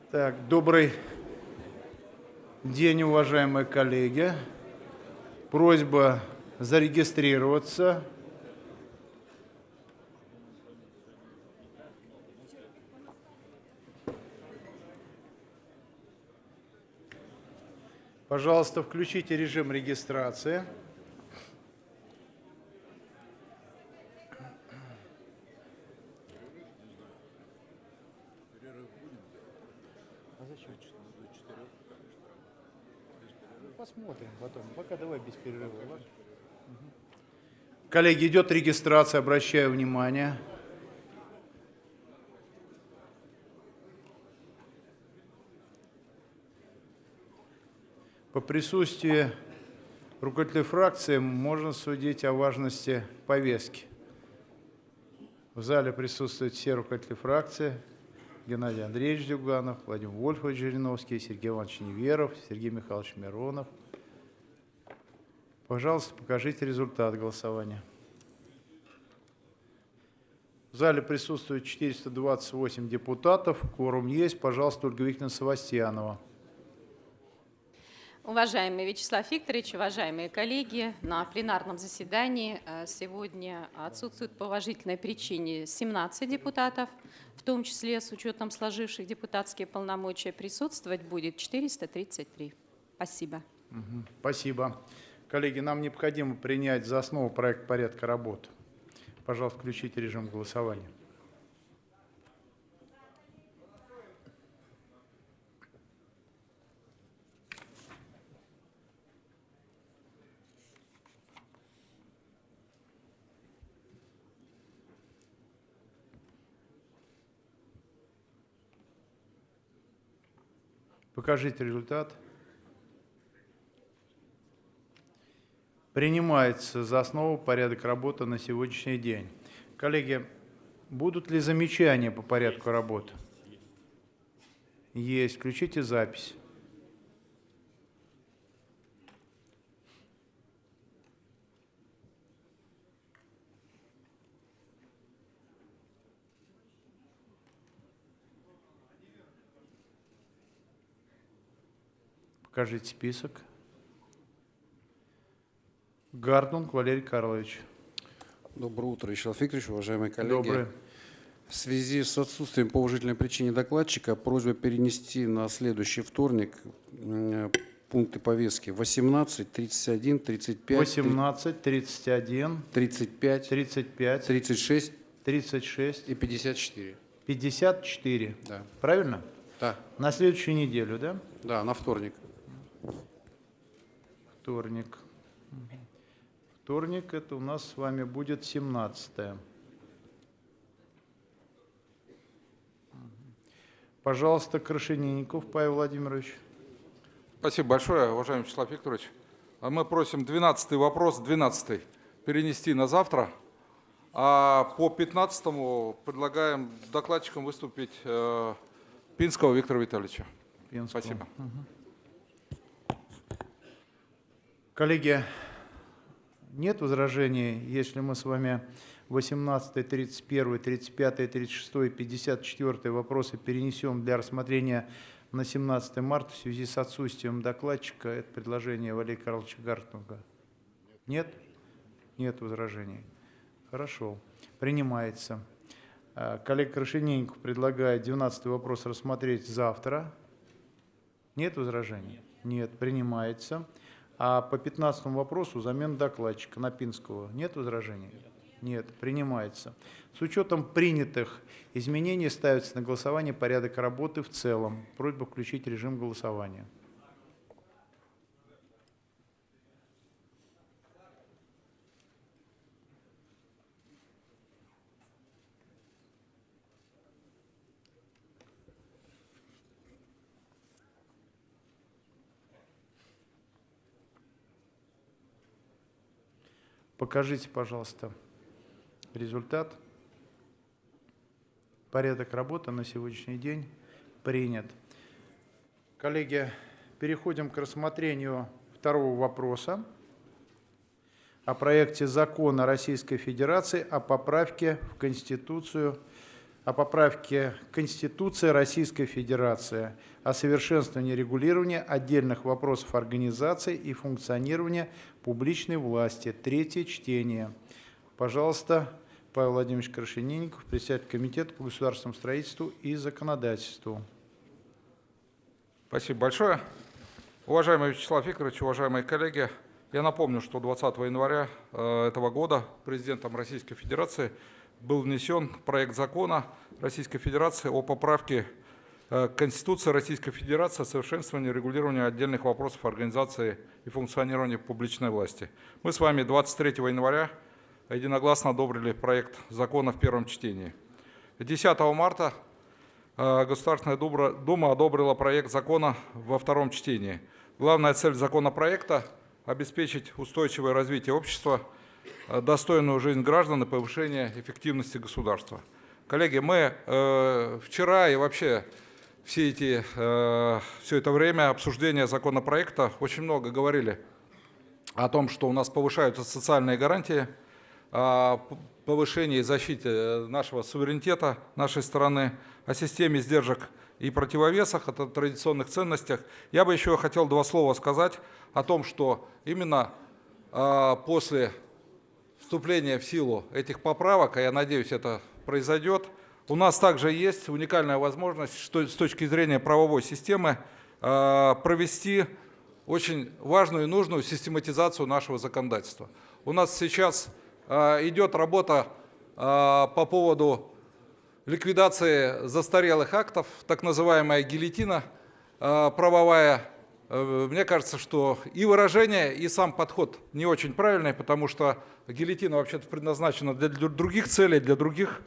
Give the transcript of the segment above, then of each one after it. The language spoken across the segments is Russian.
Так, добрый день, уважаемые коллеги. Просьба зарегистрироваться. Пожалуйста, включите режим регистрации. Посмотрим потом. Пока давай без перерыва. Ладно? Коллеги, идет регистрация, обращаю внимание. По присутствию руководителя фракции можно судить о важности повестки. В зале присутствуют все руководители фракции. Геннадий Андреевич Дюганов, Владимир Вольфович Жириновский, Сергей Иванович Неверов, Сергей Михайлович Миронов. Пожалуйста, покажите результат голосования. В зале присутствует 428 депутатов. Кворум есть. Пожалуйста, Ольга Викторовна Севастьянова. Уважаемый Вячеслав Викторович, уважаемые коллеги, на пленарном заседании сегодня отсутствует по уважительной причине 17 депутатов, в том числе с учетом сложивших депутатские полномочия присутствовать будет 433. Спасибо. Спасибо. Коллеги, нам необходимо принять за основу проект порядка работы. Пожалуйста, включите режим голосования. Покажите результат. Принимается за основу порядок работы на сегодняшний день. Коллеги, будут ли замечания по порядку работы? Есть. Включите запись. Покажите список. Гартунг Валерий Карлович. Доброе утро, Вячеслав Викторович, уважаемые коллеги. Доброе. В связи с отсутствием по уважительной причине докладчика просьба перенести на следующий вторник пункты повестки 18, 31, 35, 18, 31, 35, 35, 36 36 и 54. 54. Да. Правильно? Да, На следующую неделю, да? да, на вторник. Вторник. Вторник это у нас с вами будет 17-е. Пожалуйста, Крашенинников Павел Владимирович. Спасибо большое, уважаемый Вячеслав Викторович. Мы просим 12-й вопрос, 12-й, перенести на завтра. А по 15-му предлагаем докладчиком выступить Пинского Виктора Витальевича. Пинского. Спасибо. Коллеги, нет возражений, если мы с вами 18, 31, 35, 36 и 54 вопросы перенесем для рассмотрения на 17 марта в связи с отсутствием докладчика? Это предложение Валерия Карловича Гартунга. Нет? Нет возражений. Хорошо. Принимается. Коллега Крашенинников предлагает 12 вопрос рассмотреть завтра. Нет возражений? Нет. Принимается. А по 15 вопросу замена докладчика на Пинского. Нет возражений? Нет. Принимается. С учетом принятых изменений ставится на голосование порядок работы в целом. Просьба включить режим голосования. Покажите, пожалуйста, результат. Порядок работы на сегодняшний день принят. Коллеги, переходим к рассмотрению второго вопроса о проекте закона Российской Федерации о поправке в Конституцию о поправке Конституции Российской Федерации о совершенствовании регулирования отдельных вопросов организации и функционирования публичной власти. Третье чтение. Пожалуйста, Павел Владимирович Крашенинников, председатель Комитета по государственному строительству и законодательству. Спасибо большое. Уважаемый Вячеслав Викторович, уважаемые коллеги, я напомню, что 20 января этого года президентом Российской Федерации был внесен проект закона Российской Федерации о поправке Конституции Российской Федерации о совершенствовании регулирования отдельных вопросов организации и функционирования публичной власти. Мы с вами 23 января единогласно одобрили проект закона в первом чтении. 10 марта Государственная Дума одобрила проект закона во втором чтении. Главная цель законопроекта – обеспечить устойчивое развитие общества, достойную жизнь граждан и повышение эффективности государства. Коллеги, мы вчера и вообще все это время обсуждения законопроекта очень много говорили о том, что у нас повышаются социальные гарантии, о повышении и защите нашего суверенитета нашей страны, о системе сдержек и противовесах, о традиционных ценностях. Я бы еще хотел два слова сказать о том, что именно после вступления в силу этих поправок, а я надеюсь, это произойдет, у нас также есть уникальная возможность, что с точки зрения правовой системы, провести очень важную и нужную систематизацию нашего законодательства. У нас сейчас идет работа по поводу ликвидации застарелых актов, так называемая гильотина правовая. Мне кажется, что и выражение, и сам подход не очень правильный, потому что гильотина вообще-то предназначена для других целей, для других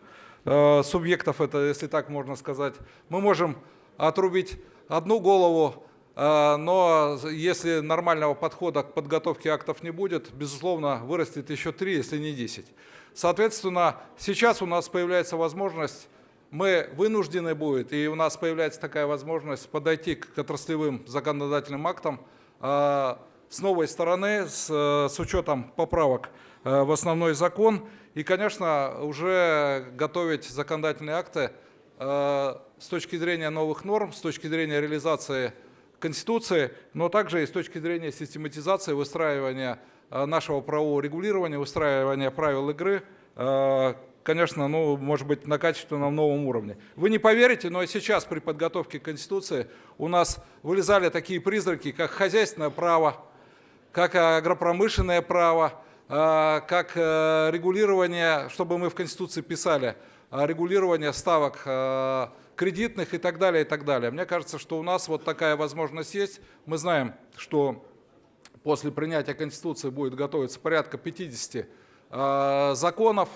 субъектов, это, если так можно сказать. Мы можем отрубить одну голову, но если нормального подхода к подготовке актов не будет, безусловно, вырастет еще 3, если не 10. Соответственно, сейчас у нас появляется возможность, мы вынуждены будем, и у нас появляется такая возможность подойти к отраслевым законодательным актам с новой стороны, с учетом поправок в основной закон, и, конечно, уже готовить законодательные акты с точки зрения новых норм, с точки зрения реализации Конституции, но также и с точки зрения систематизации, выстраивания нашего правового регулирования, выстраивания правил игры, конечно, может быть, на качественном новом уровне. Вы не поверите, но и сейчас при подготовке Конституции у нас вылезали такие призраки, как хозяйственное право, как агропромышленное право, как регулирование, чтобы мы в Конституции писали, регулирование ставок кредитных и так далее, и так далее. Мне кажется, что у нас вот такая возможность есть. Мы знаем, что после принятия Конституции будет готовиться порядка 50 законов,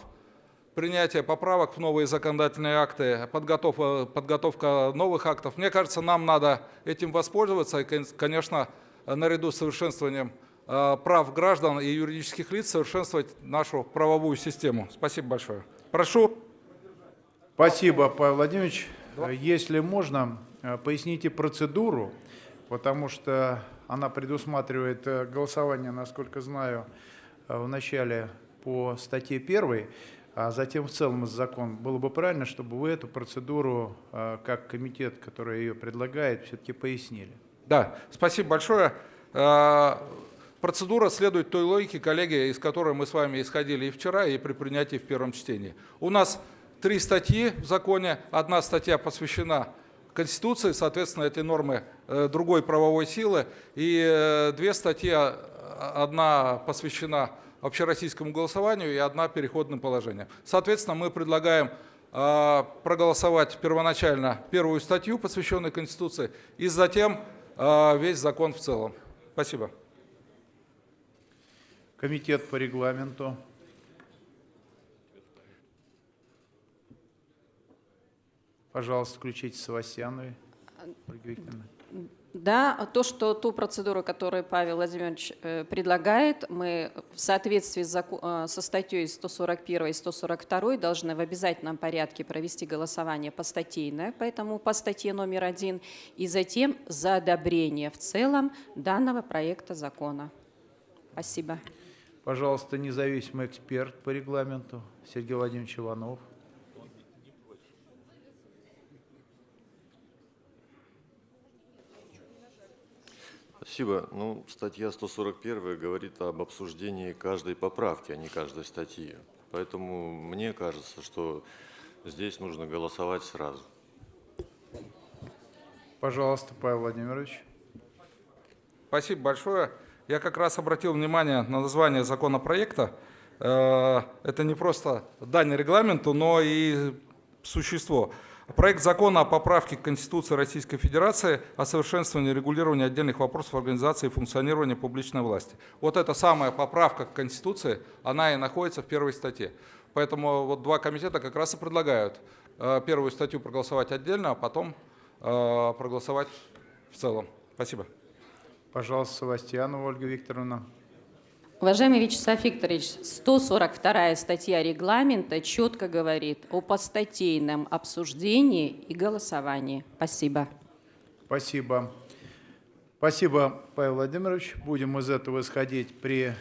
принятие поправок в новые законодательные акты, подготовка новых актов. Мне кажется, нам надо этим воспользоваться и, конечно, наряду с совершенствованием прав граждан и юридических лиц совершенствовать нашу правовую систему. Спасибо большое. Прошу. Спасибо, Павел Владимирович. Если можно, поясните процедуру, потому что она предусматривает голосование, насколько знаю, вначале по статье 1, а затем в целом закон. Было бы правильно, чтобы вы эту процедуру, как комитет, который ее предлагает, все-таки пояснили. Да, спасибо большое. Процедура следует той логике, коллеги, из которой мы с вами исходили и вчера, и при принятии в первом чтении. У нас 3 статьи в законе, одна статья посвящена Конституции, соответственно, этой нормы другой правовой силы, и 2 статьи, одна посвящена общероссийскому голосованию и одна переходным положениям. Соответственно, мы предлагаем проголосовать первоначально первую статью, посвященную Конституции, и затем весь закон в целом. Спасибо. Комитет по регламенту. Пожалуйста, включите Савастьяновой. Да, ту процедуру, которую Павел Владимирович предлагает, мы в соответствии со статьей 141 и 142 должны в обязательном порядке провести голосование постатейное, поэтому по статье номер 1, и затем за одобрение в целом данного проекта закона. Спасибо. Пожалуйста, независимый эксперт по регламенту Сергей Владимирович Иванов. Спасибо. Ну, статья 141 говорит об обсуждении каждой поправки, а не каждой статьи. Поэтому мне кажется, что здесь нужно голосовать сразу. Пожалуйста, Павел Владимирович. Спасибо большое. Я как раз обратил внимание на название законопроекта. Это не просто дань регламенту, но и существо. Проект закона о поправке к Конституции Российской Федерации о совершенствовании регулирования отдельных вопросов организации и функционирования публичной власти. Вот эта самая поправка к Конституции, она и находится в первой статье. Поэтому вот два комитета как раз и предлагают первую статью проголосовать отдельно, а потом проголосовать в целом. Спасибо. Пожалуйста, Савастьянова Ольга Викторовна. Уважаемый Вячеслав Викторович, 142 статья регламента четко говорит о постатейном обсуждении и голосовании. Спасибо. Спасибо. Спасибо, Павел Владимирович. Будем из этого исходить при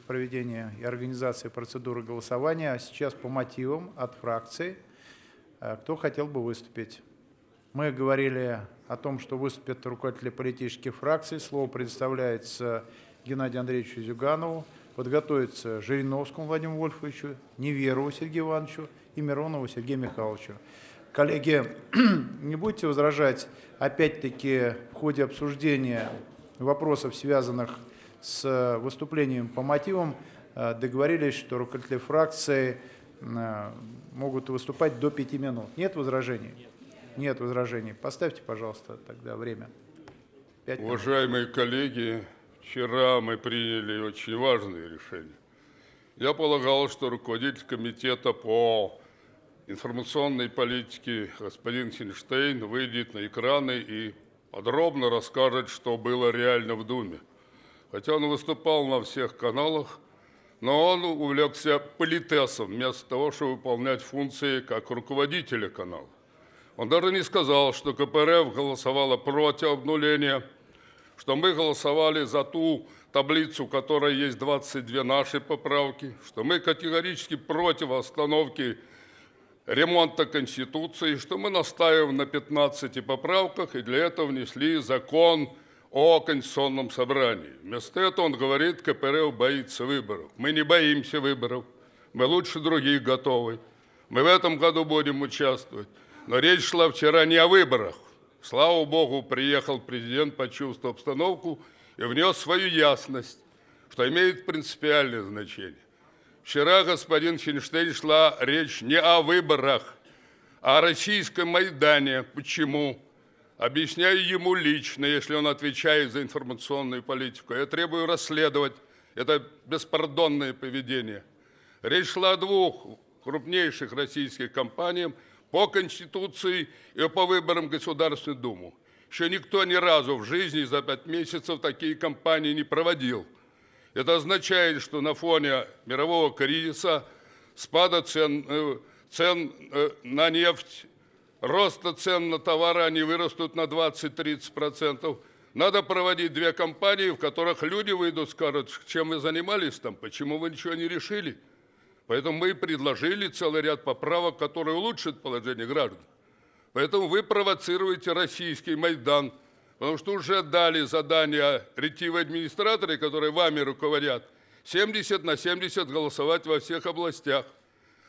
проведении и организации процедуры голосования. А сейчас по мотивам от фракций. Кто хотел бы выступить? Мы говорили о том, что выступят руководители политических фракций. Слово предоставляется Геннадию Андреевичу Зюганову, подготовится Жириновскому Владимиру Вольфовичу, Неверову Сергею Ивановичу и Миронову Сергею Михайловичу. Коллеги, не будете возражать, опять-таки, в ходе обсуждения вопросов, связанных с выступлением по мотивам, договорились, что руководители фракции могут выступать до 5 минут. Нет возражений? Нет возражений. Поставьте, пожалуйста, тогда время. 5 минут. Уважаемые коллеги, вчера мы приняли очень важные решения. Я полагал, что руководитель комитета по информационной политике господин Хинштейн выйдет на экраны и подробно расскажет, что было реально в Думе. Хотя он выступал на всех каналах, но он увлекся политесом вместо того, чтобы выполнять функции как руководителя канала. Он даже не сказал, что КПРФ голосовала против обнуления, что мы голосовали за ту таблицу, в которой есть 22 наши поправки, что мы категорически против остановки ремонта Конституции, что мы настаиваем на 15 поправках и для этого внесли закон о Конституционном собрании. Вместо этого он говорит, КПРФ боится выборов. Мы не боимся выборов, мы лучше других готовы. Мы в этом году будем участвовать. Но речь шла вчера не о выборах. Слава Богу, приехал президент, почувствовал обстановку и внес свою ясность, что имеет принципиальное значение. Вчера, господин Хинштейн, шла речь не о выборах, а о российском Майдане. Почему? Объясняю ему лично, если он отвечает за информационную политику. Я требую расследовать это беспардонное поведение. Речь шла о двух крупнейших российских компаниях по Конституции и по выборам в Государственную Думу. Еще никто ни разу в жизни за 5 месяцев такие кампании не проводил. Это означает, что на фоне мирового кризиса, спада цен на нефть, роста цен на товары, они вырастут на 20-30%. Надо проводить 2 кампании, в которых люди выйдут, скажут, чем вы занимались там, почему вы ничего не решили. Поэтому мы предложили целый ряд поправок, которые улучшат положение граждан. Поэтому вы провоцируете российский Майдан, потому что уже дали задание ретивые администраторы, которые вами руководят, 70/70 голосовать во всех областях.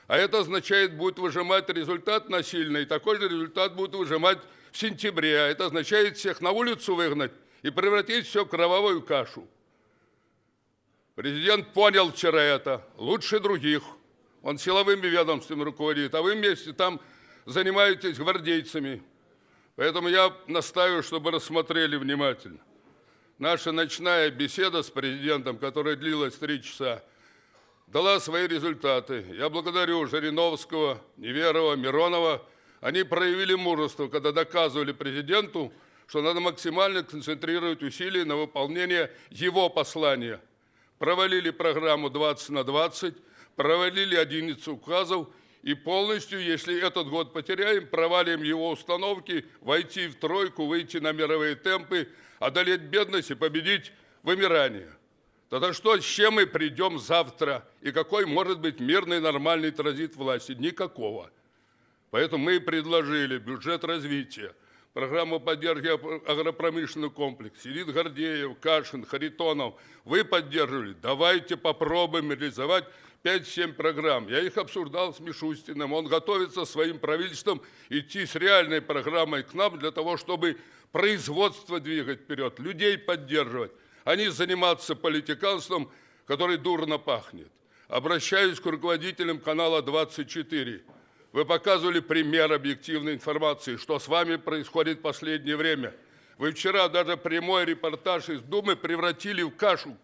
А это означает, будет выжимать результат насильно, и такой же результат будут выжимать в сентябре. А это означает всех на улицу выгнать и превратить все в кровавую кашу. Президент понял вчера это, лучше других. Он силовыми ведомствами руководит, а вы вместе там занимаетесь гвардейцами. Поэтому я настаиваю, чтобы рассмотрели внимательно. Наша ночная беседа с президентом, которая длилась 3 часа, дала свои результаты. Я благодарю Жириновского, Неверова, Миронова. Они проявили мужество, когда доказывали президенту, что надо максимально концентрировать усилия на выполнение его послания. Провалили программу 20/20, провалили 11 указов и полностью, если этот год потеряем, провалим его установки, войти в тройку, выйти на мировые темпы, одолеть бедность и победить вымирание. Тогда что, с чем мы придем завтра? И какой может быть мирный нормальный транзит власти? Никакого. Поэтому мы предложили бюджет развития, программу поддержки агропромышленного комплекса, Сидит Гордеев, Кашин, Харитонов, вы поддерживали. Давайте попробуем реализовать 5-7 программ. Я их обсуждал с Мишустиным. Он готовится своим правительством идти с реальной программой к нам для того, чтобы производство двигать вперед, людей поддерживать, а не заниматься политиканством, который дурно пахнет. Обращаюсь к руководителям канала 24. Вы показывали пример объективной информации, что с вами происходит в последнее время. Вы вчера даже прямой репортаж из Думы превратили в кашу,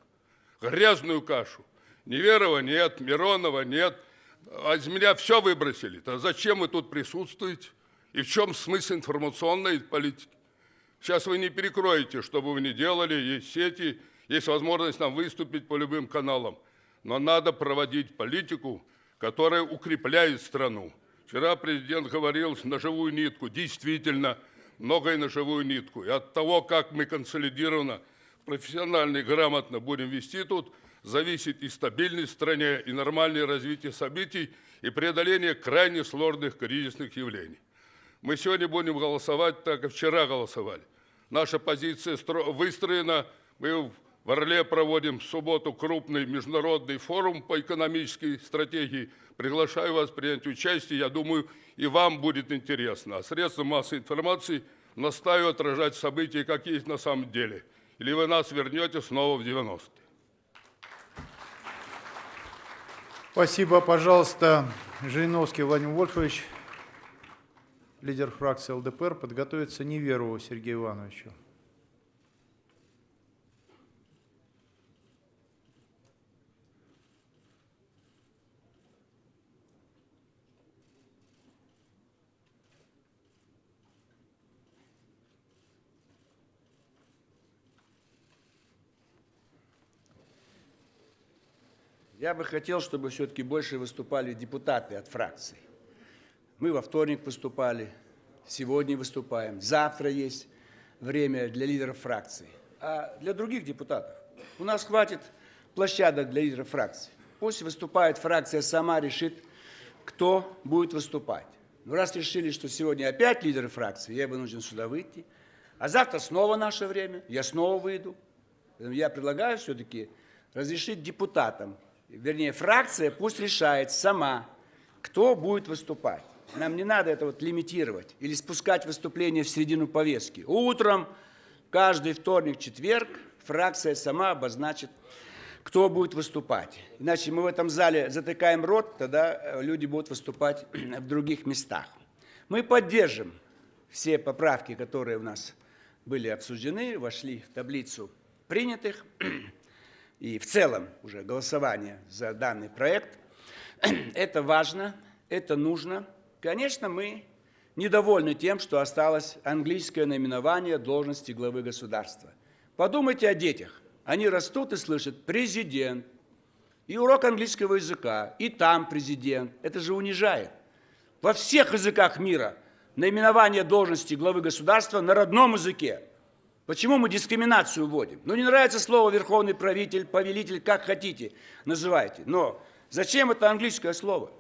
грязную кашу. Неверова нет, Миронова нет, а из меня все выбросили. То зачем вы тут присутствуете? И в чем смысл информационной политики? Сейчас вы не перекроете, что бы вы ни делали, есть сети, есть возможность нам выступить по любым каналам. Но надо проводить политику, которая укрепляет страну. Вчера президент говорил на живую нитку. Действительно, многое на живую нитку. И от того, как мы консолидированно, профессионально и грамотно будем вести тут, зависит и стабильность в стране, и нормальное развитие событий, и преодоление крайне сложных кризисных явлений. Мы сегодня будем голосовать, так и вчера голосовали. Наша позиция выстроена. Мы в Орле проводим в субботу крупный международный форум по экономической стратегии. Приглашаю вас принять участие. Я думаю, и вам будет интересно. А средства массовой информации настаивают отражать события, как есть на самом деле. Или вы нас вернете снова в 90-е. Спасибо. Пожалуйста, Жириновский Владимир Вольфович, лидер фракции ЛДПР, подготовится Неверову Сергею Ивановичу. Я бы хотел, чтобы все-таки больше выступали депутаты от фракций. Мы во вторник выступали, сегодня выступаем, завтра есть время для лидеров фракций. А для других депутатов у нас хватит площадок для лидеров фракций. Пусть выступает фракция, сама решит, кто будет выступать. Но раз решили, что сегодня опять лидеры фракции, я вынужден сюда выйти. А завтра снова наше время, я снова выйду. Я предлагаю все-таки разрешить депутатам, вернее, фракция пусть решает сама, кто будет выступать. Нам не надо это вот лимитировать или спускать выступление в середину повестки. Утром, каждый вторник, четверг, фракция сама обозначит, кто будет выступать. Иначе мы в этом зале затыкаем рот, тогда люди будут выступать в других местах. Мы поддержим все поправки, которые у нас были обсуждены, вошли в таблицу принятых. И в целом уже голосование за данный проект. Это важно, это нужно. Конечно, мы недовольны тем, что осталось английское наименование должности главы государства. Подумайте о детях. Они растут и слышат «президент», и урок английского языка, и там президент. Это же унижает. Во всех языках мира наименование должности главы государства на родном языке. Почему мы дискриминацию вводим? Ну, не нравится слово «верховный правитель», «повелитель», как хотите, называйте. Но зачем это английское слово?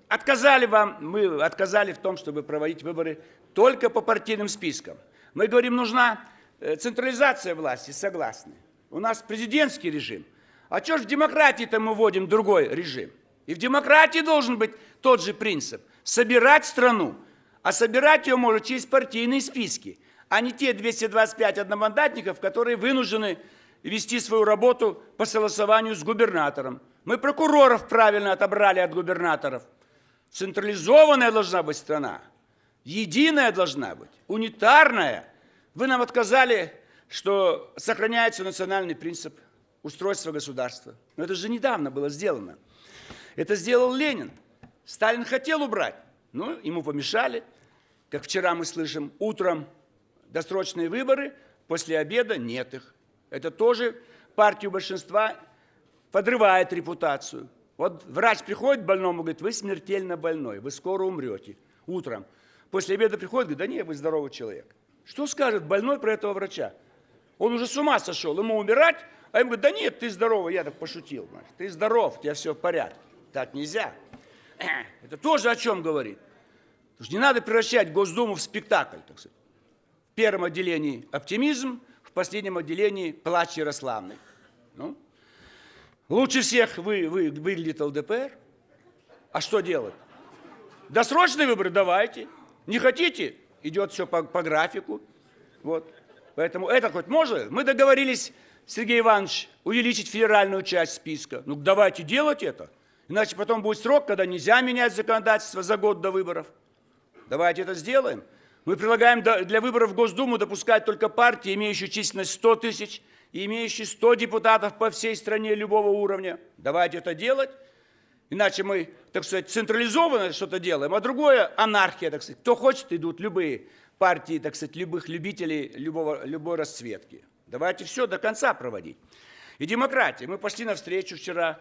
Отказали вам, мы отказали в том, чтобы проводить выборы только по партийным спискам. Мы говорим, нужна централизация власти, согласны. У нас президентский режим. А что ж в демократии-то мы вводим другой режим? И в демократии должен быть тот же принцип. Собирать страну. А собирать ее может через партийные списки. А не те 225 одномандатников, которые вынуждены вести свою работу по согласованию с губернатором. Мы прокуроров правильно отобрали от губернаторов. Централизованная должна быть страна, единая должна быть, унитарная. Вы нам отказали, что сохраняется национальный принцип устройства государства. Но это же недавно было сделано. Это сделал Ленин. Сталин хотел убрать, но ему помешали. Как вчера мы слышим, утром досрочные выборы, после обеда нет их. Это тоже партию большинства подрывает репутацию. Вот врач приходит к больному, говорит, вы смертельно больной, вы скоро умрете. Утром. После обеда приходит, говорит, да нет, вы здоровый человек. Что скажет больной про этого врача? Он уже с ума сошел, ему умирать, а ему говорит, да нет, ты здоровый, я так пошутил. Ты здоров, у тебя все в порядке. Так нельзя. Это тоже о чем говорит? Потому что не надо превращать Госдуму в спектакль, так сказать. В первом отделении оптимизм, в последнем отделении плач Ярославный. Ну, лучше всех выглядит ЛДПР. А что делать? Досрочные выборы давайте. Не хотите? Идет все по графику. Вот. Поэтому это хоть можно? Мы договорились, Сергей Иванович, увеличить федеральную часть списка. Ну, давайте делать это. Иначе потом будет срок, когда нельзя менять законодательство за год до выборов. Давайте это сделаем. Мы предлагаем для выборов в Госдуму допускать только партии, имеющие численность 100 тысяч и имеющие 100 депутатов по всей стране любого уровня. Давайте это делать. Иначе мы, так сказать, централизованно что-то делаем, а другое – анархия, так сказать. Кто хочет, идут любые партии, так сказать, любых любителей любой расцветки. Давайте все до конца проводить. И демократия. Мы пошли навстречу вчера,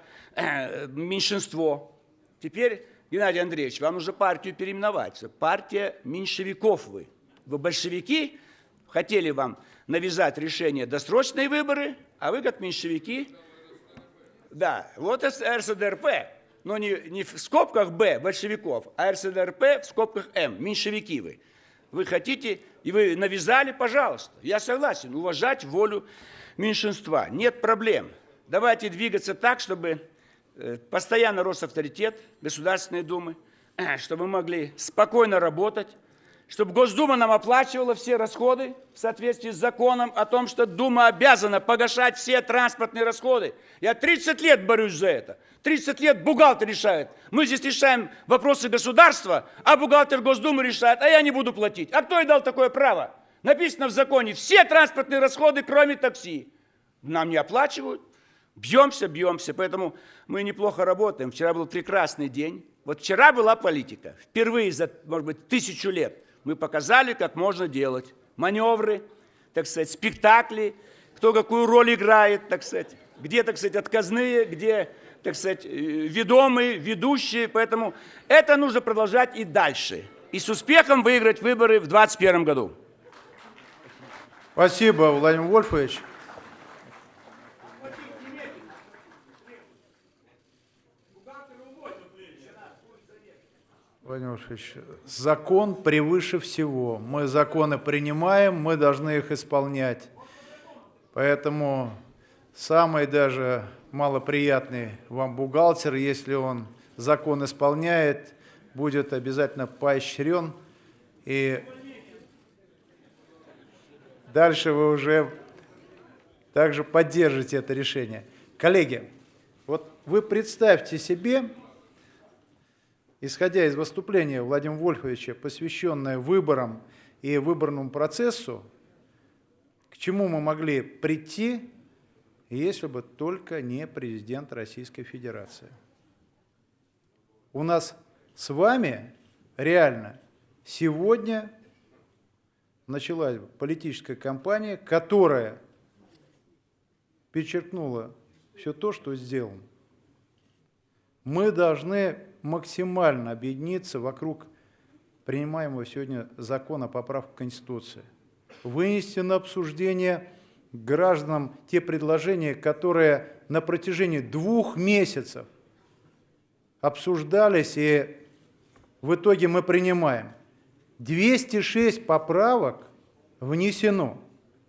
меньшинство. Теперь, Геннадий Андреевич, вам нужно партию переименовать. Партия меньшевиков вы. Вы большевики, хотели вам навязать решение досрочные выборы, а вы как меньшевики. Да, вот РСДРП. Но не в скобках «Б» большевиков, а РСДРП в скобках «М» меньшевики вы. Вы хотите, и вы навязали, пожалуйста. Я согласен, уважать волю меньшинства. Нет проблем. Давайте двигаться так, чтобы постоянно рос авторитет Государственной Думы, чтобы мы могли спокойно работать, чтобы Госдума нам оплачивала все расходы в соответствии с законом о том, что Дума обязана погашать все транспортные расходы. Я 30 лет борюсь за это. 30 лет бухгалтер решает. Мы здесь решаем вопросы государства, а бухгалтер Госдумы решает, а я не буду платить. А кто ей дал такое право? Написано в законе, все транспортные расходы, кроме такси. Нам не оплачивают. Бьемся. Поэтому мы неплохо работаем. Вчера был прекрасный день. Вот вчера была политика. Впервые за, может быть, 1000 лет. Мы показали, как можно делать маневры, так сказать, спектакли, кто какую роль играет, так сказать, где, так сказать, отказные, где, так сказать, ведомые, ведущие. Поэтому это нужно продолжать и дальше. И с успехом выиграть выборы в 2021 году. Спасибо, Владимир Вольфович. Владимир Вольфович, закон превыше всего. Мы законы принимаем, мы должны их исполнять. Поэтому самый даже малоприятный вам бухгалтер, если он закон исполняет, будет обязательно поощрен. И дальше вы уже также поддержите это решение. Коллеги, вот вы представьте себе, исходя из выступления Владимира Вольфовича, посвященное выборам и выборному процессу, к чему мы могли прийти, если бы только не президент Российской Федерации. У нас с вами реально сегодня началась политическая кампания, которая перечеркнула все то, что сделано. Мы должны максимально объединиться вокруг принимаемого сегодня закона о поправке Конституции, вынести на обсуждение гражданам те предложения, которые на протяжении 2 месяцев обсуждались, и в итоге мы принимаем. 206 поправок внесено.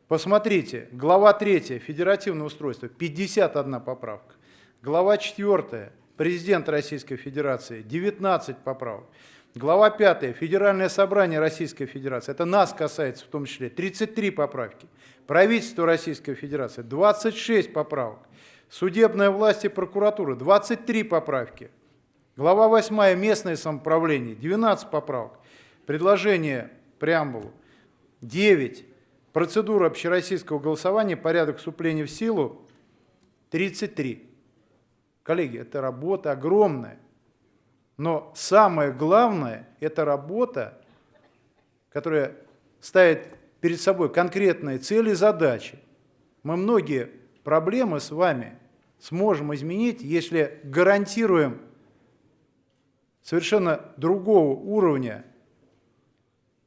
Посмотрите, глава 3 «Федеративное устройство» 51 поправка, глава 4 «Президент Российской Федерации» 19 поправок, глава 5 «Федеральное собрание Российской Федерации», это нас касается в том числе, 33 поправки, правительство Российской Федерации 26 поправок, судебная власть и прокуратура 23 поправки, глава 8 «Местное самоуправление» 12 поправок, предложение преамбулу 9, процедура общероссийского голосования, порядок вступления в силу 33. Коллеги, это работа огромная. Но самое главное, это работа, которая ставит перед собой конкретные цели и задачи. Мы многие проблемы с вами сможем изменить, если гарантируем совершенно другого уровня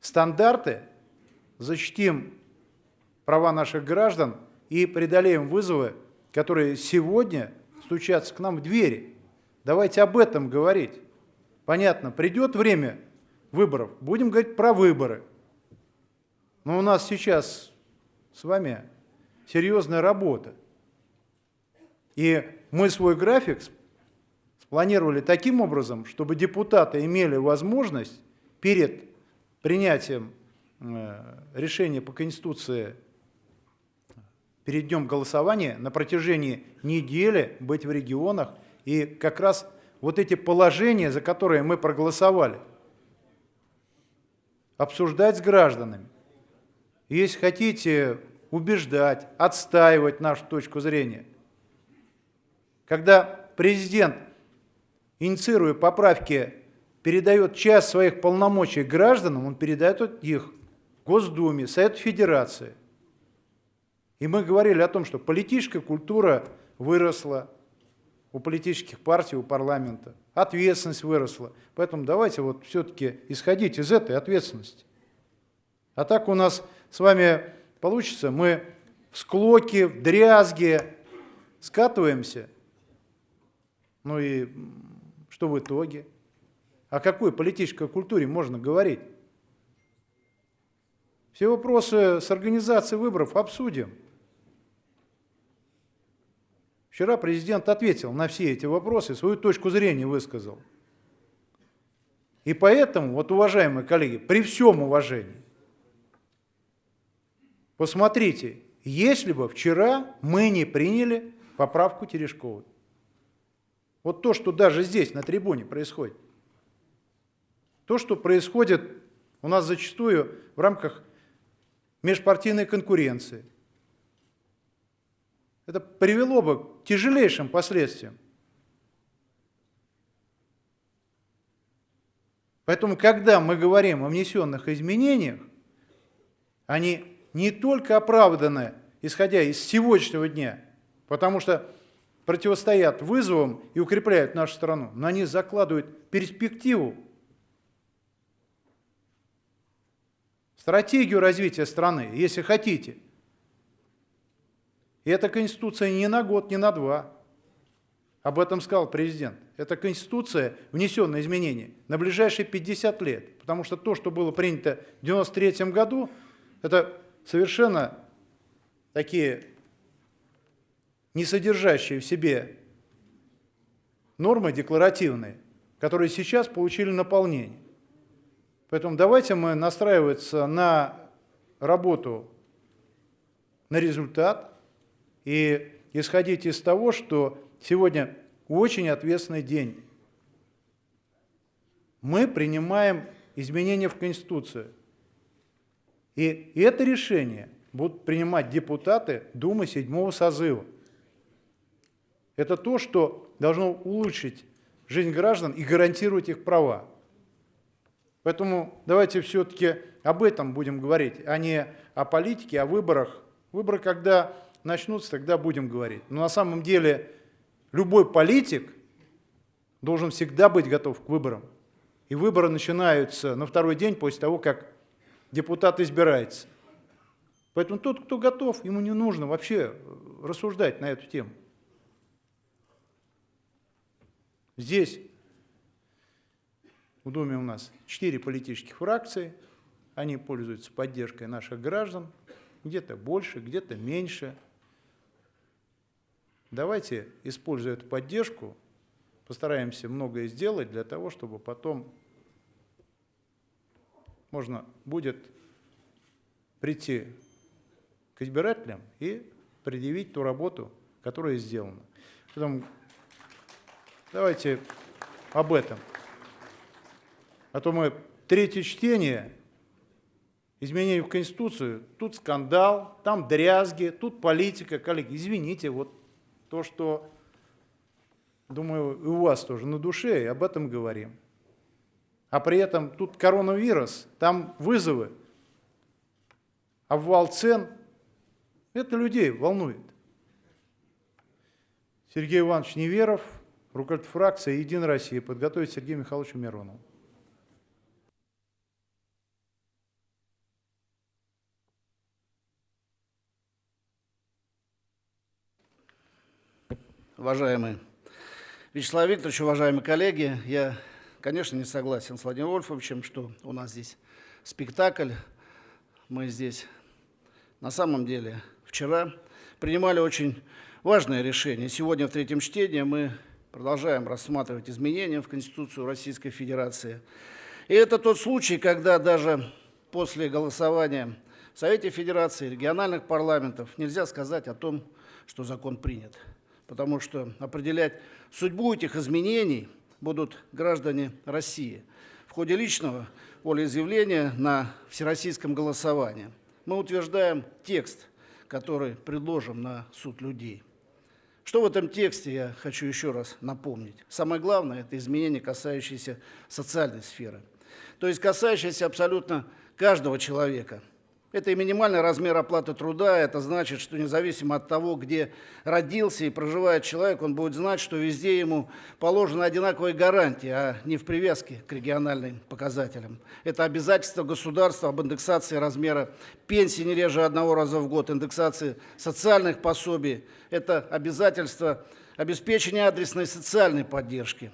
стандарты, защитим права наших граждан и преодолеем вызовы, которые сегодня стучатся к нам в двери. Давайте об этом говорить. Понятно, придет время выборов, будем говорить про выборы. Но у нас сейчас с вами серьезная работа. И мы свой график спланировали таким образом, чтобы депутаты имели возможность перед принятием решения по Конституции, перед днем голосования, на протяжении недели быть в регионах и как раз вот эти положения, за которые мы проголосовали, обсуждать с гражданами. Если хотите убеждать, отстаивать нашу точку зрения. Когда президент, инициируя поправки, передает часть своих полномочий гражданам, он передает их Госдуме, Совету Федерации. И мы говорили о том, что политическая культура выросла у политических партий, у парламента, ответственность выросла. Поэтому давайте вот все-таки исходить из этой ответственности. А так у нас с вами получится, мы в склоке, в дрязге скатываемся. Ну и что в итоге? О какой политической культуре можно говорить? Все вопросы с организацией выборов обсудим. Вчера президент ответил на все эти вопросы, свою точку зрения высказал. И поэтому, вот, уважаемые коллеги, при всем уважении, посмотрите, если бы вчера мы не приняли поправку Терешковой. Вот то, что даже здесь, на трибуне, происходит. То, что происходит у нас зачастую в рамках межпартийной конкуренции. Это привело бы к тяжелейшим последствиям. Поэтому, когда мы говорим о внесенных изменениях, они не только оправданы, исходя из сегодняшнего дня, потому что противостоят вызовам и укрепляют нашу страну, но они закладывают перспективу, стратегию развития страны, если хотите. И эта Конституция не на год, не на два. Об этом сказал президент. Эта Конституция, внесенные изменения, на ближайшие 50 лет. Потому что то, что было принято в 1993 году, это совершенно такие не содержащие в себе нормы декларативные, которые сейчас получили наполнение. Поэтому давайте мы настраиваться на работу, на результат и исходить из того, что сегодня очень ответственный день. Мы принимаем изменения в Конституцию. И это решение будут принимать депутаты Думы 7-го созыва. Это то, что должно улучшить жизнь граждан и гарантировать их права. Поэтому давайте все-таки об этом будем говорить, а не о политике, о выборах. Выборы, когда начнутся, тогда будем говорить. Но на самом деле любой политик должен всегда быть готов к выборам. И выборы начинаются на второй день после того, как депутат избирается. Поэтому тот, кто готов, ему не нужно вообще рассуждать на эту тему. Здесь в Думе у нас 4 политических фракции, они пользуются поддержкой наших граждан, где-то больше, где-то меньше. Давайте, используя эту поддержку, постараемся многое сделать для того, чтобы потом можно будет прийти к избирателям и предъявить ту работу, которая сделана. Поэтому давайте об этом. А то мы третье чтение, изменения в Конституцию, тут скандал, там дрязги, тут политика. Коллеги, извините, вот то, что, думаю, и у вас тоже на душе, и об этом говорим. А при этом тут коронавирус, там вызовы, обвал цен. Это людей волнует. Сергей Иванович Неверов, руководитель фракции «Единая Россия», подготовить Сергею Михайловичу Миронову. Уважаемый Вячеслав Викторович, уважаемые коллеги, я конечно, не согласен с Владимиром Вольфовичем, что у нас здесь спектакль. Мы здесь на самом деле вчера принимали очень важное решение. Сегодня в третьем чтении мы продолжаем рассматривать изменения в Конституцию Российской Федерации. И это тот случай, когда даже после голосования в Совете Федерации, региональных парламентов нельзя сказать о том, что закон принят. Потому что определять судьбу этих изменений будут граждане России в ходе личного волеизъявления на всероссийском голосовании. Мы утверждаем текст, который предложим на суд людей. Что в этом тексте, я хочу еще раз напомнить. Самое главное – это изменения, касающиеся социальной сферы. То есть касающиеся абсолютно каждого человека. Это и минимальный размер оплаты труда, это значит, что независимо от того, где родился и проживает человек, он будет знать, что везде ему положены одинаковые гарантии, а не в привязке к региональным показателям. Это обязательство государства об индексации размера пенсии не реже одного раза в год, индексации социальных пособий, это обязательство обеспечения адресной социальной поддержки.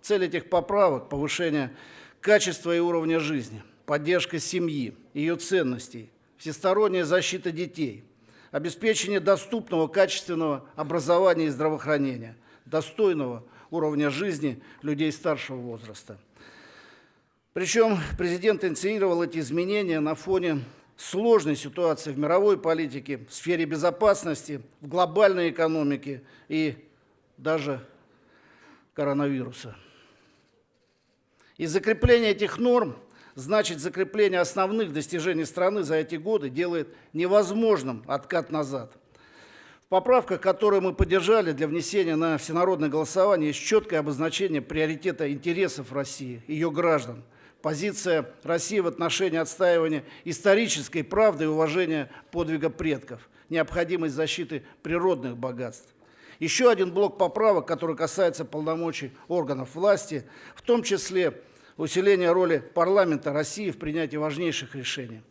Цель этих поправок – повышение качества и уровня жизни, поддержка семьи, ее ценностей, всесторонняя защита детей, обеспечение доступного, качественного образования и здравоохранения, достойного уровня жизни людей старшего возраста. Причем президент инициировал эти изменения на фоне сложной ситуации в мировой политике, в сфере безопасности, в глобальной экономике и даже коронавируса. И закрепление этих норм, значит, закрепление основных достижений страны за эти годы делает невозможным откат назад. В поправках, которые мы поддержали для внесения на всенародное голосование, есть четкое обозначение приоритета интересов России, ее граждан. Позиция России в отношении отстаивания исторической правды и уважения подвига предков, необходимость защиты природных богатств. Еще один блок поправок, который касается полномочий органов власти, в том числе усиление роли парламента России в принятии важнейших решений.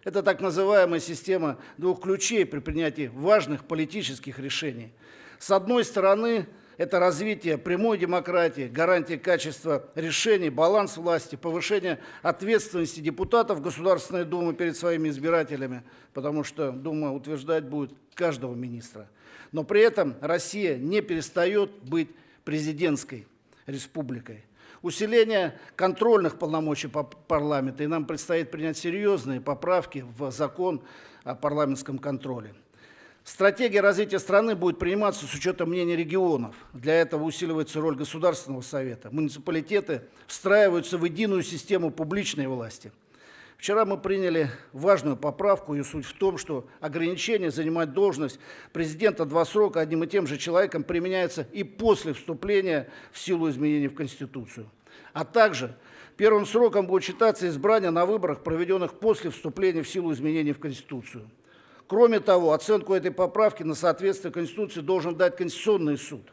Это так называемая система двух ключей при принятии важных политических решений. С одной стороны, это развитие прямой демократии, гарантия качества решений, баланс власти, повышение ответственности депутатов Государственной Думы перед своими избирателями, потому что Дума утверждать будет каждого министра. Но при этом Россия не перестает быть президентской республикой. Усиление контрольных полномочий парламента, и нам предстоит принять серьезные поправки в закон о парламентском контроле. Стратегия развития страны будет приниматься с учетом мнений регионов. Для этого усиливается роль Государственного совета. Муниципалитеты встраиваются в единую систему публичной власти. Вчера мы приняли важную поправку, ее суть в том, что ограничение занимать должность президента 2 срока одним и тем же человеком применяется и после вступления в силу изменений в Конституцию. А также первым сроком будет считаться избрание на выборах, проведенных после вступления в силу изменений в Конституцию. Кроме того, оценку этой поправки на соответствие Конституции должен дать Конституционный суд.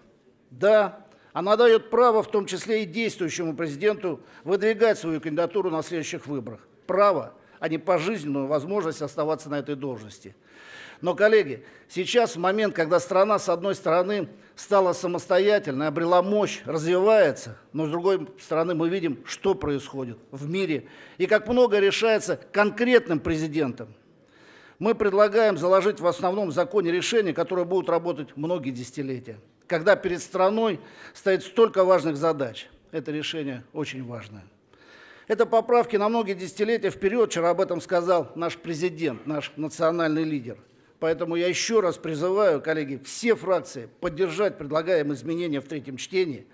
Да, она дает право, в том числе и действующему президенту, выдвигать свою кандидатуру на следующих выборах. Право, а не пожизненную возможность оставаться на этой должности. Но, коллеги, сейчас, в момент, когда страна, с одной стороны, стала самостоятельной, обрела мощь, развивается, но, с другой стороны, мы видим, что происходит в мире и как много решается конкретным президентом. Мы предлагаем заложить в основном законе решения, которые будут работать многие десятилетия. Когда перед страной стоит столько важных задач, это решение очень важное. Это поправки на многие десятилетия вперед, вчера об этом сказал наш президент, наш национальный лидер. Поэтому я еще раз призываю, коллеги, все фракции поддержать предлагаемые изменения в третьем чтении,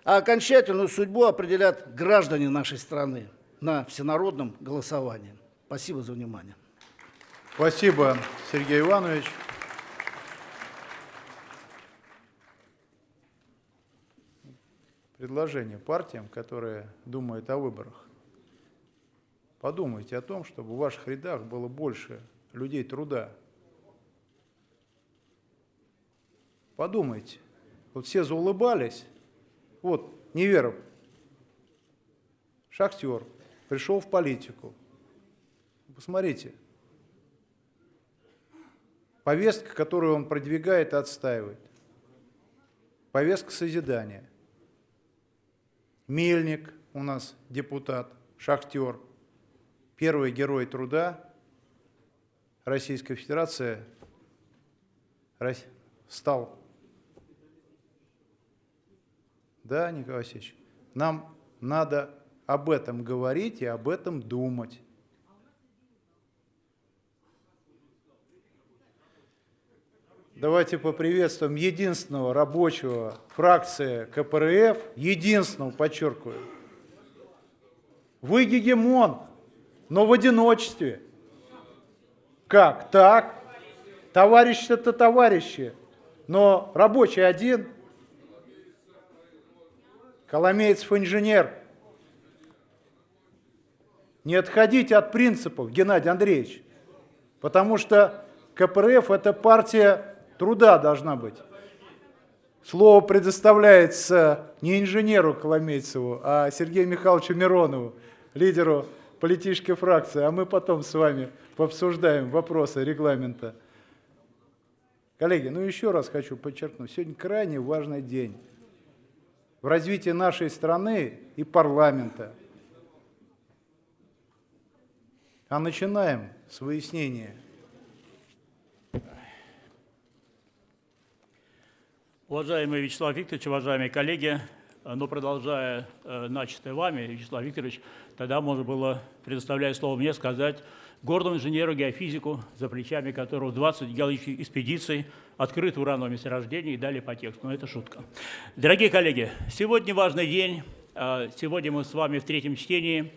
а окончательную судьбу определят граждане нашей страны на всенародном голосовании. Спасибо за внимание. Спасибо, Сергей Иванович. Предложение партиям, которые думают о выборах. Подумайте о том, чтобы в ваших рядах было больше людей труда. Подумайте. Вот все заулыбались. Вот Неверов, шахтер, пришел в политику. Посмотрите. Повестка, которую он продвигает и отстаивает. Повестка созидания. Мельник у нас депутат, шахтер, первый герой труда Российской Федерации стал. Да, Николай Васильевич, нам надо об этом говорить и об этом думать. Давайте поприветствуем единственного рабочего фракции КПРФ, единственного, подчеркиваю. Вы гегемон, но в одиночестве. Как? Так. Товарищи это товарищи, но рабочий один. Коломейцев инженер. Не отходите от принципов, Геннадий Андреевич, потому что КПРФ – это партия труда должна быть. Слово предоставляется не инженеру Коломейцеву, а Сергею Михайловичу Миронову, лидеру политической фракции, а мы потом с вами пообсуждаем вопросы регламента. Коллеги, ну еще раз хочу подчеркнуть, сегодня крайне важный день в развитии нашей страны и парламента. А начинаем с выяснения. Уважаемый Вячеслав Викторович, уважаемые коллеги, но продолжая начатое вами, Вячеслав Викторович, тогда можно было, предоставляя слово мне, сказать гордому инженеру, геофизику, за плечами которого 20 геологических экспедиций, открыт урановое месторождение и далее по тексту. Но это шутка. Дорогие коллеги, сегодня важный день. Сегодня мы с вами в третьем чтении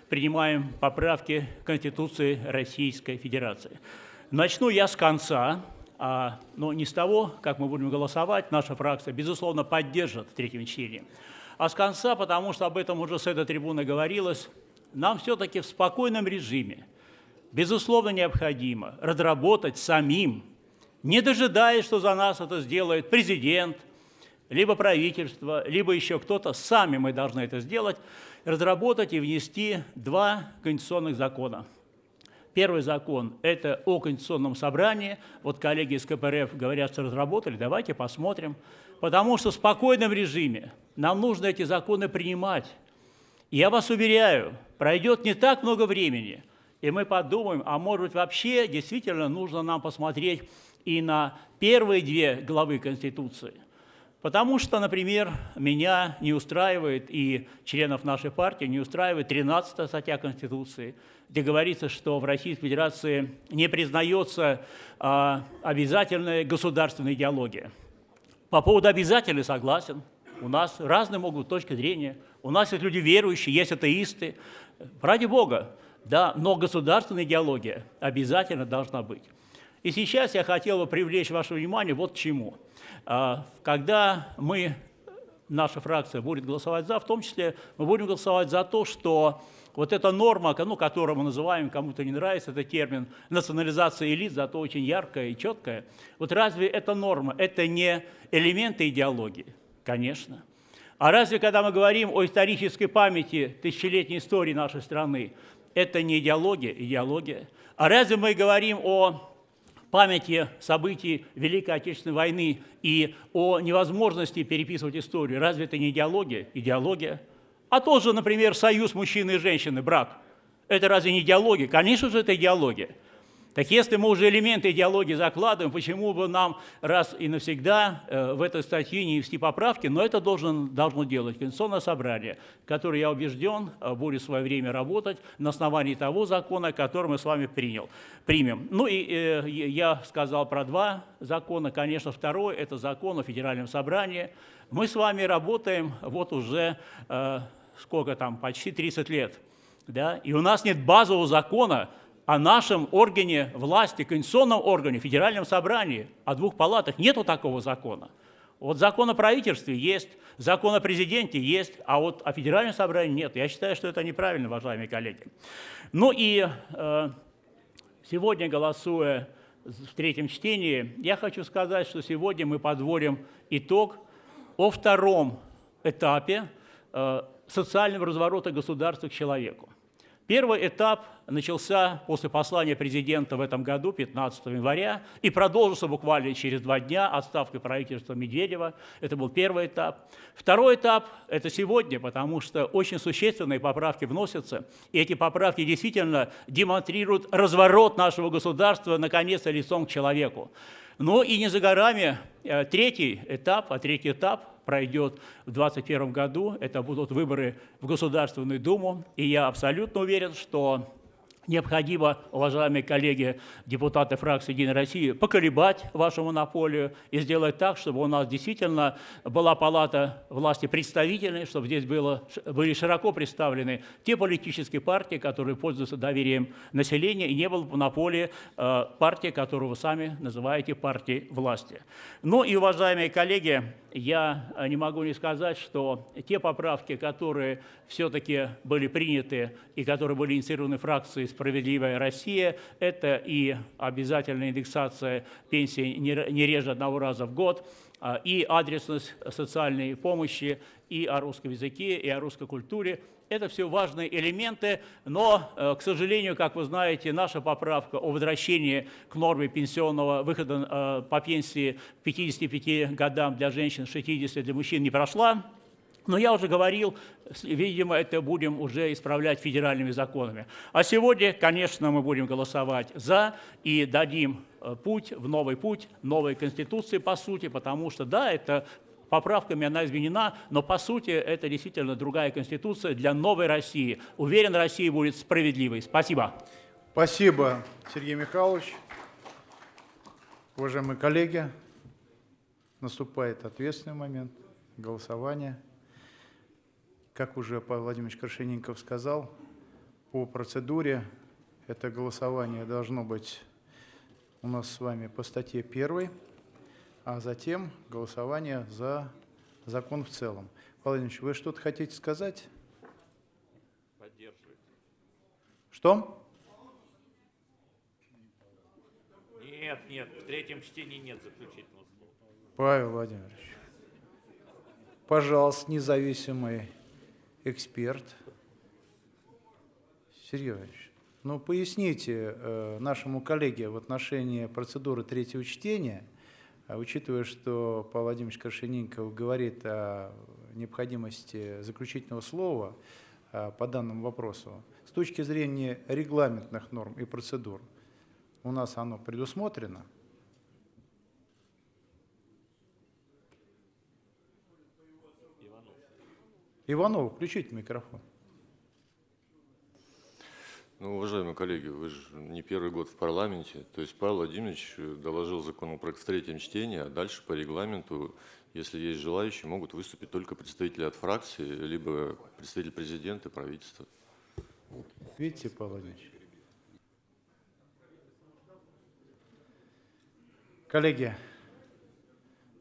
принимаем поправки к Конституции Российской Федерации. Начну я с конца. Но не с того, как мы будем голосовать, наша фракция, безусловно, поддержит в третьем чтении, а с конца, потому что об этом уже с этой трибуны говорилось, нам все-таки в спокойном режиме, безусловно, необходимо разработать самим, не дожидаясь, что за нас это сделает президент, либо правительство, либо еще кто-то, сами мы должны это сделать, разработать и внести два конституционных закона. Первый закон – это о Конституционном собрании. Вот коллеги из КПРФ говорят, что разработали. Давайте посмотрим. Потому что в спокойном режиме нам нужно эти законы принимать. И я вас уверяю, пройдет не так много времени, и мы подумаем, а может быть вообще действительно нужно нам посмотреть и на первые две главы Конституции. Потому что, например, меня не устраивает, и членов нашей партии не устраивает 13-я статья Конституции, где говорится, что в Российской Федерации не признается обязательная государственная идеология. По поводу обязательной согласен. У нас разные могут быть точки зрения. У нас есть люди верующие, есть атеисты. Ради Бога, да, но государственная идеология обязательно должна быть. И сейчас я хотел бы привлечь ваше внимание вот к чему. Когда наша фракция будет голосовать «за», в том числе мы будем голосовать за то, что вот эта норма, которую мы называем, кому-то не нравится этот термин, национализация элит, зато очень яркая и четкая. Вот разве эта норма, это не элементы идеологии? Конечно. А разве, когда мы говорим о исторической памяти тысячелетней истории нашей страны, это не идеология? Идеология. А разве мы говорим о памяти событий Великой Отечественной войны и о невозможности переписывать историю, разве это не идеология? Идеология. А тот же, например, союз мужчины и женщины, брак, это разве не идеология? Конечно же, это идеология. Так если мы уже элементы идеологии закладываем, почему бы нам раз и навсегда в этой статье не ввести поправки? Но это должно делать Конституционное собрание, которое, я убежден, будет в свое время работать на основании того закона, который мы с вами примем. Ну и я сказал про два закона. Конечно, второй – это закон о Федеральном собрании. Мы с вами работаем вот уже, сколько там, почти 30 лет. Да? И у нас нет базового закона о нашем органе власти, конституционном органе, Федеральном собрании, о двух палатах. Нету такого закона. Вот закон о правительстве есть, закон о президенте есть, а вот о Федеральном собрании нет. Я считаю, что это неправильно, уважаемые коллеги. Ну и сегодня, голосуя в третьем чтении, я хочу сказать, что сегодня мы подводим итог о втором этапе социального разворота государства к человеку. Первый этап начался после послания президента в этом году, 15 января, и продолжился буквально через 2 дня отставкой правительства Медведева. Это был первый этап. Второй этап – это сегодня, потому что очень существенные поправки вносятся, и эти поправки действительно демонстрируют разворот нашего государства, наконец-то, лицом к человеку. Но и не за горами третий этап, третий этап пройдет в 2021 году. Это будут выборы в Государственную Думу. И я абсолютно уверен, что необходимо, уважаемые коллеги, депутаты фракции «Единой России», поколебать вашу монополию и сделать так, чтобы у нас действительно была палата власти представительной, чтобы здесь были широко представлены те политические партии, которые пользуются доверием населения, и не было монополии партии, которую вы сами называете партией власти. Ну и, уважаемые коллеги, я не могу не сказать, что те поправки, которые все-таки были приняты и которые были инициированы фракцией «Справедливая Россия», это и обязательная индексация пенсий не реже 1 раза в год, и адресность социальной помощи, и о русском языке, и о русской культуре. Это все важные элементы, но, к сожалению, как вы знаете, наша поправка о возвращении к норме пенсионного выхода по пенсии к 55 годам для женщин, 60 для мужчин не прошла. Но я уже говорил, видимо, это будем уже исправлять федеральными законами. А сегодня, конечно, мы будем голосовать «за» и дадим путь, новой Конституции, по сути, потому что, да, это поправками она изменена, но, по сути, это действительно другая Конституция для новой России. Уверен, Россия будет справедливой. Спасибо. Спасибо, Сергей Михайлович. Уважаемые коллеги, наступает ответственный момент голосования. Как уже Павел Владимирович Крашенинников сказал, по процедуре это голосование должно быть у нас с вами по статье 1, а затем голосование за закон в целом. Павел Владимирович, вы что-то хотите сказать? Поддерживает. Что? Нет, в третьем чтении нет заключительного слова. Павел Владимирович, пожалуйста, независимый эксперт. Сергей Иванович, ну поясните нашему коллеге в отношении процедуры третьего чтения, учитывая, что Павел Владимирович Крашенинников говорит о необходимости заключительного слова по данному вопросу, с точки зрения регламентных норм и процедур, у нас оно предусмотрено? Иванов, включите микрофон. Ну, уважаемые коллеги, вы же не первый год в парламенте. То есть Павел Владимирович доложил законопроект в третьем чтении, а дальше по регламенту, если есть желающие, могут выступить только представители от фракции, либо представитель президента и правительства. Видите, Павел Владимирович? Коллеги,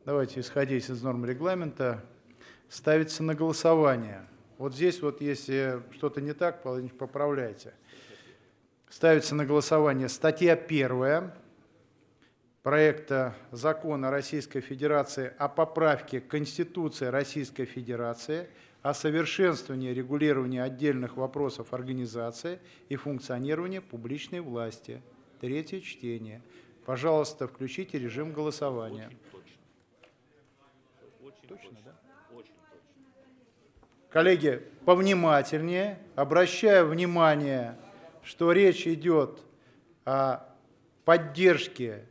давайте исходить из норм регламента. Ставится на голосование. Вот здесь вот, если что-то не так, Павел Владимирович, поправляйте. Ставится на голосование статья 1 проекта закона Российской Федерации о поправке Конституции Российской Федерации о совершенствовании регулирования отдельных вопросов организации и функционирования публичной власти. Третье чтение. Пожалуйста, включите режим голосования. Точно, да? Коллеги, повнимательнее, обращаю внимание, что речь идет о поддержке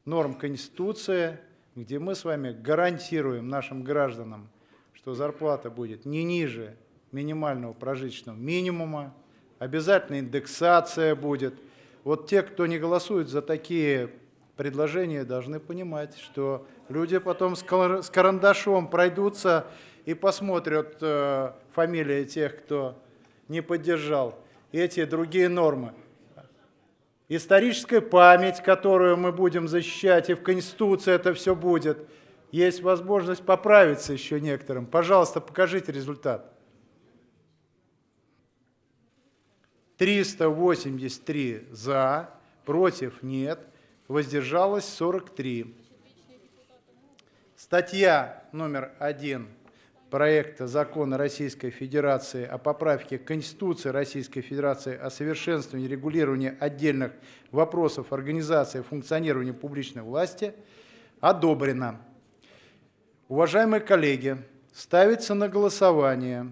норм Конституции, где мы с вами гарантируем нашим гражданам, что зарплата будет не ниже минимального прожиточного минимума, обязательно индексация будет. Вот те, кто не голосует за такие предложения, должны понимать, что люди потом с карандашом пройдутся и посмотрят фамилии тех, кто не поддержал эти другие нормы. Историческая память, которую мы будем защищать, и в Конституции это все будет. Есть возможность поправиться еще некоторым. Пожалуйста, покажите результат. 383 за, против нет, воздержалось 43. Статья номер 1 проекта закона Российской Федерации о поправке Конституции Российской Федерации о совершенствовании регулирования отдельных вопросов организации и функционирования публичной власти одобрено. Уважаемые коллеги, ставится на голосование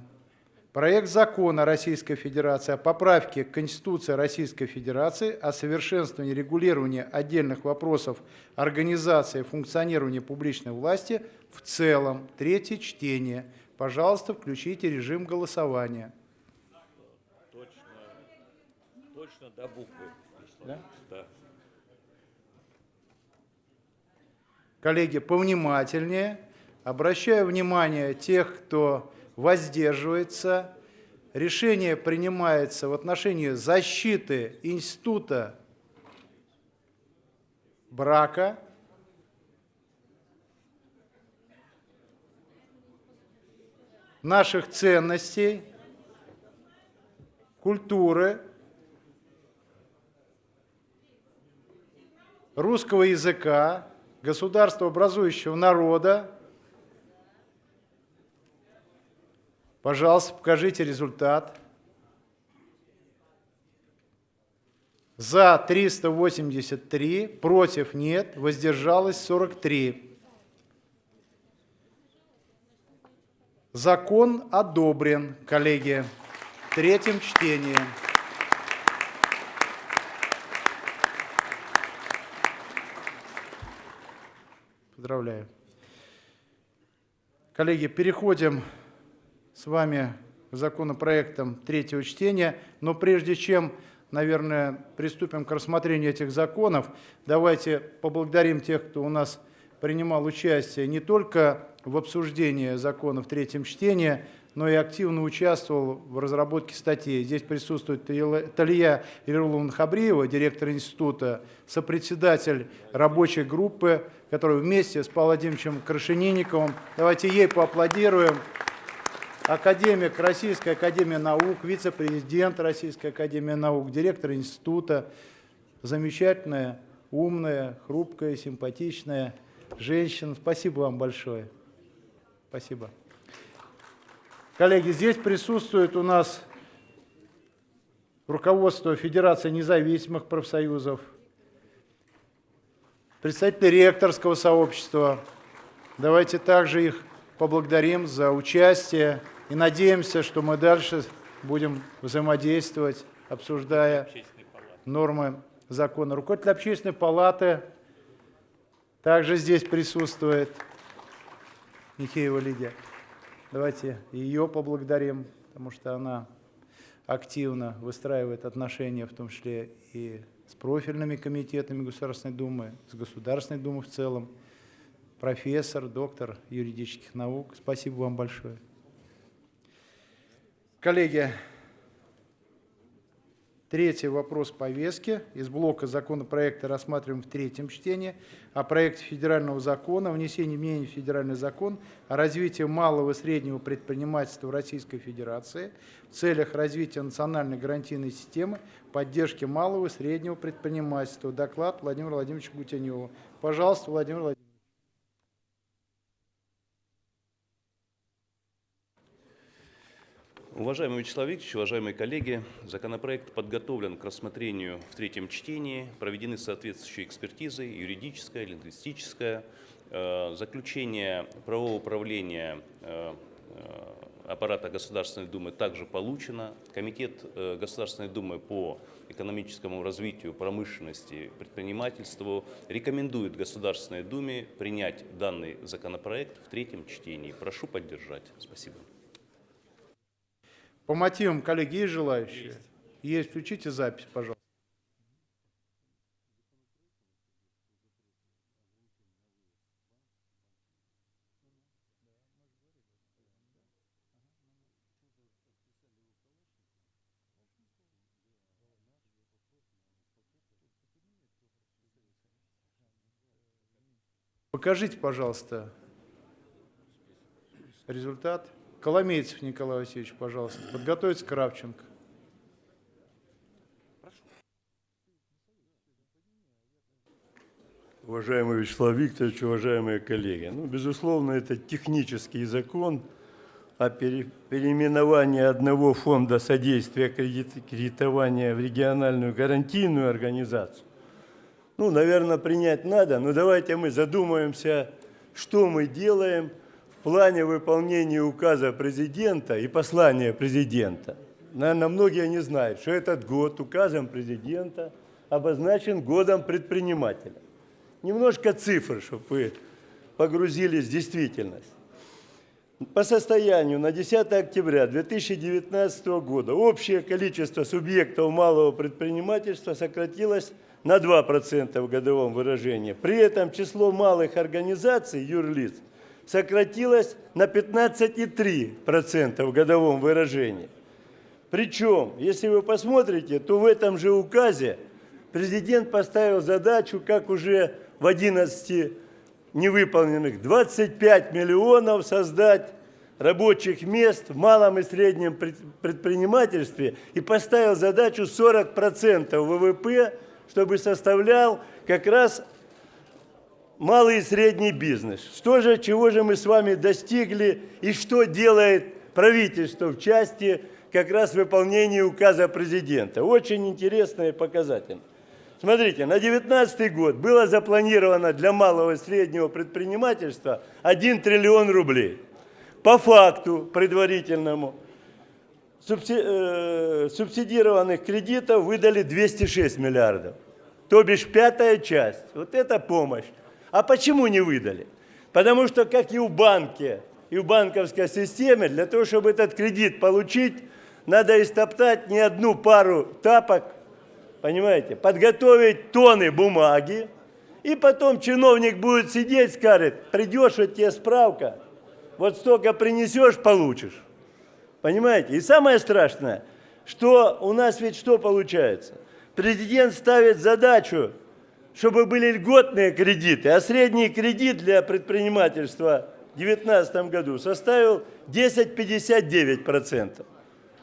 проект закона Российской Федерации о поправке к Конституции Российской Федерации о совершенствовании регулирования отдельных вопросов организации и функционирования публичной власти в целом. Третье чтение. Пожалуйста, включите режим голосования. Точно до буквы. Да? Да. Коллеги, повнимательнее. Обращаю внимание тех, кто воздерживается. Решение принимается в отношении защиты института брака. Наших ценностей, культуры, русского языка, государствообразующего народа. Пожалуйста, покажите результат. За 383, против нет, воздержалось 43. Закон одобрен, коллеги, в третьем чтении. Поздравляю. Коллеги, переходим с вами к законопроектам третьего чтения, но прежде чем, наверное, приступим к рассмотрению этих законов, давайте поблагодарим тех, кто у нас принимал участие не только в обсуждении закона в третьем чтении, но и активно участвовал в разработке статей. Здесь присутствует Талия Ируловна Хабриева, директор института, сопредседатель рабочей группы, которая вместе с Павлом Владимировичем Крашенинниковым. Давайте ей поаплодируем. Академик Российской академии наук, вице-президент Российской академии наук, директор института, замечательная, умная, хрупкая, симпатичная женщина. Спасибо вам большое. Спасибо. Коллеги, здесь присутствует у нас руководство Федерации независимых профсоюзов, представители ректорского сообщества. Давайте также их поблагодарим за участие и надеемся, что мы дальше будем взаимодействовать, обсуждая нормы закона. Руководитель общественной палаты также здесь присутствует, Михеева Лидия. Давайте ее поблагодарим, потому что она активно выстраивает отношения, в том числе и с профильными комитетами Государственной Думы, с Государственной Думой в целом. Профессор, доктор юридических наук. Спасибо вам большое. Коллеги, третий вопрос повестки. Из блока законопроекта рассматриваем в третьем чтении о проекте федерального закона о внесении изменений в федеральный закон о развитии малого и среднего предпринимательства в Российской Федерации в целях развития национальной гарантийной системы поддержки малого и среднего предпринимательства. Доклад Владимира Владимировича Гутенева. Пожалуйста, Владимир Владимирович. Уважаемый Вячеслав Викторович, уважаемые коллеги, законопроект подготовлен к рассмотрению в третьем чтении, проведены соответствующие экспертизы, юридическая, лингвистическая, заключение правового управления аппарата Государственной Думы также получено. Комитет Государственной Думы по экономическому развитию, промышленности, предпринимательству рекомендует Государственной Думе принять данный законопроект в третьем чтении. Прошу поддержать. Спасибо. По мотивам, коллеги, есть желающие? Есть. Включите запись, пожалуйста. Покажите, пожалуйста, результат. Коломейцев Николай Васильевич, пожалуйста. Подготовиться Кравченко. Уважаемый Вячеслав Викторович, уважаемые коллеги, безусловно, это технический закон, о переименовании одного фонда содействия кредитования в региональную гарантийную организацию. Ну, наверное, принять надо, но давайте мы задумаемся, что мы делаем в плане выполнения указа президента и послания президента. Наверное, многие не знают, что этот год указом президента обозначен годом предпринимателя. Немножко цифр, чтобы вы погрузились в действительность. По состоянию на 10 октября 2019 года общее количество субъектов малого предпринимательства сократилось на 2% в годовом выражении. При этом число малых организаций, юрлиц, сократилось на 15,3% в годовом выражении. Причем, если вы посмотрите, то в этом же указе президент поставил задачу, как уже в 11 невыполненных, 25 миллионов создать рабочих мест в малом и среднем предпринимательстве и поставил задачу 40% ВВП, чтобы составлял как раз малый и средний бизнес. Чего же мы с вами достигли и что делает правительство в части как раз выполнения указа президента? Очень интересно и показательно. Смотрите, на 2019 год было запланировано для малого и среднего предпринимательства 1 триллион рублей. По факту предварительному субсидированных кредитов выдали 206 миллиардов, то бишь 1/5 часть. Вот это помощь. А почему не выдали? Потому что, как и в банке, и в банковской системе, для того, чтобы этот кредит получить, надо истоптать не одну пару тапок, понимаете, подготовить тонны бумаги, и потом чиновник будет сидеть, скажет, придешь, вот тебе справка, вот столько принесешь, получишь. Понимаете? И самое страшное, что у нас ведь что получается? Президент ставит задачу, чтобы были льготные кредиты, а средний кредит для предпринимательства в 2019 году составил 10,59%,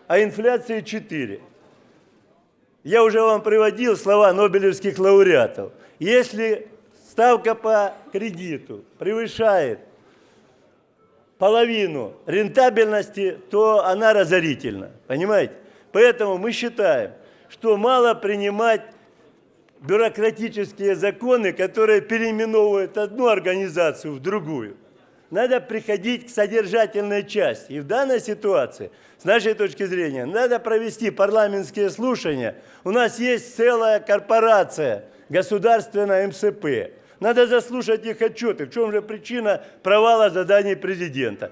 а инфляция 4%. Я уже вам приводил слова нобелевских лауреатов. Если ставка по кредиту превышает половину рентабельности, то она разорительна. Понимаете? Поэтому мы считаем, что мало принимать бюрократические законы, которые переименовывают одну организацию в другую. Надо приходить к содержательной части. И в данной ситуации, с нашей точки зрения, надо провести парламентские слушания. У нас есть целая корпорация, государственная МСП. Надо заслушать их отчеты, в чем же причина провала заданий президента.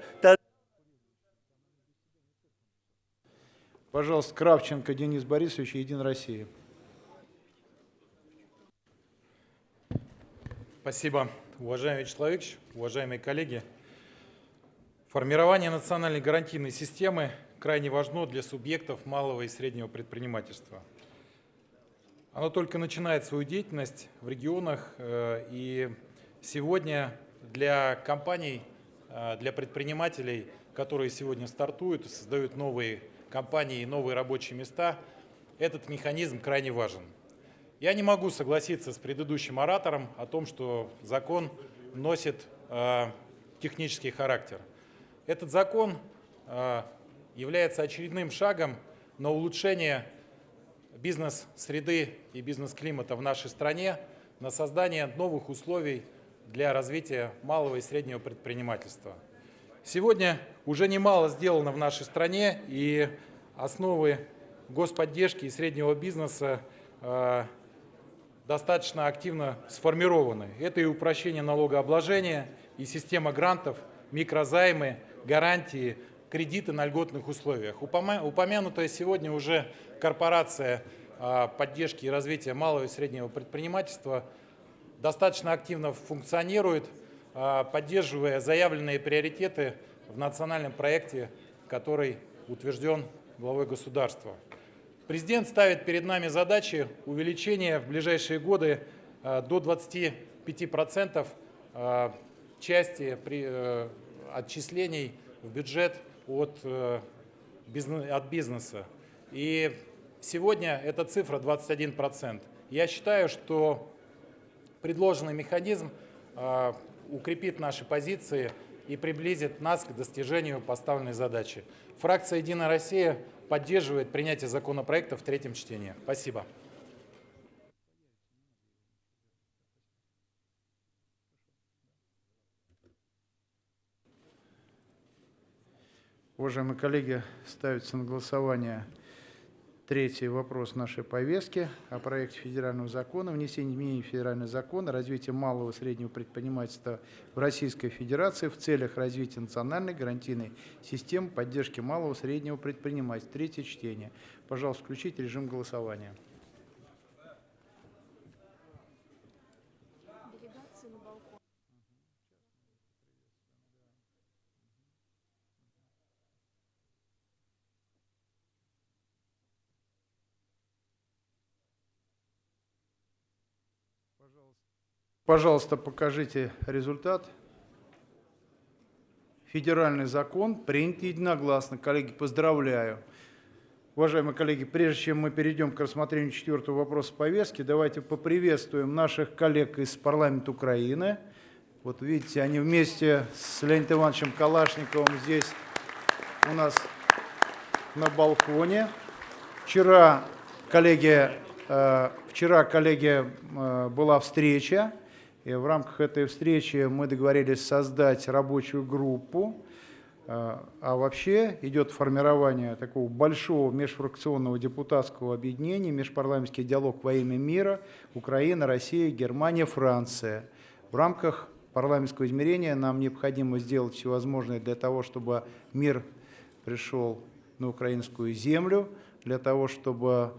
Пожалуйста, Кравченко Денис Борисович, Единая Россия. Спасибо, уважаемый Вячеслав Викторович, уважаемые коллеги. Формирование национальной гарантийной системы крайне важно для субъектов малого и среднего предпринимательства. Оно только начинает свою деятельность в регионах, и сегодня для компаний, для предпринимателей, которые сегодня стартуют и создают новые компании и новые рабочие места, этот механизм крайне важен. Я не могу согласиться с предыдущим оратором о том, что закон носит технический характер. Этот закон является очередным шагом на улучшение бизнес-среды и бизнес-климата в нашей стране, на создание новых условий для развития малого и среднего предпринимательства. Сегодня уже немало сделано в нашей стране, и основы господдержки и среднего бизнеса достаточно активно сформированы. Это и упрощение налогообложения, и система грантов, микрозаймы, гарантии, кредиты на льготных условиях. Упомянутая сегодня уже корпорация поддержки и развития малого и среднего предпринимательства достаточно активно функционирует, поддерживая заявленные приоритеты в национальном проекте, который утвержден главой государства. Президент ставит перед нами задачи увеличения в ближайшие годы до 25% части отчислений в бюджет от бизнеса. И сегодня эта цифра 21%. Я считаю, что предложенный механизм укрепит наши позиции и приблизит нас к достижению поставленной задачи. Фракция «Единая Россия» поддерживает принятие законопроекта в третьем чтении. Спасибо. Уважаемые коллеги, ставится на голосование третий вопрос нашей повестки о проекте федерального закона «Внесение изменений в федеральный закон о развитии малого и среднего предпринимательства в Российской Федерации в целях развития национальной гарантийной системы поддержки малого и среднего предпринимательства». Третье чтение. Пожалуйста, включите режим голосования. Пожалуйста, покажите результат. Федеральный закон принят единогласно. Коллеги, поздравляю. Уважаемые коллеги, прежде чем мы перейдем к рассмотрению четвертого вопроса повестки, давайте поприветствуем наших коллег из парламента Украины. Вот видите, они вместе с Леонидом Ивановичем Калашниковым здесь у нас на балконе. Вчера, коллеги, была встреча, и в рамках этой встречи мы договорились создать рабочую группу. А вообще идет формирование такого большого межфракционного депутатского объединения «Межпарламентский диалог во имя мира. Украина, Россия, Германия, Франция». В рамках парламентского измерения нам необходимо сделать все возможное для того, чтобы мир пришел на украинскую землю, для того, чтобы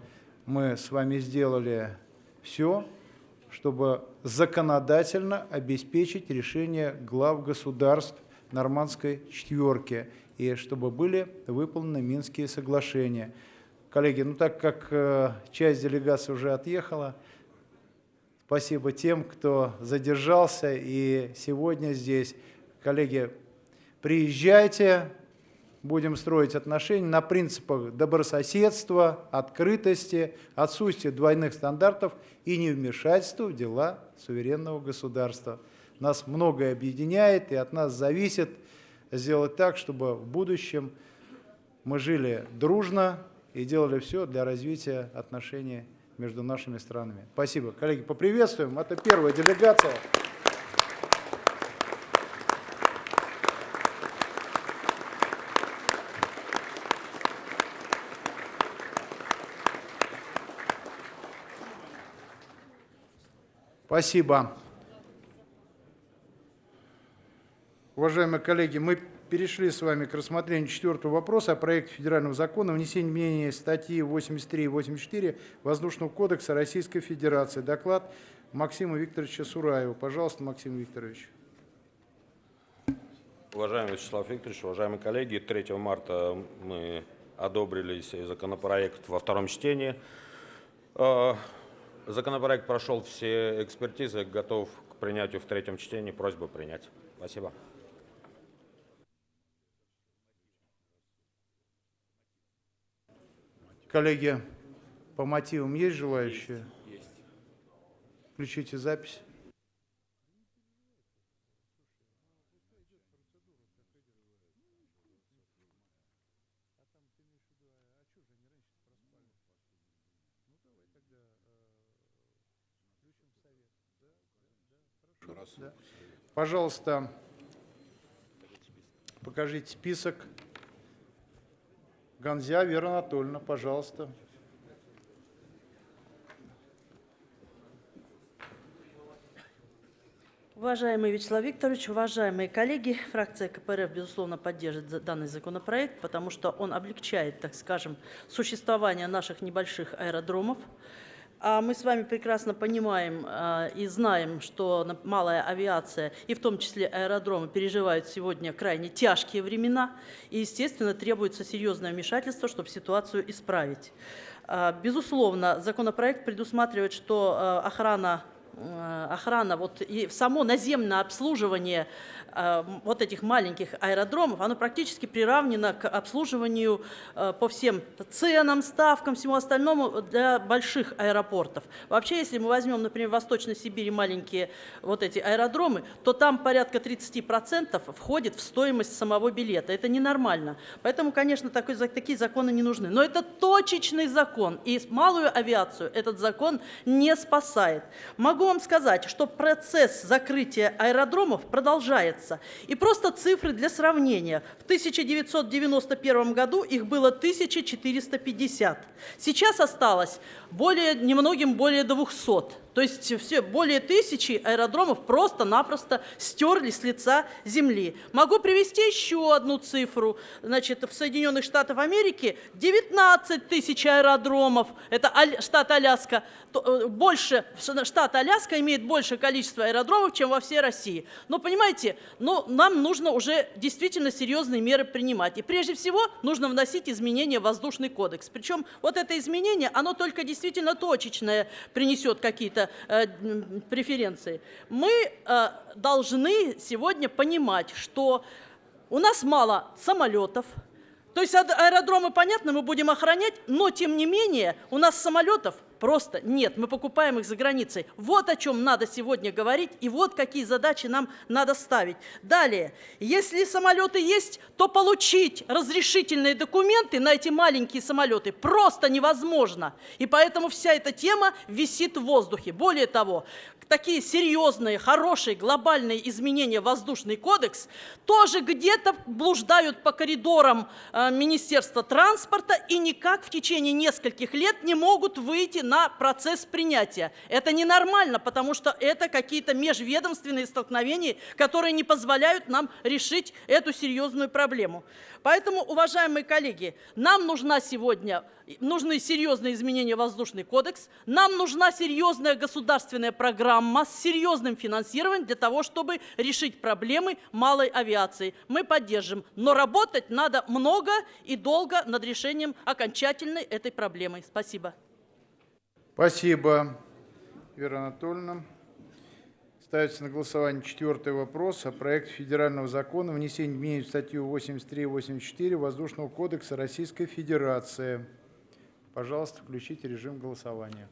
мы с вами сделали все, чтобы законодательно обеспечить решение глав государств Нормандской четверки и чтобы были выполнены Минские соглашения. Коллеги, ну так как часть делегации уже отъехала, спасибо тем, кто задержался и сегодня здесь. Коллеги, приезжайте, будем строить отношения на принципах добрососедства, открытости, отсутствия двойных стандартов и невмешательства в дела суверенного государства. Нас многое объединяет, и от нас зависит сделать так, чтобы в будущем мы жили дружно и делали все для развития отношений между нашими странами. Спасибо. Коллеги, поприветствуем. Это первая делегация. Спасибо. Уважаемые коллеги, мы перешли с вами к рассмотрению четвертого вопроса о проекте федерального закона о внесении изменений статьи 83 и 84 Воздушного кодекса Российской Федерации. Доклад Максима Викторовича Сураева. Пожалуйста, Максим Викторович. Уважаемый Вячеслав Викторович, уважаемые коллеги, 3 марта мы одобрили законопроект во втором чтении. Законопроект прошел все экспертизы, готов к принятию в третьем чтении. Просьба принять. Спасибо. Коллеги, по мотивам есть желающие? Есть. Включите запись. Да. Пожалуйста, покажите список. Ганзя Вера Анатольевна, пожалуйста. Уважаемый Вячеслав Викторович, уважаемые коллеги, фракция КПРФ, безусловно, поддержит данный законопроект, потому что он облегчает, так скажем, существование наших небольших аэродромов. А мы с вами прекрасно понимаем и знаем, что малая авиация, и в том числе аэродромы, переживают сегодня крайне тяжкие времена, и, естественно, требуется серьезное вмешательство, чтобы ситуацию исправить. Безусловно, законопроект предусматривает, что охрана охрана, вот и само наземное обслуживание вот этих маленьких аэродромов, оно практически приравнено к обслуживанию по всем ценам, ставкам, всему остальному для больших аэропортов. Вообще, если мы возьмем, например, в Восточной Сибири маленькие вот эти аэродромы, то там порядка 30% входит в стоимость самого билета. Это ненормально. Поэтому, конечно, такие законы не нужны. Но это точечный закон, и малую авиацию этот закон не спасает. Могу вам сказать, что процесс закрытия аэродромов продолжается. И просто цифры для сравнения. В 1991 году их было 1450. Сейчас осталось немногим более 200. То есть все, более 1000 аэродромов просто-напросто стерли с лица земли. Могу привести еще одну цифру. Значит, в Соединенных Штатах Америки 19 тысяч аэродромов. Это штат Аляска. Штат Аляска имеет большее количество аэродромов, чем во всей России. Но, понимаете, нам нужно уже действительно серьезные меры принимать. И прежде всего нужно вносить изменения в Воздушный кодекс. Причем вот это изменение, оно только действительно точечное принесет какие-то преференции. Мы должны сегодня понимать, что у нас мало самолетов. То есть аэродромы, понятно, мы будем охранять, но тем не менее у нас самолетов просто нет, мы покупаем их за границей. Вот о чем надо сегодня говорить, и вот какие задачи нам надо ставить. Далее, если самолеты есть, то получить разрешительные документы на эти маленькие самолеты просто невозможно. И поэтому вся эта тема висит в воздухе. Более того, такие серьезные, хорошие, глобальные изменения в Воздушный кодекс тоже где-то блуждают по коридорам Министерства транспорта и никак в течение нескольких лет не могут выйти на процесс принятия. Это ненормально, потому что это какие-то межведомственные столкновения, которые не позволяют нам решить эту серьезную проблему. Поэтому, уважаемые коллеги, нам нужны серьезные изменения в Воздушный кодекс, нам нужна серьезная государственная программа с серьезным финансированием для того, чтобы решить проблемы малой авиации. Мы поддержим, но работать надо много и долго над решением окончательной этой проблемы. Спасибо. Спасибо, Вера Анатольевна. Ставится на голосование 4-й вопрос о проекте федерального закона о внесении изменений в статью 83 и 84 Воздушного кодекса Российской Федерации. Пожалуйста, включите режим голосования.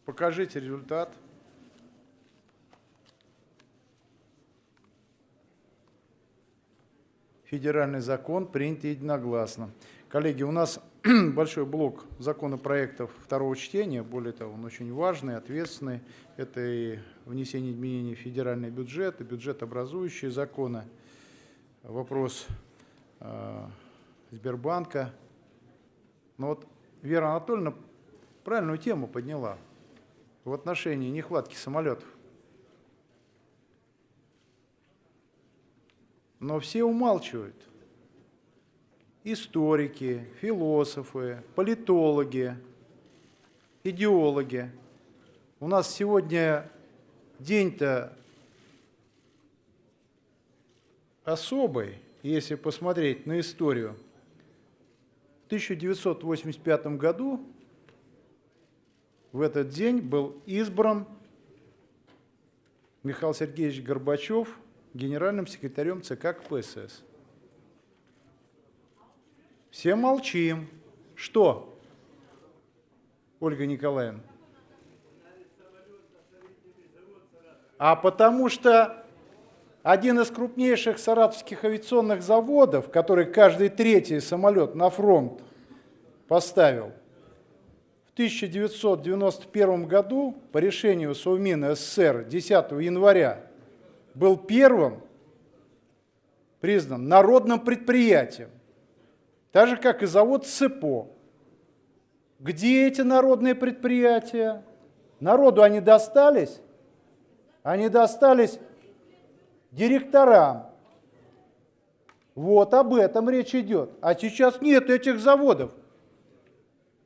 Покажите результат. Федеральный закон принят единогласно. Коллеги, у нас большой блок законопроектов второго чтения, более того, он очень важный, ответственный. Это и внесение изменений в федеральный бюджет, и бюджетообразующие законы, вопрос Сбербанка. Но вот Вера Анатольевна правильную тему подняла в отношении нехватки самолетов. Но все умалчивают. Историки, философы, политологи, идеологи. У нас сегодня день-то особый, если посмотреть на историю. В 1985 году в этот день был избран Михаил Сергеевич Горбачев генеральным секретарем ЦК КПСС. Все молчим. Что, Ольга Николаевна? А потому что один из крупнейших саратовских авиационных заводов, который каждый третий самолет на фронт поставил, в 1991 году по решению Совмина СССР 10 января был первым признан народным предприятием, так же, как и завод СЭПО. Где эти народные предприятия? Народу они достались? Они достались директорам. Вот об этом речь идет. А сейчас нет этих заводов.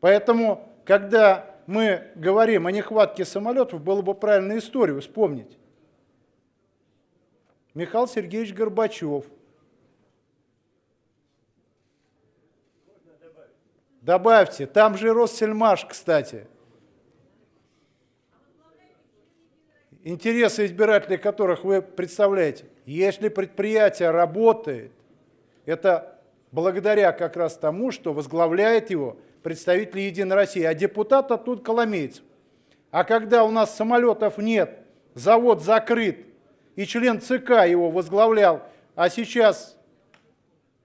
Поэтому, когда мы говорим о нехватке самолетов, было бы правильно историю вспомнить. Михаил Сергеевич Горбачев. Добавьте, там же Россельмаш, кстати. Интересы избирателей которых вы представляете. Если предприятие работает, это благодаря как раз тому, что возглавляет его представитель Единой России, а депутат оттуда Коломейцев. А когда у нас самолетов нет, завод закрыт, и член ЦК его возглавлял, а сейчас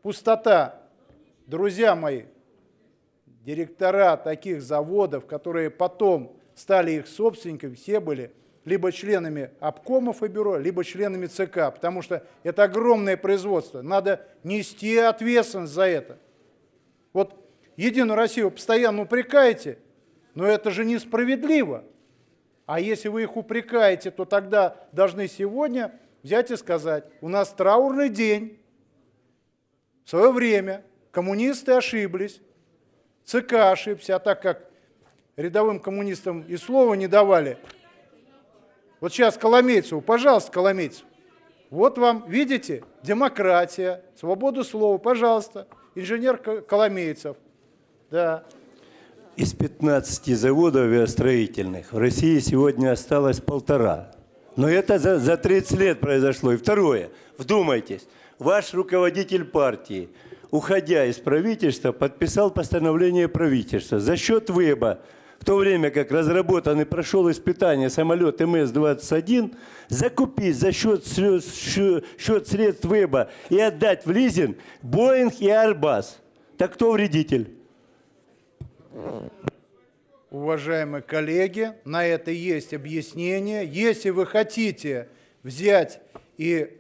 пустота, друзья мои, директора таких заводов, которые потом стали их собственниками, все были либо членами обкомов и бюро, либо членами ЦК, потому что это огромное производство. Надо нести ответственность за это. Вот Единую Россию постоянно упрекаете, но это же несправедливо. А если вы их упрекаете, то тогда должны сегодня взять и сказать, у нас траурный день, в свое время коммунисты ошиблись, ЦК ошибся, а так как рядовым коммунистам и слова не давали, вот сейчас Коломейцеву, пожалуйста, Коломейцев, вот вам, видите, демократия, свобода слова, пожалуйста, инженер Коломейцев, да. Из 15 заводов авиастроительных в России сегодня осталось 1,5. Но это за 30 лет произошло. И второе, вдумайтесь, ваш руководитель партии, уходя из правительства, подписал постановление правительства за счет ВЭБа, в то время как разработан и прошел испытание самолет МС-21, закупить за счет средств ВЭБа и отдать в лизинг Боинг и Airbus. Так кто вредитель? Уважаемые коллеги, на это есть объяснение. Если вы хотите взять и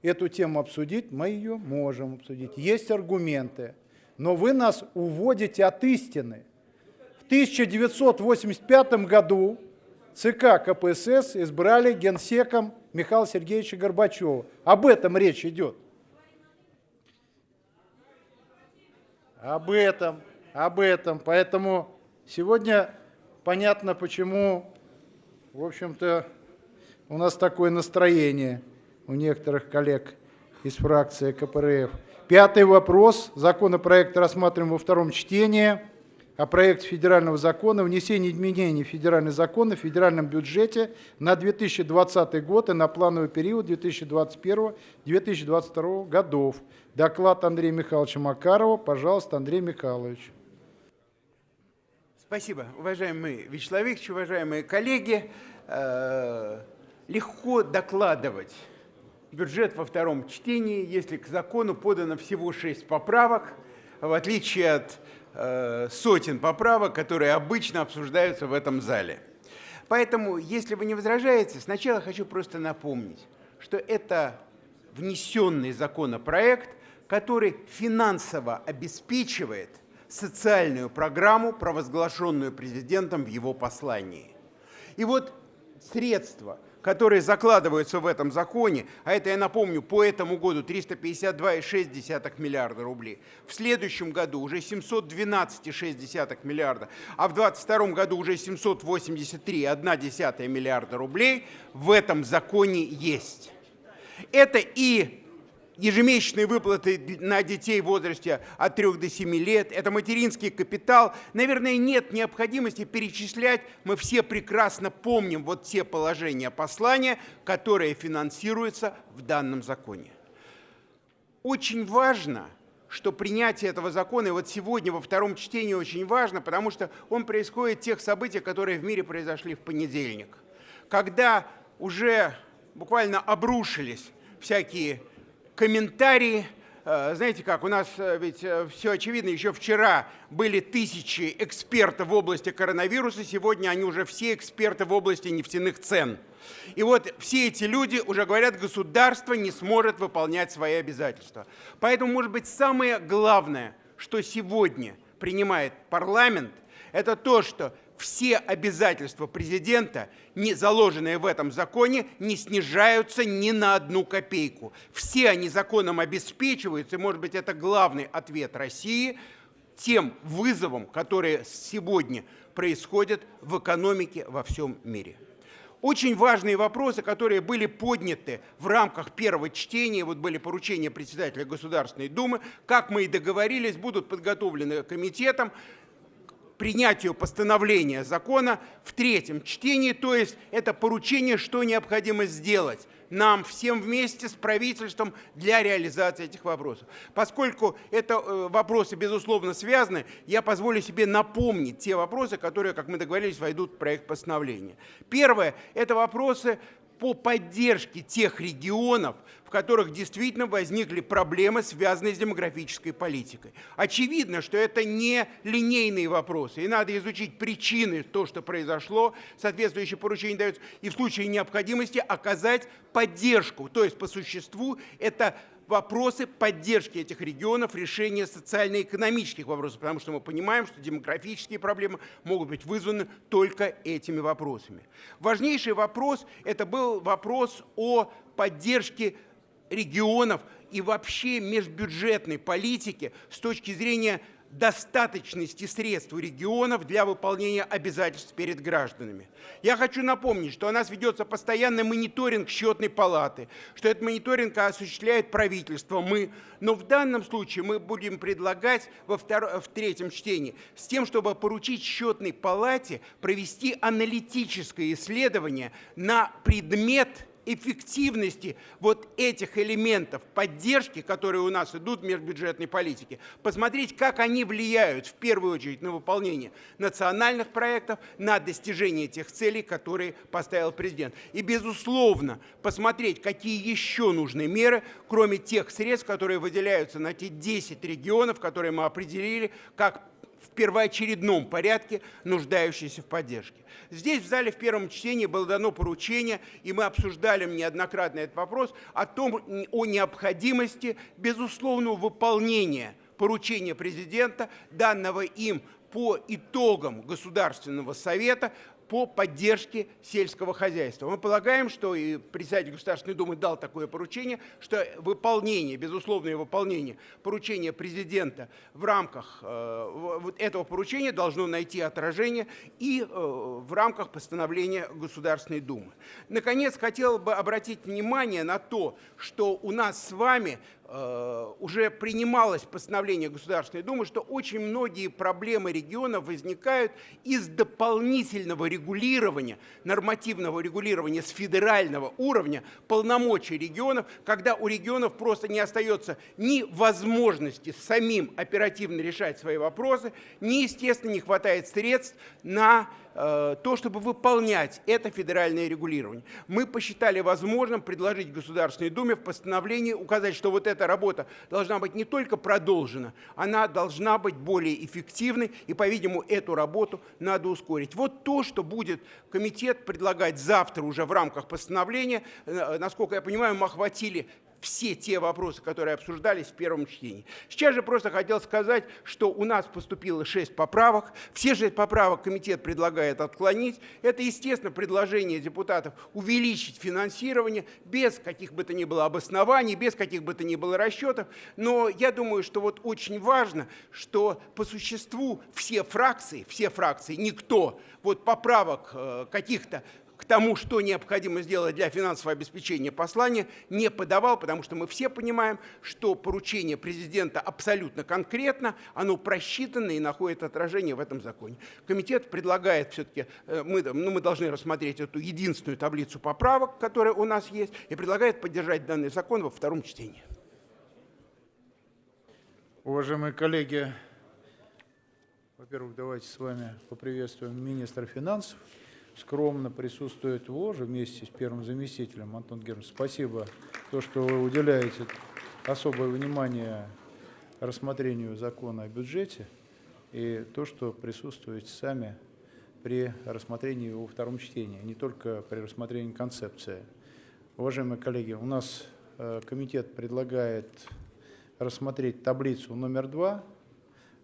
эту тему обсудить, мы ее можем обсудить. Есть аргументы, но вы нас уводите от истины. В 1985 году ЦК КПСС избрали генсеком Михаила Сергеевича Горбачева. Об этом речь идет. Об этом. Поэтому сегодня понятно, почему, в общем-то, у нас такое настроение у некоторых коллег из фракции КПРФ. 5-й вопрос. Законопроект рассматриваем во втором чтении. О проекте федерального закона внесение изменений в федеральный закон о федеральном бюджете на 2020 год и на плановый период 2021-2022 годов. Доклад Андрея Михайловича Макарова. Пожалуйста, Андрей Михайлович. Спасибо, уважаемый Вячеслав Викторович, уважаемые коллеги. Легко докладывать бюджет во втором чтении, если к закону подано всего 6 поправок, в отличие от сотен поправок, которые обычно обсуждаются в этом зале. Поэтому, если вы не возражаете, сначала хочу просто напомнить, что это внесенный законопроект, который финансово обеспечивает социальную программу, провозглашенную президентом в его послании. И вот средства, которые закладываются в этом законе, а это, я напомню, по этому году 352,6 миллиарда рублей, в следующем году уже 712,6 миллиарда, а в 2022 году уже 783,1 миллиарда рублей в этом законе есть. Это и ежемесячные выплаты на детей в возрасте от 3 до 7 лет, это материнский капитал. Наверное, нет необходимости перечислять, мы все прекрасно помним вот те положения послания, которые финансируются в данном законе. Очень важно, что принятие этого закона, и вот сегодня во втором чтении очень важно, потому что он происходит в тех событиях, которые в мире произошли в понедельник, когда уже буквально обрушились всякие комментарии. Знаете как, у нас ведь все очевидно, еще вчера были тысячи экспертов в области коронавируса, сегодня они уже все эксперты в области нефтяных цен. И вот все эти люди уже говорят, государство не сможет выполнять свои обязательства. Поэтому, может быть, самое главное, что сегодня принимает парламент, это то, что все обязательства президента, не заложенные в этом законе, не снижаются ни на 1 копейку. Все они законом обеспечиваются, и, может быть, это главный ответ России, тем вызовам, которые сегодня происходят в экономике во всем мире. Очень важные вопросы, которые были подняты в рамках первого чтения, вот были поручения председателя Государственной Думы, как мы и договорились, будут подготовлены комитетом к принятию постановления закона в третьем чтении, то есть это поручение, что необходимо сделать нам всем вместе с правительством для реализации этих вопросов. Поскольку это вопросы, безусловно, связаны, я позволю себе напомнить те вопросы, которые, как мы договорились, войдут в проект постановления. Первое – это вопросы по поддержке тех регионов, в которых действительно возникли проблемы, связанные с демографической политикой. Очевидно, что это не линейные вопросы, и надо изучить причины того, что произошло, соответствующее поручение дается, и в случае необходимости оказать поддержку. То есть, по существу, это вопросы поддержки этих регионов, решения социально-экономических вопросов, потому что мы понимаем, что демографические проблемы могут быть вызваны только этими вопросами. Важнейший вопрос – это был вопрос о поддержке регионов и вообще межбюджетной политики с точки зрения достаточности средств у регионов для выполнения обязательств перед гражданами. Я хочу напомнить, что у нас ведется постоянный мониторинг счетной палаты, что этот мониторинг осуществляет правительство, но в данном случае мы будем предлагать в третьем чтении с тем, чтобы поручить счетной палате провести аналитическое исследование на предмет эффективности вот этих элементов поддержки, которые у нас идут в межбюджетной политике, посмотреть, как они влияют в первую очередь на выполнение национальных проектов, на достижение тех целей, которые поставил президент. И, безусловно, посмотреть, какие еще нужны меры, кроме тех средств, которые выделяются на те 10 регионов, которые мы определили как в первоочередном порядке нуждающиеся в поддержке. Здесь в зале в первом чтении было дано поручение, и мы обсуждали неоднократно этот вопрос, о необходимости безусловного выполнения поручения президента, данного им по итогам Государственного совета по поддержке сельского хозяйства. Мы полагаем, что и председатель Государственной Думы дал такое поручение, что выполнение, безусловное выполнение поручения президента в рамках вот этого поручения должно найти отражение и в рамках постановления Государственной Думы. Наконец, хотел бы обратить внимание на то, что у нас с вами уже принималось постановление Государственной Думы, что очень многие проблемы регионов возникают из дополнительного регулирования, нормативного регулирования с федерального уровня полномочий регионов, когда у регионов просто не остается ни возможности самим оперативно решать свои вопросы, ни, естественно, не хватает средств на то, чтобы выполнять это федеральное регулирование. Мы посчитали возможным предложить Государственной Думе в постановлении указать, что вот эта работа должна быть не только продолжена, она должна быть более эффективной, и, по-видимому, эту работу надо ускорить. Вот то, что будет комитет предлагать завтра уже в рамках постановления. Насколько я понимаю, мы охватили все те вопросы, которые обсуждались в первом чтении. Сейчас же просто хотел сказать, что у нас поступило 6 поправок. Все 6 поправок комитет предлагает отклонить. Это, естественно, предложение депутатов увеличить финансирование без каких бы то ни было обоснований, без каких бы то ни было расчетов. Но я думаю, что вот очень важно, что по существу все фракции, никто вот поправок каких-то к тому, что необходимо сделать для финансового обеспечения послания, не подавал, потому что мы все понимаем, что поручение президента абсолютно конкретно, оно просчитано и находит отражение в этом законе. Комитет предлагает все-таки, мы должны рассмотреть эту единственную таблицу поправок, которая у нас есть, и предлагает поддержать данный закон во втором чтении. Уважаемые коллеги, во-первых, давайте с вами поприветствуем министра финансов. Скромно присутствует в ложе вместе с первым заместителем Антон Германович. Спасибо, то, что вы уделяете особое внимание рассмотрению закона о бюджете и то, что присутствуете сами при рассмотрении его во втором чтении, не только при рассмотрении концепции. Уважаемые коллеги, у нас комитет предлагает рассмотреть таблицу номер 2,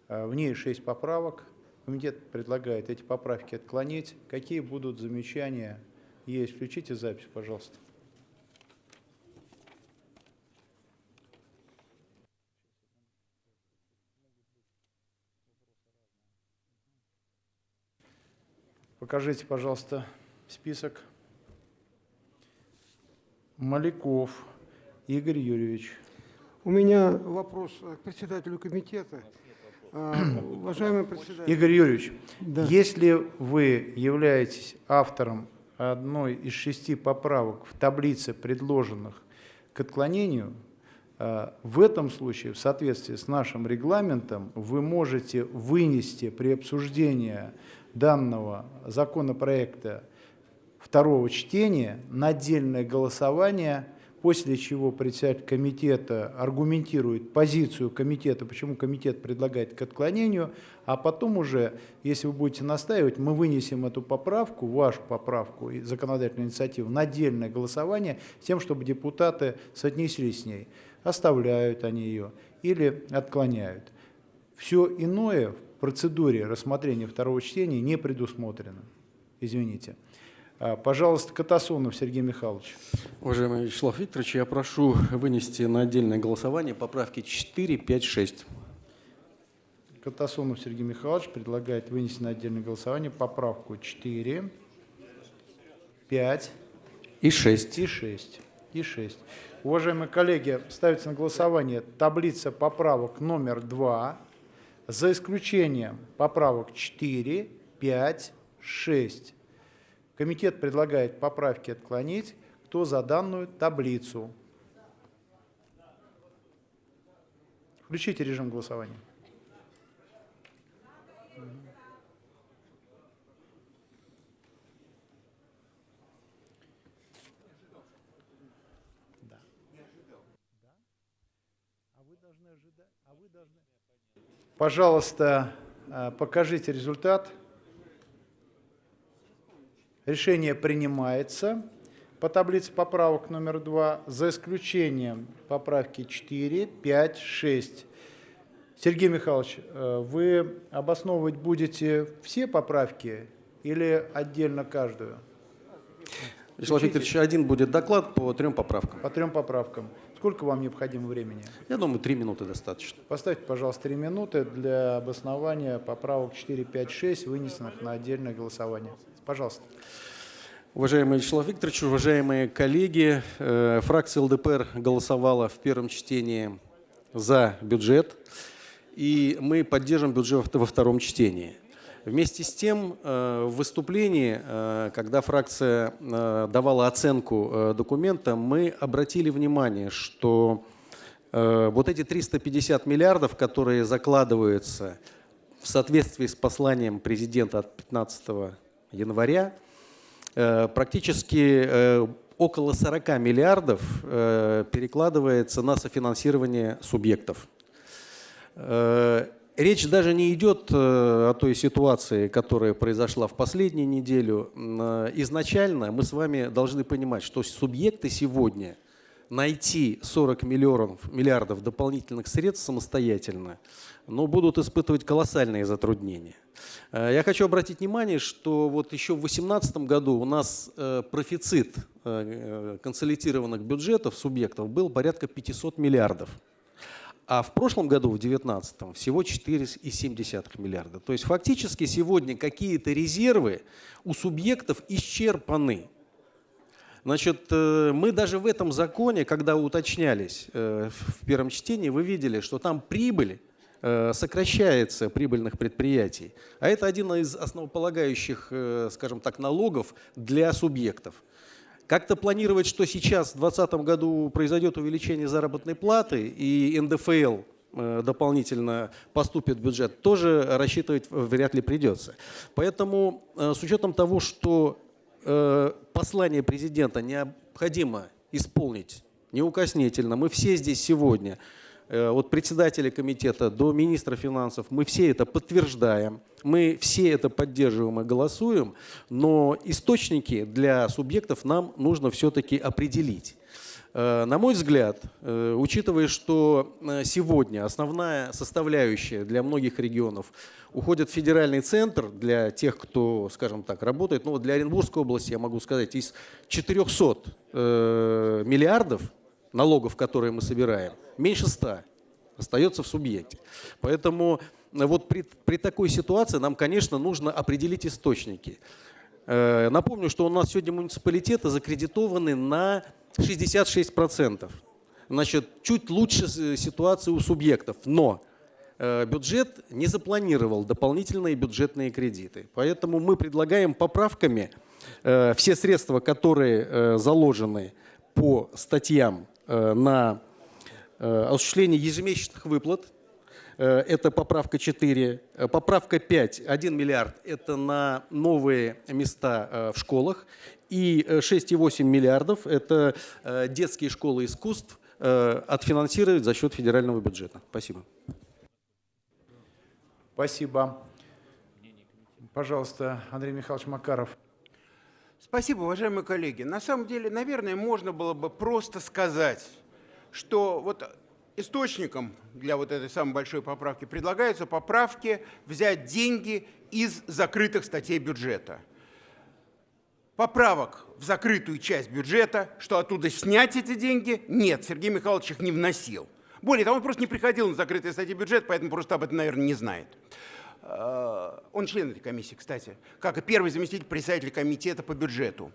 в ней 6 поправок. Комитет предлагает эти поправки отклонить. Какие будут замечания? Есть. Включите запись, пожалуйста. Покажите, пожалуйста, список. Маляков Игорь Юрьевич. У меня вопрос к председателю комитета. Уважаемый председатель. Игорь Юрьевич, Да. если вы являетесь автором одной из 6 поправок в таблице, предложенных к отклонению, в этом случае, в соответствии с нашим регламентом, вы можете вынести при обсуждении данного законопроекта второго чтения на отдельное голосование, после чего председатель комитета аргументирует позицию комитета, почему комитет предлагает к отклонению, а потом уже, если вы будете настаивать, мы вынесем эту поправку, вашу поправку и законодательную инициативу на отдельное голосование с тем, чтобы депутаты соотнеслись с ней. Оставляют они ее или отклоняют. Все иное в процедуре рассмотрения второго чтения не предусмотрено. Извините. Пожалуйста, Катасонов Сергей Михайлович. Уважаемый Вячеслав Викторович, я прошу вынести на отдельное голосование поправки 4, 5, 6. Катасонов Сергей Михайлович предлагает вынести на отдельное голосование поправку 4, 5 и 6. И 6. Уважаемые коллеги, ставится на голосование таблица поправок номер 2, за исключением поправок 4, 5, 6. Комитет предлагает поправки отклонить. Кто за данную таблицу? Включите режим голосования. Пожалуйста, покажите результат. Решение принимается по таблице поправок номер 2, за исключением поправки 4, 5, 6. Сергей Михайлович, вы обосновывать будете все поправки или отдельно каждую? Вячеслав Викторович, один будет доклад по 3 поправкам. По 3 поправкам. Сколько вам необходимо времени? Я думаю, 3 минуты достаточно. Поставьте, пожалуйста, 3 минуты для обоснования поправок 4, 5, 6, вынесенных на отдельное голосование. Пожалуйста. Уважаемый Вячеслав Викторович, уважаемые коллеги, фракция ЛДПР голосовала в первом чтении за бюджет, и мы поддержим бюджет во втором чтении. Вместе с тем, в выступлении, когда фракция давала оценку документам, мы обратили внимание, что вот эти 350 миллиардов, которые закладываются в соответствии с посланием президента от 15 января, практически около 40 миллиардов перекладывается на софинансирование субъектов. Речь даже не идет о той ситуации, которая произошла в последнюю неделю. Изначально мы с вами должны понимать, что субъекты сегодня найти 40 миллиардов дополнительных средств самостоятельно, но будут испытывать колоссальные затруднения. Я хочу обратить внимание, что вот еще в 2018 году у нас профицит консолидированных бюджетов субъектов был порядка 500 миллиардов. А в прошлом году, в 2019, всего 4,7 миллиарда. То есть фактически сегодня какие-то резервы у субъектов исчерпаны. Значит, мы даже в этом законе, когда уточнялись в первом чтении, вы видели, что там прибыль сокращается прибыльных предприятий. А это один из основополагающих, скажем так, налогов для субъектов. Как-то планировать, что сейчас в 2020 году произойдет увеличение заработной платы и НДФЛ дополнительно поступит в бюджет, тоже рассчитывать вряд ли придется. Поэтому с учетом того, что послание президента необходимо исполнить неукоснительно, мы все здесь сегодня, от председателя комитета до министра финансов, мы все это подтверждаем, мы все это поддерживаем и голосуем, но источники для субъектов нам нужно все-таки определить. На мой взгляд, учитывая, что сегодня основная составляющая для многих регионов уходит в федеральный центр для тех, кто, скажем так, работает, ну, для Оренбургской области, я могу сказать, из 400 миллиардов налогов, которые мы собираем, меньше 100 остается в субъекте. Поэтому вот при такой ситуации нам, конечно, нужно определить источники. Напомню, что у нас сегодня муниципалитеты закредитованы на 66%. Значит, чуть лучше ситуация у субъектов, но бюджет не запланировал дополнительные бюджетные кредиты. Поэтому мы предлагаем поправками все средства, которые заложены по статьям на осуществление ежемесячных выплат, это поправка 4. Поправка 5, 1 миллиард, это на новые места в школах. И 6,8 миллиардов, это детские школы искусств, отфинансировать за счет федерального бюджета. Спасибо. Спасибо. Пожалуйста, Андрей Михайлович Макаров. Спасибо, уважаемые коллеги. На самом деле, наверное, можно было бы просто сказать, что вот источником для вот этой самой большой поправки предлагаются поправки взять деньги из закрытых статей бюджета. Поправок в закрытую часть бюджета, что оттуда снять эти деньги, нет, Сергей Михайлович их не вносил. Более того, он просто не приходил на закрытые статьи бюджета, поэтому просто об этом, наверное, не знает. Он член этой комиссии, кстати, как и первый заместитель председателя комитета по бюджету.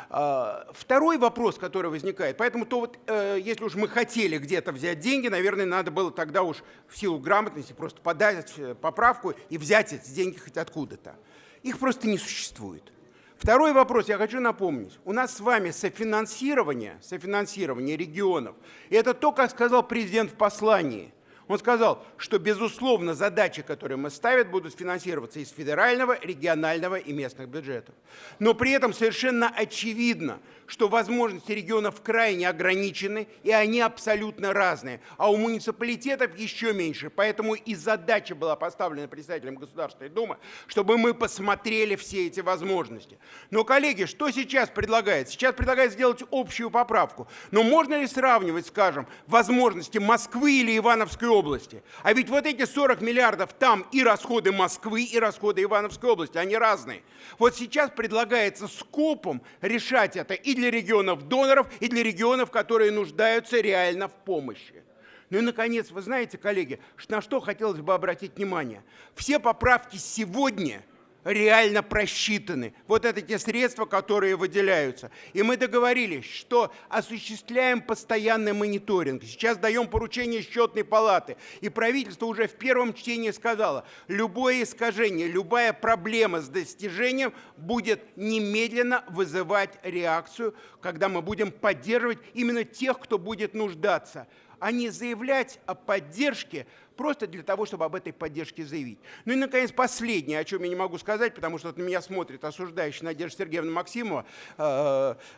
Второй вопрос, который возникает, поэтому то вот, если уж мы хотели где-то взять деньги, наверное, надо было тогда уж в силу грамотности просто подать поправку и взять эти деньги хоть откуда-то. Их просто не существует. Второй вопрос, я хочу напомнить. У нас с вами софинансирование регионов. И это то, как сказал президент в послании. Он сказал, что, безусловно, задачи, которые мы ставим, будут финансироваться из федерального, регионального и местных бюджетов. Но при этом совершенно очевидно, что возможности регионов крайне ограничены, и они абсолютно разные. А у муниципалитетов еще меньше. Поэтому и задача была поставлена председателем Государственной Думы, чтобы мы посмотрели все эти возможности. Но, коллеги, что сейчас предлагается? Сейчас предлагается сделать общую поправку. Но можно ли сравнивать, скажем, возможности Москвы или Ивановской области? А ведь вот эти 40 миллиардов там и расходы Москвы, и расходы Ивановской области, они разные. Вот сейчас предлагается скопом решать это и для регионов-доноров, и для регионов, которые нуждаются реально в помощи. Ну и, наконец, вы знаете, коллеги, на что хотелось бы обратить внимание? Все поправки сегодня реально просчитаны. Вот это те средства, которые выделяются. И мы договорились, что осуществляем постоянный мониторинг. Сейчас даем поручение счетной палаты. И правительство уже в первом чтении сказало, любое искажение, любая проблема с достижением будет немедленно вызывать реакцию, когда мы будем поддерживать именно тех, кто будет нуждаться, а не заявлять о поддержке просто для того, чтобы об этой поддержке заявить. Ну и, наконец, последнее, о чем я не могу сказать, потому что на меня смотрит осуждающая Надежда Сергеевна Максимова,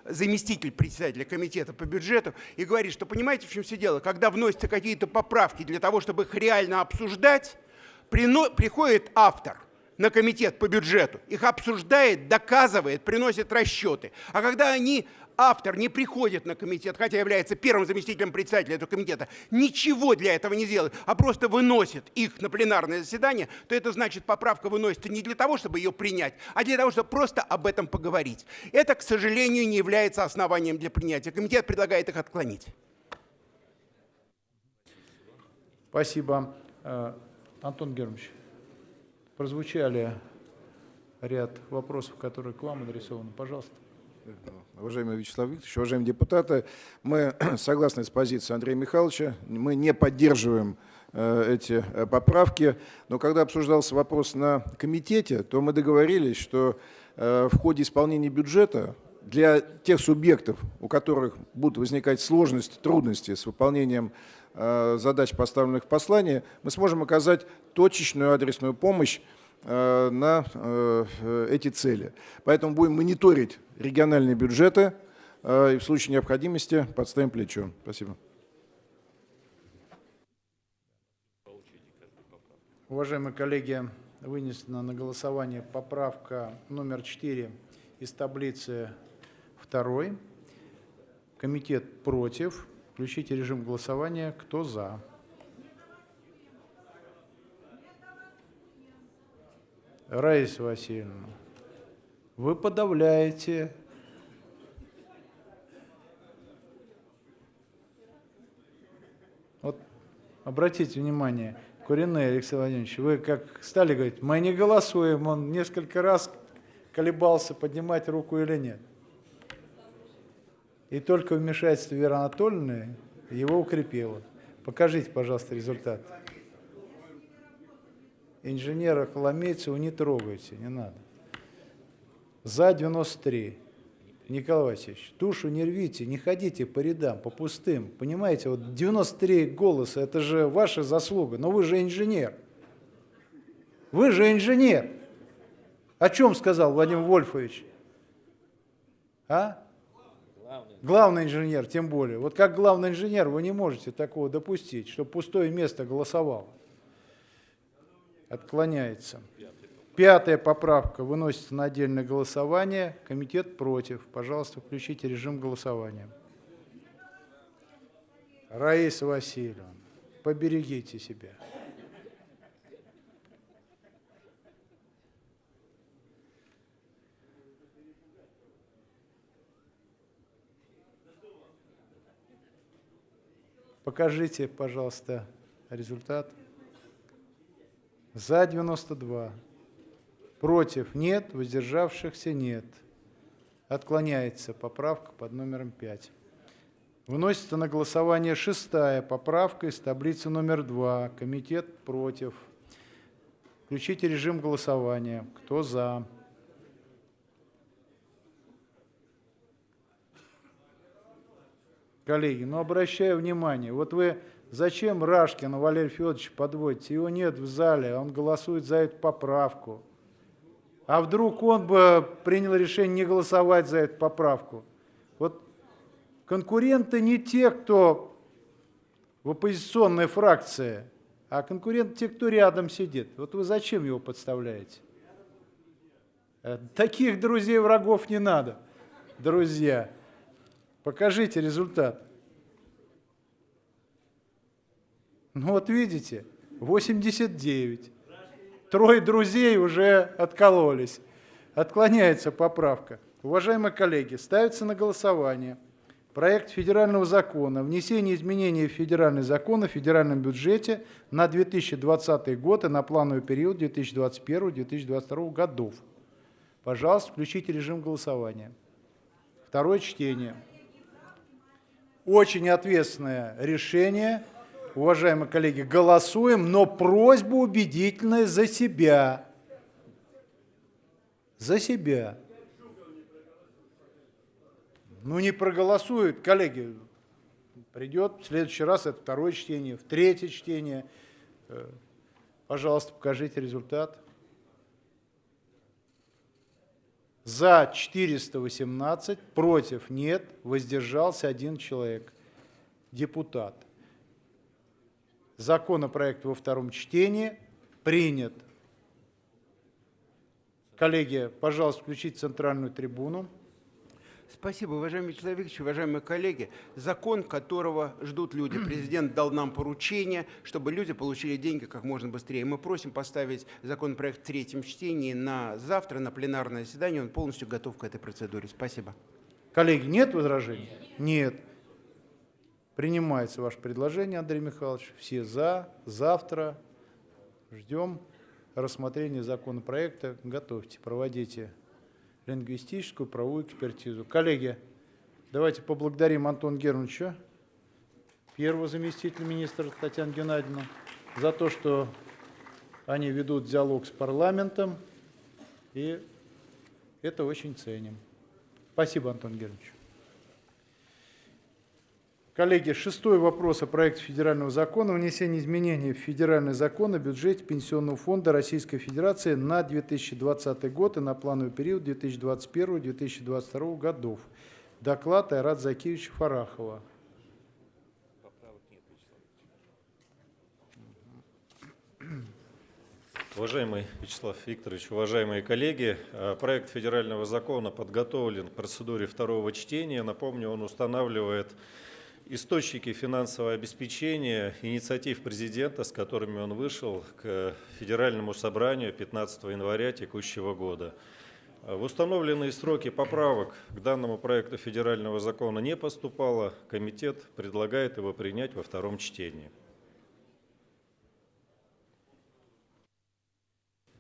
заместитель председателя комитета по бюджету, и говорит, что понимаете, в чем все дело, когда вносятся какие-то поправки для того, чтобы их реально обсуждать, приходит автор на комитет по бюджету, их обсуждает, доказывает, приносит расчеты. А когда автор не приходит на комитет, хотя является первым заместителем председателя этого комитета, ничего для этого не делает, а просто выносит их на пленарное заседание, то это значит, поправка выносится не для того, чтобы ее принять, а для того, чтобы просто об этом поговорить. Это, к сожалению, не является основанием для принятия. Комитет предлагает их отклонить. Спасибо. Антон Германович, прозвучали ряд вопросов, которые к вам адресованы. Пожалуйста. Уважаемый Вячеслав Викторович, уважаемые депутаты, мы согласны с позицией Андрея Михайловича, мы не поддерживаем эти поправки, но когда обсуждался вопрос на комитете, то мы договорились, что в ходе исполнения бюджета для тех субъектов, у которых будут возникать сложности, трудности с выполнением задач, поставленных в послании, мы сможем оказать точечную адресную помощь на эти цели. Поэтому будем мониторить региональные бюджеты и в случае необходимости подставим плечо. Спасибо. Уважаемые коллеги, вынесена на голосование поправка номер 4 из таблицы 2. Комитет против. Включите режим голосования. Кто за? Раиса Васильевна, вы подавляете. Вот обратите внимание, Куренный Алексей Владимирович, вы как стали говорить, мы не голосуем, он несколько раз колебался, поднимать руку или нет. И только вмешательство Веры Анатольевны его укрепило. Покажите, пожалуйста, результат. Инженера Коломейцева не трогайте, не надо. За 93. Николай Васильевич, душу не рвите, не ходите по рядам, по пустым. Понимаете, вот 93 голоса, это же ваша заслуга, но вы же инженер. Вы же инженер. О чем сказал Владимир Вольфович? А? Главный инженер, тем более. Вот как главный инженер вы не можете такого допустить, чтобы пустое место голосовало. Отклоняется. 5-я поправка выносится на отдельное голосование. Комитет против. Пожалуйста, включите режим голосования. Раиса Васильевна, поберегите себя. Покажите, пожалуйста, результат. За 92. Против нет, воздержавшихся нет. Отклоняется поправка под номером 5. Выносится на голосование 6-я поправка из таблицы номер 2. Комитет против. Включите режим голосования. Кто за? Коллеги, ну обращаю внимание, вот вы зачем Рашкина Валерия Федоровича подводите? Его нет в зале, он голосует за эту поправку. А вдруг он бы принял решение не голосовать за эту поправку? Вот конкуренты не те, кто в оппозиционной фракции, а конкуренты те, кто рядом сидит. Вот вы зачем его подставляете? Таких друзей врагов не надо, друзья. Покажите результат. Ну вот видите, 89. 3 друзей уже откололись. Отклоняется поправка. Уважаемые коллеги, ставится на голосование проект федерального закона о внесении изменений в федеральный закон о федеральном бюджете на 2020 год и на плановый период 2021-2022 годов. Пожалуйста, включите режим голосования. 2-е чтение. Очень ответственное решение. Уважаемые коллеги, голосуем, но просьба убедительная за себя. За себя. Ну не проголосуют, коллеги, придет в следующий раз, это 2-е чтение, в 3-е чтение. Пожалуйста, покажите результат. За 418, против нет, воздержался 1 человек, депутат. Законопроект во 2-м чтении принят. Коллеги, пожалуйста, включите центральную трибуну. Спасибо, уважаемый Вячеслав Викторович, уважаемые коллеги. Закон, которого ждут люди. Президент дал нам поручение, чтобы люди получили деньги как можно быстрее. Мы просим поставить законопроект в 3-м чтении на завтра, на пленарное заседание. Он полностью готов к этой процедуре. Спасибо. Коллеги, нет возражений? Нет. Принимается ваше предложение, Андрей Михайлович. Все за. Завтра ждем рассмотрения законопроекта. Готовьте, проводите лингвистическую, правовую экспертизу. Коллеги, давайте поблагодарим Антона Германовича, первого заместителя министра Татьяну Геннадьевну, за то, что они ведут диалог с парламентом, и это очень ценим. Спасибо, Антон Германович. Коллеги, 6-й вопрос о проекте федерального закона о внесении изменений в федеральный закон о бюджете Пенсионного фонда Российской Федерации на 2020 год и на плановый период 2021-2022 годов. Доклад Айрата Закиевича Фарахова. Уважаемый Вячеслав Викторович, уважаемые коллеги, проект федерального закона подготовлен к процедуре 2-го чтения. Напомню, он устанавливает источники финансового обеспечения инициатив президента, с которыми он вышел к Федеральному собранию 15 января текущего года. В установленные сроки поправок к данному проекту федерального закона не поступало. Комитет предлагает его принять во 2-м чтении.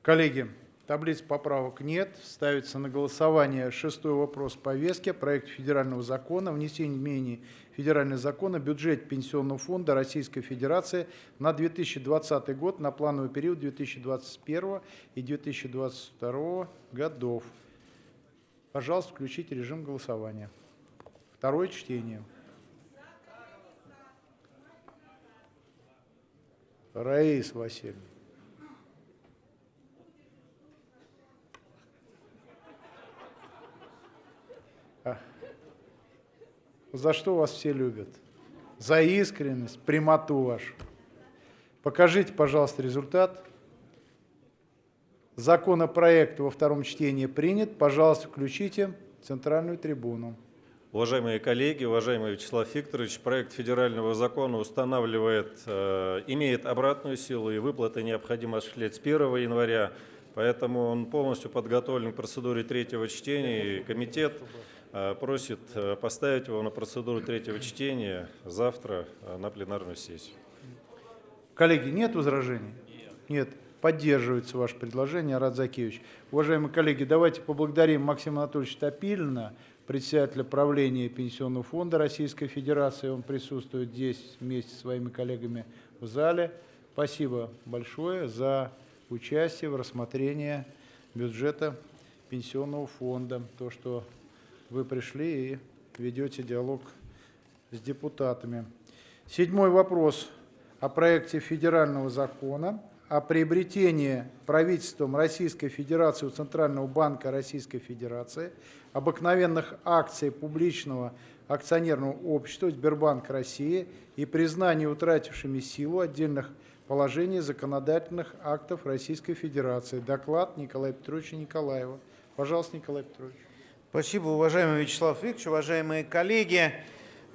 Коллеги, таблиц поправок нет. Ставится на голосование 6-й вопрос повестки. Проект федерального закона о внесении изменений в федеральный закон о бюджете Пенсионного фонда Российской Федерации на 2020 год на плановый период 2021 и 2022 годов. Пожалуйста, включите режим голосования. Второе чтение. Раиса Васильевна. За что вас все любят? За искренность, прямоту вашу. Покажите, пожалуйста, результат. Законопроект во втором чтении принят. Пожалуйста, включите центральную трибуну. Уважаемые коллеги, уважаемый Вячеслав Викторович, проект федерального закона устанавливает, имеет обратную силу, и выплаты необходимо осуществлять с 1 января, поэтому он полностью подготовлен к процедуре третьего чтения, и комитет просит поставить его на процедуру третьего чтения завтра на пленарную сессию. Коллеги, нет возражений? Нет. Поддерживается ваше предложение, Арат Закиевич. Уважаемые коллеги, давайте поблагодарим Максима Анатольевича Топилина, председателя правления Пенсионного фонда Российской Федерации. Он присутствует здесь вместе со своими коллегами в зале. Спасибо большое за участие в рассмотрении бюджета Пенсионного фонда. То, что вы пришли и ведете диалог с депутатами. 7-й вопрос о проекте федерального закона о приобретении правительством Российской Федерации у Центрального банка Российской Федерации обыкновенных акций публичного акционерного общества Сбербанк России и признании утратившими силу отдельных положений законодательных актов Российской Федерации. Доклад Николая Петровича Николаева. Пожалуйста, Николай Петрович. Спасибо, уважаемый Вячеслав Викторович, уважаемые коллеги.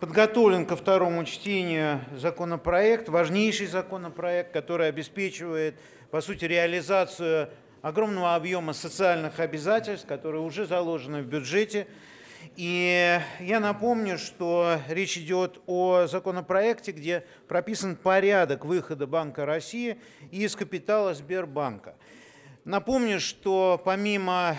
Подготовлен ко второму чтению законопроект, важнейший законопроект, который обеспечивает, по сути, реализацию огромного объема социальных обязательств, которые уже заложены в бюджете. И я напомню, что речь идет о законопроекте, где прописан порядок выхода Банка России из капитала Сбербанка. Напомню, что помимо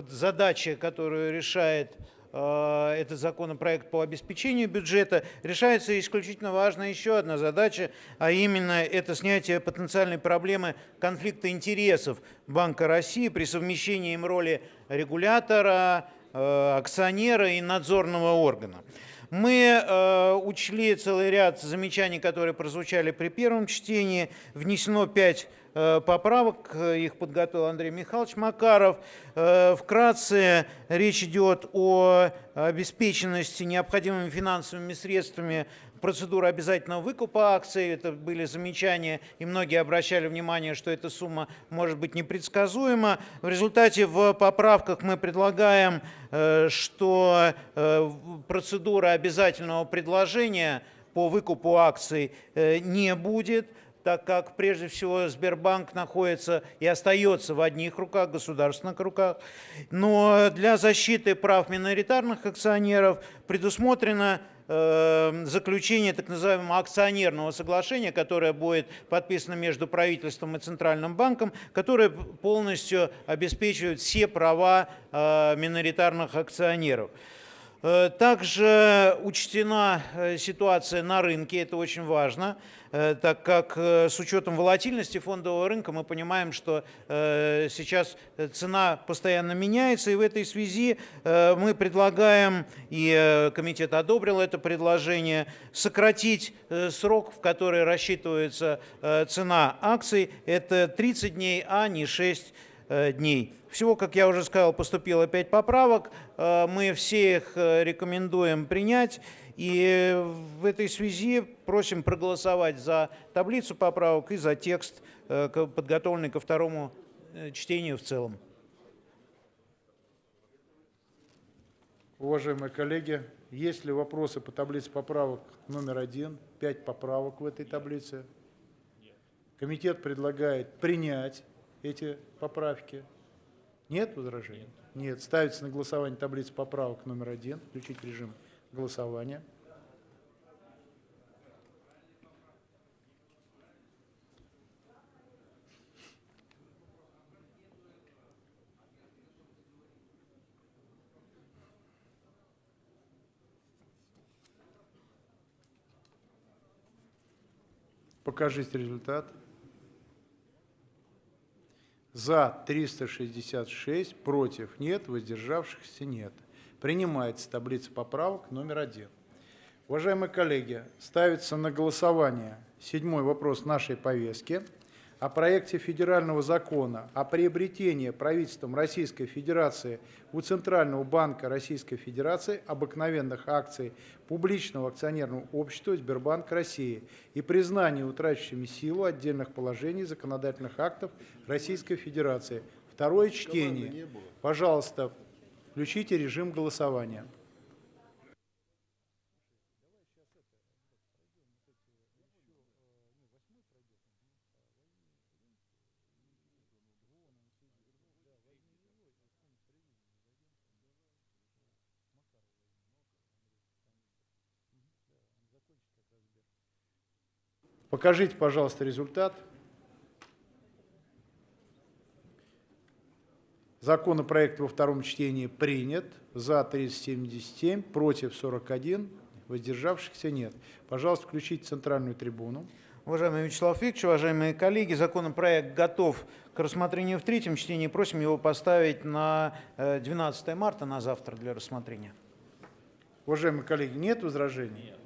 задачи, которую решает этот законопроект по обеспечению бюджета, решается исключительно важная еще одна задача, а именно это снятие потенциальной проблемы конфликта интересов Банка России при совмещении им роли регулятора, акционера и надзорного органа. Мы учли целый ряд замечаний, которые прозвучали при первом чтении. Внесено 5 поправок, их подготовил Андрей Михайлович Макаров. Вкратце речь идет о обеспеченности необходимыми финансовыми средствами процедуры обязательного выкупа акций. Это были замечания, и многие обращали внимание, что эта сумма может быть непредсказуема. В результате в поправках мы предлагаем, что процедура обязательного предложения по выкупу акций не будет, так как, прежде всего, Сбербанк находится и остается в одних руках, государственных руках. Но для защиты прав миноритарных акционеров предусмотрено заключение так называемого акционерного соглашения, которое будет подписано между правительством и Центральным банком, которое полностью обеспечивает все права миноритарных акционеров. Также учтена ситуация на рынке, это очень важно, так как с учетом волатильности фондового рынка мы понимаем, что сейчас цена постоянно меняется, и в этой связи мы предлагаем, и комитет одобрил это предложение, сократить срок, в который рассчитывается цена акций, это 30 дней, а не 6 дней. Всего, как я уже сказал, поступило 5 поправок. Мы все их рекомендуем принять. И в этой связи просим проголосовать за таблицу поправок и за текст, подготовленный ко второму чтению в целом. Уважаемые коллеги, есть ли вопросы по таблице поправок номер 1? 5 поправок в этой таблице. Комитет предлагает принять эти поправки. Нет возражений? Нет. Ставится на голосование таблица поправок номер 1. Включить режим голосования. Покажите результат. За 366, против нет, воздержавшихся нет. Принимается таблица поправок номер 1. Уважаемые коллеги, ставится на голосование 7-й вопрос нашей повестки о проекте федерального закона о приобретении правительством Российской Федерации у Центрального банка Российской Федерации обыкновенных акций публичного акционерного общества Сбербанк России и признании утрачивающими силу отдельных положений законодательных актов Российской Федерации. Второе чтение. Пожалуйста, включите режим голосования. Покажите, пожалуйста, результат. Законопроект во втором чтении принят. За 377, против 41, воздержавшихся нет. Пожалуйста, включите центральную трибуну. Уважаемый Вячеслав Викторович, уважаемые коллеги, законопроект готов к рассмотрению в третьем чтении. Просим его поставить на 12 марта, на завтра для рассмотрения. Уважаемые коллеги, нет возражений? Нет.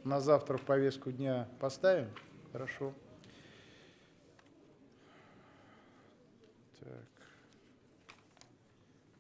На завтра в повестку дня поставим? Хорошо. Так.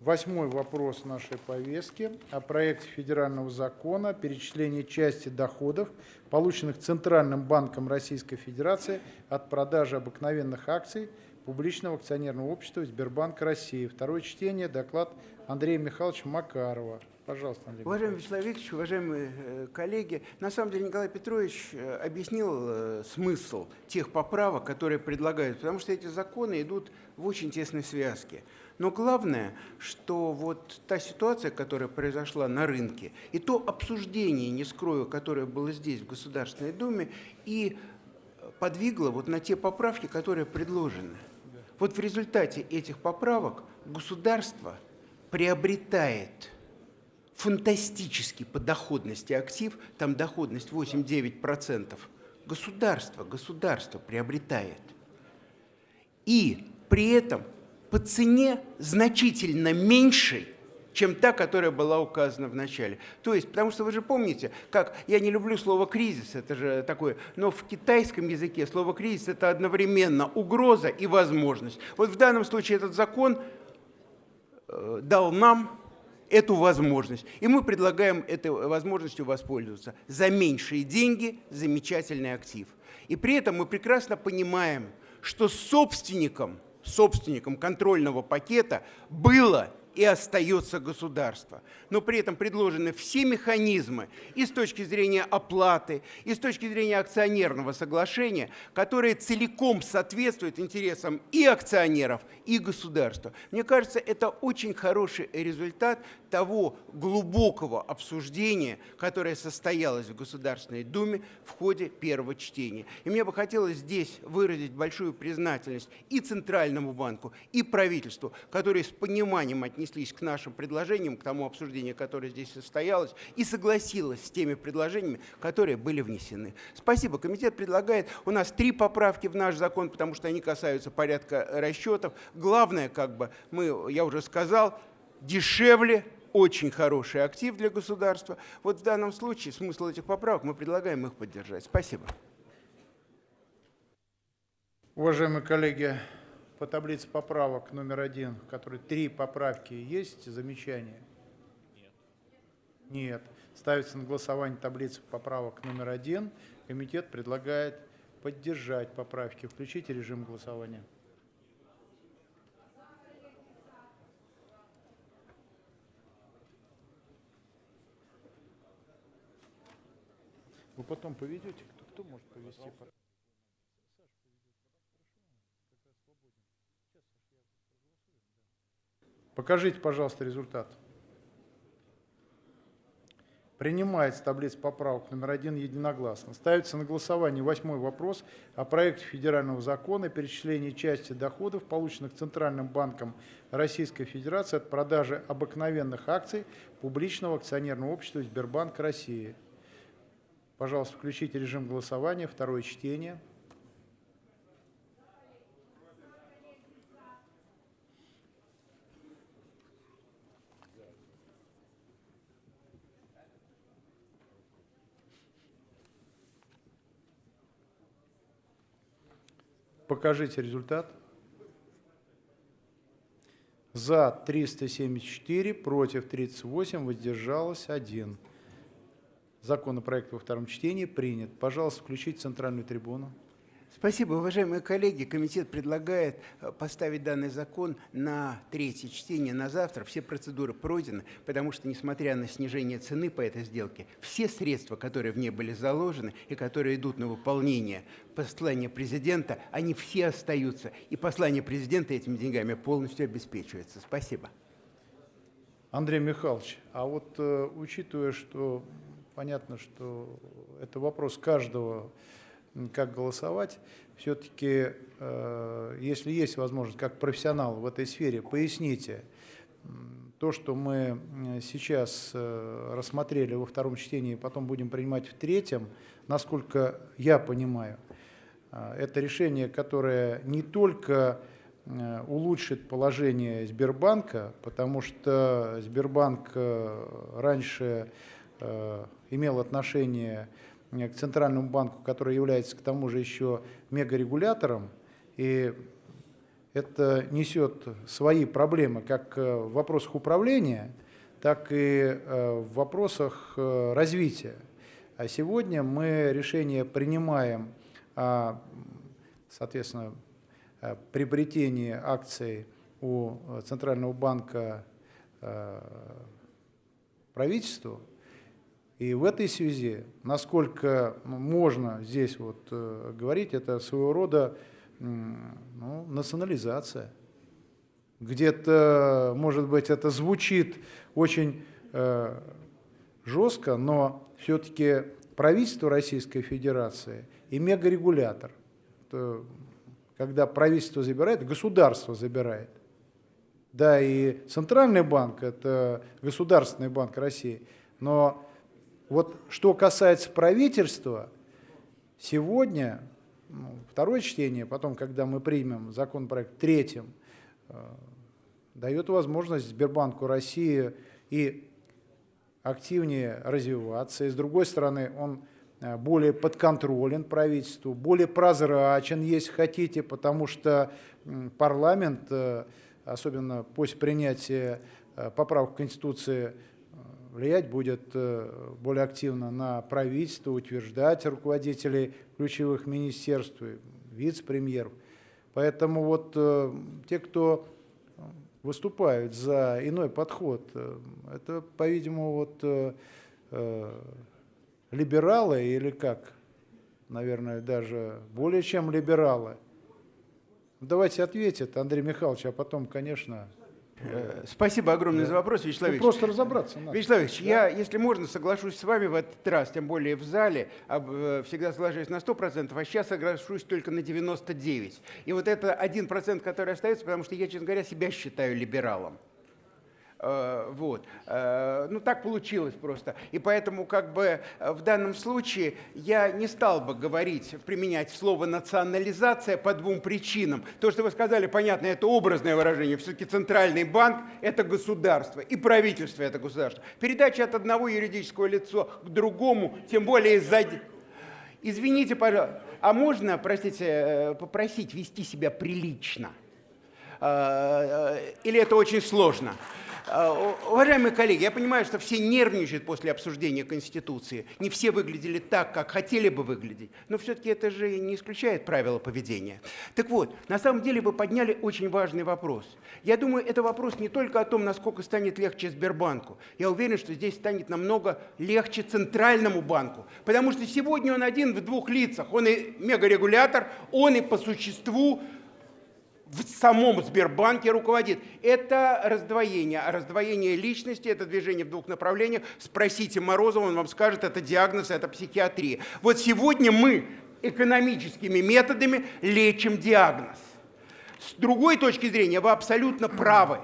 8-й вопрос нашей повестки о проекте федерального закона о перечислении части доходов, полученных Центральным банком Российской Федерации от продажи обыкновенных акций публичного акционерного общества Сбербанк России. Второе чтение. Доклад Андрея Михайловича Макарова. Пожалуйста, Андрей Уважаемый Вячеслав Викторович, уважаемые коллеги, на самом деле Николай Петрович объяснил смысл тех поправок, которые предлагают, потому что эти законы идут в очень тесной связке. Но главное, что вот та ситуация, которая произошла на рынке, и то обсуждение, не скрою, которое было здесь, в Государственной Думе, и подвигло вот на те поправки, которые предложены. Вот в результате этих поправок государство приобретает фантастический по доходности актив, там доходность 8-9%, государство приобретает. И при этом по цене значительно меньшей, чем та, которая была указана в начале. То есть, потому что вы же помните, как я не люблю слово «кризис», это же такое, но в китайском языке слово «кризис» — это одновременно угроза и возможность. Вот в данном случае этот закон дал нам эту возможность. И мы предлагаем этой возможностью воспользоваться. За меньшие деньги замечательный актив. И при этом мы прекрасно понимаем, что собственником контрольного пакета было и остается государство. Но при этом предложены все механизмы и с точки зрения оплаты, и с точки зрения акционерного соглашения, которые целиком соответствуют интересам и акционеров, и государства. Мне кажется, это очень хороший результат того глубокого обсуждения, которое состоялось в Государственной Думе в ходе первого чтения. И мне бы хотелось здесь выразить большую признательность и Центральному банку, и правительству, которые с пониманием отнеслись к нашим предложениям, к тому обсуждению, которое здесь состоялось, и согласилась с теми предложениями, которые были внесены. Спасибо. Комитет предлагает, у нас 3 поправки в наш закон, потому что они касаются порядка расчетов. Главное, я уже сказал, дешевле, очень хороший актив для государства. Вот в данном случае смысл этих поправок, мы предлагаем их поддержать. Спасибо. Уважаемые коллеги, по таблице поправок номер 1, в которой 3 поправки, есть замечания? Нет. Нет. Ставится на голосование таблица поправок номер 1. Комитет предлагает поддержать поправки. Включите режим голосования. Вы потом поведете, кто может повести? Покажите, пожалуйста, результат. Принимается таблица поправок номер 1 единогласно. Ставится на голосование 8-й вопрос о проекте федерального закона о перечислении части доходов, полученных Центральным банком Российской Федерации от продажи обыкновенных акций публичного акционерного общества Сбербанк России. Пожалуйста, включите режим голосования. Второе чтение. Покажите результат. За 374, против 38, воздержалось 1. Законопроект во втором чтении принят. Пожалуйста, включите центральную трибуну. Спасибо, уважаемые коллеги. Комитет предлагает поставить данный закон на третье чтение на завтра. Все процедуры пройдены, потому что, несмотря на снижение цены по этой сделке, все средства, которые в ней были заложены и которые идут на выполнение послания президента, они все остаются. И послание президента этими деньгами полностью обеспечивается. Спасибо. Андрей Михайлович, а вот учитывая, что понятно, что это вопрос каждого, как голосовать, все-таки, если есть возможность, как профессионал в этой сфере, поясните, то, что мы сейчас рассмотрели во втором чтении, потом будем принимать в третьем, насколько я понимаю, это решение, которое не только улучшит положение Сбербанка, потому что Сбербанк раньше имел отношение к Центральному банку, который является к тому же еще мегарегулятором, и это несет свои проблемы как в вопросах управления, так и в вопросах развития. А сегодня мы решение принимаем о, соответственно, приобретении акций у Центрального банка правительству. И в этой связи, насколько можно здесь вот говорить, это своего рода национализация. Где-то, может быть, это звучит очень жестко, но все-таки правительство Российской Федерации и мегарегулятор, когда правительство забирает, государство забирает. Да, и Центральный банк – это Государственный банк России, но вот что касается правительства, сегодня, второе чтение, потом, когда мы примем законопроект третьим, дает возможность Сбербанку России и активнее развиваться, и с другой стороны, он более подконтролен правительству, более прозрачен, если хотите, потому что парламент, особенно после принятия поправок в Конституции, влиять будет более активно на правительство, утверждать руководителей ключевых министерств, вице-премьеров. Поэтому вот те, кто выступают за иной подход, это, по-видимому, вот либералы или как, наверное, даже более чем либералы. Давайте ответит Андрей Михайлович, а потом, конечно... Спасибо огромное за вопрос, Вячеслав Ильич. Просто разобраться надо. Вячеслав Ильич, я, если можно, соглашусь с вами в этот раз, тем более в зале, всегда соглашаюсь на 100%, а сейчас соглашусь только на 99%. И вот это 1%, который остается, потому что я, честно говоря, себя считаю либералом. Вот. Ну, так получилось просто. И поэтому как бы в данном случае я не стал бы говорить, применять слово «национализация» по двум причинам. То, что вы сказали, понятно, это образное выражение. Все-таки Центральный банк – это государство, и правительство – это государство. Передача от одного юридического лица к другому, тем более из-за... Извините, пожалуйста, а можно, простите, попросить вести себя прилично? Или это очень сложно? Уважаемые коллеги, я понимаю, что все нервничают после обсуждения Конституции. Не все выглядели так, как хотели бы выглядеть. Но все-таки это же не исключает правила поведения. Так вот, на самом деле вы подняли очень важный вопрос. Я думаю, это вопрос не только о том, насколько станет легче Сбербанку. Я уверен, что здесь станет намного легче Центральному банку. Потому что сегодня он один в двух лицах. Он и мегарегулятор, он и по существу в самом Сбербанке руководит. Это раздвоение. А раздвоение личности – это движение в двух направлениях. Спросите Морозова, он вам скажет, это диагноз, это психиатрия. Вот сегодня мы экономическими методами лечим диагноз. С другой точки зрения, вы абсолютно правы.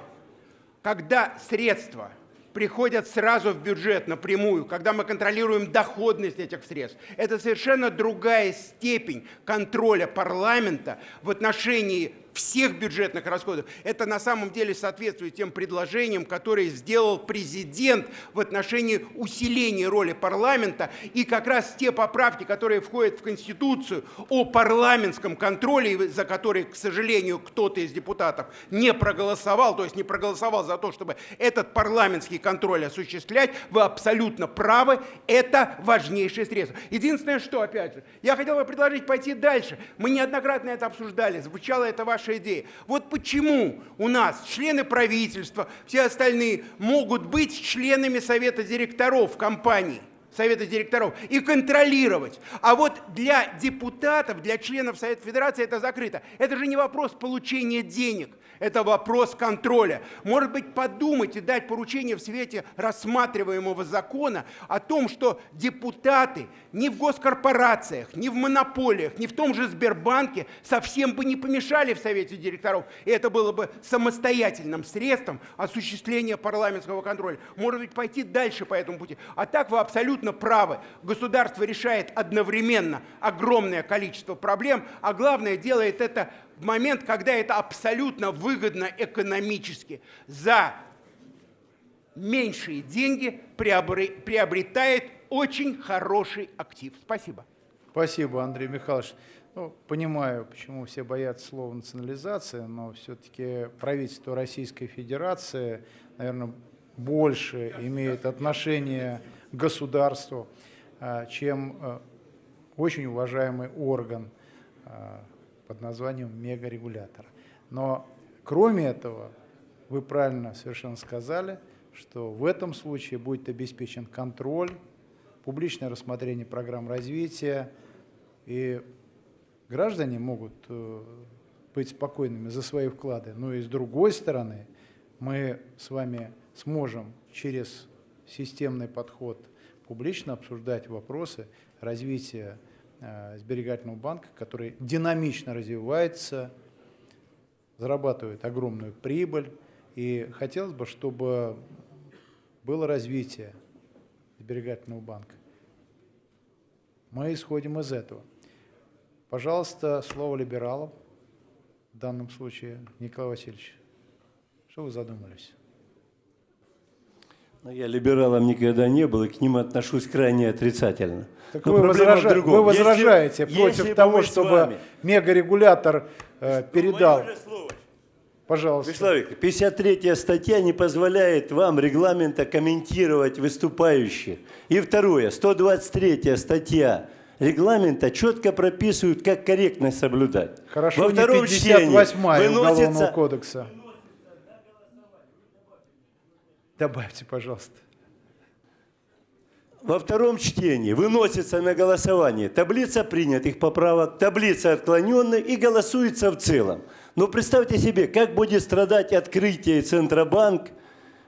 Когда средства приходят сразу в бюджет напрямую, когда мы контролируем доходность этих средств, это совершенно другая степень контроля парламента в отношении всех бюджетных расходов. Это на самом деле соответствует тем предложениям, которые сделал президент в отношении усиления роли парламента, и как раз те поправки, которые входят в Конституцию о парламентском контроле, за которые, к сожалению, кто-то из депутатов не проголосовал, то есть не проголосовал за то, чтобы этот парламентский контроль осуществлять, вы абсолютно правы, это важнейшее средство. Единственное, что, опять же, я хотел бы предложить пойти дальше. Мы неоднократно это обсуждали, звучала эта ваша идея. Вот почему у нас члены правительства, все остальные могут быть членами совета директоров компании, Совета директоров, и контролировать. А вот для депутатов, для членов Совета Федерации это закрыто. Это же не вопрос получения денег, это вопрос контроля. Может быть, подумать и дать поручение в свете рассматриваемого закона о том, что депутаты ни в госкорпорациях, ни в монополиях, ни в том же Сбербанке совсем бы не помешали в Совете директоров. И это было бы самостоятельным средством осуществления парламентского контроля. Может быть, пойти дальше по этому пути. А так вы абсолютно правы. Государство решает одновременно огромное количество проблем, а главное, делает это в момент, когда это абсолютно выгодно экономически. За меньшие деньги приобретает очень хороший актив. Спасибо. Спасибо, Андрей Михайлович. Ну, понимаю, почему все боятся слова национализация, но все-таки правительство Российской Федерации, наверное, больше имеет отношение к государству, чем очень уважаемый орган под названием мегарегулятор. Но кроме этого, вы правильно совершенно сказали, что в этом случае будет обеспечен контроль, публичное рассмотрение программ развития, и граждане могут быть спокойными за свои вклады. Но и с другой стороны, мы с вами сможем через системный подход публично обсуждать вопросы развития сберегательного банка, который динамично развивается, зарабатывает огромную прибыль. И хотелось бы, чтобы было развитие сберегательного банка. Мы исходим из этого. Пожалуйста, слово либералов, в данном случае Николай Васильевич. Что вы задумались? Я либералом никогда не был и к ним отношусь крайне отрицательно. Так вы возражаете против того, чтобы мегарегулятор передал. Пожалуйста. Вячеслав Викторович, 53-я статья не позволяет вам регламента комментировать выступающих. И второе, 123-я статья регламента четко прописывает, как корректность соблюдать. Хорошо, не 58-я Уголовного кодекса. Добавьте, пожалуйста. Во втором чтении выносится на голосование таблица принятых поправок, таблица отклоненных и голосуется в целом. Но представьте себе, как будет страдать открытие и Центробанк,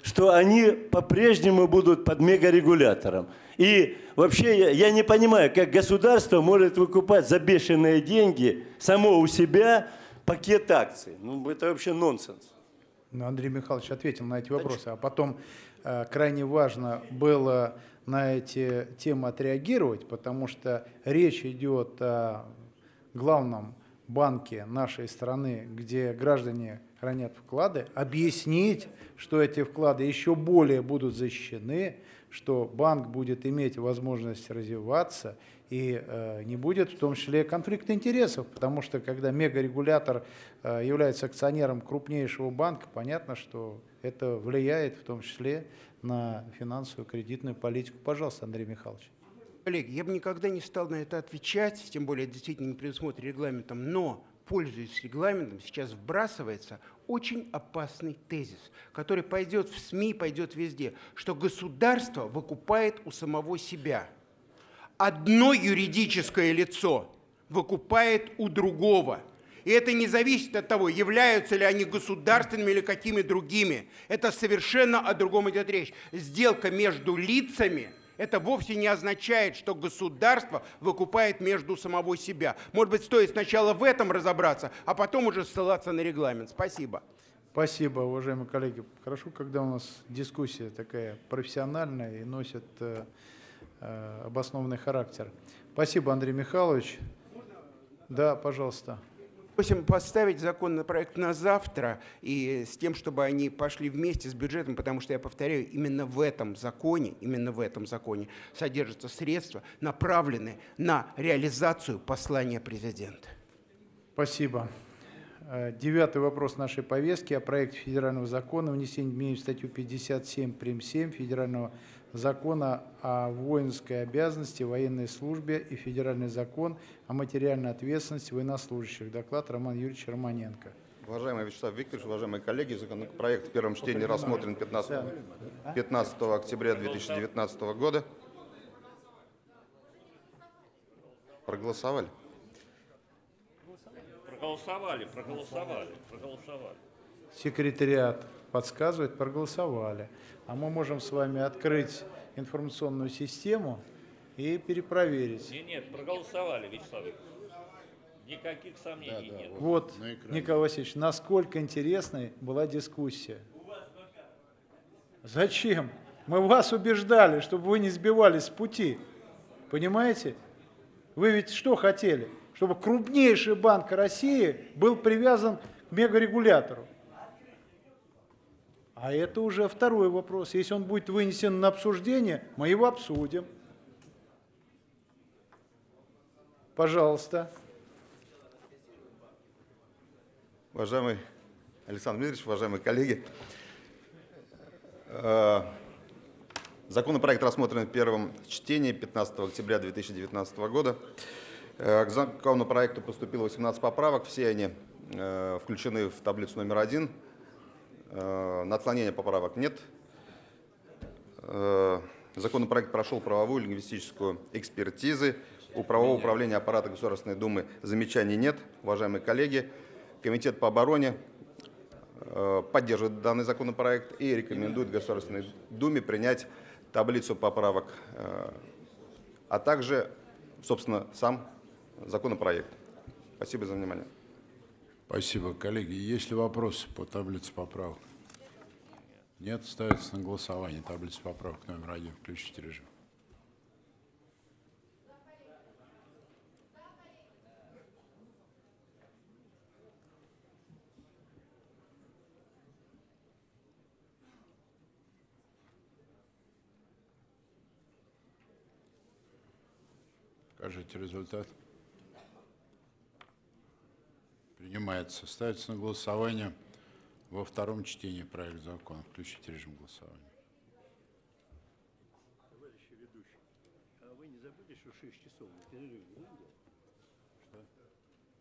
что они по-прежнему будут под мегарегулятором. И вообще я не понимаю, как государство может выкупать за бешеные деньги само у себя пакет акций. Ну, это вообще нонсенс. Ну, Андрей Михайлович ответил на эти вопросы, а потом крайне важно было на эти темы отреагировать, потому что речь идет о главном банке нашей страны, где граждане хранят вклады, объяснить, что эти вклады еще более будут защищены, что банк будет иметь возможность развиваться и не будет в том числе конфликта интересов, потому что когда мегарегулятор является акционером крупнейшего банка, понятно, что это влияет в том числе на финансовую кредитную политику. Пожалуйста, Андрей Михайлович. Коллеги, я бы никогда не стал на это отвечать, тем более действительно не предусмотрено регламентом, но, пользуясь регламентом, сейчас вбрасывается очень опасный тезис, который пойдет в СМИ, пойдет везде, что государство выкупает у самого себя. Одно юридическое лицо выкупает у другого. И это не зависит от того, являются ли они государственными или какими другими. Это совершенно о другом идет речь. Сделка между лицами – это вовсе не означает, что государство выкупает между самого себя. Может быть, стоит сначала в этом разобраться, а потом уже ссылаться на регламент. Спасибо. Спасибо, уважаемые коллеги. Хорошо, когда у нас дискуссия такая профессиональная и носит обоснованный характер. Спасибо, Андрей Михайлович. Да, пожалуйста. Просим поставить законопроект на завтра и с тем, чтобы они пошли вместе с бюджетом, потому что, я повторяю, именно в этом законе содержатся средства, направленные на реализацию послания президента. Спасибо. 9-й вопрос нашей повестки о проекте федерального закона о внесении изменений в статью 57 прим. 7 федерального закона о воинской обязанности, военной службе и федеральный закон о материальной ответственности военнослужащих. Доклад Роман Юрьевич Романенко. Уважаемый Вячеслав Викторович, уважаемые коллеги, законопроект в первом чтении рассмотрен 15 октября 2019 года. Проголосовали? Проголосовали. Секретариат подсказывает, проголосовали. А мы можем с вами открыть информационную систему и перепроверить. Нет, проголосовали, Вячеслав Викторович. Никаких сомнений нет. Вот, Николай Васильевич, насколько интересной была дискуссия. Зачем? Мы вас убеждали, чтобы вы не сбивались с пути. Понимаете? Вы ведь что хотели? Чтобы крупнейший банк России был привязан к мегарегулятору. А это уже второй вопрос. Если он будет вынесен на обсуждение, мы его обсудим. Пожалуйста. Уважаемый Александр Дмитриевич, уважаемые коллеги, законопроект рассмотрен в первом чтении 15 октября 2019 года. К законопроекту поступило 18 поправок, все они включены в таблицу номер 1. На отклонение поправок нет. Законопроект прошел правовую и лингвистическую экспертизы. У правового управления аппарата Государственной Думы замечаний нет. Уважаемые коллеги, Комитет по обороне поддерживает данный законопроект и рекомендует Государственной Думе принять таблицу поправок, а также, собственно, сам законопроект. Спасибо за внимание. Спасибо, коллеги. Есть ли вопросы по таблице поправок? Нет, ставится на голосование таблица поправок номер 1. Включите режим. Покажите результат. Принимается. Ставится на голосование во втором чтении проект закона. Включите режим голосования. Товарищи ведущие, а вы не забыли, что 6 часов на перерыв не надо? Что?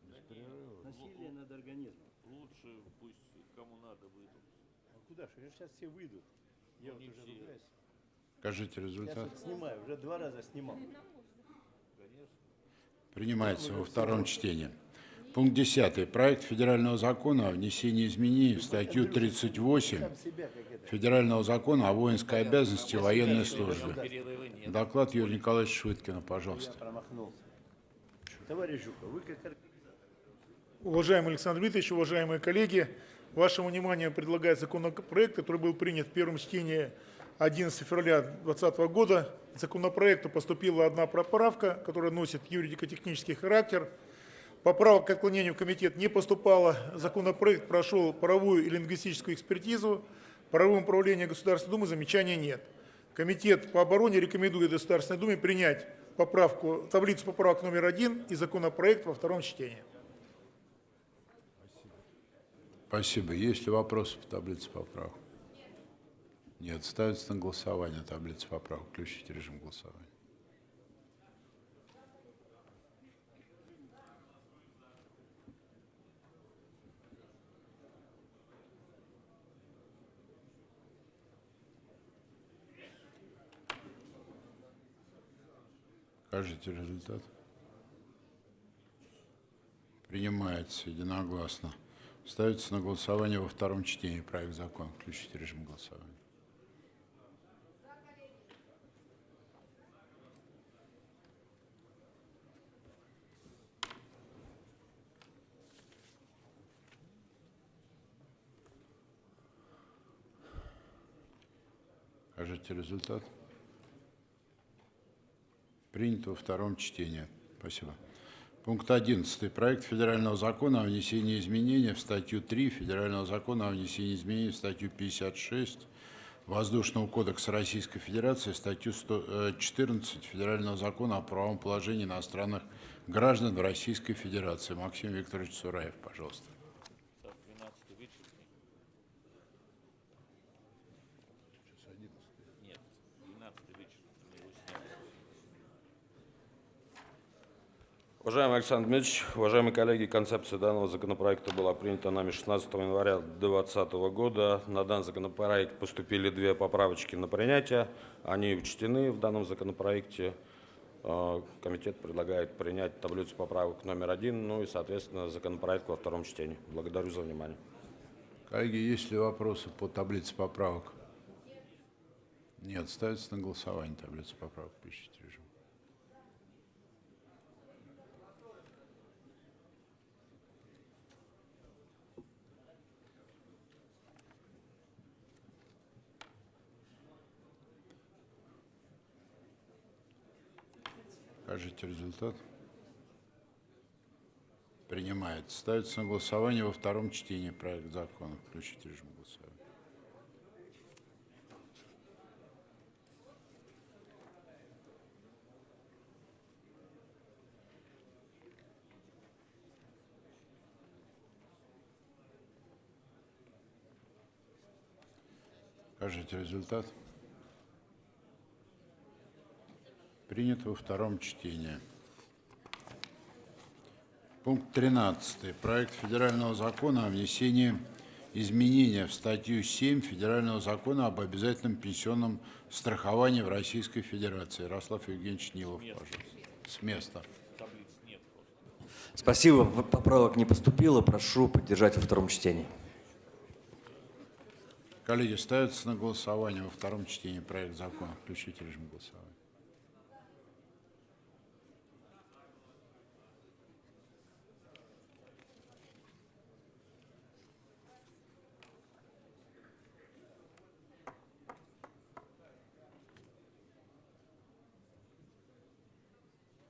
Без перерыва. Насилие над организмом. Лучше пусть кому надо выйдут. А куда же? Сейчас все выйдут. Я вот уже ругаюсь. Покажите результат. Я тут снимаю, уже 2 раза снимал. Принимается во втором чтении. Пункт 10. Проект федерального закона о внесении изменений в статью 38 федерального закона о воинской обязанности и военной службе. Доклад Юрия Николаевича Швыдкина, пожалуйста. Товарищ Жуков, вы как... Уважаемый Александр Дмитриевич, уважаемые коллеги, вашему вниманию предлагает законопроект, который был принят в первом чтении 11 февраля 2020 года. К законопроекту поступила одна поправка, которая носит юридико-технический характер. Поправок к отклонению в комитет не поступало. Законопроект прошел правовую и лингвистическую экспертизу. Правовым управлением Государственной Думы замечаний нет. Комитет по обороне рекомендует Государственной Думе принять таблицу поправок номер 1 и законопроект во втором чтении. Спасибо. Есть ли вопросы по таблице поправок? Нет. Ставится на голосование таблица поправок. Включите режим голосования. Покажите результат. Принимается единогласно. Ставится на голосование во втором чтении проект закона. Включите режим голосования. Покажите результат. Принято во втором чтении. Спасибо. Пункт 11. Проект федерального закона о внесении изменений в статью 3 федерального закона о внесении изменений в статью 56 Воздушного кодекса Российской Федерации, статью 114 федерального закона о правовом положении иностранных граждан в Российской Федерации. Максим Викторович Сураев, пожалуйста. Уважаемый Александр Дмитриевич, уважаемые коллеги, концепция данного законопроекта была принята нами 16 января 2020 года. На данный законопроект поступили 2 поправочки на принятие. Они учтены в данном законопроекте. Комитет предлагает принять таблицу поправок номер 1, ну и, соответственно, законопроект во втором чтении. Благодарю за внимание. Коллеги, есть ли вопросы по таблице поправок? Нет. Ставится на голосование таблица поправок. Включите режим. Покажите результат. Принимается. Ставится на голосование во втором чтении проект закона. Включите режим голосования. Покажите результат. Принято во втором чтении. Пункт 13. Проект федерального закона о внесении изменения в статью 7 федерального закона об обязательном пенсионном страховании в Российской Федерации. Ярослав Евгеньевич Нилов, пожалуйста. С места. Спасибо. Поправок не поступило. Прошу поддержать во втором чтении. Коллеги, ставится на голосование во втором чтении проект закона. Включите режим голосования.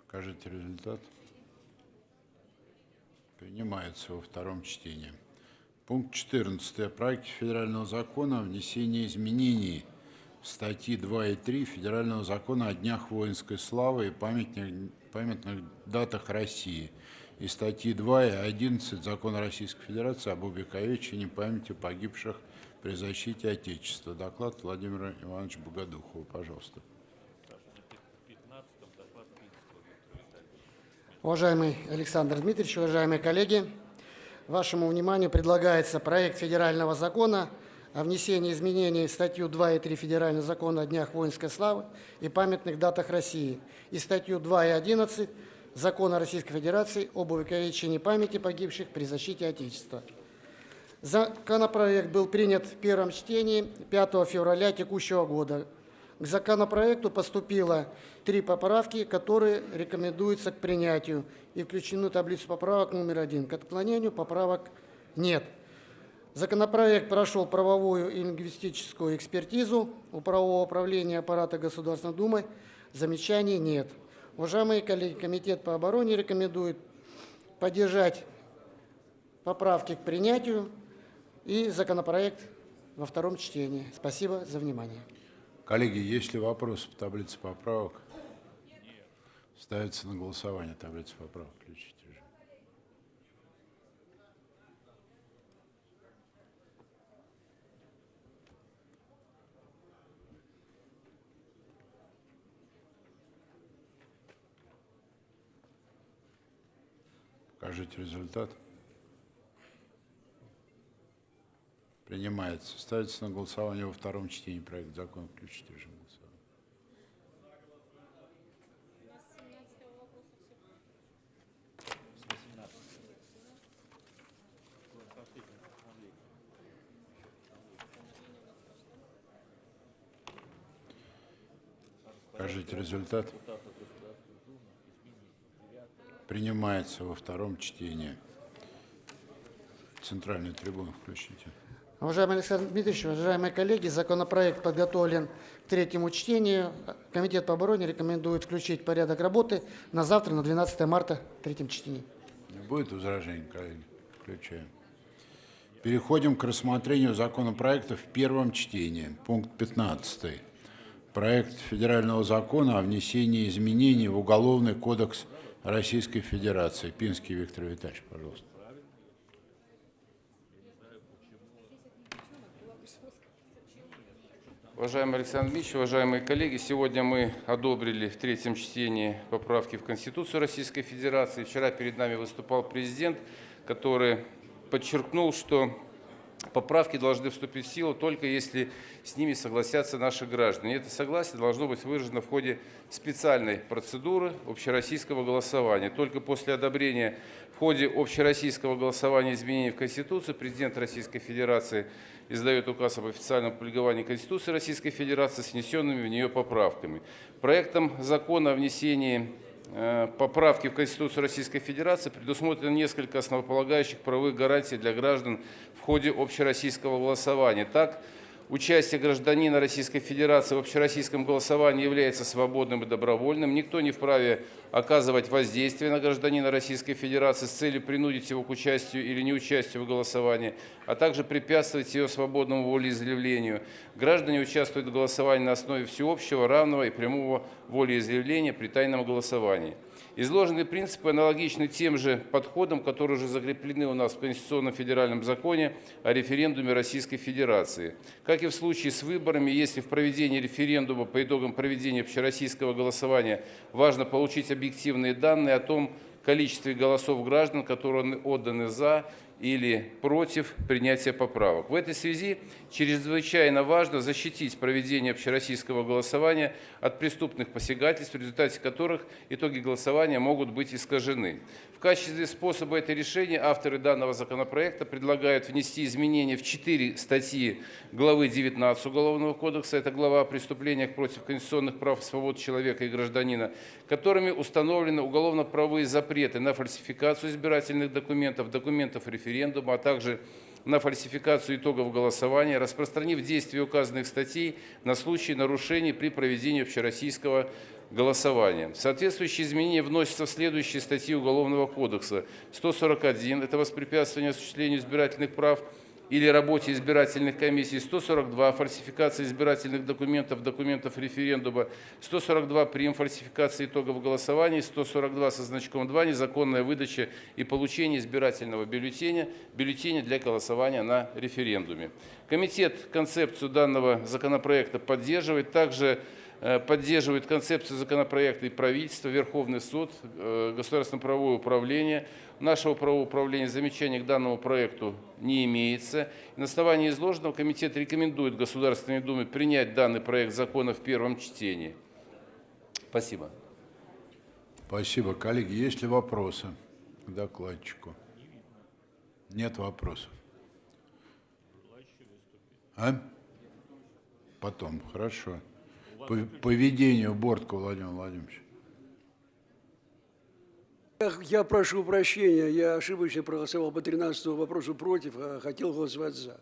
Покажите результат. Принимается во втором чтении. Пункт 14. О проекте федерального закона о внесении изменений в статьи 2 и 3 федерального закона о днях воинской славы и памятных датах России и статьи 2 и 11 закона Российской Федерации об увековечении памяти погибших при защите Отечества. Доклад Владимира Ивановича Богодухова. Пожалуйста. Уважаемый Александр Дмитриевич, уважаемые коллеги, вашему вниманию предлагается проект федерального закона о внесении изменений в статью 2 и 3 Федерального закона о днях воинской славы и памятных датах России и статью 2 и 11 Закона Российской Федерации об увековечении памяти погибших при защите Отечества. Законопроект был принят в первом чтении 5 февраля текущего года. К законопроекту поступило 3 поправки, которые рекомендуются к принятию и включены в таблицу поправок номер 1. К отклонению поправок нет. Законопроект прошел правовую и лингвистическую экспертизу. У правового управления аппарата Государственной Думы замечаний нет. Уважаемые коллеги, Комитет по обороне рекомендует поддержать поправки к принятию и законопроект во втором чтении. Спасибо за внимание. Коллеги, есть ли вопросы по таблице поправок? Ставится на голосование таблица поправок. Включите режим. Покажите результат. Принимается. Ставится на голосование во втором чтении проект закона. Включите режим голосования. Покажите результат. Принимается во втором чтении. Центральную трибуну включите. Уважаемый Александр Дмитриевич, уважаемые коллеги, законопроект подготовлен к третьему чтению. Комитет по обороне рекомендует включить в порядок работы на завтра, на 12 марта, в третьем чтении. Не будет возражений, коллеги? Включаем. Переходим к рассмотрению законопроекта в первом чтении. Пункт 15. Проект федерального закона о внесении изменений в Уголовный кодекс Российской Федерации. Пинский Виктор Витальевич, пожалуйста. Уважаемый Александр Дмитриевич, уважаемые коллеги, сегодня мы одобрили в третьем чтении поправки в Конституцию Российской Федерации. Вчера перед нами выступал президент, который подчеркнул, что поправки должны вступить в силу только если с ними согласятся наши граждане. И это согласие должно быть выражено в ходе специальной процедуры общероссийского голосования. Только после одобрения в ходе общероссийского голосования изменений в Конституцию президент Российской Федерации издает указ об официальном публиковании Конституции Российской Федерации с внесенными в нее поправками. Проектом закона о внесении поправки в Конституцию Российской Федерации предусмотрено несколько основополагающих правовых гарантий для граждан в ходе общероссийского голосования. Так, участие гражданина Российской Федерации в общероссийском голосовании является свободным и добровольным. Никто не вправе оказывать воздействие на гражданина Российской Федерации с целью принудить его к участию или неучастию в голосовании, а также препятствовать его свободному волеизъявлению. Граждане участвуют в голосовании на основе всеобщего, равного и прямого волеизъявления при тайном голосовании. Изложенные принципы аналогичны тем же подходам, которые уже закреплены у нас в Конституционном федеральном законе о референдуме Российской Федерации. Как и в случае с выборами, если в проведении референдума по итогам проведения общероссийского голосования важно получить объективные данные о том количестве голосов граждан, которые отданы за или против принятия поправок. В этой связи чрезвычайно важно защитить проведение общероссийского голосования от преступных посягательств, в результате которых итоги голосования могут быть искажены. В качестве способа это решения авторы данного законопроекта предлагают внести изменения в 4 статьи главы 19 Уголовного кодекса, это глава о преступлениях против конституционных прав и свобод человека и гражданина, которыми установлены уголовно-правовые запреты на фальсификацию избирательных документов, документов референдума, а также на фальсификацию итогов голосования, распространив действие указанных статей на случаи нарушений при проведении общероссийского голосования. Соответствующие изменения вносятся в следующие статьи Уголовного кодекса. 141 – это воспрепятствование осуществлению избирательных прав или работе избирательных комиссий, 142 – фальсификация избирательных документов, документов референдума, 142 – прим. Фальсификация итогов голосования, 142 со значком 2 – незаконная выдача и получение избирательного бюллетеня для голосования на референдуме. Комитет концепцию данного законопроекта поддерживает, также поддерживает концепцию законопроекта и правительство, Верховный суд, Государственное правовое управление. Нашего правового управления замечаний к данному проекту не имеется. На основании изложенного комитет рекомендует Государственной Думе принять данный проект закона в первом чтении. Спасибо. Спасибо. Коллеги, есть ли вопросы к докладчику? Нет вопросов. А? Потом, хорошо. По ведению Бортко Владимир Владимирович. Я прошу прощения, я ошибочно проголосовал по 13-му вопросу против, а хотел голосовать за.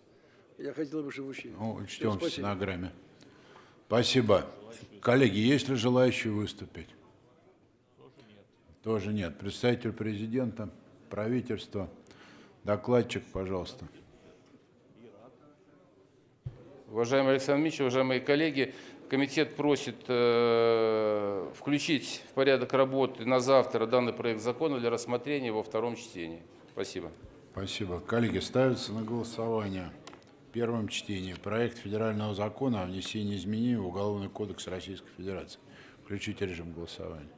Я хотел бы, чтобы учили. Ну, учтем в стенограмме. Спасибо. Коллеги, есть ли желающие выступить? Тоже нет. Представитель президента, правительства, докладчик, пожалуйста. Уважаемый Александр Дмитриевич, уважаемые коллеги, комитет просит включить в порядок работы на завтра данный проект закона для рассмотрения во втором чтении. Спасибо. Спасибо. Коллеги, ставится на голосование в первом чтении проект федерального закона о внесении изменений в Уголовный кодекс Российской Федерации. Включите режим голосования.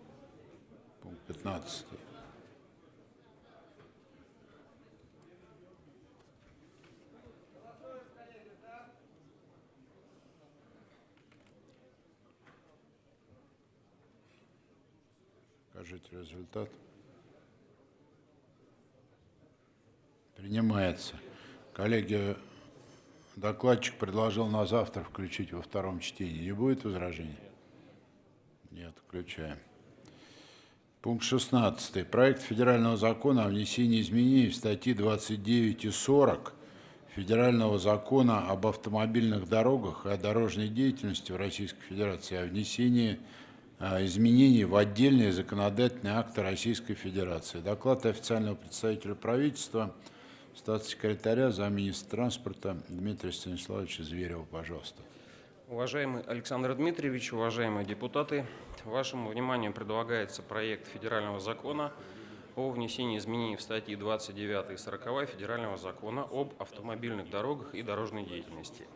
Пункт 15. Покажите результат. Принимается. Коллеги, докладчик предложил на завтра включить во втором чтении. Не будет возражений? Нет, включаем. Пункт 16. Проект федерального закона о внесении изменений в статьи 29 и 40 Федерального закона об автомобильных дорогах и о дорожной деятельности в Российской Федерации о внесении изменений в отдельные законодательные акты Российской Федерации. Доклад официального представителя правительства, статс-секретаря, замминистра транспорта Дмитрия Станиславовича Зверева, пожалуйста. Уважаемый Александр Дмитриевич, уважаемые депутаты, вашему вниманию предлагается проект федерального закона о внесении изменений в статьи 29 и 40 Федерального закона об автомобильных дорогах и дорожной деятельности.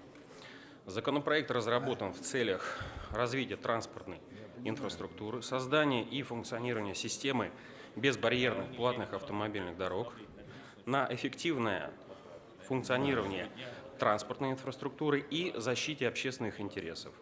Законопроект разработан в целях развития транспортной инфраструктуры, создания и функционирования системы безбарьерных платных автомобильных дорог, на эффективное функционирование транспортной инфраструктуры и защите общественных интересов.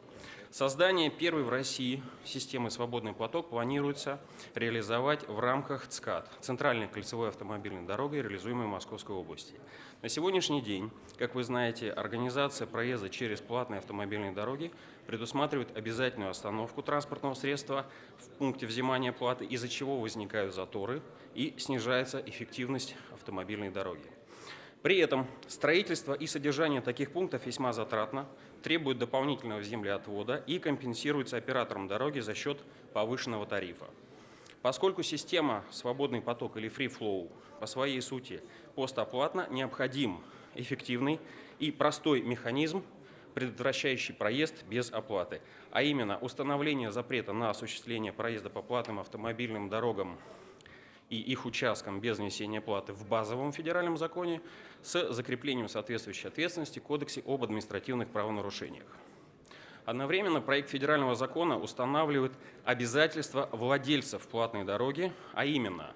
Создание первой в России системы «Свободный поток» планируется реализовать в рамках ЦКАД – Центральной кольцевой автомобильной дороги, реализуемой в Московской области. На сегодняшний день, как вы знаете, организация проезда через платные автомобильные дороги предусматривает обязательную остановку транспортного средства в пункте взимания платы, из-за чего возникают заторы и снижается эффективность автомобильной дороги. При этом строительство и содержание таких пунктов весьма затратно, требует дополнительного землеотвода и компенсируется оператором дороги за счет повышенного тарифа. Поскольку система «Свободный поток» или «Free Flow» по своей сути постоплатна, необходим эффективный и простой механизм, предотвращающий проезд без оплаты, а именно установление запрета на осуществление проезда по платным автомобильным дорогам и их участкам без внесения платы в базовом федеральном законе с закреплением соответствующей ответственности в Кодексе об административных правонарушениях. Одновременно проект федерального закона устанавливает обязательства владельцев платной дороги, а именно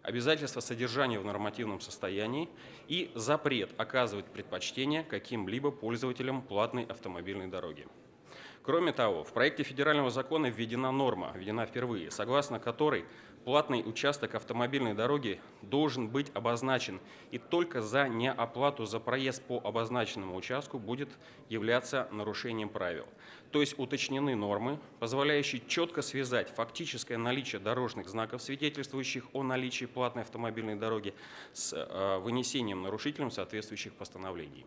обязательство содержания в нормативном состоянии и запрет оказывать предпочтение каким-либо пользователям платной автомобильной дороги. Кроме того, в проекте федерального закона введена норма, введена впервые, согласно которой платный участок автомобильной дороги должен быть обозначен, и только за неоплату за проезд по обозначенному участку будет являться нарушением правил. То есть уточнены нормы, позволяющие четко связать фактическое наличие дорожных знаков, свидетельствующих о наличии платной автомобильной дороги, с вынесением нарушителям соответствующих постановлений.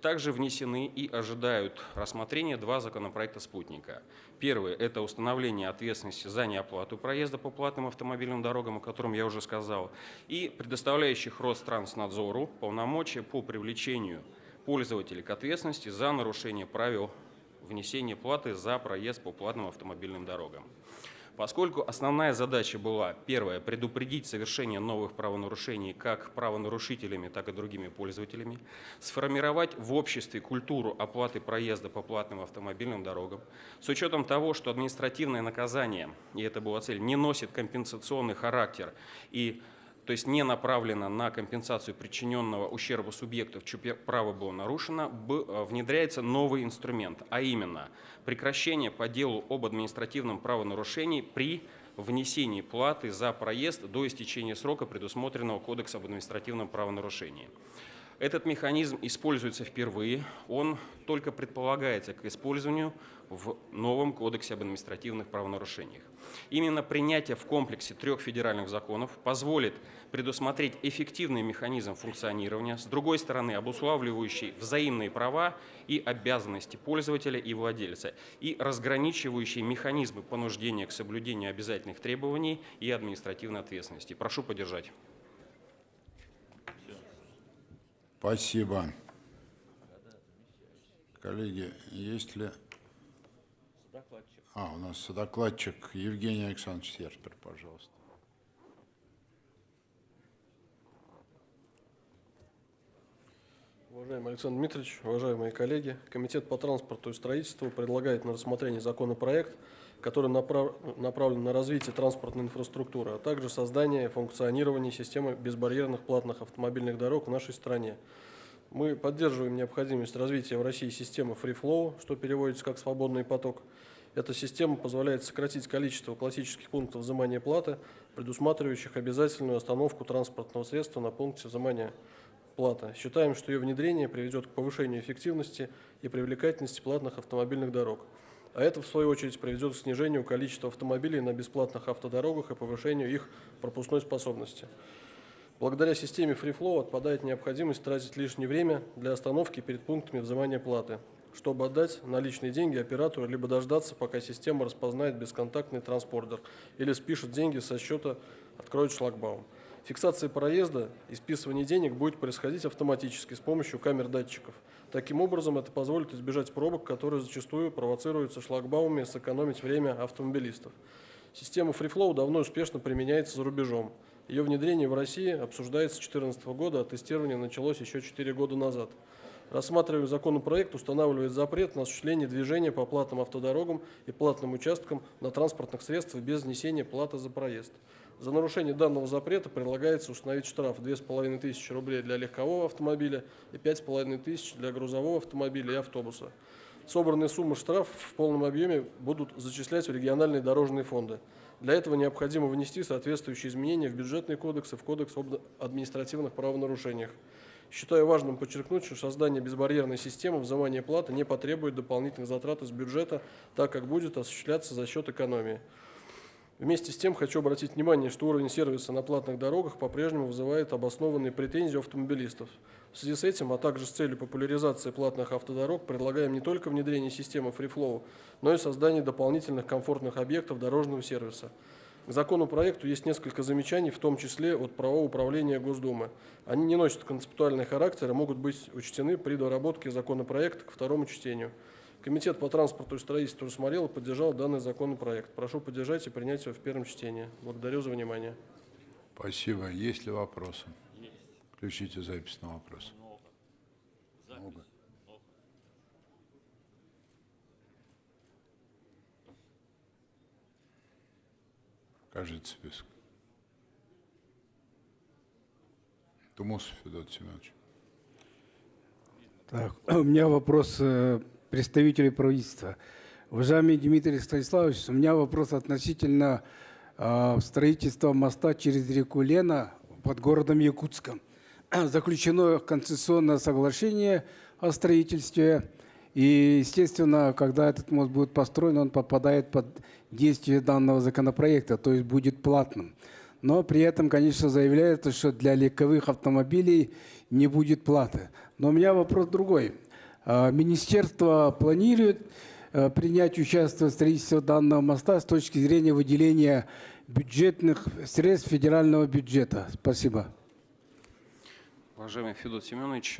Также внесены и ожидают рассмотрения два законопроекта спутника. Первый – это установление ответственности за неоплату проезда по платным автомобильным дорогам, о котором я уже сказал, и предоставляющих Ространснадзору полномочия по привлечению пользователей к ответственности за нарушение правил внесения платы за проезд по платным автомобильным дорогам. Поскольку основная задача была, первое, предупредить совершение новых правонарушений как правонарушителями, так и другими пользователями, сформировать в обществе культуру оплаты проезда по платным автомобильным дорогам, с учетом того, что административное наказание, и это была цель, не носит компенсационный характер и то есть не направлено на компенсацию причиненного ущерба субъектов, чье право было нарушено, внедряется новый инструмент, а именно прекращение по делу об административном правонарушении при внесении платы за проезд до истечения срока, предусмотренного Кодексом об административном правонарушении. Этот механизм используется впервые, он только предполагается к использованию в новом Кодексе об административных правонарушениях. Именно принятие в комплексе трех федеральных законов позволит предусмотреть эффективный механизм функционирования, с другой стороны, обуславливающий взаимные права и обязанности пользователя и владельца, и разграничивающий механизмы понуждения к соблюдению обязательных требований и административной ответственности. Прошу поддержать. Спасибо. Коллеги, есть ли... у нас содокладчик Евгений Александрович Серпер, пожалуйста. Уважаемый Александр Дмитриевич, уважаемые коллеги, Комитет по транспорту и строительству предлагает на рассмотрение законопроект, который направлен на развитие транспортной инфраструктуры, а также создание и функционирование системы безбарьерных платных автомобильных дорог в нашей стране. Мы поддерживаем необходимость развития в России системы Free Flow, что переводится как «свободный поток». Эта система позволяет сократить количество классических пунктов взимания платы, предусматривающих обязательную остановку транспортного средства на пункте взимания платы. Считаем, что ее внедрение приведет к повышению эффективности и привлекательности платных автомобильных дорог. А это, в свою очередь, приведет к снижению количества автомобилей на бесплатных автодорогах и повышению их пропускной способности. Благодаря системе Free Flow отпадает необходимость тратить лишнее время для остановки перед пунктами взимания платы, чтобы отдать наличные деньги оператору, либо дождаться, пока система распознает бесконтактный транспордер или спишет деньги со счета, откроет шлагбаум. Фиксация проезда и списывание денег будет происходить автоматически с помощью камер датчиков. Таким образом, это позволит избежать пробок, которые зачастую провоцируются шлагбаумами, и сэкономить время автомобилистов. Система Free Flow давно успешно применяется за рубежом. Ее внедрение в России обсуждается с 2014 года, а тестирование началось еще 4 года назад. Рассматриваемый законопроект устанавливает запрет на осуществление движения по платным автодорогам и платным участкам на транспортных средствах без внесения платы за проезд. За нарушение данного запрета предлагается установить штраф 2500 рублей для легкового автомобиля и 5500 для грузового автомобиля и автобуса. Собранные суммы штрафов в полном объеме будут зачислять в региональные дорожные фонды. Для этого необходимо внести соответствующие изменения в бюджетный кодекс и в кодекс об административных правонарушениях. Считаю важным подчеркнуть, что создание безбарьерной системы взимания платы не потребует дополнительных затрат из бюджета, так как будет осуществляться за счет экономии. Вместе с тем хочу обратить внимание, что уровень сервиса на платных дорогах по-прежнему вызывает обоснованные претензии автомобилистов. В связи с этим, а также с целью популяризации платных автодорог, предлагаем не только внедрение системы Free Flow, но и создание дополнительных комфортных объектов дорожного сервиса. К законопроекту есть несколько замечаний, в том числе от правового управления Госдумы. Они не носят концептуальный характер и могут быть учтены при доработке законопроекта к второму чтению. Комитет по транспорту и строительству рассмотрел и поддержал данный законопроект. Прошу поддержать и принять его в первом чтении. Благодарю за внимание. Спасибо. Есть ли вопросы? Включите запись на вопрос. Много. Покажите список. Тумусов Федот Семенович. Так, у меня вопрос представителю правительства. Уважаемый Дмитрий Станиславович, у меня вопрос относительно строительства моста через реку Лена под городом Якутском. Заключено концессионное соглашение о строительстве. И, естественно, когда этот мост будет построен, он попадает под действие данного законопроекта, то есть будет платным. Но при этом, конечно, заявляется, что для легковых автомобилей не будет платы. Но у меня вопрос другой. Министерство планирует принять участие в строительстве данного моста с точки зрения выделения бюджетных средств федерального бюджета? Спасибо. Уважаемый Федот Семенович,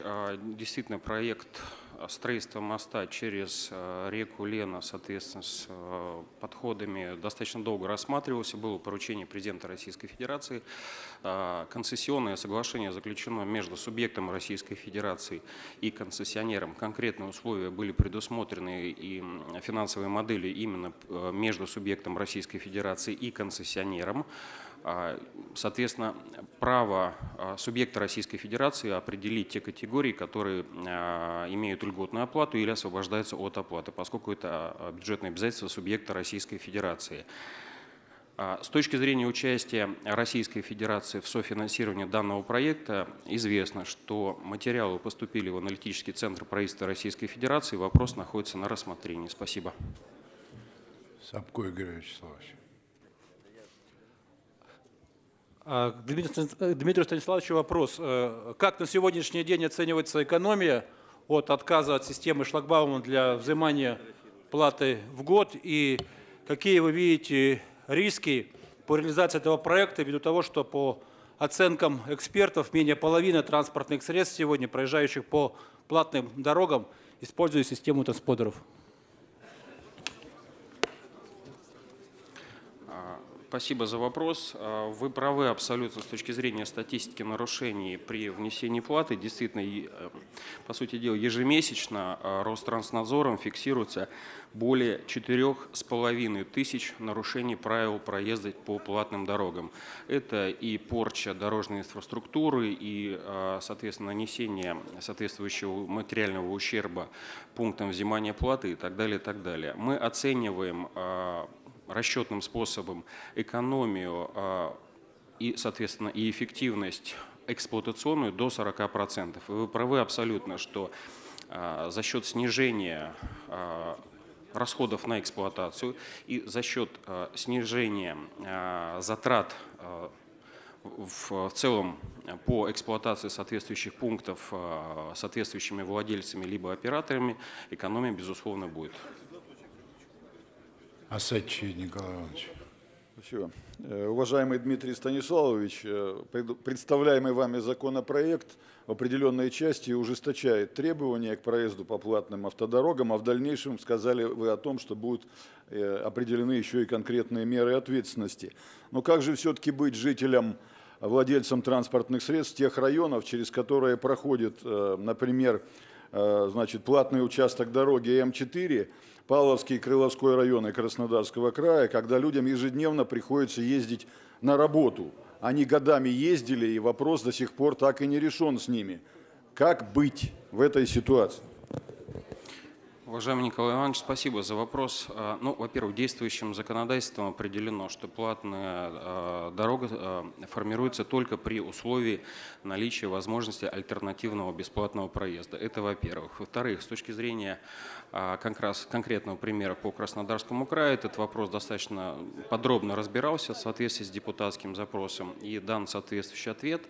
действительно проект строительства моста через реку Лена, соответственно, с подходами достаточно долго рассматривался. Было поручение президента Российской Федерации. Концессионное соглашение заключено между субъектом Российской Федерации и концессионером. Конкретные условия были предусмотрены и финансовые модели именно между субъектом Российской Федерации и концессионером. Соответственно, право субъекта Российской Федерации определить те категории, которые имеют льготную оплату или освобождаются от оплаты, поскольку это бюджетное обязательство субъекта Российской Федерации. С точки зрения участия Российской Федерации в софинансировании данного проекта, известно, что материалы поступили в аналитический центр правительства Российской Федерации, вопрос находится на рассмотрении. Спасибо. Сапко Игорь Вячеславович. Дмитрию Станиславовичу вопрос. Как на сегодняшний день оценивается экономия от отказа от системы шлагбаума для взимания платы в год? И какие вы видите риски по реализации этого проекта, ввиду того, что по оценкам экспертов менее половины транспортных средств сегодня, проезжающих по платным дорогам, используют систему транспондеров? Спасибо за вопрос. Вы правы абсолютно с точки зрения статистики нарушений при внесении платы. Действительно, по сути дела, ежемесячно Ространснадзором фиксируется более 4500 нарушений правил проезда по платным дорогам. Это и порча дорожной инфраструктуры, и, соответственно, нанесение соответствующего материального ущерба пунктам взимания платы и так далее, и так далее. Мы оцениваем расчетным способом экономию и, соответственно, и эффективность эксплуатационную до 40%. И вы правы абсолютно, что за счет снижения расходов на эксплуатацию и за счет снижения затрат в целом по эксплуатации соответствующих пунктов соответствующими владельцами либо операторами экономия, безусловно, будет. Осадчий Николай Иванович. Спасибо. Уважаемый Дмитрий Станиславович, представляемый вами законопроект в определенной части ужесточает требования к проезду по платным автодорогам, а в дальнейшем сказали вы о том, что будут определены еще и конкретные меры ответственности. Но как же все-таки быть жителям, владельцам транспортных средств тех районов, через которые проходит, например, значит, платный участок дороги М4, Павловский и Крыловской районы Краснодарского края, когда людям ежедневно приходится ездить на работу. Они годами ездили, и вопрос до сих пор так и не решен с ними. Как быть в этой ситуации? Уважаемый Николай Иванович, спасибо за вопрос. Ну, во-первых, действующим законодательством определено, что платная дорога формируется только при условии наличия возможности альтернативного бесплатного проезда. Это во-первых. Во-вторых, с точки зрения конкретного примера по Краснодарскому краю, этот вопрос достаточно подробно разбирался в соответствии с депутатским запросом и дан соответствующий ответ.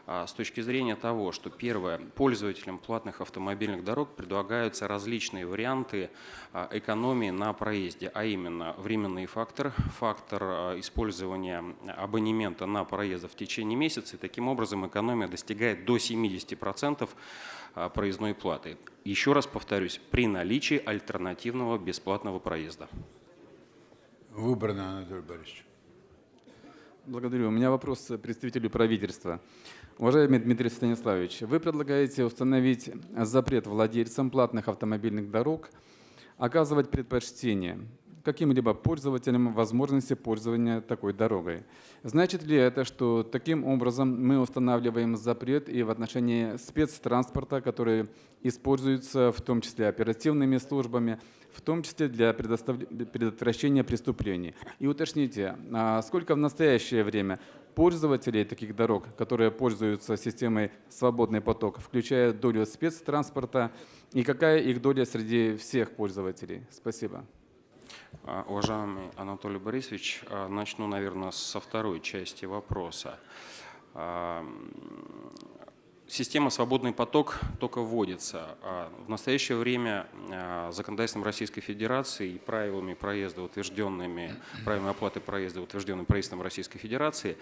С точки зрения того, что первое, пользователям платных автомобильных дорог предлагаются различные варианты экономии на проезде, а именно временный фактор, фактор использования абонемента на проезд в течение месяца, и таким образом экономия достигает до 70% проездной платы. Еще раз повторюсь, при наличии альтернативного бесплатного проезда. Выборный Анатолий Борисович. Благодарю. У меня вопрос к представителю правительства. Уважаемый Дмитрий Станиславович, вы предлагаете установить запрет владельцам платных автомобильных дорог оказывать предпочтение каким-либо пользователям возможности пользования такой дорогой. Значит ли это, что таким образом мы устанавливаем запрет и в отношении спецтранспорта, который используется в том числе оперативными службами, в том числе для предотвращения преступлений? И уточните, сколько в настоящее время пользователей таких дорог, которые пользуются системой «Свободный поток», включая долю спецтранспорта, и какая их доля среди всех пользователей? Спасибо. Уважаемый Анатолий Борисович, начну, наверное, со второй части вопроса. Система «Свободный поток» только вводится. В настоящее время законодательством Российской Федерации и правилами проезда, утвержденными, правилами оплаты проезда, утвержденным правительством Российской Федерации,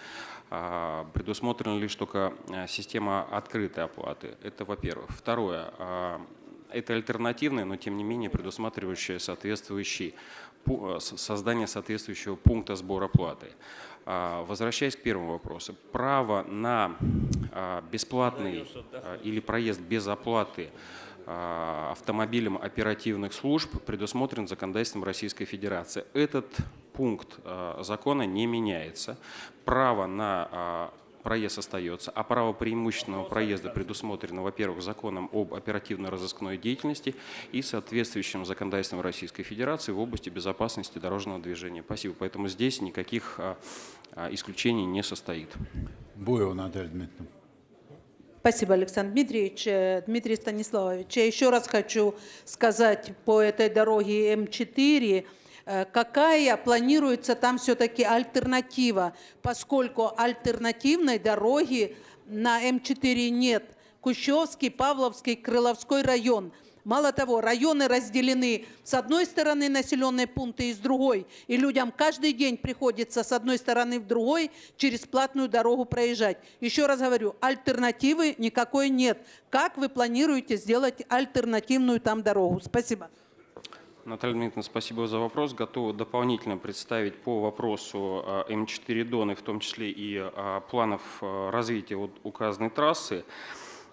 предусмотрена лишь только система открытой оплаты. Это во-первых. Второе. Это альтернативное, но тем не менее предусматривающее создание соответствующего пункта сбора платы. Возвращаясь к первому вопросу. Право на бесплатный или проезд без оплаты автомобилем оперативных служб предусмотрен законодательством Российской Федерации. Этот пункт закона не меняется. Право на проезд остается, а право преимущественного проезда предусмотрено, во-первых, законом об оперативно-розыскной деятельности и соответствующим законодательством Российской Федерации в области безопасности дорожного движения. Спасибо. Поэтому здесь никаких исключений не состоит. Буева Наталья Дмитриевна. Спасибо, Александр Дмитриевич. Дмитрий Станиславович, я еще раз хочу сказать по этой дороге М4, какая планируется там все-таки альтернатива, поскольку альтернативной дороги на М4 нет. Кущевский, Павловский, Крыловской район. Мало того, районы разделены с одной стороны населенные пункты и с другой. И людям каждый день приходится с одной стороны в другой через платную дорогу проезжать. Еще раз говорю, альтернативы никакой нет. Как вы планируете сделать альтернативную там дорогу? Спасибо. Наталья Дмитриевна, спасибо за вопрос. Готова дополнительно представить по вопросу М4 Доны, в том числе и планов развития указанной трассы,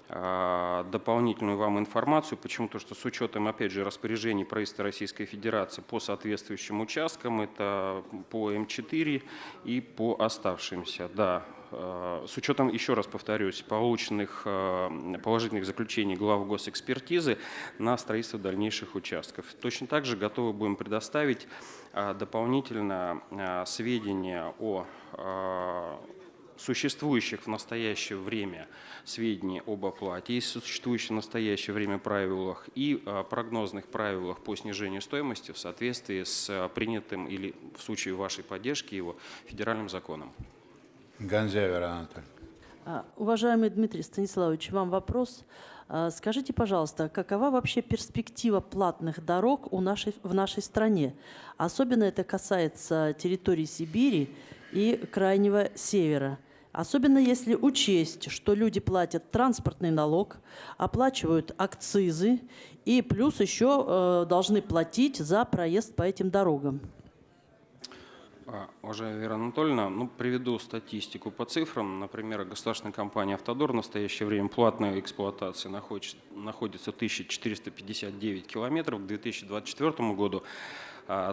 дополнительную вам информацию. Почему? Потому что с учетом, опять же, распоряжений правительства Российской Федерации по соответствующим участкам, это по М4 и по оставшимся, да. С учетом, еще раз повторюсь, полученных положительных заключений глав госэкспертизы на строительство дальнейших участков. Точно так же готовы будем предоставить дополнительно сведения о существующих в настоящее время сведений об оплате и существующих в настоящее время правилах и прогнозных правилах по снижению стоимости в соответствии с принятым или в случае вашей поддержки его федеральным законом. Гонзявер Анатолий. Уважаемый Дмитрий Станиславович, вам вопрос. Скажите, пожалуйста, какова вообще перспектива платных дорог в нашей стране? Особенно это касается территории Сибири и Крайнего Севера. Особенно если учесть, что люди платят транспортный налог, оплачивают акцизы и плюс еще должны платить за проезд по этим дорогам. Уважаемая Вера Анатольевна, приведу статистику по цифрам. Например, государственная компания «Автодор» в настоящее время платной эксплуатации находится 1459 километров. К 2024 году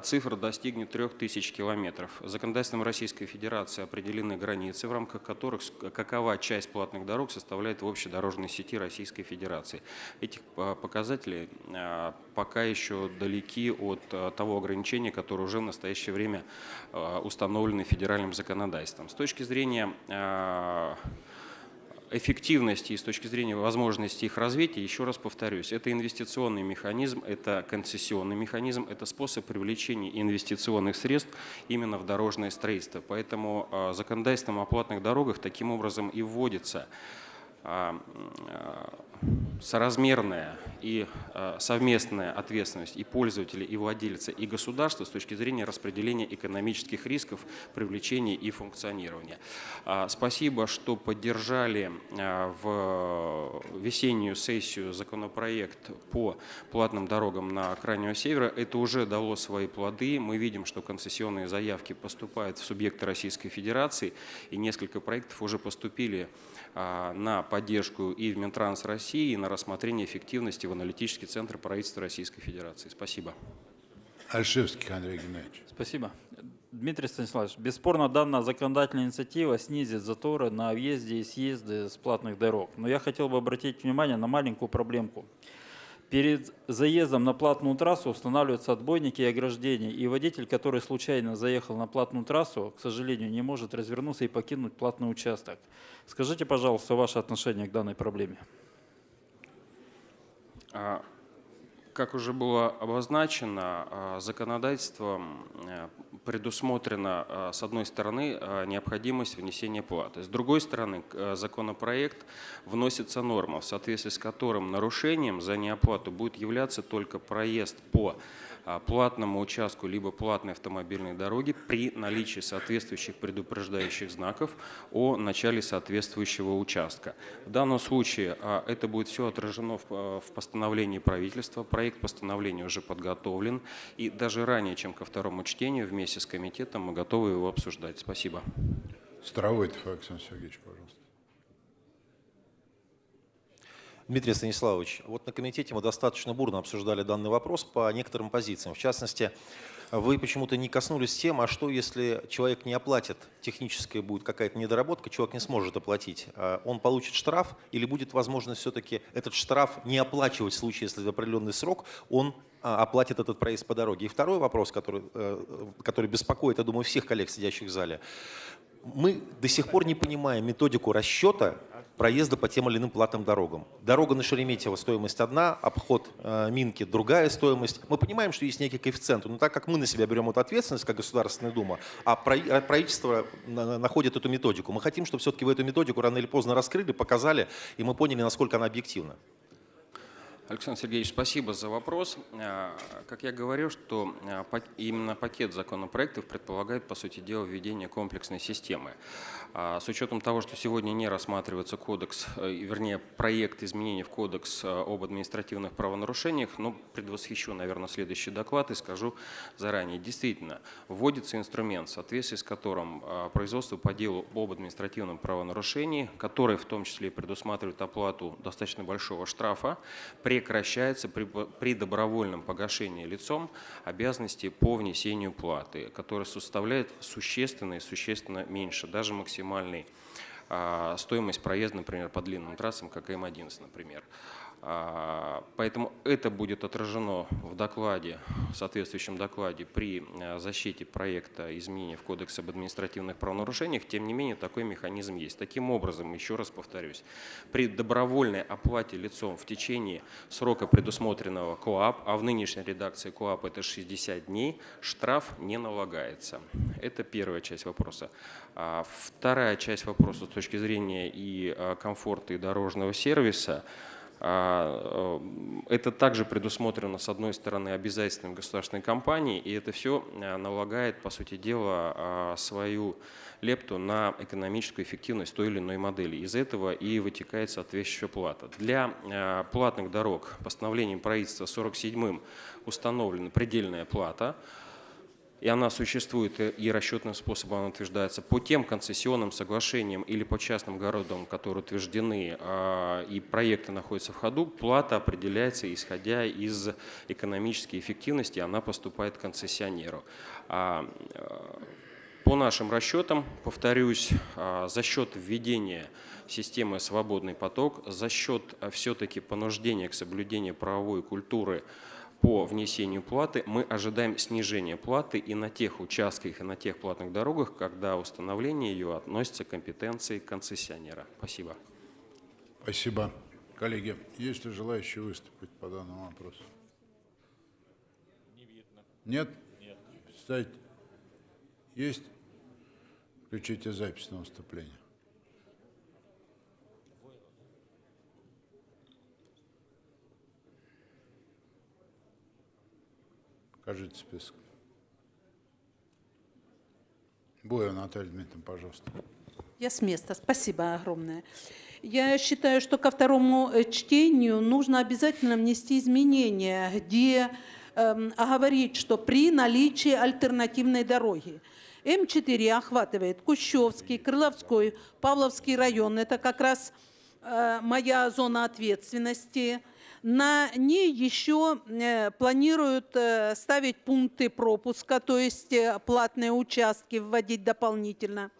цифра достигнет 3000 километров. Законодательством Российской Федерации определены границы, в рамках которых какова часть платных дорог составляет в общей дорожной сети Российской Федерации. Эти показатели пока еще далеки от того ограничения, которое уже в настоящее время установлено федеральным законодательством. С точки зрения эффективности и с точки зрения возможности их развития, еще раз повторюсь, это инвестиционный механизм, это концессионный механизм, это способ привлечения инвестиционных средств именно в дорожное строительство. Поэтому законодательством о платных дорогах таким образом и вводится соразмерная и совместная ответственность и пользователя, и владельца, и государства с точки зрения распределения экономических рисков, привлечения и функционирования. Спасибо, что поддержали в весеннюю сессию законопроект по платным дорогам на Крайнего Севера. Это уже дало свои плоды. Мы видим, что концессионные заявки поступают в субъекты Российской Федерации, и несколько проектов уже поступили на поддержку и в Минтранс России, и на рассмотрение эффективности в аналитический центр правительства Российской Федерации. Спасибо. Альшевский Андрей Геннадьевич. Спасибо. Дмитрий Станиславович, бесспорно, данная законодательная инициатива снизит заторы на въезде и съезде с платных дорог. Но я хотел бы обратить внимание на маленькую проблемку. Перед заездом на платную трассу устанавливаются отбойники и ограждения, и водитель, который случайно заехал на платную трассу, к сожалению, не может развернуться и покинуть платный участок. Скажите, пожалуйста, ваше отношение к данной проблеме. Как уже было обозначено, законодательством предусмотрена, с одной стороны, необходимость внесения платы. С другой стороны, законопроект вносится норма, в соответствии с которым нарушением за неоплату будет являться только проезд по платному участку либо платной автомобильной дороги при наличии соответствующих предупреждающих знаков о начале соответствующего участка. В данном случае это будет все отражено в постановлении правительства. Проект постановления уже подготовлен, и даже ранее, чем ко второму чтению, вместе с комитетом мы готовы его обсуждать. Спасибо. Старовойтов Александр Сергеевич, пожалуйста. Дмитрий Станиславович, вот на комитете мы достаточно бурно обсуждали данный вопрос по некоторым позициям. В частности, вы почему-то не коснулись тем, а что если человек не оплатит, техническая будет какая-то недоработка, человек не сможет оплатить, он получит штраф или будет возможность все-таки этот штраф не оплачивать в случае, если в определенный срок он оплатит этот проезд по дороге. И второй вопрос, который беспокоит, я думаю, всех коллег, сидящих в зале. Мы до сих пор не понимаем методику расчета проезда по тем или иным платным дорогам. Дорога на Шереметьево стоимость одна, обход Минки другая стоимость. Мы понимаем, что есть некий коэффициент, но так как мы на себя берем эту ответственность, как Государственная Дума, а правительство находит эту методику, мы хотим, чтобы все-таки в эту методику рано или поздно раскрыли, показали, и мы поняли, насколько она объективна. Александр Сергеевич, спасибо за вопрос. Как я говорил, что именно пакет законопроектов предполагает, по сути дела, введение комплексной системы. С учетом того, что сегодня не рассматривается кодекс, вернее, проект изменений в кодекс об административных правонарушениях, но предвосхищу, наверное, следующий доклад и скажу заранее. Действительно, вводится инструмент, в соответствии с которым производство по делу об административном правонарушении, который в том числе предусматривает оплату достаточно большого штрафа, прекращается при добровольном погашении лицом обязанности по внесению платы, которая составляет существенно и существенно меньше, даже максимальной стоимость проезда, например, по длинным трассам, как М11, например. Поэтому это будет отражено в докладе, в соответствующем докладе при защите проекта изменений в Кодекс об административных правонарушениях. Тем не менее, такой механизм есть. Таким образом, еще раз повторюсь, при добровольной оплате лицом в течение срока, предусмотренного КоАП, а в нынешней редакции КоАП это 60 дней, штраф не налагается. Это первая часть вопроса. Вторая часть вопроса с точки зрения и комфорта, и дорожного сервиса. Это также предусмотрено, с одной стороны, обязательством государственной компании, и это все налагает, по сути дела, свою лепту на экономическую эффективность той или иной модели. Из этого и вытекает соответствующая плата. Для платных дорог постановлением правительства 47-м установлена предельная плата, и она существует, и расчетным способом она утверждается по тем концессионным соглашениям или по частным городам, которые утверждены, и проекты находятся в ходу, плата определяется, исходя из экономической эффективности, она поступает к концессионеру. По нашим расчетам, повторюсь, за счет введения системы «Свободный поток», за счет все-таки понуждения к соблюдению правовой культуры по внесению платы, мы ожидаем снижения платы и на тех участках, и на тех платных дорогах, когда установление ее относится к компетенции концессионера. Спасибо. Спасибо. Коллеги, есть ли желающие выступить по данному вопросу? Не видно. Нет? Нет. Представить? Есть? Включите запись на выступление. Покажите список. Боева Наталья Дмитриевна, пожалуйста. Я с места. Спасибо огромное. Я считаю, что ко второму чтению нужно обязательно внести изменения, где оговорить, что при наличии альтернативной дороги. М4 охватывает Кущевский, Крыловской, Павловский район. Это как раз моя зона ответственности. На ней еще планируют ставить пункты пропуска, то есть платные участки вводить дополнительно.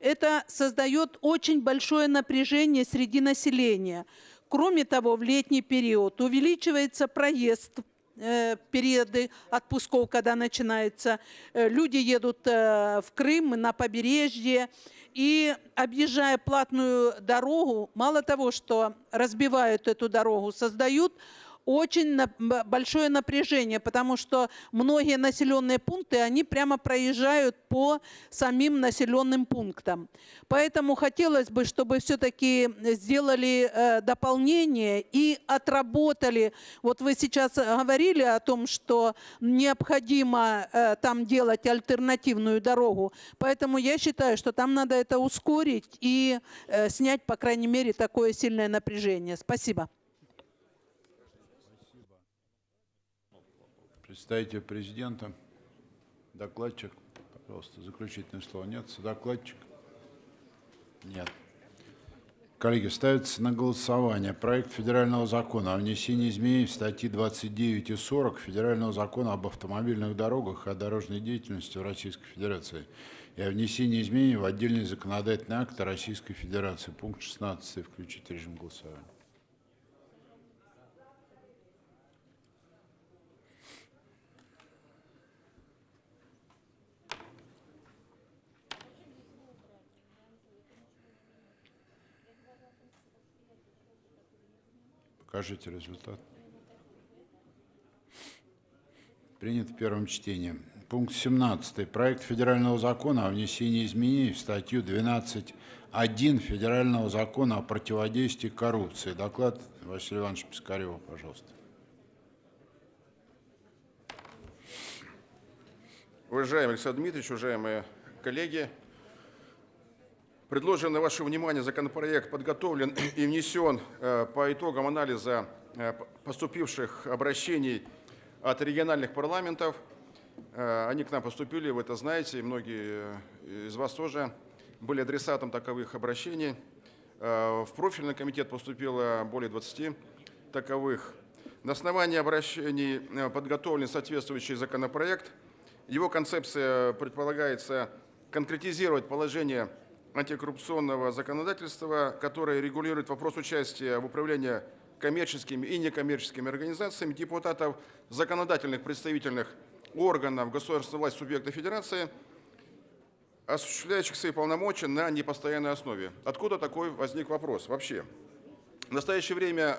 Это создает очень большое напряжение среди населения. Кроме того, в летний период увеличивается проезд, периоды отпусков, когда начинается. Люди едут в Крым, на побережье. И объезжая платную дорогу, мало того, что разбивают эту дорогу, создают очень большое напряжение, потому что многие населенные пункты, они прямо проезжают по самим населенным пунктам. Поэтому хотелось бы, чтобы все-таки сделали дополнение и отработали. Вот вы сейчас говорили о том, что необходимо там делать альтернативную дорогу. Поэтому я считаю, что там надо это ускорить и снять, по крайней мере, такое сильное напряжение. Спасибо. Представитель президента, докладчик, пожалуйста, заключительное слово. Нет, докладчик? Нет. Коллеги, ставится на голосование проект федерального закона о внесении изменений в статьи 29 и 40 федерального закона об автомобильных дорогах и о дорожной деятельности в Российской Федерации и о внесении изменений в отдельные законодательные акты Российской Федерации. Пункт 16. Включить режим голосования. Покажите результат. Принят в первом чтении. Пункт 17. Проект федерального закона о внесении изменений в статью 12.1 федерального закона о противодействии коррупции. Доклад Василия Ивановича Пискарева, пожалуйста. Уважаемый Александр Дмитриевич, уважаемые коллеги, предложенный на ваше внимание законопроект подготовлен и внесен по итогам анализа поступивших обращений от региональных парламентов. Они к нам поступили, вы это знаете, и многие из вас тоже были адресатом таковых обращений. В профильный комитет поступило более 20 таковых. На основании обращений подготовлен соответствующий законопроект. Его концепция предполагается конкретизировать положение антикоррупционного законодательства, которое регулирует вопрос участия в управлении коммерческими и некоммерческими организациями депутатов законодательных представительных органов государственной власти субъекта федерации, осуществляющих свои полномочия на непостоянной основе. Откуда такой возник вопрос вообще? В настоящее время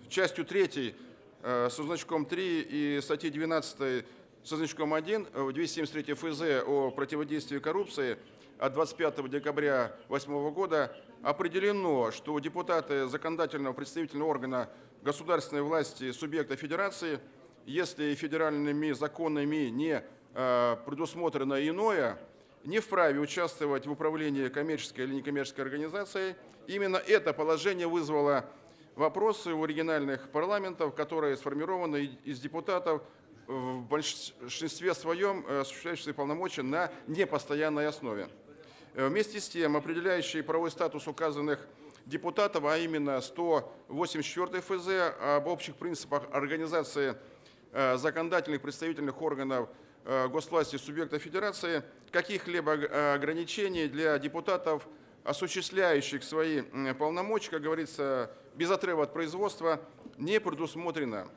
частью 3 со значком 3 и статьей 12 со значком 1 в 273 ФЗ о противодействии коррупции от 25 декабря 2008 года определено, что депутаты законодательного представительного органа государственной власти субъекта федерации, если федеральными законами не предусмотрено иное, не вправе участвовать в управлении коммерческой или некоммерческой организацией. Именно это положение вызвало вопросы у региональных парламентов, которые сформированы из депутатов в большинстве своем, осуществляющих свои полномочия на непостоянной основе. Вместе с тем, определяющий правовой статус указанных депутатов, а именно 184 ФЗ об общих принципах организации законодательных представительных органов госвласти субъекта федерации, каких-либо ограничений для депутатов, осуществляющих свои полномочия, как говорится, без отрыва от производства, не предусмотрено.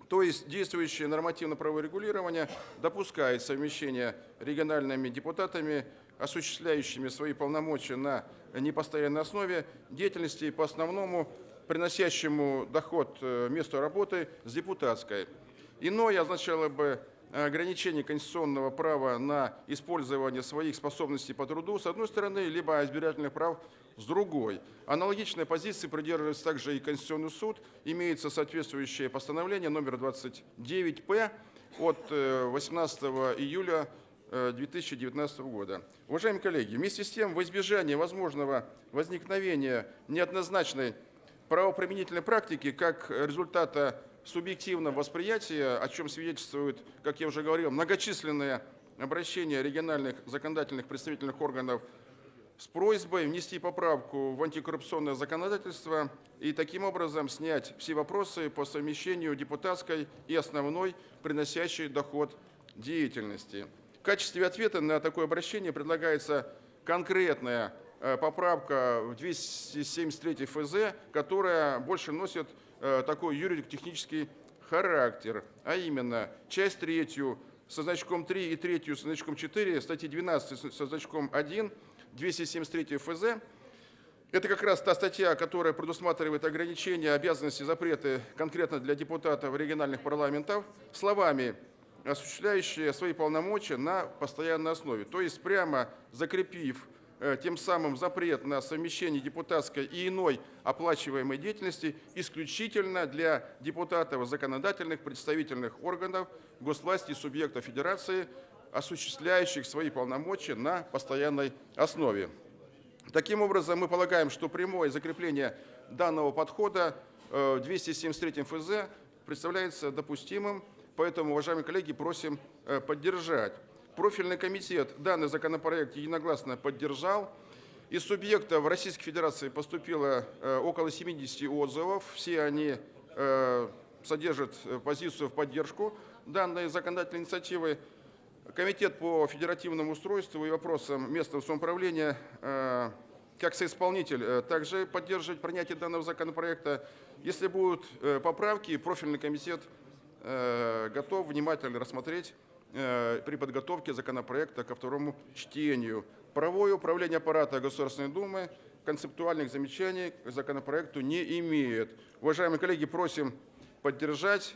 То есть действующее нормативно-правовое регулирование допускает совмещение региональными депутатами, осуществляющими свои полномочия на непостоянной основе, деятельности по основному, приносящему доход месту работы, с депутатской. Иное означало бы ограничение конституционного права на использование своих способностей по труду, с одной стороны, либо избирательных прав с другой. Аналогичной позиции придерживается также и Конституционный суд. Имеется соответствующее постановление номер 29-П от 18 июля 2019 года. Уважаемые коллеги, вместе с тем, во избежание возможного возникновения неоднозначной правоприменительной практики как результата субъективного восприятия, о чем свидетельствуют, как я уже говорил, многочисленные обращения региональных законодательных представительных органов с просьбой внести поправку в антикоррупционное законодательство и таким образом снять все вопросы по совмещению депутатской и основной, приносящей доход деятельности. В качестве ответа на такое обращение предлагается конкретная поправка в 273 ФЗ, которая больше носит такой юридико-технический характер, а именно часть 3 со значком 3 и 3 со значком 4, статьи 12 со значком 1, 273 ФЗ. Это как раз та статья, которая предусматривает ограничения, обязанности, запреты конкретно для депутатов региональных парламентов словами осуществляющие свои полномочия на постоянной основе. То есть прямо закрепив тем самым запрет на совмещение депутатской и иной оплачиваемой деятельности исключительно для депутатов законодательных представительных органов госвласти и субъектов федерации, осуществляющих свои полномочия на постоянной основе. Таким образом, мы полагаем, что прямое закрепление данного подхода в 273 ФЗ представляется допустимым, поэтому, уважаемые коллеги, просим поддержать. Профильный комитет данный законопроект единогласно поддержал. Из субъектов Российской Федерации поступило около 70 отзывов. Все они содержат позицию в поддержку данной законодательной инициативы. Комитет по федеративному устройству и вопросам местного самоуправления, как соисполнитель, также поддерживает принятие данного законопроекта. Если будут поправки, профильный комитет готов внимательно рассмотреть при подготовке законопроекта ко второму чтению. Правовое управление аппарата Государственной Думы концептуальных замечаний к законопроекту не имеет. Уважаемые коллеги, просим поддержать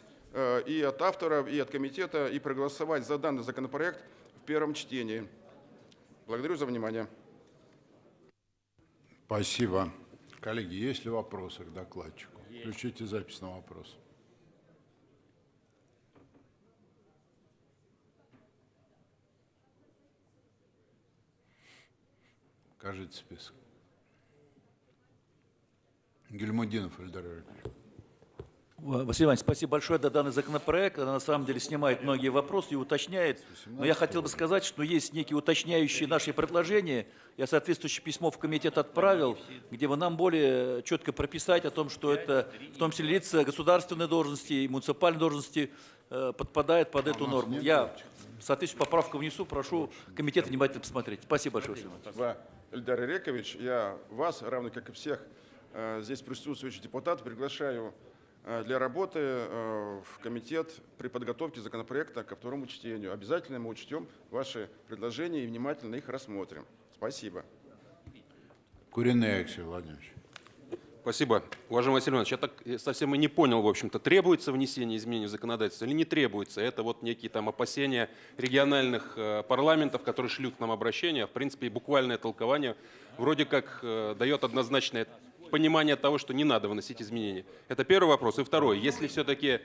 и от авторов, и от комитета, и проголосовать за данный законопроект в первом чтении. Благодарю за внимание. Спасибо. Коллеги, есть ли вопросы к докладчику? Включите запись на вопрос. Покажите список. Гильмудинов Эльдар Ильич. Василий Иванович, спасибо большое за данный законопроект. Она на самом деле снимает многие вопросы и уточняет. Но я хотел бы сказать, что есть некие уточняющие наши предложения. Я соответствующее письмо в комитет отправил, где вы нам более четко прописать о том, что это в том числе лица государственной должности и муниципальной должности подпадает под эту норму. Я соответствующую поправку внесу, прошу комитет внимательно посмотреть. Спасибо большое, Василий Иванович. Эльдар Ирекович, я вас, равно как и всех здесь присутствующих депутатов приглашаю для работы в комитет при подготовке законопроекта ко второму чтению. Обязательно мы учтем ваши предложения и внимательно их рассмотрим. Спасибо. Куриный Алексей Владимирович. Спасибо. Уважаемый Василий Иванович, я так совсем и не понял, в общем-то, требуется внесение изменений в законодательство или не требуется. Это вот некие там опасения региональных парламентов, которые шлют к нам обращения. В принципе, буквальное толкование вроде как дает однозначное понимание того, что не надо выносить изменения. Это первый вопрос. И второй. Если все-таки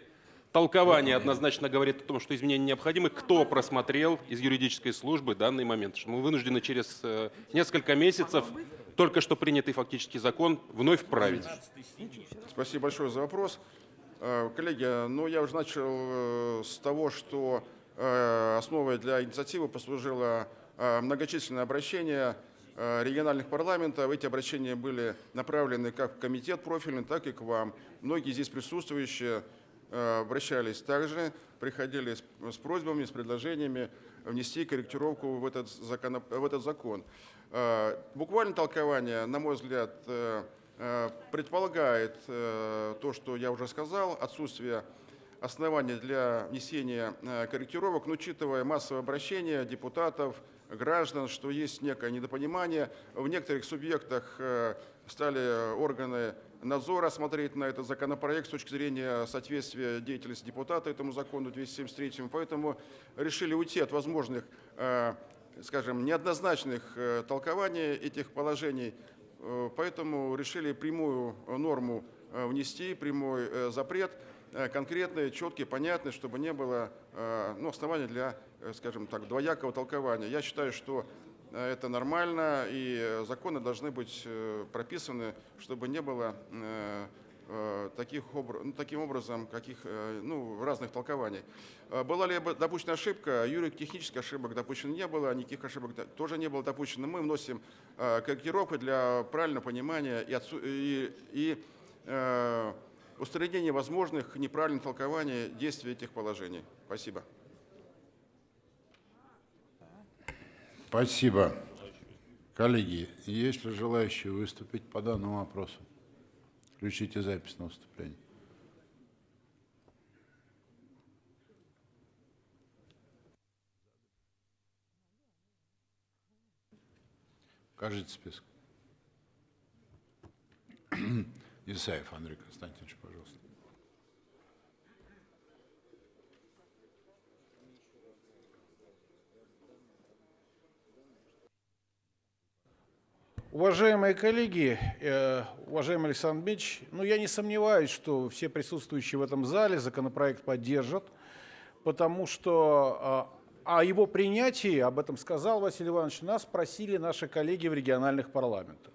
толкование однозначно говорит о том, что изменения необходимы, кто просмотрел из юридической службы данный момент? Что мы вынуждены через несколько месяцев только что принятый фактически закон вновь править. Спасибо большое за вопрос. Коллеги, ну я уже начал с того, что основой для инициативы послужило многочисленное обращение региональных парламентов. Эти обращения были направлены как в комитет профильный, так и к вам. Многие здесь присутствующие обращались также, приходили с просьбами, с предложениями внести корректировку в этот закон. Буквально толкование, на мой взгляд, предполагает то, что я уже сказал, отсутствие оснований для внесения корректировок, но учитывая массовое обращение депутатов, граждан, что есть некое недопонимание. В некоторых субъектах стали органы надзора смотреть на этот законопроект с точки зрения соответствия деятельности депутата этому закону 273, поэтому решили уйти от возможных, скажем, неоднозначных толкований этих положений, поэтому решили прямую норму внести, прямой запрет, конкретный, четкий, понятный, чтобы не было оснований для, скажем так, двоякого толкования. Я считаю, что это нормально, и законы должны быть прописаны, чтобы не было таким образом разных толкований. Была ли допущена ошибка? Юридических ошибок допущено не было, никаких ошибок тоже не было допущено. Мы вносим корректировку для правильного понимания и устранения возможных неправильных толкований действия этих положений. Спасибо. Спасибо. Коллеги, есть ли желающие выступить по данному вопросу? Включите запись на выступление. Покажите список. Исаев Андрей Константинович, пожалуйста. Уважаемые коллеги, уважаемый Александр Дмитриевич, я не сомневаюсь, что все присутствующие в этом зале законопроект поддержат, потому что о его принятии, об этом сказал Василий Иванович, нас просили наши коллеги в региональных парламентах.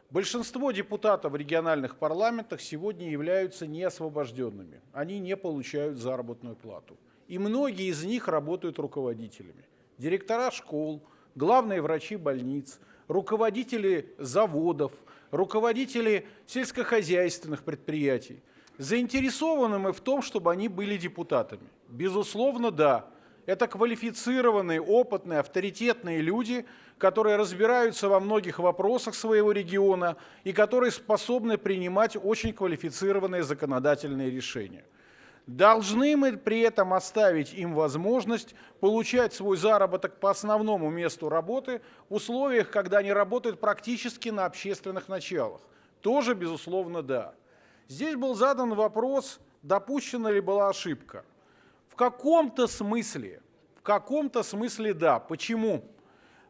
Большинство депутатов в региональных парламентах сегодня являются неосвобожденными, они не получают заработную плату. И многие из них работают руководителями. Директора школ, главные врачи больниц, руководители заводов, руководители сельскохозяйственных предприятий. Заинтересованы мы в том, чтобы они были депутатами? Безусловно, да. Это квалифицированные, опытные, авторитетные люди, которые разбираются во многих вопросах своего региона и которые способны принимать очень квалифицированные законодательные решения. Должны мы при этом оставить им возможность получать свой заработок по основному месту работы в условиях, когда они работают практически на общественных началах. Тоже, безусловно, да. Здесь был задан вопрос, допущена ли была ошибка. В каком-то смысле да. Почему?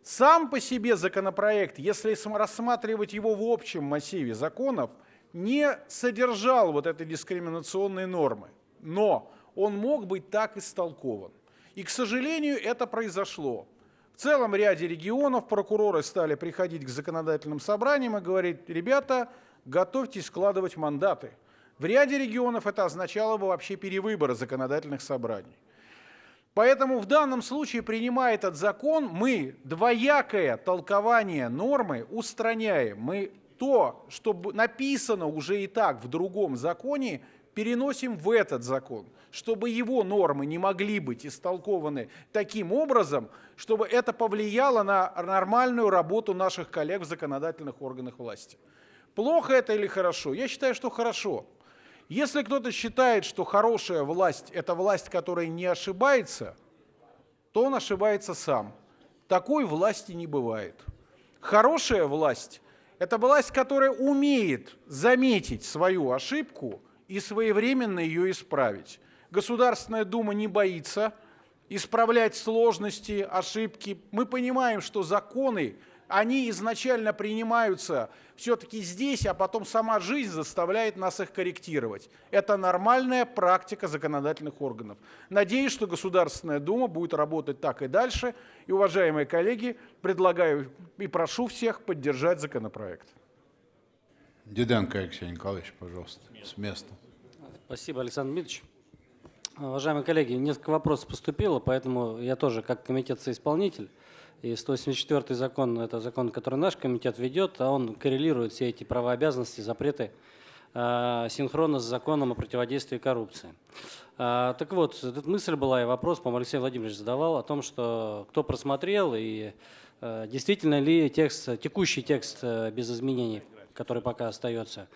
Сам по себе законопроект, если рассматривать его в общем массиве законов, не содержал вот этой дискриминационной нормы. Но он мог быть так истолкован. И, к сожалению, это произошло. В целом ряде регионов прокуроры стали приходить к законодательным собраниям и говорить: ребята, готовьтесь складывать мандаты. В ряде регионов это означало бы вообще перевыборы законодательных собраний. Поэтому в данном случае, принимая этот закон, мы двоякое толкование нормы устраняем. Мы то, что написано уже и так в другом законе, переносим в этот закон, чтобы его нормы не могли быть истолкованы таким образом, чтобы это повлияло на нормальную работу наших коллег в законодательных органах власти. Плохо это или хорошо? Я считаю, что хорошо. Если кто-то считает, что хорошая власть – это власть, которая не ошибается, то он ошибается сам. Такой власти не бывает. Хорошая власть – это власть, которая умеет заметить свою ошибку и своевременно ее исправить. Государственная Дума не боится исправлять сложности, ошибки. Мы понимаем, что законы, они изначально принимаются все-таки здесь, а потом сама жизнь заставляет нас их корректировать. Это нормальная практика законодательных органов. Надеюсь, что Государственная Дума будет работать так и дальше. И, уважаемые коллеги, предлагаю и прошу всех поддержать законопроект. Диденко Алексей Николаевич, пожалуйста, с места. Спасибо, Александр Дмитриевич. Уважаемые коллеги, несколько вопросов поступило, поэтому я тоже как комитет-соисполнитель. И 184 закон – это закон, который наш комитет ведет, а он коррелирует все эти права, обязанности, запреты синхронно с законом о противодействии коррупции. Так вот, эта мысль была и вопрос, по-моему, Алексей Владимирович задавал о том, что кто просмотрел и действительно ли текущий текст без изменений, который пока остается,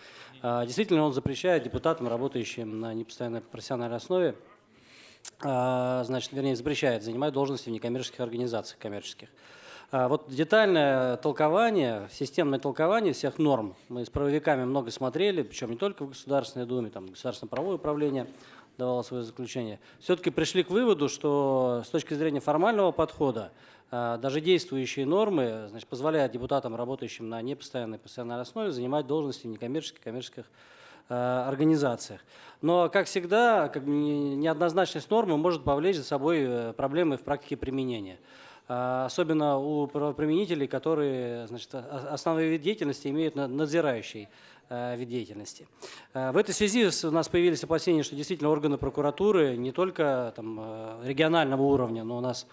действительно он запрещает депутатам, работающим на непостоянной профессиональной основе, значит, вернее, запрещает занимать должности в некоммерческих организациях коммерческих. Вот детальное толкование, системное толкование всех норм мы с правовиками много смотрели, причем не только в Государственной Думе, там Государственное правовое управление давало свое заключение. Все-таки пришли к выводу, что с точки зрения формального подхода даже действующие нормы, значит, позволяют депутатам, работающим на непостоянной профессиональной основе, занимать должности в некоммерческих, коммерческих организациях. Но, как всегда, неоднозначность нормы может повлечь за собой проблемы в практике применения. Особенно у правоприменителей, которые, значит, основной вид деятельности имеют надзирающий вид деятельности. В этой связи у нас появились опасения, что действительно органы прокуратуры не только там, регионального уровня, но у нас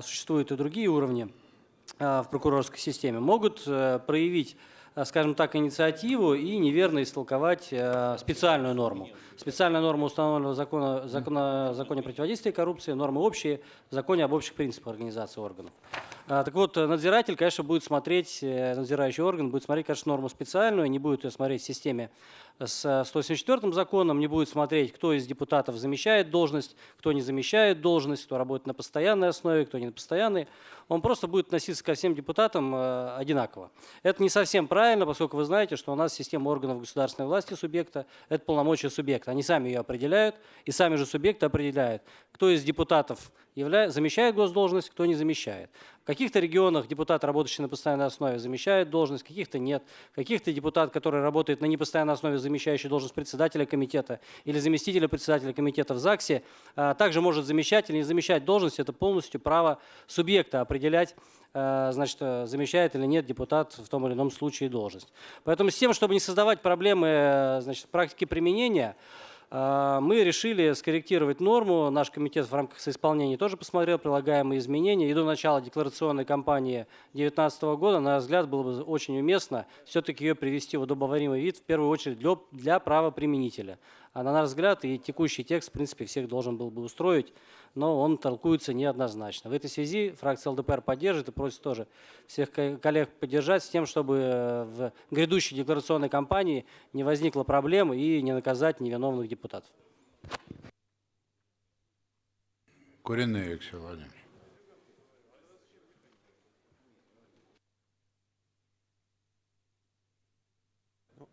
существуют и другие уровни в прокурорской системе, могут проявить, скажем так, инициативу и неверно истолковать специальную норму. Специальная норма установленного в законе противодействия коррупции, нормы общие в законе об общих принципах организации органов. Так вот, надзиратель, конечно, будет смотреть, надзирающий орган будет смотреть, конечно, норму специальную, не будет ее смотреть в системе с 184 законом, не будет смотреть, кто из депутатов замещает должность, кто не замещает должность, кто работает на постоянной основе, кто не на постоянной. Он просто будет относиться ко всем депутатам одинаково. Это не совсем правильно, поскольку вы знаете, что у нас система органов государственной власти субъекта – это полномочия субъекта. Они сами ее определяют, и сами же субъекты определяют, кто из депутатов замещает госдолжность, кто не замещает. В каких-то регионах депутат, работающий на постоянной основе, замещает должность, в каких-то нет. В каких-то депутат, который работает на непостоянной основе, замещающий должность председателя комитета или заместителя председателя комитета в ЗАГСе, также может замещать или не замещать должность. Это полностью право субъекта определять, значит, замещает или нет депутат в том или ином случае должность. Поэтому с тем, чтобы не создавать проблемы, значит, в практике применения, мы решили скорректировать норму. Наш комитет в рамках соисполнения тоже посмотрел прилагаемые изменения. И до начала декларационной кампании 2019 года, на наш взгляд, было бы очень уместно все-таки ее привести в удобоваримый вид, в первую очередь для правоприменителя. А на наш взгляд, и текущий текст, в принципе, всех должен был бы устроить, но он толкуется неоднозначно. В этой связи фракция ЛДПР поддержит и просит тоже всех коллег поддержать с тем, чтобы в грядущей декларационной кампании не возникло проблем и не наказать невиновных депутатов. Куриный Алексей Владимирович.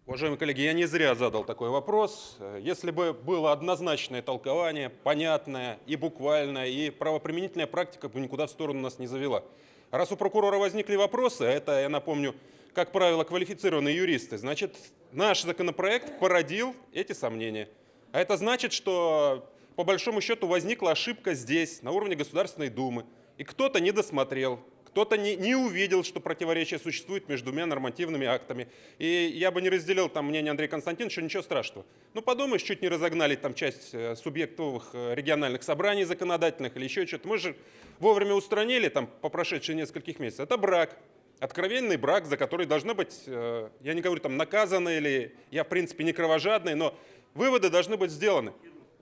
Уважаемые коллеги, я не зря задал такой вопрос. Если бы было однозначное толкование, понятное и буквальное, и правоприменительная практика бы никуда в сторону нас не завела. Раз у прокурора возникли вопросы, а это, я напомню, как правило, квалифицированные юристы, значит, наш законопроект породил эти сомнения. А это значит, что по большому счету возникла ошибка здесь, на уровне Государственной Думы, и кто-то не досмотрел. Кто-то не увидел, что противоречие существует между двумя нормативными актами. И я бы не разделил там мнение Андрея Константиновича, ничего страшного. Ну, подумаешь, чуть не разогнали там часть субъектовых региональных собраний законодательных или еще что-то. Мы же вовремя устранили там по прошедшие нескольких месяцев. Это брак, откровенный брак, за который должны быть, я не говорю там наказаны или я в принципе не кровожадный, но выводы должны быть сделаны.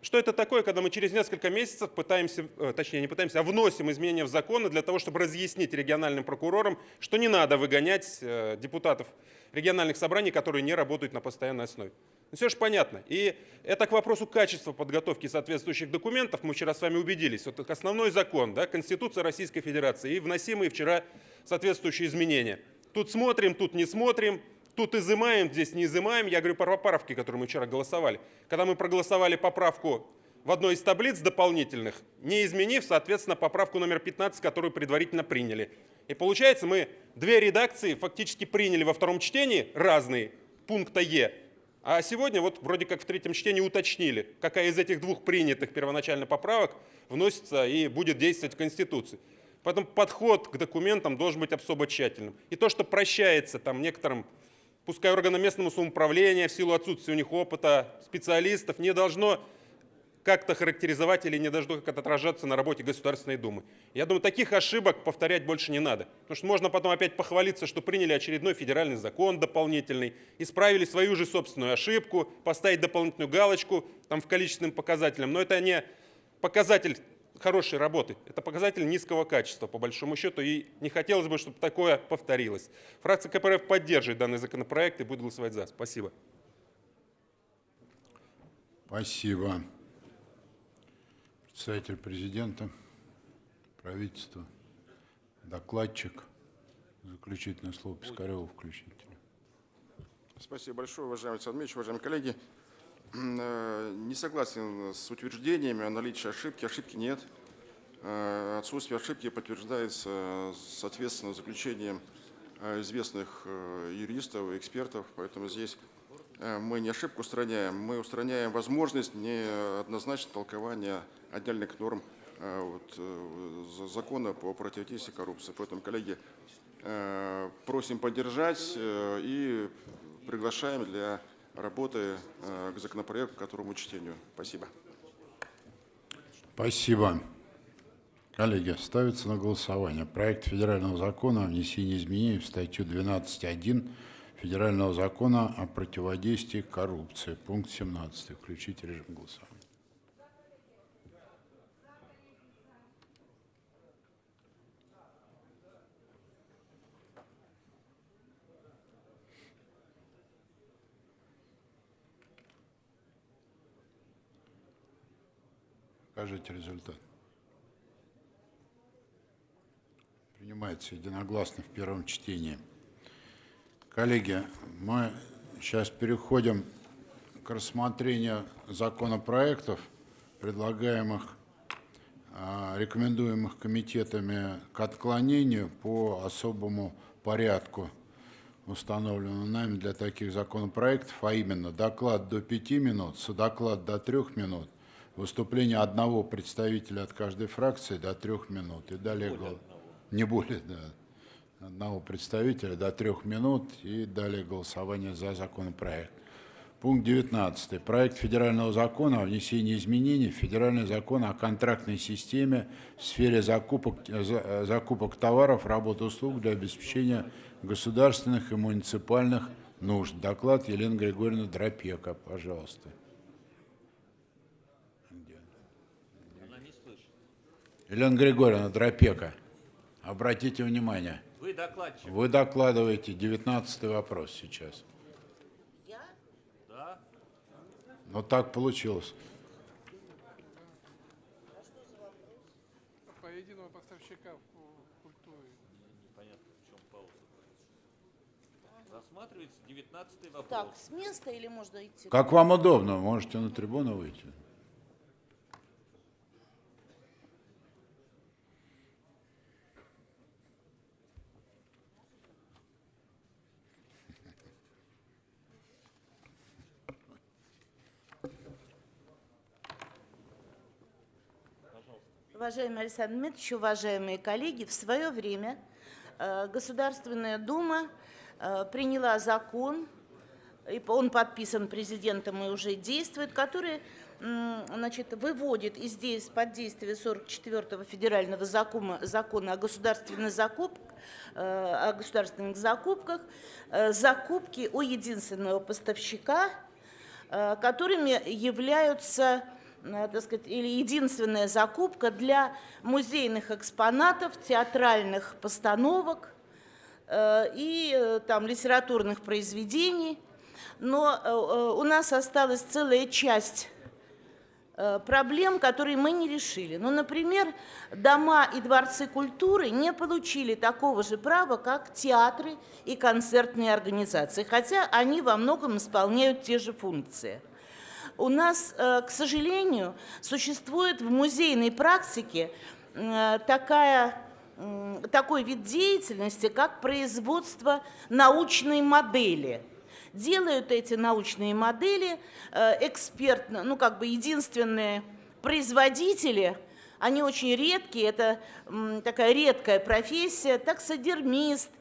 Что это такое, когда мы через несколько месяцев пытаемся, точнее не пытаемся, а вносим изменения в законы для того, чтобы разъяснить региональным прокурорам, что не надо выгонять депутатов региональных собраний, которые не работают на постоянной основе. Ну, все же понятно. И это к вопросу качества подготовки соответствующих документов. Мы вчера с вами убедились. Вот основной закон, да, Конституция Российской Федерации и вносимые вчера соответствующие изменения. Тут смотрим, тут не смотрим. Тут изымаем, здесь не изымаем. Я говорю про поправки, которые мы вчера голосовали. Когда мы проголосовали поправку в одной из таблиц дополнительных, не изменив, соответственно, поправку номер 15, которую предварительно приняли. И получается, мы две редакции фактически приняли во втором чтении, разные, пункта Е. А сегодня вот вроде как в третьем чтении уточнили, какая из этих двух принятых первоначально поправок вносится и будет действовать в Конституции. Поэтому подход к документам должен быть особо тщательным. И то, что прощается там некоторым, пускай органам местного самоуправления, в силу отсутствия у них опыта, специалистов, не должно как-то характеризовать или не должно как-то отражаться на работе Государственной Думы. Я думаю, таких ошибок повторять больше не надо. Потому что можно потом опять похвалиться, что приняли очередной федеральный закон дополнительный, исправили свою же собственную ошибку, поставить дополнительную галочку там, в количественным показателям. Но это не показатель хорошей работы, это показатель низкого качества, по большому счету, и не хотелось бы, чтобы такое повторилось. Фракция КПРФ поддерживает данный законопроект и будет голосовать за. Спасибо. Спасибо. Представитель президента, правительства, докладчик. Заключительное слово Пискареву включите. Спасибо большое, уважаемый Александр Дмитриевич, уважаемые коллеги. Не согласен с утверждениями о наличии ошибки. Ошибки нет. Отсутствие ошибки подтверждается, соответственно, заключением известных юристов и экспертов. Поэтому здесь мы не ошибку устраняем, мы устраняем возможность неоднозначного толкования отдельных норм закона по противодействию коррупции. Поэтому, коллеги, просим поддержать и приглашаем для работы к законопроекту, к которому чтению. Спасибо. Спасибо. Коллеги, ставится на голосование проект федерального закона о внесении изменений в статью 12.1 Федерального закона о противодействии коррупции. Пункт 17. Включите режим голосования. Покажите результат. Принимается единогласно в первом чтении. Коллеги, мы сейчас переходим к рассмотрению законопроектов, предлагаемых, рекомендуемых комитетами к отклонению по особому порядку, установленному нами для таких законопроектов, а именно доклад до 5 минут, содоклад до 3 минут, выступление одного представителя от каждой фракции до 3 минут. И далее не более одного представителя до 3 минут и далее голосование за законопроект. Пункт 19. Проект федерального закона о внесении изменений в федеральный закон о контрактной системе в сфере закупок товаров, работ и услуг для обеспечения государственных и муниципальных нужд. Доклад Елены Григорьевны Дропека. Пожалуйста. Елена Григорьевна Дропека, обратите внимание. Вы докладчик. Вы докладываете 19-й вопрос сейчас. Я? Да. Но так получилось. По единому поставщика в культуре. Непонятно, в чем пауза. Рассматривается 19-й вопрос. Так, с места или можно идти? Как вам удобно, можете на трибуну выйти. Уважаемый Александр Дмитриевич, уважаемые коллеги, в свое время Государственная Дума приняла закон, он подписан президентом и уже действует, который выводит из-под действия 44-го федерального закона о государственных закупках закупки у единственного поставщика, которыми являются так сказать, или единственная закупка для музейных экспонатов, театральных постановок и там литературных произведений. Но у нас осталась целая часть проблем, которые мы не решили. Ну, например, дома и дворцы культуры не получили такого же права, как театры и концертные организации, хотя они во многом исполняют те же функции. У нас, к сожалению, существует в музейной практике такой вид деятельности, как производство научной модели. Делают эти научные модели экспертно, ну как бы единственные производители, они очень редкие, это такая редкая профессия, таксодермист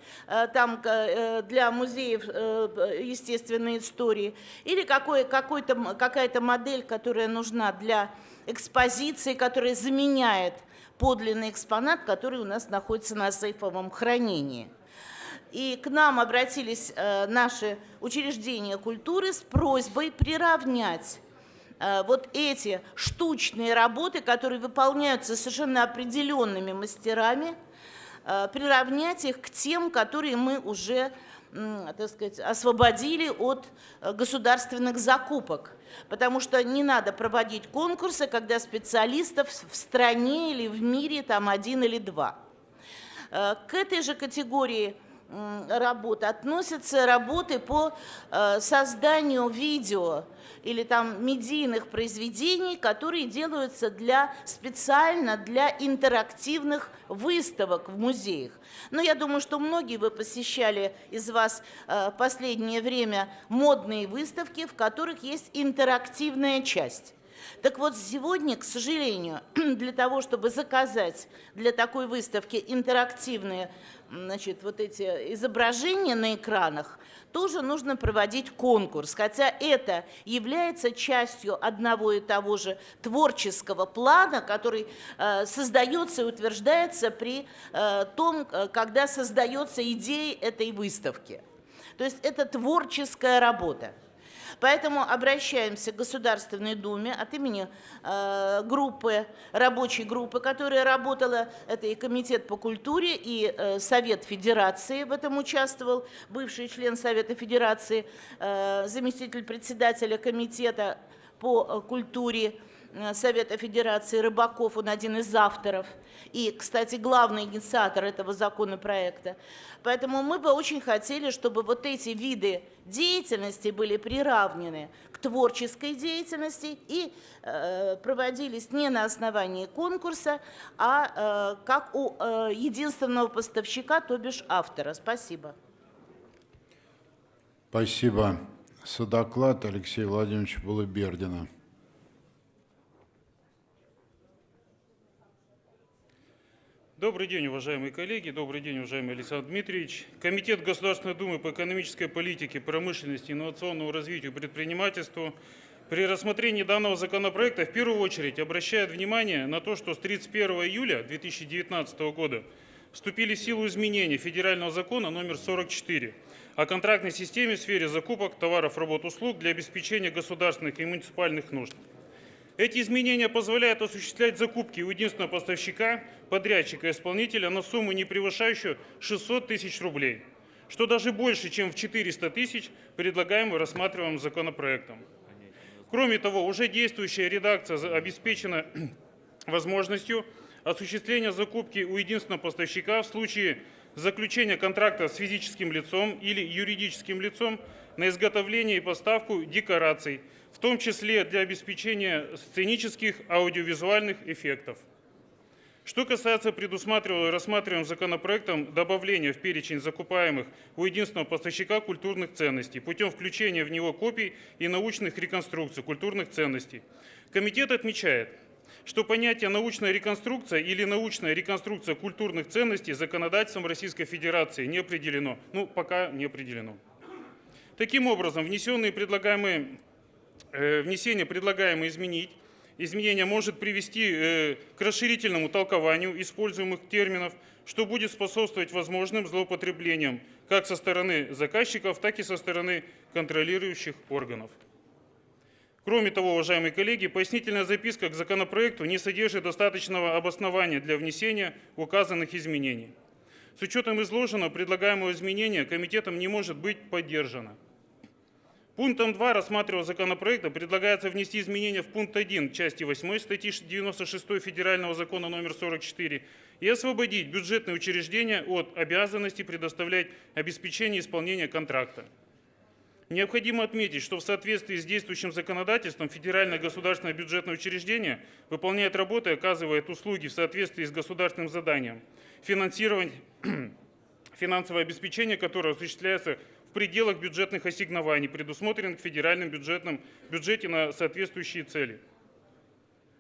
там, для музеев естественной истории, или какая-то модель, которая нужна для экспозиции, которая заменяет подлинный экспонат, который у нас находится на сейфовом хранении. И к нам обратились наши учреждения культуры с просьбой приравнять вот эти штучные работы, которые выполняются совершенно определенными мастерами, приравнять их к тем, которые мы уже, так сказать, освободили от государственных закупок. Потому что не надо проводить конкурсы, когда специалистов в стране или в мире там 1 или 2. К этой же категории работ относятся работы по созданию видео или там медийных произведений, которые делаются специально для интерактивных выставок в музеях. Но я думаю, что многие вы посещали из вас в последнее время модные выставки, в которых есть интерактивная часть. Так вот, сегодня, к сожалению, для того, чтобы заказать для такой выставки интерактивные, значит, вот эти изображения на экранах, тоже нужно проводить конкурс, хотя это является частью одного и того же творческого плана, который создается и утверждается при том, когда создается идея этой выставки. То есть это творческая работа. Поэтому обращаемся к Государственной Думе от имени рабочей группы, которая работала, это и Комитет по культуре, и Совет Федерации в этом участвовал, бывший член Совета Федерации, заместитель председателя Комитета по культуре Совета Федерации Рыбаков, он один из авторов и, кстати, главный инициатор этого законопроекта. Поэтому мы бы очень хотели, чтобы вот эти виды деятельности были приравнены к творческой деятельности и проводились не на основании конкурса, а как у единственного поставщика, то бишь автора. Спасибо. Спасибо. Содоклад Алексея Владимировича Балыбердина. Добрый день, уважаемые коллеги, добрый день, уважаемый Александр Дмитриевич. Комитет Государственной Думы по экономической политике, промышленности, инновационному развитию и предпринимательству при рассмотрении данного законопроекта в первую очередь обращает внимание на то, что с 31 июля 2019 года вступили в силу изменения Федерального закона номер 44 о контрактной системе в сфере закупок товаров, работ, услуг для обеспечения государственных и муниципальных нужд. Эти изменения позволяют осуществлять закупки у единственного поставщика, подрядчика и исполнителя на сумму, не превышающую 600 тысяч рублей, что даже больше, чем в 400 тысяч, предлагаемым рассматриваемым законопроектом. Кроме того, уже действующая редакция обеспечена возможностью осуществления закупки у единственного поставщика в случае заключения контракта с физическим лицом или юридическим лицом на изготовление и поставку декораций, в том числе для обеспечения сценических аудиовизуальных эффектов. Что касается предусматриваемого рассматриваемым законопроектом добавления в перечень закупаемых у единственного поставщика культурных ценностей путем включения в него копий и научных реконструкций культурных ценностей, комитет отмечает, что понятие «научная реконструкция» или «научная реконструкция культурных ценностей» законодательством Российской Федерации не определено, пока не определено. Таким образом, внесение предлагаемое изменить, изменение может привести к расширительному толкованию используемых терминов, что будет способствовать возможным злоупотреблениям как со стороны заказчиков, так и со стороны контролирующих органов. Кроме того, уважаемые коллеги, пояснительная записка к законопроекту не содержит достаточного обоснования для внесения указанных изменений. С учетом изложенного, предлагаемого изменения комитетом не может быть поддержано. Пунктом 2 рассматриваемого законопроекта предлагается внести изменения в пункт 1 части 8 статьи 96 Федерального закона номер 44 и освободить бюджетные учреждения от обязанности предоставлять обеспечение исполнения контракта. Необходимо отметить, что в соответствии с действующим законодательством федеральное государственное бюджетное учреждение выполняет работы и оказывает услуги в соответствии с государственным заданием. Финансовое обеспечение, которое осуществляется в пределах бюджетных ассигнований, предусмотренных в федеральном бюджете на соответствующие цели.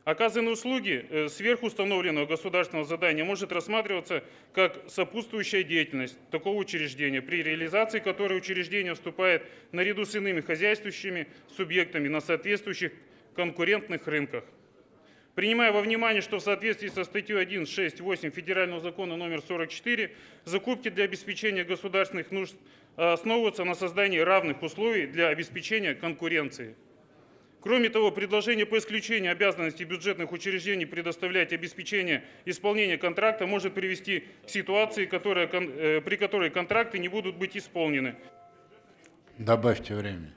Оказанные услуги сверхустановленного государственного задания может рассматриваться как сопутствующая деятельность такого учреждения, при реализации которой учреждение вступает наряду с иными хозяйствующими субъектами на соответствующих конкурентных рынках. Принимая во внимание, что в соответствии со статьей 1, 6, 8 Федерального закона номер 44, закупки для обеспечения государственных нужд основываются на создании равных условий для обеспечения конкуренции. Кроме того, предложение по исключению обязанностей бюджетных учреждений предоставлять обеспечение исполнения контракта может привести к ситуации, при которой контракты не будут быть исполнены. Добавьте время.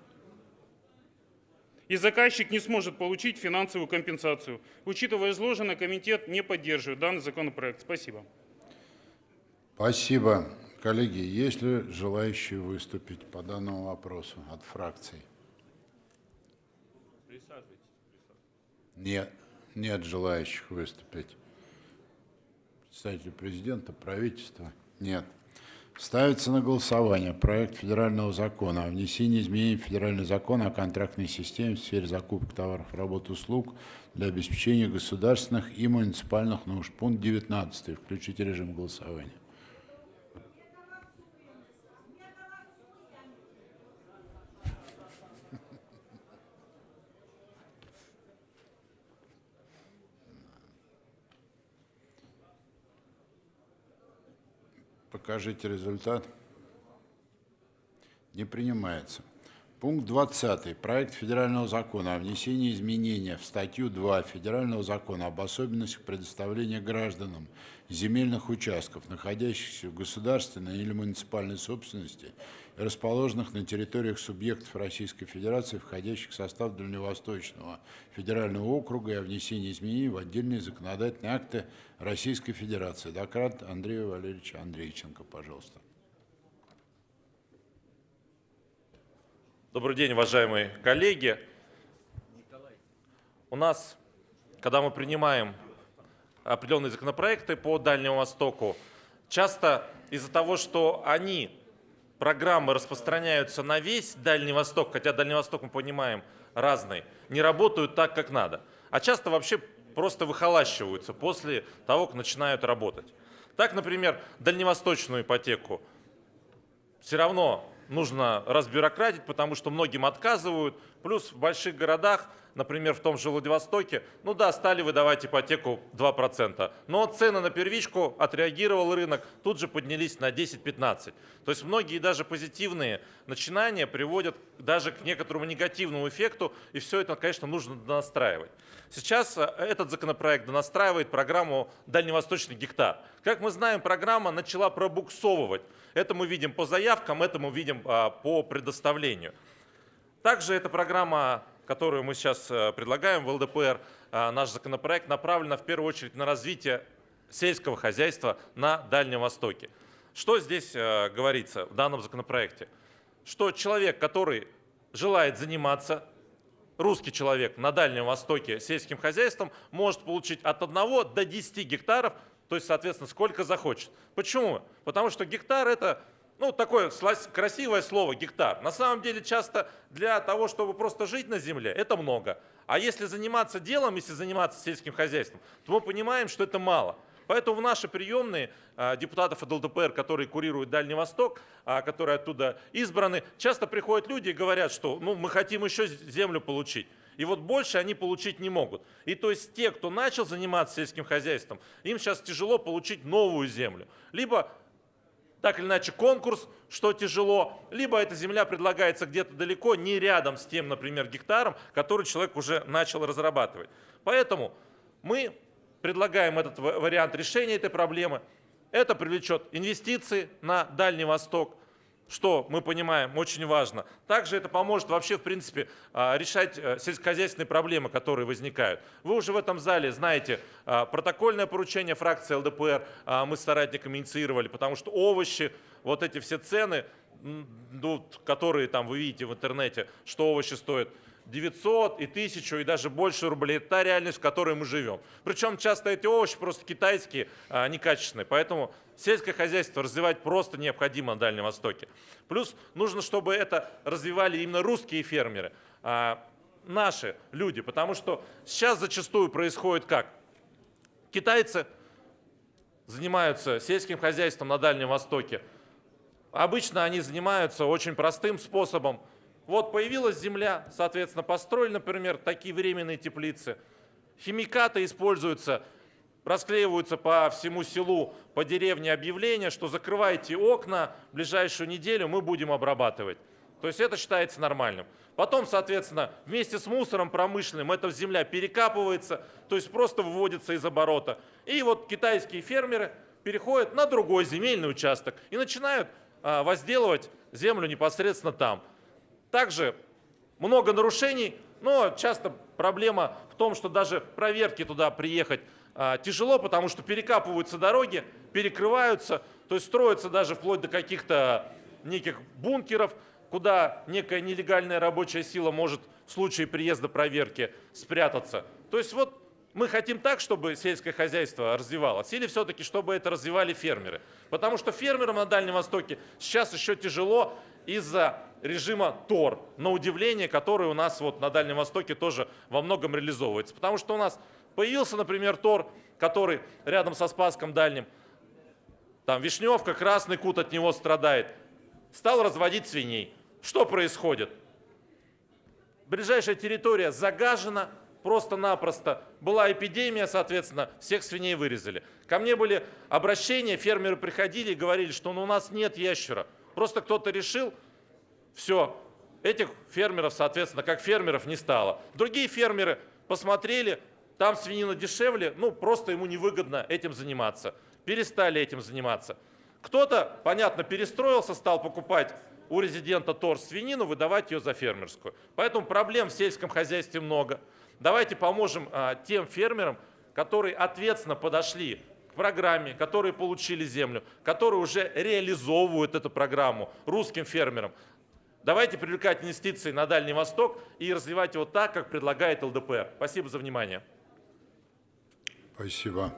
И заказчик не сможет получить финансовую компенсацию. Учитывая изложенное, комитет не поддерживает данный законопроект. Спасибо. Спасибо. Коллеги, есть ли желающие выступить по данному вопросу от фракций? Нет желающих выступить. Представитель президента, правительства? Нет. Ставится на голосование проект федерального закона о внесении изменений в федеральный закон о контрактной системе в сфере закупок товаров, работ, услуг для обеспечения государственных и муниципальных нужд. Пункт 19. Включите режим голосования. Покажите результат. Не принимается. Пункт 20. Проект федерального закона о внесении изменения в статью 2 Федерального закона об особенностях предоставления гражданам земельных участков, находящихся в государственной или муниципальной собственности и расположенных на территориях субъектов Российской Федерации, входящих в состав Дальневосточного федерального округа, и о внесении изменений в отдельные законодательные акты Российской Федерации. Доклад Андрея Валерьевича Андрейченко, пожалуйста. Добрый день, уважаемые коллеги. У нас, когда мы принимаем определенные законопроекты по Дальнему Востоку, часто из-за того, что программы распространяются на весь Дальний Восток, хотя Дальний Восток, мы понимаем, разный, не работают так, как надо. А часто вообще просто выхолащиваются после того, как начинают работать. Так, например, дальневосточную ипотеку все равно нужно разбюрократить, потому что многим отказывают. Плюс в больших городах, например, в том же Владивостоке, стали выдавать ипотеку 2%. Но цены на первичку, отреагировал рынок, тут же поднялись на 10-15%. То есть многие даже позитивные начинания приводят даже к некоторому негативному эффекту, и все это, конечно, нужно донастраивать. Сейчас этот законопроект донастраивает программу «Дальневосточный гектар». Как мы знаем, программа начала пробуксовывать. Это мы видим по заявкам, это мы видим по предоставлению. Также эта программа, которую мы сейчас предлагаем в ЛДПР, наш законопроект, направлена в первую очередь на развитие сельского хозяйства на Дальнем Востоке. Что здесь говорится в данном законопроекте? Что человек, который желает заниматься, русский человек на Дальнем Востоке сельским хозяйством, может получить от 1 до 10 гектаров, то есть, соответственно, сколько захочет. Почему? Потому что гектар – это такое красивое слово «гектар». На самом деле, часто для того, чтобы просто жить на земле, это много. А если заниматься делом, если заниматься сельским хозяйством, то мы понимаем, что это мало. Поэтому в наши приемные депутатов от ЛДПР, которые курируют Дальний Восток, которые оттуда избраны, часто приходят люди и говорят, что мы хотим еще землю получить. И вот больше они получить не могут. И то есть те, кто начал заниматься сельским хозяйством, им сейчас тяжело получить новую землю. Либо так или иначе конкурс, что тяжело, либо эта земля предлагается где-то далеко, не рядом с тем, например, гектаром, который человек уже начал разрабатывать. Поэтому мы предлагаем этот вариант решения этой проблемы. Это привлечет инвестиции на Дальний Восток, что, мы понимаем, очень важно. Также это поможет вообще, в принципе, решать сельскохозяйственные проблемы, которые возникают. Вы уже в этом зале знаете протокольное поручение фракции ЛДПР, мы с соратниками инициировали, потому что овощи, вот эти все цены, которые там вы видите в интернете, что овощи стоят 900 и 1000 и даже больше рублей. Это та реальность, в которой мы живем. Причем часто эти овощи просто китайские, некачественные. Поэтому сельское хозяйство развивать просто необходимо на Дальнем Востоке. Плюс нужно, чтобы это развивали именно русские фермеры, наши люди. Потому что сейчас зачастую происходит как? Китайцы занимаются сельским хозяйством на Дальнем Востоке. Обычно они занимаются очень простым способом. Вот появилась земля, соответственно, построили, например, такие временные теплицы. Химикаты используются, расклеиваются по всему селу, по деревне объявления, что закрывайте окна, в ближайшую неделю мы будем обрабатывать. То есть это считается нормальным. Потом, соответственно, вместе с мусором промышленным эта земля перекапывается, то есть просто выводится из оборота. И вот китайские фермеры переходят на другой земельный участок и начинают возделывать землю непосредственно там. Также много нарушений, но часто проблема в том, что даже проверки туда приехать тяжело, потому что перекапываются дороги, перекрываются, то есть строятся даже вплоть до каких-то неких бункеров, куда некая нелегальная рабочая сила может в случае приезда проверки спрятаться. То есть вот мы хотим так, чтобы сельское хозяйство развивалось, или все-таки, чтобы это развивали фермеры? Потому что фермерам на Дальнем Востоке сейчас еще тяжело из-за режима ТОР, на удивление, который у нас вот на Дальнем Востоке тоже во многом реализовывается. Потому что у нас появился, например, ТОР, который рядом со Спасском Дальним, там Вишневка, Красный Кут от него страдает, стал разводить свиней. Что происходит? Ближайшая территория загажена просто-напросто. Была эпидемия, соответственно, всех свиней вырезали. Ко мне были обращения, фермеры приходили и говорили, что у нас нет ящера. Просто кто-то решил, все, этих фермеров, соответственно, как фермеров не стало. Другие фермеры посмотрели, там свинина дешевле, просто ему невыгодно этим заниматься. Перестали этим заниматься. Кто-то, понятно, перестроился, стал покупать у резидента ТОР свинину, выдавать ее за фермерскую. Поэтому проблем в сельском хозяйстве много. Давайте поможем тем фермерам, которые ответственно подошли к программе, которые получили землю, которые уже реализовывают эту программу русским фермерам. Давайте привлекать инвестиции на Дальний Восток и развивать его так, как предлагает ЛДПР. Спасибо за внимание. Спасибо.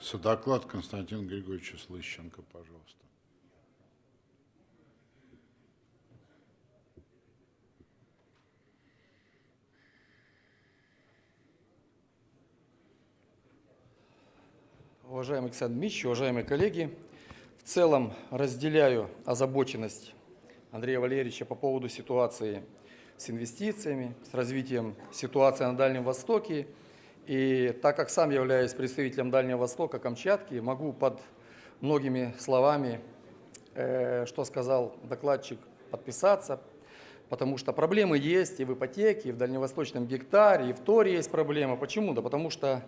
Содоклад Константин Григорьевич Слыщенко, пожалуйста. Уважаемый Александр Дмитриевич, уважаемые коллеги, в целом разделяю озабоченность Андрея Валерьевича по поводу ситуации с инвестициями, с развитием ситуации на Дальнем Востоке. И так как сам являюсь представителем Дальнего Востока, Камчатки, могу под многими словами, что сказал докладчик, подписаться, потому что проблемы есть и в ипотеке, и в дальневосточном гектаре, и в ТОРе есть проблемы. Почему? Да потому что,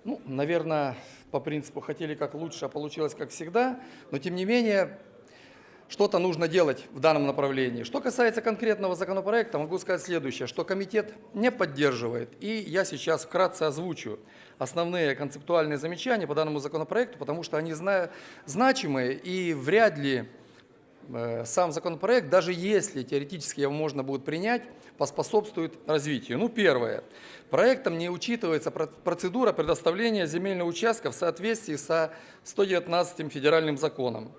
наверное, по принципу хотели как лучше, а получилось как всегда, но тем не менее что-то нужно делать в данном направлении. Что касается конкретного законопроекта, могу сказать следующее, что комитет не поддерживает, и я сейчас вкратце озвучу основные концептуальные замечания по данному законопроекту, потому что они значимые, и вряд ли сам законопроект, даже если теоретически его можно будет принять, поспособствует развитию. Первое. Проектом не учитывается процедура предоставления земельного участка в соответствии со 119 федеральным законом.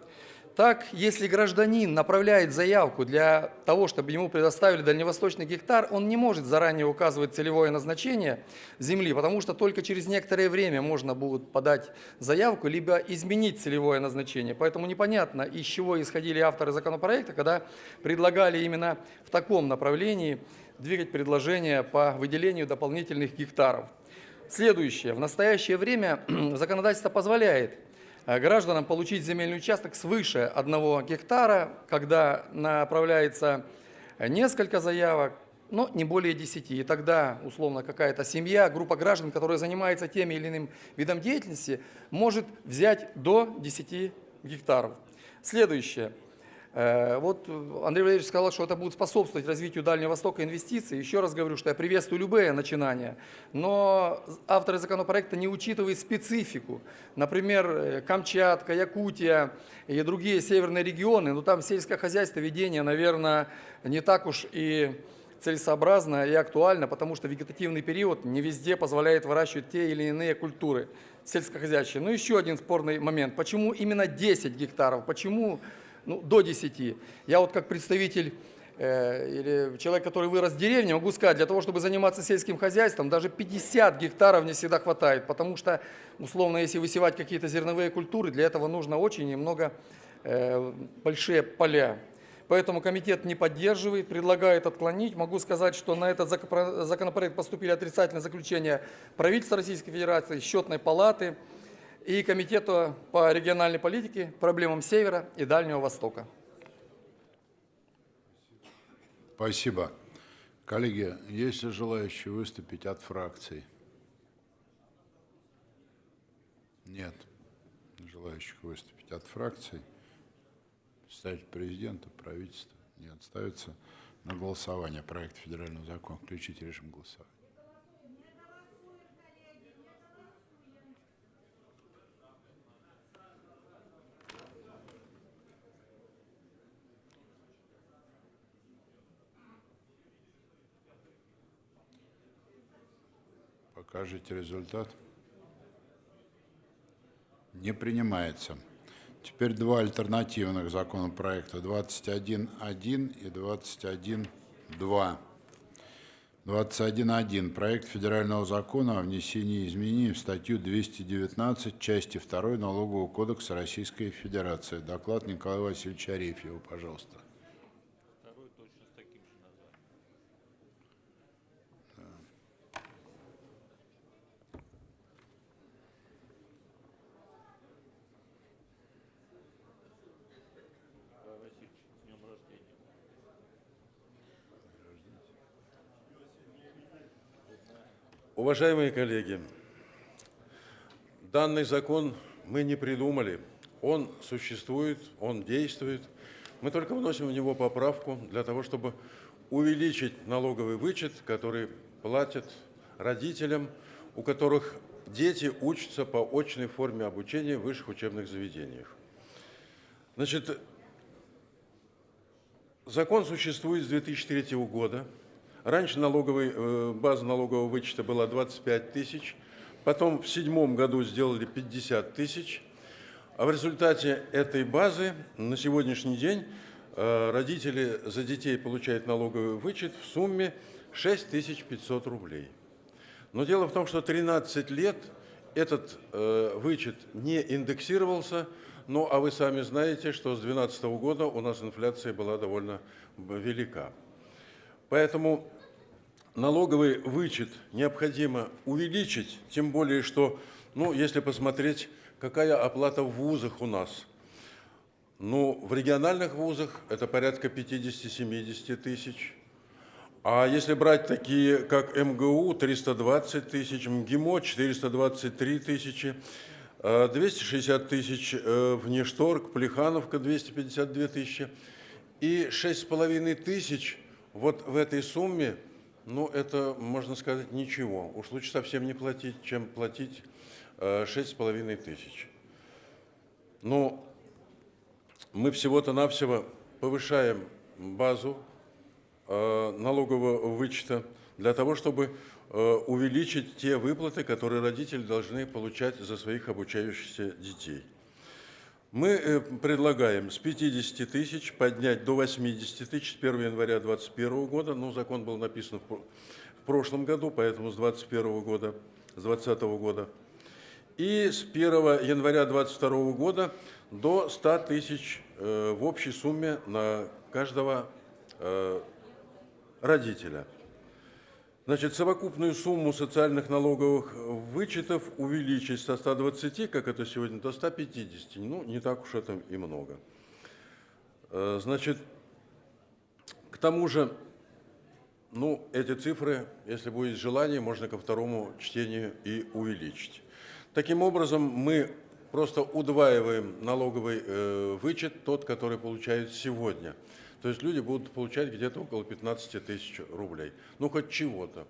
Так, если гражданин направляет заявку для того, чтобы ему предоставили дальневосточный гектар, он не может заранее указывать целевое назначение земли, потому что только через некоторое время можно будет подать заявку, либо изменить целевое назначение. Поэтому непонятно, из чего исходили авторы законопроекта, когда предлагали именно в таком направлении двигать предложение по выделению дополнительных гектаров. Следующее. В настоящее время законодательство позволяет гражданам получить земельный участок свыше 1 гектара, когда направляется несколько заявок, но не более 10. И тогда, условно, какая-то семья, группа граждан, которая занимается тем или иным видом деятельности, может взять до 10 гектаров. Следующее. Вот Андрей Валерьевич сказал, что это будет способствовать развитию Дальнего Востока инвестиций. Еще раз говорю, что я приветствую любые начинания, но авторы законопроекта не учитывают специфику. Например, Камчатка, Якутия и другие северные регионы, но там сельское хозяйство, ведение, наверное, не так уж и целесообразно и актуально, потому что вегетативный период не везде позволяет выращивать те или иные культуры сельскохозяйственные. Но еще один спорный момент. Почему именно 10 гектаров? Почему до 10? Я вот как представитель или человек, который вырос в деревне, могу сказать, для того, чтобы заниматься сельским хозяйством, даже 50 гектаров не всегда хватает, потому что, условно, если высевать какие-то зерновые культуры, для этого нужно очень немного большие поля. Поэтому комитет не поддерживает, предлагает отклонить. Могу сказать, что на этот законопроект поступили отрицательные заключения правительства Российской Федерации, Счетной палаты и Комитета по региональной политике, проблемам Севера и Дальнего Востока. Спасибо. Коллеги, есть ли желающие выступить от фракций? Нет желающих выступить от фракций. Представитель президента, правительства нет. Ставится на голосование проект федерального закона. Включите режим голосования. Покажите результат. Не принимается. Теперь два альтернативных законопроекта, 21.1 и 21.2. 21.1. Проект федерального закона о внесении изменений в статью 219 части 2 Налогового кодекса Российской Федерации. Доклад Николая Васильевича Арефьева, пожалуйста. Уважаемые коллеги, данный закон мы не придумали, он существует, он действует. Мы только вносим в него поправку для того, чтобы увеличить налоговый вычет, который платят родителям, у которых дети учатся по очной форме обучения в высших учебных заведениях. Значит, закон существует с 2003 года. Раньше база налогового вычета была 25 тысяч, потом в 2007 году сделали 50 тысяч, а в результате этой базы на сегодняшний день родители за детей получают налоговый вычет в сумме 6500 рублей. Но дело в том, что 13 лет этот вычет не индексировался, ну а вы сами знаете, что с 2012 года у нас инфляция была довольно велика. Поэтому налоговый вычет необходимо увеличить, тем более, что, если посмотреть, какая оплата в вузах у нас. В региональных вузах это порядка 50-70 тысяч. А если брать такие, как МГУ, 320 тысяч, МГИМО, 423 тысячи, 260 тысяч Внешторг, Плехановка, 252 тысячи и 6,5 тысяч вот в этой сумме, это, можно сказать, ничего. Уж лучше совсем не платить, чем платить 6,5 тысяч. Но мы всего-то навсего повышаем базу налогового вычета для того, чтобы увеличить те выплаты, которые родители должны получать за своих обучающихся детей. Мы предлагаем с 50 тысяч поднять до 80 тысяч с 1 января 2021 года. Закон был написан в прошлом году, поэтому с 2021 года, с 2020 года. И с 1 января 2022 года до 100 тысяч в общей сумме на каждого родителя. Значит, совокупную сумму социальных налоговых вычетов увеличить со 120, как это сегодня, до 150. Ну, не так уж это и много. Значит, к тому же, ну, эти цифры, если будет желание, можно ко второму чтению и увеличить. Таким образом, мы просто удваиваем налоговый вычет, тот, который получают сегодня. То есть люди будут получать где-то около 15 тысяч рублей. Ну, хоть чего-то.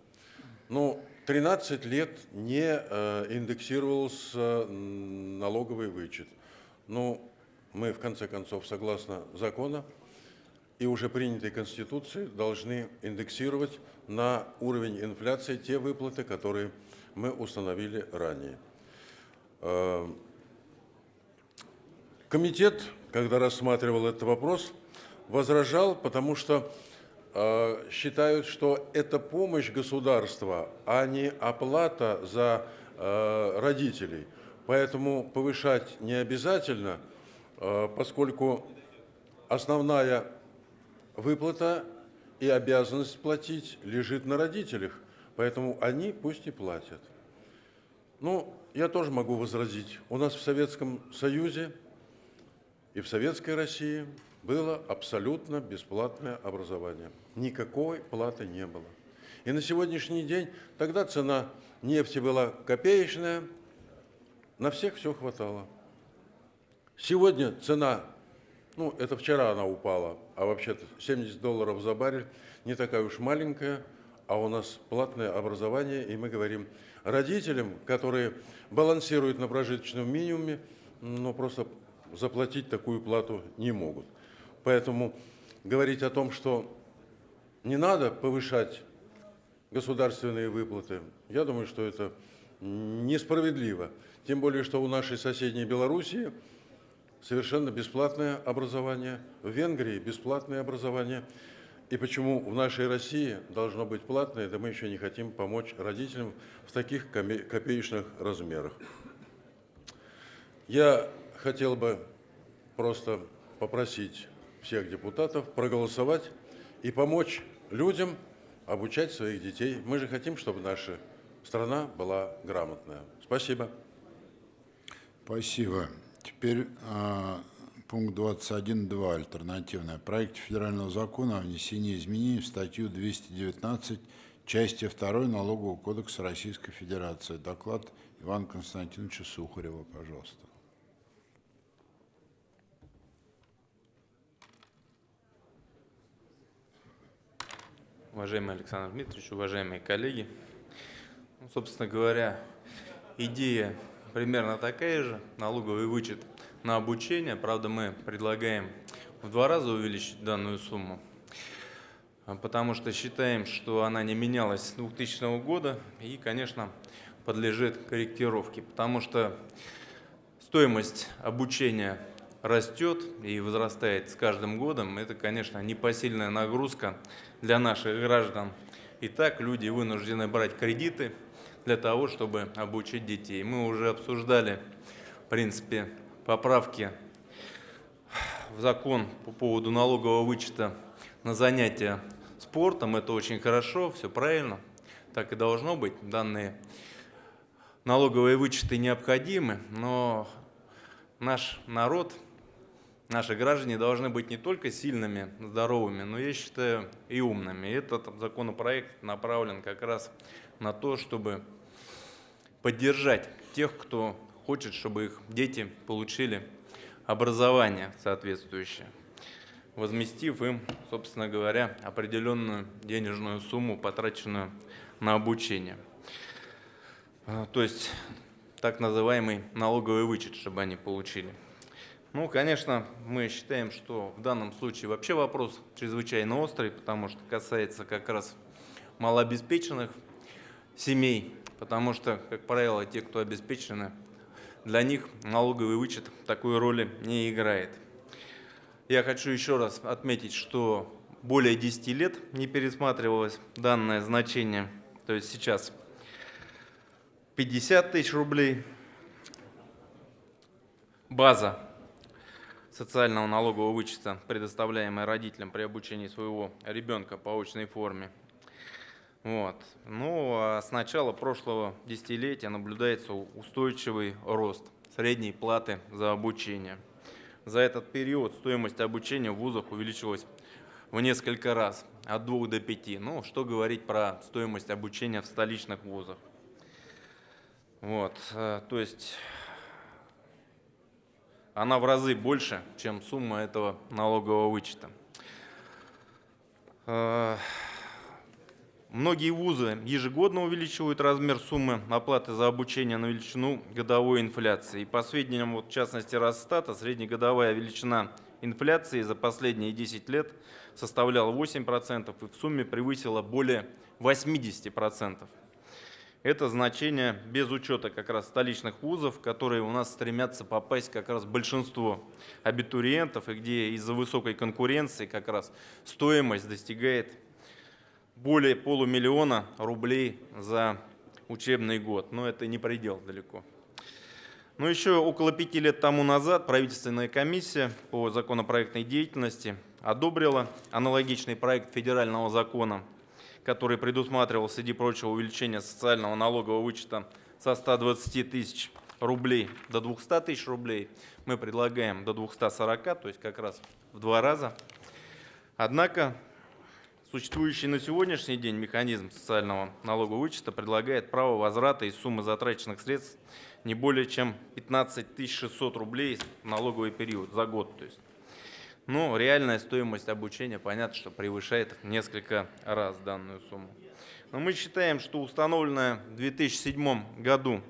Но 13 лет не индексировался налоговый вычет. Ну, мы, в конце концов, согласно закону и уже принятой Конституции, должны индексировать на уровень инфляции те выплаты, которые мы установили ранее. Комитет, когда рассматривал этот вопрос, возражал, потому что считают, что это помощь государства, а не оплата за родителей. Поэтому повышать не обязательно, поскольку основная выплата и обязанность платить лежит на родителях. Поэтому они пусть и платят. Ну, я тоже могу возразить. У нас в Советском Союзе и в Советской России было абсолютно бесплатное образование. Никакой платы не было. И на сегодняшний день, тогда цена нефти была копеечная, на всех все хватало. Сегодня цена, ну, это вчера она упала, а вообще-то $70 за баррель, не такая уж маленькая, а у нас платное образование, и мы говорим родителям, которые балансируют на прожиточном минимуме, ну, просто заплатить такую плату не могут. Поэтому говорить о том, что не надо повышать государственные выплаты, я думаю, что это несправедливо. Тем более, что у нашей соседней Белоруссии совершенно бесплатное образование, в Венгрии бесплатное образование. И почему в нашей России должно быть платное, да мы еще не хотим помочь родителям в таких копеечных размерах. Я хотел бы просто попросить всех депутатов проголосовать и помочь людям обучать своих детей. Мы же хотим, чтобы наша страна была грамотная. Спасибо. Спасибо. Теперь пункт 21.2, альтернативный. Проект федерального закона о внесении изменений в статью 219 части 2 Налогового кодекса Российской Федерации. Доклад Ивана Константиновича Сухарева, пожалуйста. Уважаемый Александр Дмитриевич, уважаемые коллеги, ну, собственно говоря, идея примерно такая же, налоговый вычет на обучение, правда, мы предлагаем в 2 раза увеличить данную сумму, потому что считаем, что она не менялась с 2000 года и, конечно, подлежит корректировке, потому что стоимость обучения растет и возрастает с каждым годом. Это, конечно, непосильная нагрузка для наших граждан. И так люди вынуждены брать кредиты для того, чтобы обучить детей. Мы уже обсуждали, в принципе, поправки в закон по поводу налогового вычета на занятия спортом. Это очень хорошо, все правильно, так и должно быть. Данные налоговые вычеты необходимы, но наш народ, наши граждане должны быть не только сильными, здоровыми, но, я считаю, и умными. И этот законопроект направлен как раз на то, чтобы поддержать тех, кто хочет, чтобы их дети получили образование соответствующее, возместив им, собственно говоря, определенную денежную сумму, потраченную на обучение. То есть так называемый налоговый вычет, чтобы они получили. Ну, конечно, мы считаем, что в данном случае вообще вопрос чрезвычайно острый, потому что касается как раз малообеспеченных семей, потому что, как правило, те, кто обеспечены, для них налоговый вычет такой роли не играет. Я хочу еще раз отметить, что более 10 лет не пересматривалось данное значение, то есть сейчас 50 тысяч рублей база социального налогового вычета, предоставляемая родителям при обучении своего ребенка по очной форме. Вот. Ну, а с начала прошлого десятилетия наблюдается устойчивый рост средней платы за обучение. За этот период стоимость обучения в вузах увеличилась в несколько раз, от 2 до 5. Ну, что говорить про стоимость обучения в столичных вузах. Вот. То есть она в разы больше, чем сумма этого налогового вычета. Многие вузы ежегодно увеличивают размер суммы оплаты за обучение на величину годовой инфляции. И по сведениям, вот, в частности, Росстата, среднегодовая величина инфляции за последние 10 лет составляла 8% и в сумме превысила более 80%. Это значение без учета как раз столичных вузов, которые у нас стремятся попасть как раз большинство абитуриентов, и где из-за высокой конкуренции как раз стоимость достигает более $500 000 рублей за учебный год. Но это не предел далеко. Но еще около 5 лет тому назад правительственная комиссия по законопроектной деятельности одобрила аналогичный проект федерального закона, который предусматривал, среди прочего, увеличение социального налогового вычета со 120 тысяч рублей до 200 тысяч рублей. Мы предлагаем до 240, то есть как раз в 2 раза. Однако существующий на сегодняшний день механизм социального налогового вычета предлагает право возврата из суммы затраченных средств не более чем 15 600 рублей в налоговый период за год. То есть. Но реальная стоимость обучения, понятно, что превышает в несколько раз данную сумму. Но мы считаем, что установленная в 2007 году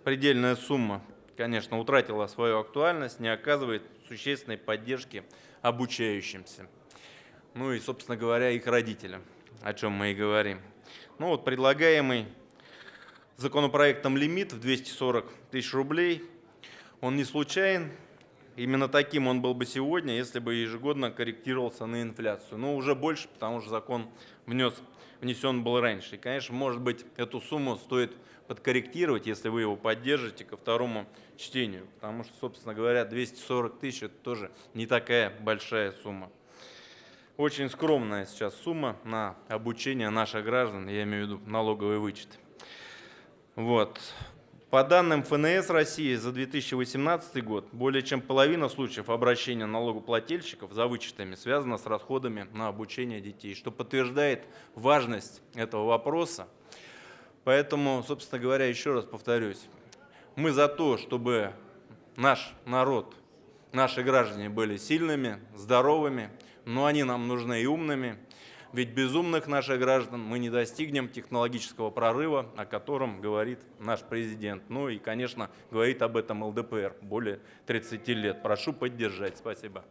предельная сумма, конечно, утратила свою актуальность, не оказывает существенной поддержки обучающимся. Ну и, собственно говоря, их родителям, о чем мы и говорим. Ну вот предлагаемый законопроектом лимит в 240 тысяч рублей, он не случайен. Именно таким он был бы сегодня, если бы ежегодно корректировался на инфляцию. Но уже больше, потому что закон внесен был раньше. И, конечно, может быть, эту сумму стоит подкорректировать, если вы его поддержите, ко второму чтению. Потому что, собственно говоря, 240 тысяч – это тоже не такая большая сумма. Очень скромная сейчас сумма на обучение наших граждан, я имею в виду налоговый вычет. Вот. По данным ФНС России за 2018 год, более чем половина случаев обращения налогоплательщиков за вычетами связана с расходами на обучение детей, что подтверждает важность этого вопроса. Поэтому, собственно говоря, еще раз повторюсь, мы за то, чтобы наш народ, наши граждане были сильными, здоровыми, но они нам нужны и умными. Ведь без умных наших граждан мы не достигнем технологического прорыва, о котором говорит наш президент. Ну и, конечно, говорит об этом ЛДПР более 30 лет. Прошу поддержать. Спасибо.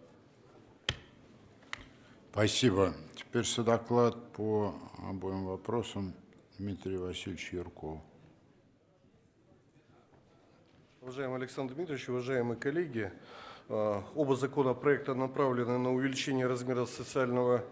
Спасибо. Теперь содоклад по обоим вопросам Дмитрий Васильевич Юрков. Уважаемый Александр Дмитриевич, уважаемые коллеги, оба законопроекта направлены на увеличение размера социального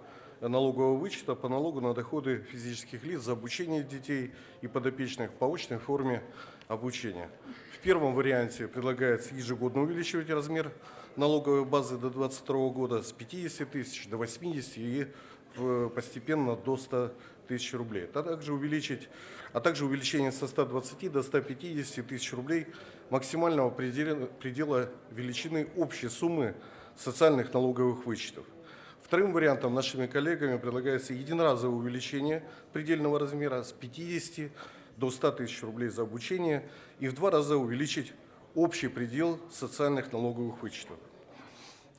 налогового вычета по налогу на доходы физических лиц за обучение детей и подопечных по очной форме обучения. В первом варианте предлагается ежегодно увеличивать размер налоговой базы до 2022 года с 50 тысяч до 80 и постепенно до 100 тысяч рублей. А также увеличение со 120 до 150 тысяч рублей максимального предела величины общей суммы социальных налоговых вычетов. Вторым вариантом нашими коллегами предлагается единоразовое увеличение предельного размера с 50 до 100 тысяч рублей за обучение и в 2 раза увеличить общий предел социальных налоговых вычетов.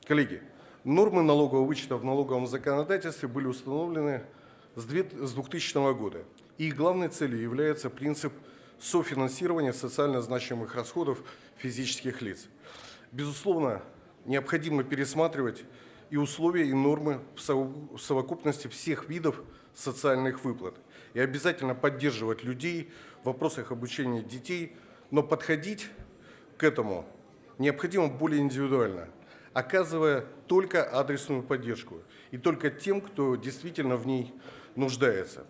Коллеги, нормы налогового вычета в налоговом законодательстве были установлены с 2000 года. И их главной целью является принцип софинансирования социально значимых расходов физических лиц. Безусловно, необходимо пересматривать и условия, и нормы в совокупности всех видов социальных выплат. И обязательно поддерживать людей в вопросах обучения детей, но подходить к этому необходимо более индивидуально, оказывая только адресную поддержку и только тем, кто действительно в ней нуждается.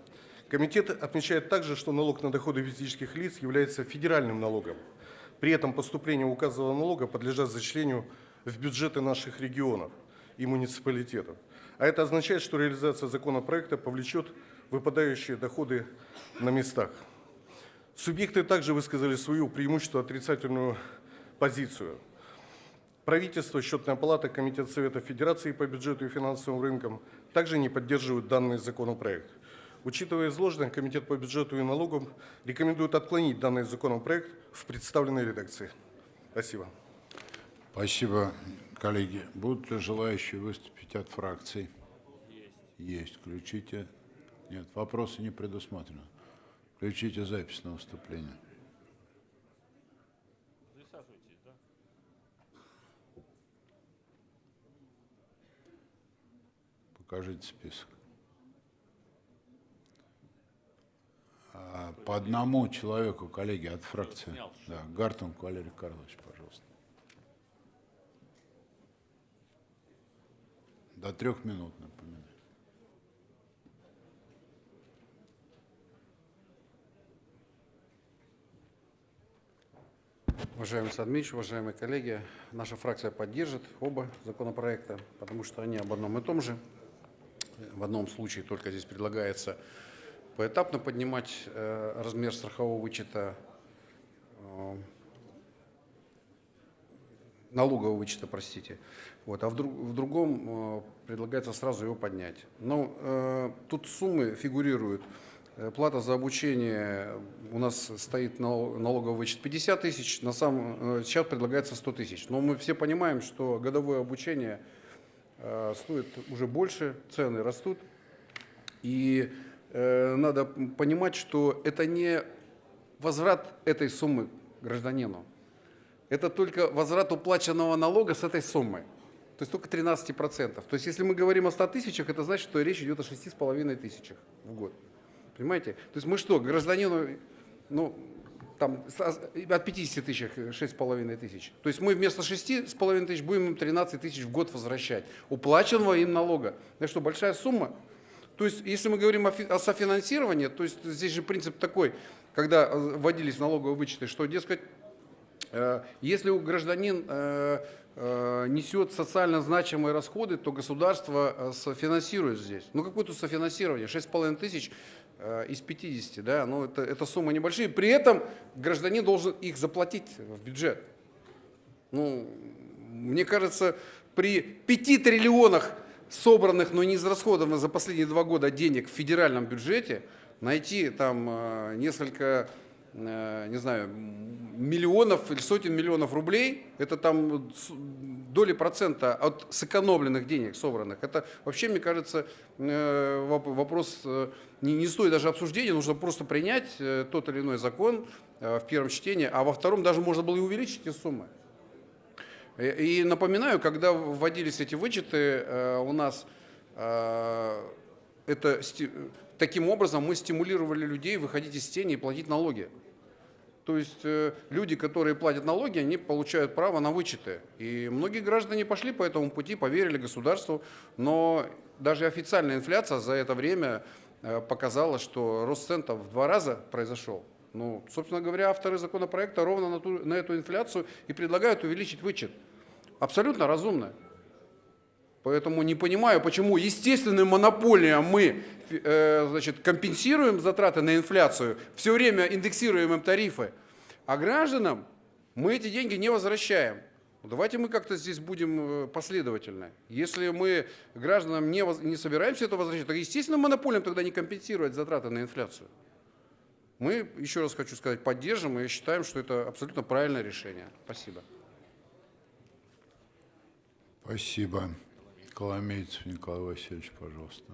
Комитет отмечает также, что налог на доходы физических лиц является федеральным налогом. При этом поступления указанного налога подлежат зачислению в бюджеты наших регионов и муниципалитетов. А это означает, что реализация законопроекта повлечет выпадающие доходы на местах. Субъекты также высказали свою преимущественно отрицательную позицию. Правительство, Счетная палата, Комитет Совета Федерации по бюджету и финансовым рынкам также не поддерживают данный законопроект. Учитывая изложенное, Комитет по бюджету и налогам рекомендует отклонить данный законопроект в представленной редакции. Спасибо. Спасибо, коллеги. Будут ли желающие выступить от фракций? Есть. Включите. Нет, вопросы не предусмотрены. Включите запись на выступление. Покажите список. По одному человеку, коллеги, от фракции. Да, Гартунг Валерий Карлович, пожалуйста. До 3 минут, напоминаю. Уважаемый Александр Дмитриевич, уважаемые коллеги, наша фракция поддержит оба законопроекта, потому что они об одном и том же. В одном случае только здесь предлагается поэтапно поднимать размер страхового вычета, налогового вычета, простите. Вот, а в другом предлагается сразу его поднять. Но тут суммы фигурируют. Плата за обучение у нас стоит налоговый вычет 50 тысяч, сейчас предлагается 100 тысяч. Но мы все понимаем, что годовое обучение стоит уже больше, цены растут. И надо понимать, что это не возврат этой суммы гражданину. Это только возврат уплаченного налога с этой суммы. То есть только 13%. То есть если мы говорим о 100 тысячах, это значит, что речь идет о 6,5 тысячах в год. Понимаете? То есть мы что, гражданину, ну, там, от 50 тысяч 6,5 тысяч. То есть мы вместо 6,5 тысяч будем им 13 тысяч в год возвращать. Уплаченного им налога. Это что, большая сумма? То есть если мы говорим о софинансировании, то есть здесь же принцип такой, когда вводились налоговые вычеты, что, дескать, если гражданин несет социально значимые расходы, то государство софинансирует здесь. Ну, какое-то софинансирование, 6,5 тысяч из 50, да, ну, это суммы небольшие. При этом гражданин должен их заплатить в бюджет. Ну, мне кажется, при 5 триллионах собранных, но не израсходованных за последние 2 года денег в федеральном бюджете, найти там несколько, не знаю, миллионов или сотен миллионов рублей, это там доли процента от сэкономленных денег собранных. Это вообще, мне кажется, вопрос не стоит даже обсуждения, нужно просто принять тот или иной закон в первом чтении, а во втором даже можно было и увеличить эти суммы. И напоминаю, когда вводились эти вычеты, у нас таким образом мы стимулировали людей выходить из тени и платить налоги. То есть люди, которые платят налоги, они получают право на вычеты. И многие граждане пошли по этому пути, поверили государству, но даже официальная инфляция за это время показала, что рост цен в 2 раза произошел. Ну, собственно говоря, авторы законопроекта ровно на эту инфляцию и предлагают увеличить вычет. Абсолютно разумно. Поэтому не понимаю, почему естественным монополиям мы компенсируем затраты на инфляцию, все время индексируем им тарифы, а гражданам мы эти деньги не возвращаем. Давайте мы как-то здесь будем последовательны. Если мы гражданам не собираемся это возвращать, то естественным монополиям тогда не компенсировать затраты на инфляцию. Мы, еще раз хочу сказать, поддержим и считаем, что это абсолютно правильное решение. Спасибо. Спасибо. Коломейцев Николай Васильевич, пожалуйста.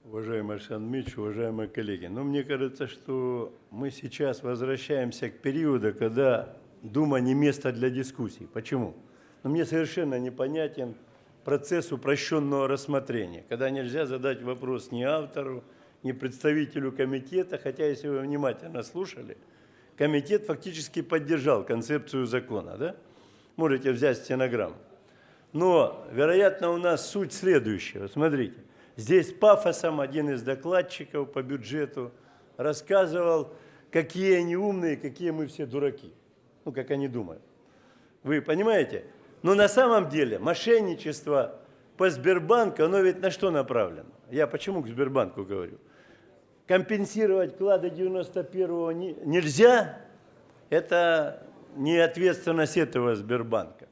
Уважаемый Александр Дмитриевич, уважаемые коллеги, мне кажется, что мы сейчас возвращаемся к периоду, когда Дума не место для дискуссий. Почему? Мне совершенно непонятен процесс упрощенного рассмотрения, когда нельзя задать вопрос ни автору, ни представителю комитета, хотя, если вы внимательно слушали, комитет фактически поддержал концепцию закона, да? Можете взять стенограмму. Но, вероятно, у нас суть следующая. Смотрите, здесь пафосом один из докладчиков по бюджету рассказывал, какие они умные, какие мы все дураки. Ну, как они думают. Вы понимаете? Но на самом деле мошенничество по Сбербанку, оно ведь на что направлено? Я почему к Сбербанку говорю? Компенсировать вклады 91-го нельзя, это не ответственность этого Сбербанка.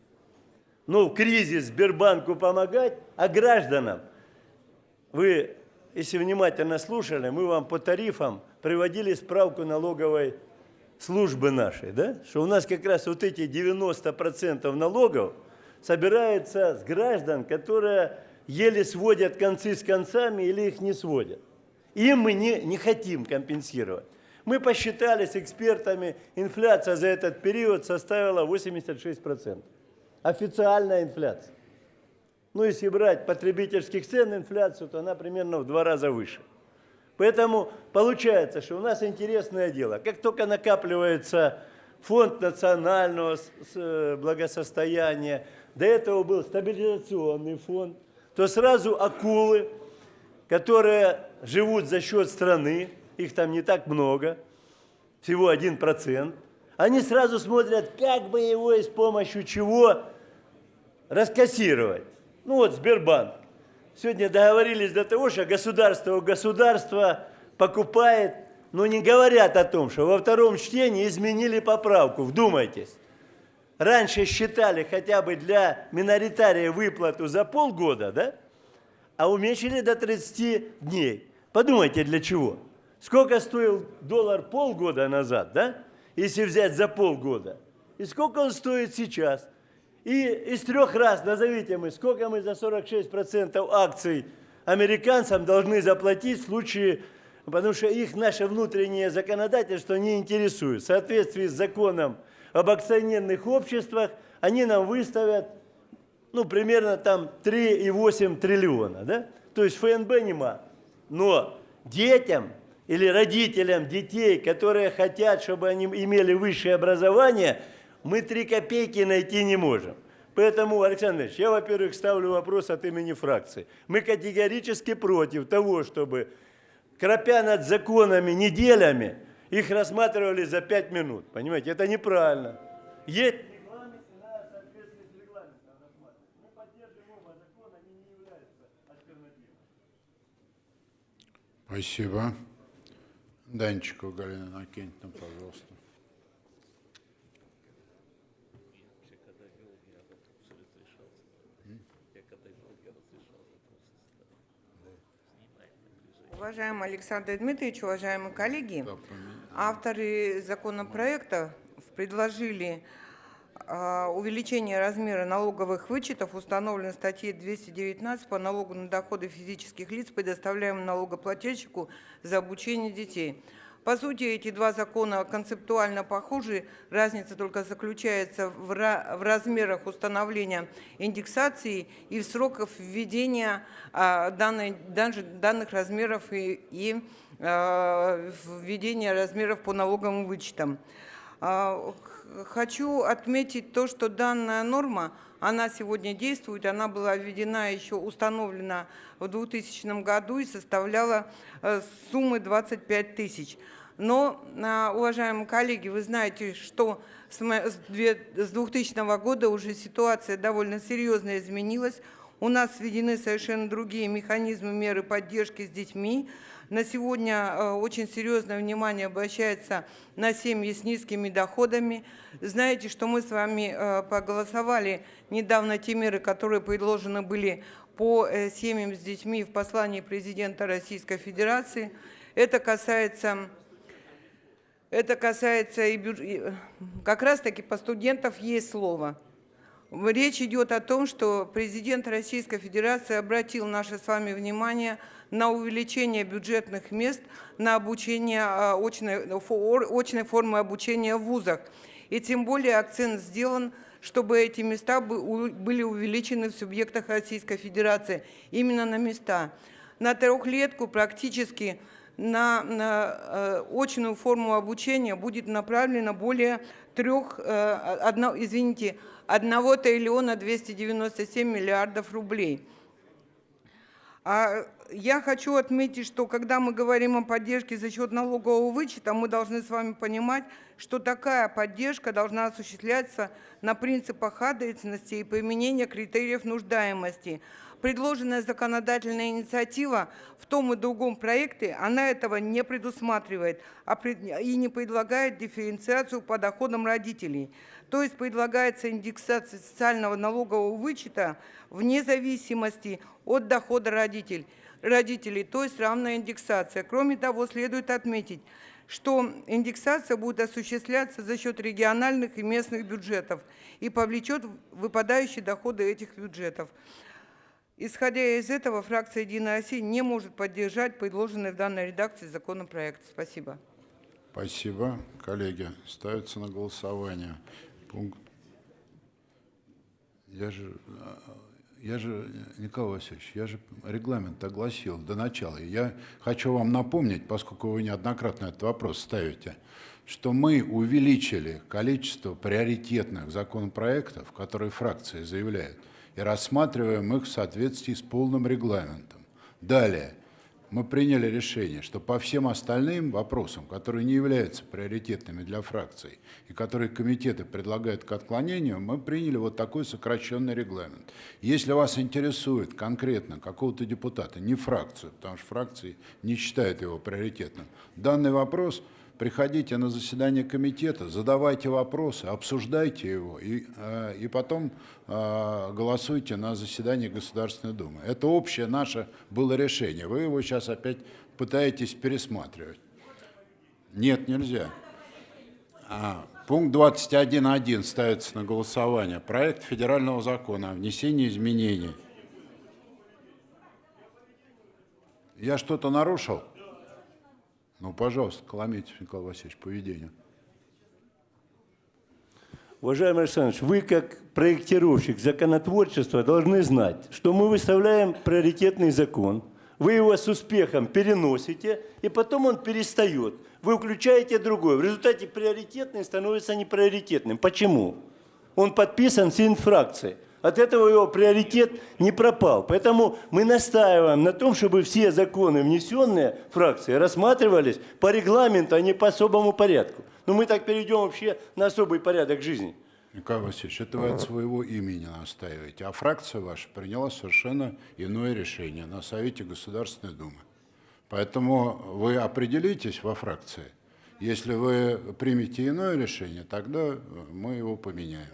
Ну, в кризис Сбербанку помогать, а гражданам, вы, если внимательно слушали, мы вам по тарифам приводили справку налоговой службы нашей, да? Что у нас как раз вот эти 90% налогов собирается с граждан, которые еле сводят концы с концами или их не сводят. Им мы не хотим компенсировать. Мы посчитали с экспертами, инфляция за этот период составила 86%. Официальная инфляция. Ну, если брать потребительских цен инфляцию, то она примерно в 2 раза выше. Поэтому получается, что у нас интересное дело. Как только накапливается фонд национального благосостояния, до этого был стабилизационный фонд, то сразу акулы, которые живут за счет страны, их там не так много, всего 1%, они сразу смотрят, как бы его и с помощью чего раскассировать. Ну вот Сбербанк. Сегодня договорились до того, что государство покупает, но не говорят о том, что во втором чтении изменили поправку. Вдумайтесь. Раньше считали хотя бы для миноритария выплату за полгода, да? А уменьшили до 30 дней. Подумайте, для чего? Сколько стоил доллар полгода назад, да? Если взять за полгода. И сколько он стоит сейчас? И из 3 раз назовите мы, сколько мы за 46% акций американцам должны заплатить в случае, потому что их наше внутреннее законодательство не интересует. В соответствии с законом об акционерных обществах они нам выставят, ну, примерно там 3,8 триллиона, да? То есть ФНБ нема. Но детям или родителям детей, которые хотят, чтобы они имели высшее образование, мы 3 копейки найти не можем. Поэтому, Александр Ильич, я, во-первых, ставлю вопрос от имени фракции. Мы категорически против того, чтобы, крапя над законами неделями, их рассматривали за 5 минут. Понимаете, это неправильно. Есть... Спасибо. Данчикова Галина Иннокентьевна, пожалуйста. Уважаемый Александр Дмитриевич, уважаемые коллеги, авторы законопроекта предложили увеличение размера налоговых вычетов, установленных в статье 219 по налогу на доходы физических лиц, предоставляемым налогоплательщику за обучение детей. По сути, эти 2 закона концептуально похожи, разница только заключается в размерах установления индексации и в сроках введения данных размеров и введения размеров по налоговым вычетам. Хочу отметить то, что данная норма, она сегодня действует, она была введена еще, установлена в 2000 году и составляла суммы 25 тысяч. Но, уважаемые коллеги, вы знаете, что с 2000 года уже ситуация довольно серьезно изменилась. У нас введены совершенно другие механизмы меры поддержки с детьми. На сегодня очень серьезное внимание обращается на семьи с низкими доходами. Знаете, что мы с вами проголосовали недавно те меры, которые предложены были по семьям с детьми в послании президента Российской Федерации. Это касается и как раз-таки по студентам есть слово. Речь идет о том, что президент Российской Федерации обратил наше с вами внимание на увеличение бюджетных мест на обучение очной формы обучения в вузах. И тем более акцент сделан, чтобы эти места были увеличены в субъектах Российской Федерации, именно на места. На 3-летку практически на очную форму обучения будет направлено более 1 триллиона 297 миллиардов рублей. Я хочу отметить, что когда мы говорим о поддержке за счет налогового вычета, мы должны с вами понимать, что такая поддержка должна осуществляться на принципах адресности и применения критериев нуждаемости. Предложенная законодательная инициатива в том и другом проекте, она этого не предусматривает и не предлагает дифференциацию по доходам родителей. То есть предлагается индексация социального налогового вычета вне зависимости от дохода родителей, то есть равная индексация. Кроме того, следует отметить, что индексация будет осуществляться за счет региональных и местных бюджетов и повлечет выпадающие доходы этих бюджетов. Исходя из этого, фракция «Единая Россия» не может поддержать предложенный в данной редакции законопроект. Спасибо. Спасибо. Коллеги, ставится на голосование пункт. Я же, Николай Васильевич, я же регламент огласил до начала. Я хочу вам напомнить, поскольку вы неоднократно этот вопрос ставите, что мы увеличили количество приоритетных законопроектов, которые фракции заявляют, и рассматриваем их в соответствии с полным регламентом. Далее, мы приняли решение, что по всем остальным вопросам, которые не являются приоритетными для фракций и которые комитеты предлагают к отклонению, мы приняли вот такой сокращенный регламент. Если вас интересует конкретно какого-то депутата, не фракцию, потому что фракции не считают его приоритетным, данный вопрос, приходите на заседание комитета, задавайте вопросы, обсуждайте его и потом голосуйте на заседании Государственной Думы. Это общее наше было решение. Вы его сейчас опять пытаетесь пересматривать. Нет, нельзя. Пункт 21.1 ставится на голосование. Проект федерального закона о внесении изменений. Я что-то нарушил? Ну, пожалуйста, Колометьев Николай Васильевич, по ведению. Уважаемый Александр, вы как проектировщик законотворчества должны знать, что мы выставляем приоритетный закон, вы его с успехом переносите, и потом он перестает. Вы включаете другой. В результате приоритетный становится неприоритетным. Почему? Он подписан всей фракцией. От этого его приоритет не пропал. Поэтому мы настаиваем на том, чтобы все законы, внесенные фракцией, рассматривались по регламенту, а не по особому порядку. Но мы так перейдем вообще на особый порядок жизни. Николай Васильевич, это вы от своего имени настаиваете. А фракция ваша приняла совершенно иное решение на Совете Государственной Думы. Поэтому вы определитесь во фракции. Если вы примете иное решение, тогда мы его поменяем.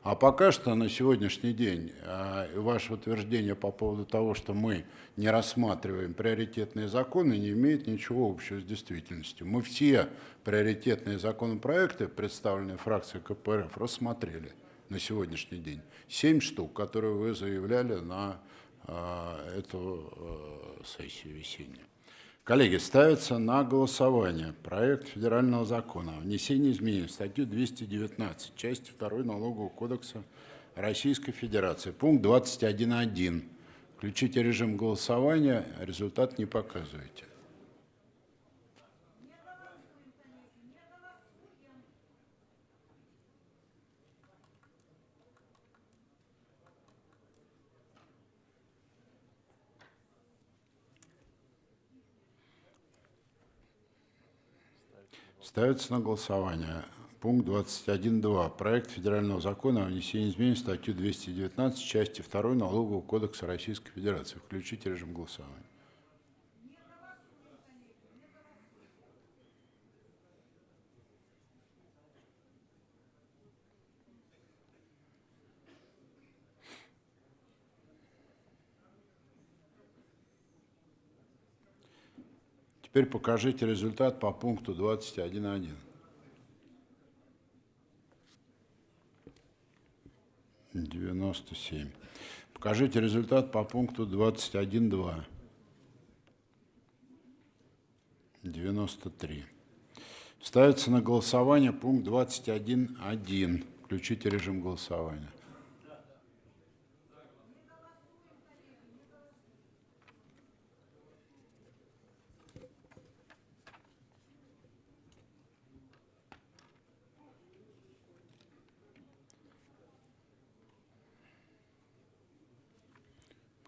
А пока что на сегодняшний день ваше утверждение по поводу того, что мы не рассматриваем приоритетные законы, не имеет ничего общего с действительностью. Мы все приоритетные законопроекты, представленные фракцией КПРФ, рассмотрели на сегодняшний день. 7 штук, которые вы заявляли на эту сессию весеннюю. Коллеги, ставится на голосование проект федерального закона о внесении изменений в статью 219, части 2 Налогового кодекса Российской Федерации. Пункт 21.1. Включите режим голосования, результат не показывайте. Ставится на голосование пункт 21.2. Проект федерального закона о внесении изменений в статью 219, части 2 Налогового кодекса Российской Федерации. Включите режим голосования. Теперь покажите результат по пункту 21.1. 97. Покажите результат по пункту 21.2. 93. Ставится на голосование пункт 21.1. Включите режим голосования.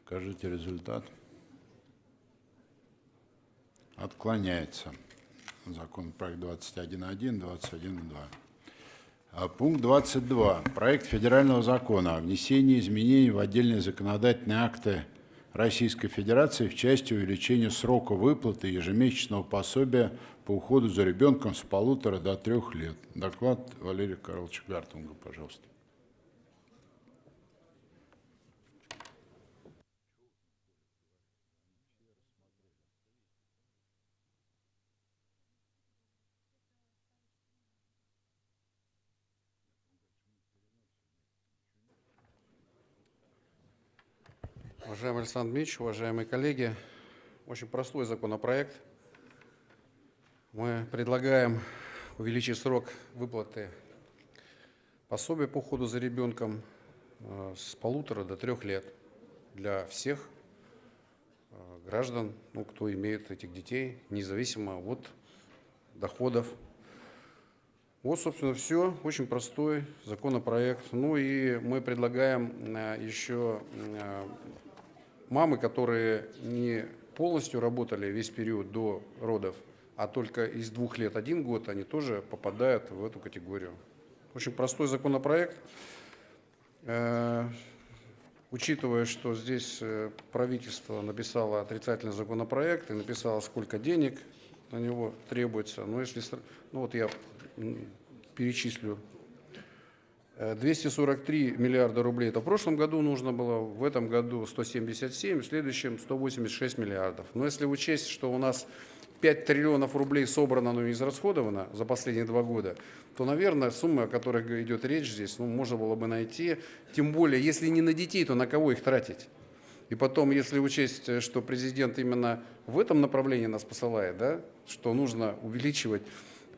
Покажите результат. Отклоняется. Законопроект 21.1, 21.2. Пункт 22. Проект федерального закона о внесении изменений в отдельные законодательные акты Российской Федерации в части увеличения срока выплаты ежемесячного пособия по уходу за ребенком с 1,5 до 3 лет. Доклад Валерия Карловича Гартунга, пожалуйста. Уважаемый Александр Дмитриевич, уважаемые коллеги, очень простой законопроект. Мы предлагаем увеличить срок выплаты пособия по уходу за ребенком с 1,5 до 3 лет для всех граждан, кто имеет этих детей, независимо от доходов. Вот, собственно, все. Очень простой законопроект. Ну и мы предлагаем еще мамы, которые не полностью работали весь период до родов, а только из 2 лет 1 год, они тоже попадают в эту категорию. Очень простой законопроект. Учитывая, что здесь правительство написало отрицательный законопроект и написало, сколько денег на него требуется, но если, вот я перечислю. 243 миллиарда рублей это в прошлом году нужно было, в этом году 177, в следующем 186 миллиардов. Но если учесть, что у нас 5 триллионов рублей собрано, но не израсходовано за последние 2 года, то, наверное, сумма, о которой идет речь здесь, можно было бы найти. Тем более, если не на детей, то на кого их тратить? И потом, если учесть, что президент именно в этом направлении нас посылает, да, что нужно увеличивать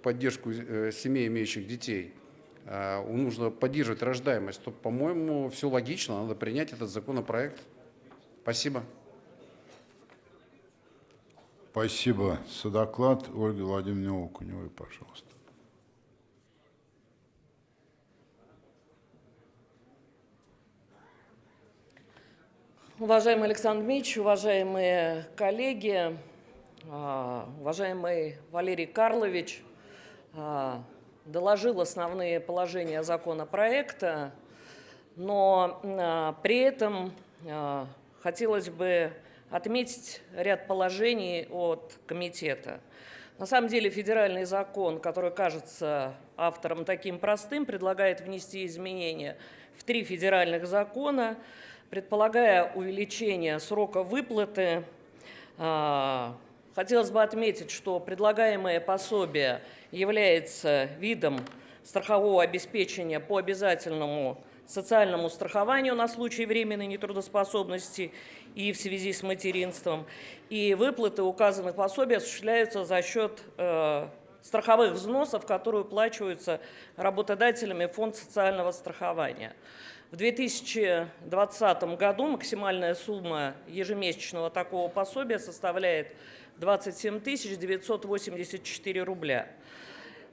поддержку семей, имеющих детей, нужно поддерживать рождаемость, то, по-моему, все логично, надо принять этот законопроект. Спасибо. Спасибо за доклад. Ольга Владимировна Окунева, пожалуйста. Уважаемый Александр Дмитриевич, уважаемые коллеги, уважаемый Валерий Карлович, доложил основные положения законопроекта, но при этом хотелось бы отметить ряд положений от комитета. На самом деле федеральный закон, который кажется автором таким простым, предлагает внести изменения в 3 федеральных закона, предполагая увеличение срока выплаты. Хотелось бы отметить, что предлагаемое пособие является видом страхового обеспечения по обязательному социальному страхованию на случай временной нетрудоспособности и в связи с материнством. И выплаты указанных пособий осуществляются за счет страховых взносов, которые уплачиваются работодателями в фонд социального страхования. В 2020 году максимальная сумма ежемесячного такого пособия составляет 27 984 рубля.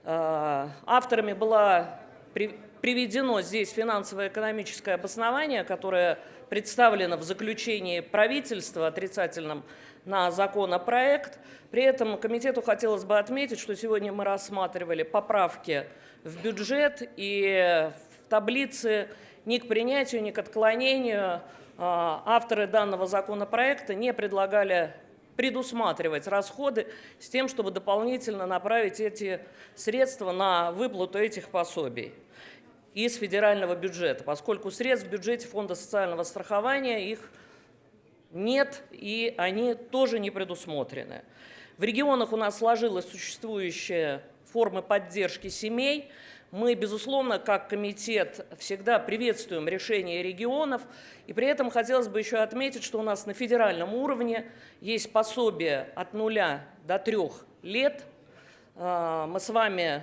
Авторами было приведено здесь финансово-экономическое обоснование, которое представлено в заключении правительства отрицательном на законопроект. При этом комитету хотелось бы отметить, что сегодня мы рассматривали поправки в бюджет, и в таблице ни к принятию, ни к отклонению авторы данного законопроекта не предлагали предусматривать расходы с тем, чтобы дополнительно направить эти средства на выплату этих пособий из федерального бюджета, поскольку средств в бюджете Фонда социального страхования их нет, и они тоже не предусмотрены. В регионах у нас сложилась существующая форма поддержки семей. Мы, безусловно, как комитет всегда приветствуем решения регионов, и при этом хотелось бы еще отметить, что у нас на федеральном уровне есть пособие от 0 до 3 лет. Мы с вами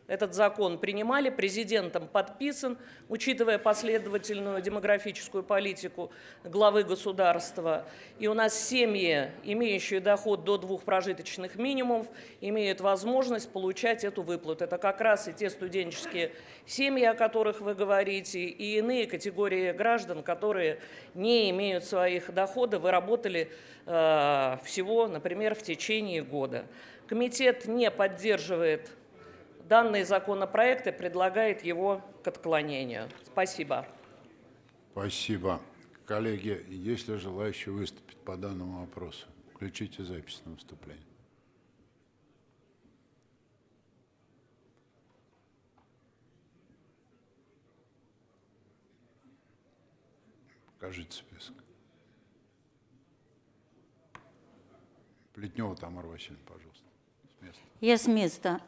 этот закон принимали, президентом подписан, учитывая последовательную демографическую политику главы государства. И у нас семьи, имеющие доход до 2 прожиточных минимумов, имеют возможность получать эту выплату. Это как раз и те студенческие семьи, о которых вы говорите, и иные категории граждан, которые не имеют своих доходов и работали всего, например, в течение года. Комитет не поддерживает данный законопроект и предлагает его к отклонению. Спасибо. Спасибо. Коллеги, есть ли желающие выступить по данному вопросу? Включите запись на выступление. Покажите список. Плетнева Тамара Васильевна, пожалуйста. С места. Я с места.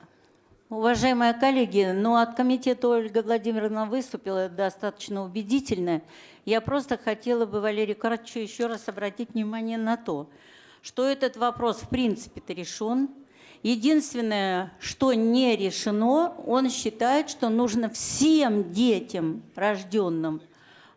Уважаемые коллеги, от комитета Ольга Владимировна выступила достаточно убедительно. Я просто хотела бы Валерию Карповичу еще раз обратить внимание на то, что этот вопрос в принципе-то решен. Единственное, что не решено, он считает, что нужно всем детям, рожденным,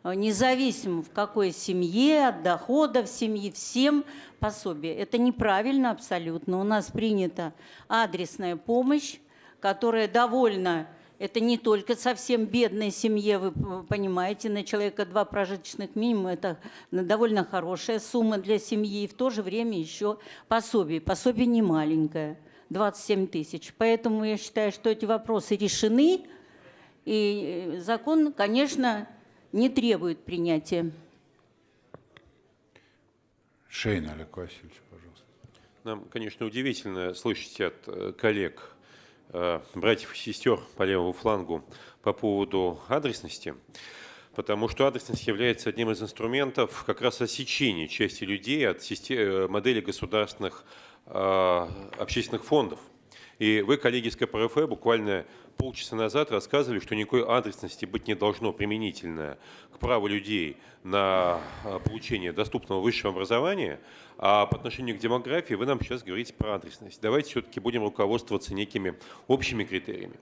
независимо в какой семье, от доходов семьи, всем пособие. Это неправильно абсолютно. У нас принята адресная помощь, которая довольно, это не только совсем бедной семье, вы понимаете, на человека 2 прожиточных минимума, это довольно хорошая сумма для семьи, и в то же время еще пособие. Пособие не маленькое, 27 тысяч. Поэтому я считаю, что эти вопросы решены, и закон, конечно, не требует принятия. Шейн Олег Васильевич, пожалуйста. Нам, конечно, удивительно слышать от коллег, братьев и сестер по левому флангу по поводу адресности, потому что адресность является одним из инструментов как раз отсечения части людей от модели государственных общественных фондов. И вы, коллеги из КПРФ, буквально полчаса назад рассказывали, что никакой адресности быть не должно применительно к праву людей на получение доступного высшего образования, а по отношению к демографии вы нам сейчас говорите про адресность. Давайте все-таки будем руководствоваться некими общими критериями.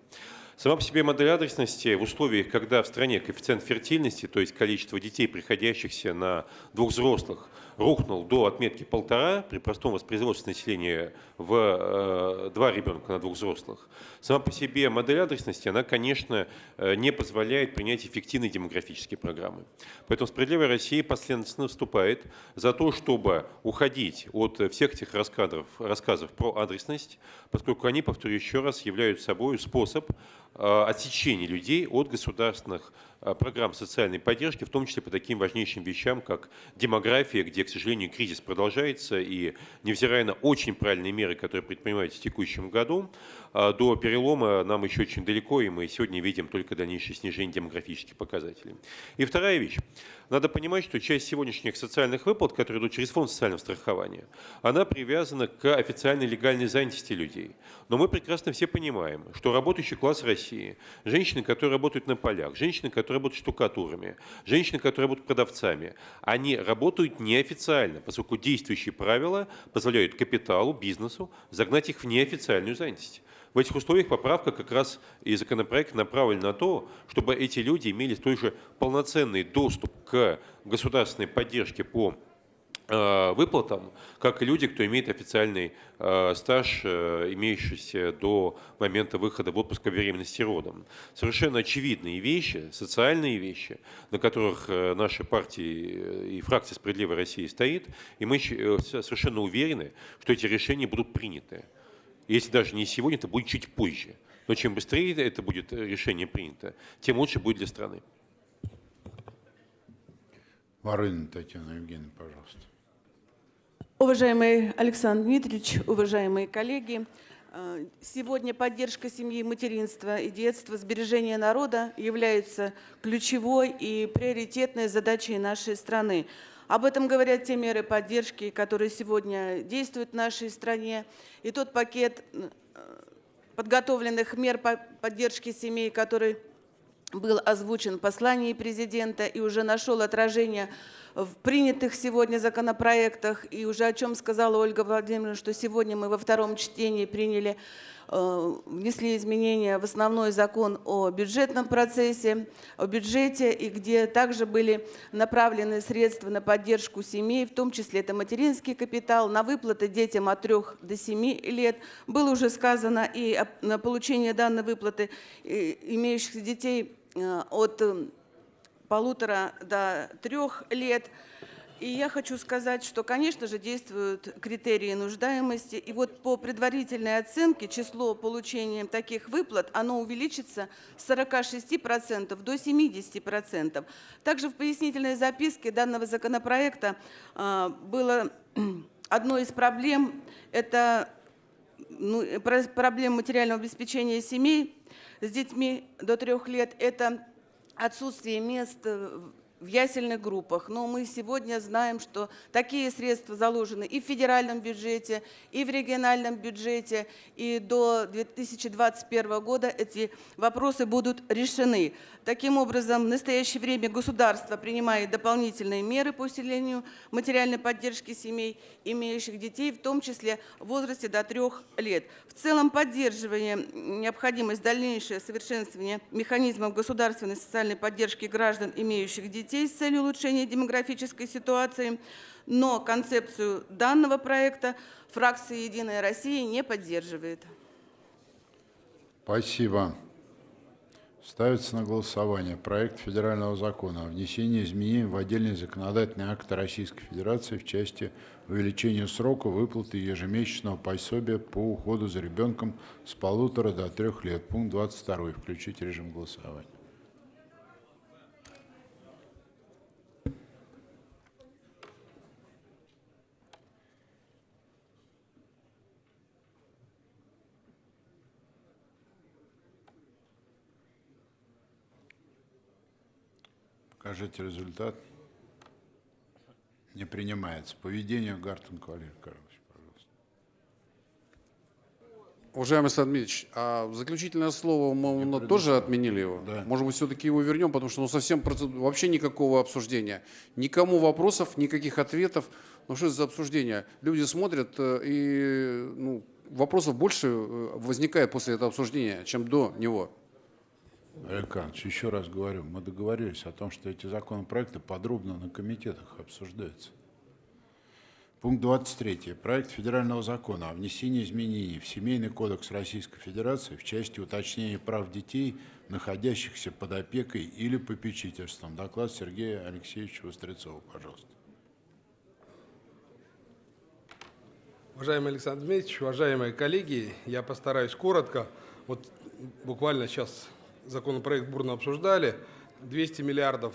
Сама по себе модель адресности в условиях, когда в стране коэффициент фертильности, то есть количество детей, приходящихся на 2 взрослых, рухнул до отметки 1,5 при простом воспроизводстве населения в 2 ребенка на 2 взрослых. Сама по себе модель адресности, она, конечно, не позволяет принять эффективные демографические программы. Поэтому «Справедливая Россия» последовательно вступает за то, чтобы уходить от всех этих рассказов про адресность, поскольку они, повторю еще раз, являются собой способ отсечения людей от государственных программ социальной поддержки, в том числе по таким важнейшим вещам, как демография, где, к сожалению, кризис продолжается, и невзирая на очень правильные меры, которые предпринимаются в текущем году, до перелома нам еще очень далеко, и мы сегодня видим только дальнейшее снижение демографических показателей. И вторая вещь. Надо понимать, что часть сегодняшних социальных выплат, которые идут через фонд социального страхования, она привязана к официальной легальной занятости людей. Но мы прекрасно все понимаем, что работающий класс России, женщины, которые работают на полях, женщины, которые работают штукатурами, женщины, которые работают продавцами, они работают неофициально, поскольку действующие правила позволяют капиталу, бизнесу загнать их в неофициальную занятость. В этих условиях поправка как раз и законопроект направлен на то, чтобы эти люди имели столь же полноценный доступ к государственной поддержке по выплатам, как и люди, кто имеет официальный стаж, имеющийся до момента выхода в отпуск по беременности и родам. Совершенно очевидные вещи, социальные вещи, на которых наша партия и фракция «Справедливая Россия» стоит, и мы совершенно уверены, что эти решения будут приняты. Если даже не сегодня, то будет чуть позже. Но чем быстрее это будет решение принято, тем лучше будет для страны. Ворынина Татьяна Евгеньевна, пожалуйста. Уважаемый Александр Дмитриевич, уважаемые коллеги, сегодня поддержка семьи, материнства и детства, сбережение народа является ключевой и приоритетной задачей нашей страны. Об этом говорят те меры поддержки, которые сегодня действуют в нашей стране, и тот пакет подготовленных мер поддержки семей, который был озвучен в послании президента и уже нашел отражение в принятых сегодня законопроектах, и уже о чем сказала Ольга Владимировна, что сегодня мы во 2-м чтении внесли изменения в основной закон о бюджетном процессе, о бюджете, и где также были направлены средства на поддержку семей, в том числе это материнский капитал, на выплаты детям от 3 до 7 лет. Было уже сказано и на получение данной выплаты имеющих детей от 1,5 до 3 лет. И я хочу сказать, что, конечно же, действуют критерии нуждаемости. И вот по предварительной оценке число получения таких выплат, оно увеличится с 46% до 70%. Также в пояснительной записке данного законопроекта было одной из проблем, это проблема материального обеспечения семей с детьми до 3 лет, это отсутствие мест в ясельных группах. Но мы сегодня знаем, что такие средства заложены и в федеральном бюджете, и в региональном бюджете, и до 2021 года эти вопросы будут решены. Таким образом, в настоящее время государство принимает дополнительные меры по усилению материальной поддержки семей, имеющих детей, в том числе в возрасте до 3 лет. В целом, поддерживание необходимость дальнейшего совершенствования механизмов государственной социальной поддержки граждан, имеющих детей, с целью улучшения демографической ситуации, но концепцию данного проекта фракция «Единая Россия» не поддерживает. Спасибо. Ставится на голосование проект федерального закона о внесении изменений в отдельные законодательные акты Российской Федерации в части увеличения срока выплаты ежемесячного пособия по уходу за ребенком с 1,5 до 3 лет. Пункт 22. Включите режим голосования. Покажите результат. Не принимается. По ведению Гартенко Олег Карлович, пожалуйста. Уважаемый Александр Дмитриевич, а заключительное слово мы тоже отменили его? Да. Может быть, все-таки его вернем, потому что совсем вообще никакого обсуждения. Никому вопросов, никаких ответов. Ну что это за обсуждение? Люди смотрят, и вопросов больше возникает после этого обсуждения, чем до него. Олег Карлович, еще раз говорю, мы договорились о том, что эти законопроекты подробно на комитетах обсуждаются. Пункт 23. Проект федерального закона о внесении изменений в Семейный кодекс Российской Федерации в части уточнения прав детей, находящихся под опекой или попечительством. Доклад Сергея Алексеевича Вострецова, пожалуйста. Уважаемый Александр Дмитриевич, уважаемые коллеги, я постараюсь коротко. Вот буквально сейчас законопроект бурно обсуждали. 200 миллиардов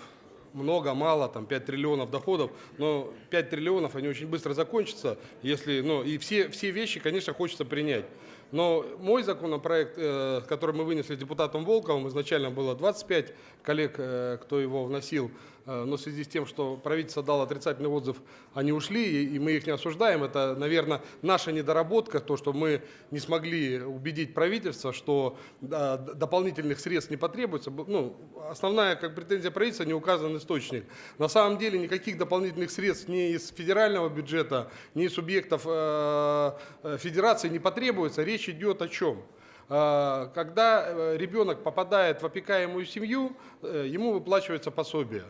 много, мало, там 5 триллионов доходов, но 5 триллионов, они очень быстро закончатся, если, и все вещи, конечно, хочется принять. Но мой законопроект, который мы вынесли депутатом Волковым, изначально было 25 коллег, кто его вносил, но в связи с тем, что правительство дало отрицательный отзыв, они ушли, и мы их не осуждаем. Это, наверное, наша недоработка, то, что мы не смогли убедить правительство, что дополнительных средств не потребуется. Основная претензия правительства — не указан источник. На самом деле никаких дополнительных средств ни из федерального бюджета, ни из субъектов федерации не потребуется. Речь идет о чем? Когда ребенок попадает в опекаемую семью, ему выплачивается пособие.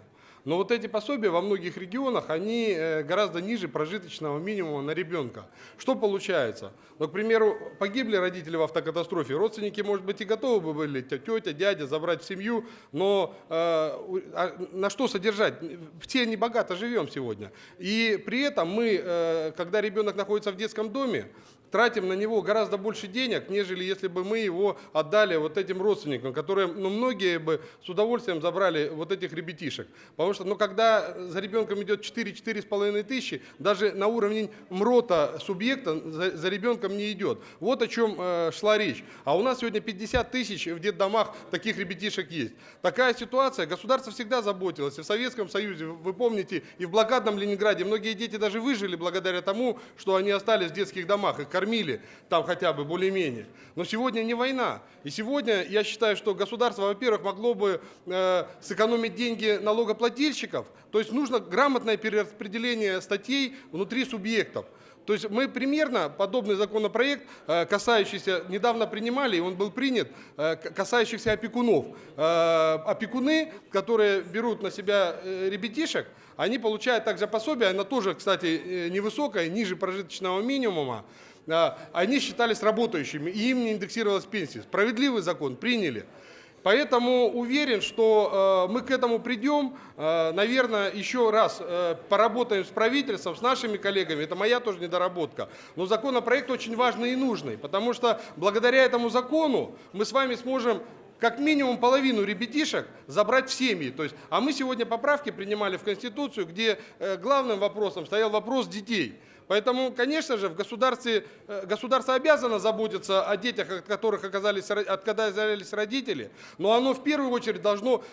Но вот эти пособия во многих регионах, они гораздо ниже прожиточного минимума на ребенка. Что получается? К примеру, погибли родители в автокатастрофе, родственники, может быть, и готовы бы были, тетя, дядя, забрать в семью, но на что содержать? Все небогато живем сегодня. И при этом мы, когда ребенок находится в детском доме, тратим на него гораздо больше денег, нежели если бы мы его отдали вот этим родственникам, которые, многие бы с удовольствием забрали вот этих ребятишек. Потому что, когда за ребенком идет 4-4,5 тысячи, даже на уровне МРОТа субъекта за ребенком не идет. Вот о чем шла речь. А у нас сегодня 50 тысяч в детдомах таких ребятишек есть. Такая ситуация, государство всегда заботилось. И в Советском Союзе, вы помните, и в блокадном Ленинграде многие дети даже выжили благодаря тому, что они остались в детских домах. Их кормили там хотя бы более-менее. Но сегодня не война. И сегодня я считаю, что государство, во-первых, могло бы сэкономить деньги налогоплательщиков. То есть нужно грамотное перераспределение статей внутри субъектов. То есть мы примерно подобный законопроект, касающийся, недавно принимали, и он был принят, касающихся опекунов. Опекуны, которые берут на себя ребятишек, они получают также пособие, оно тоже, кстати, невысокое, ниже прожиточного минимума. Они считались работающими, и им не индексировалась пенсия. Справедливый закон приняли. Поэтому уверен, что мы к этому придем. Наверное, еще раз поработаем с правительством, с нашими коллегами. Это моя тоже недоработка. Но законопроект очень важный и нужный, потому что благодаря этому закону мы с вами сможем как минимум половину ребятишек забрать в семьи. То есть, а мы сегодня поправки принимали в Конституцию, где главным вопросом стоял вопрос детей. Поэтому, конечно же, в государство обязано заботиться о детях, от которых отказались родители, но оно в первую очередь должно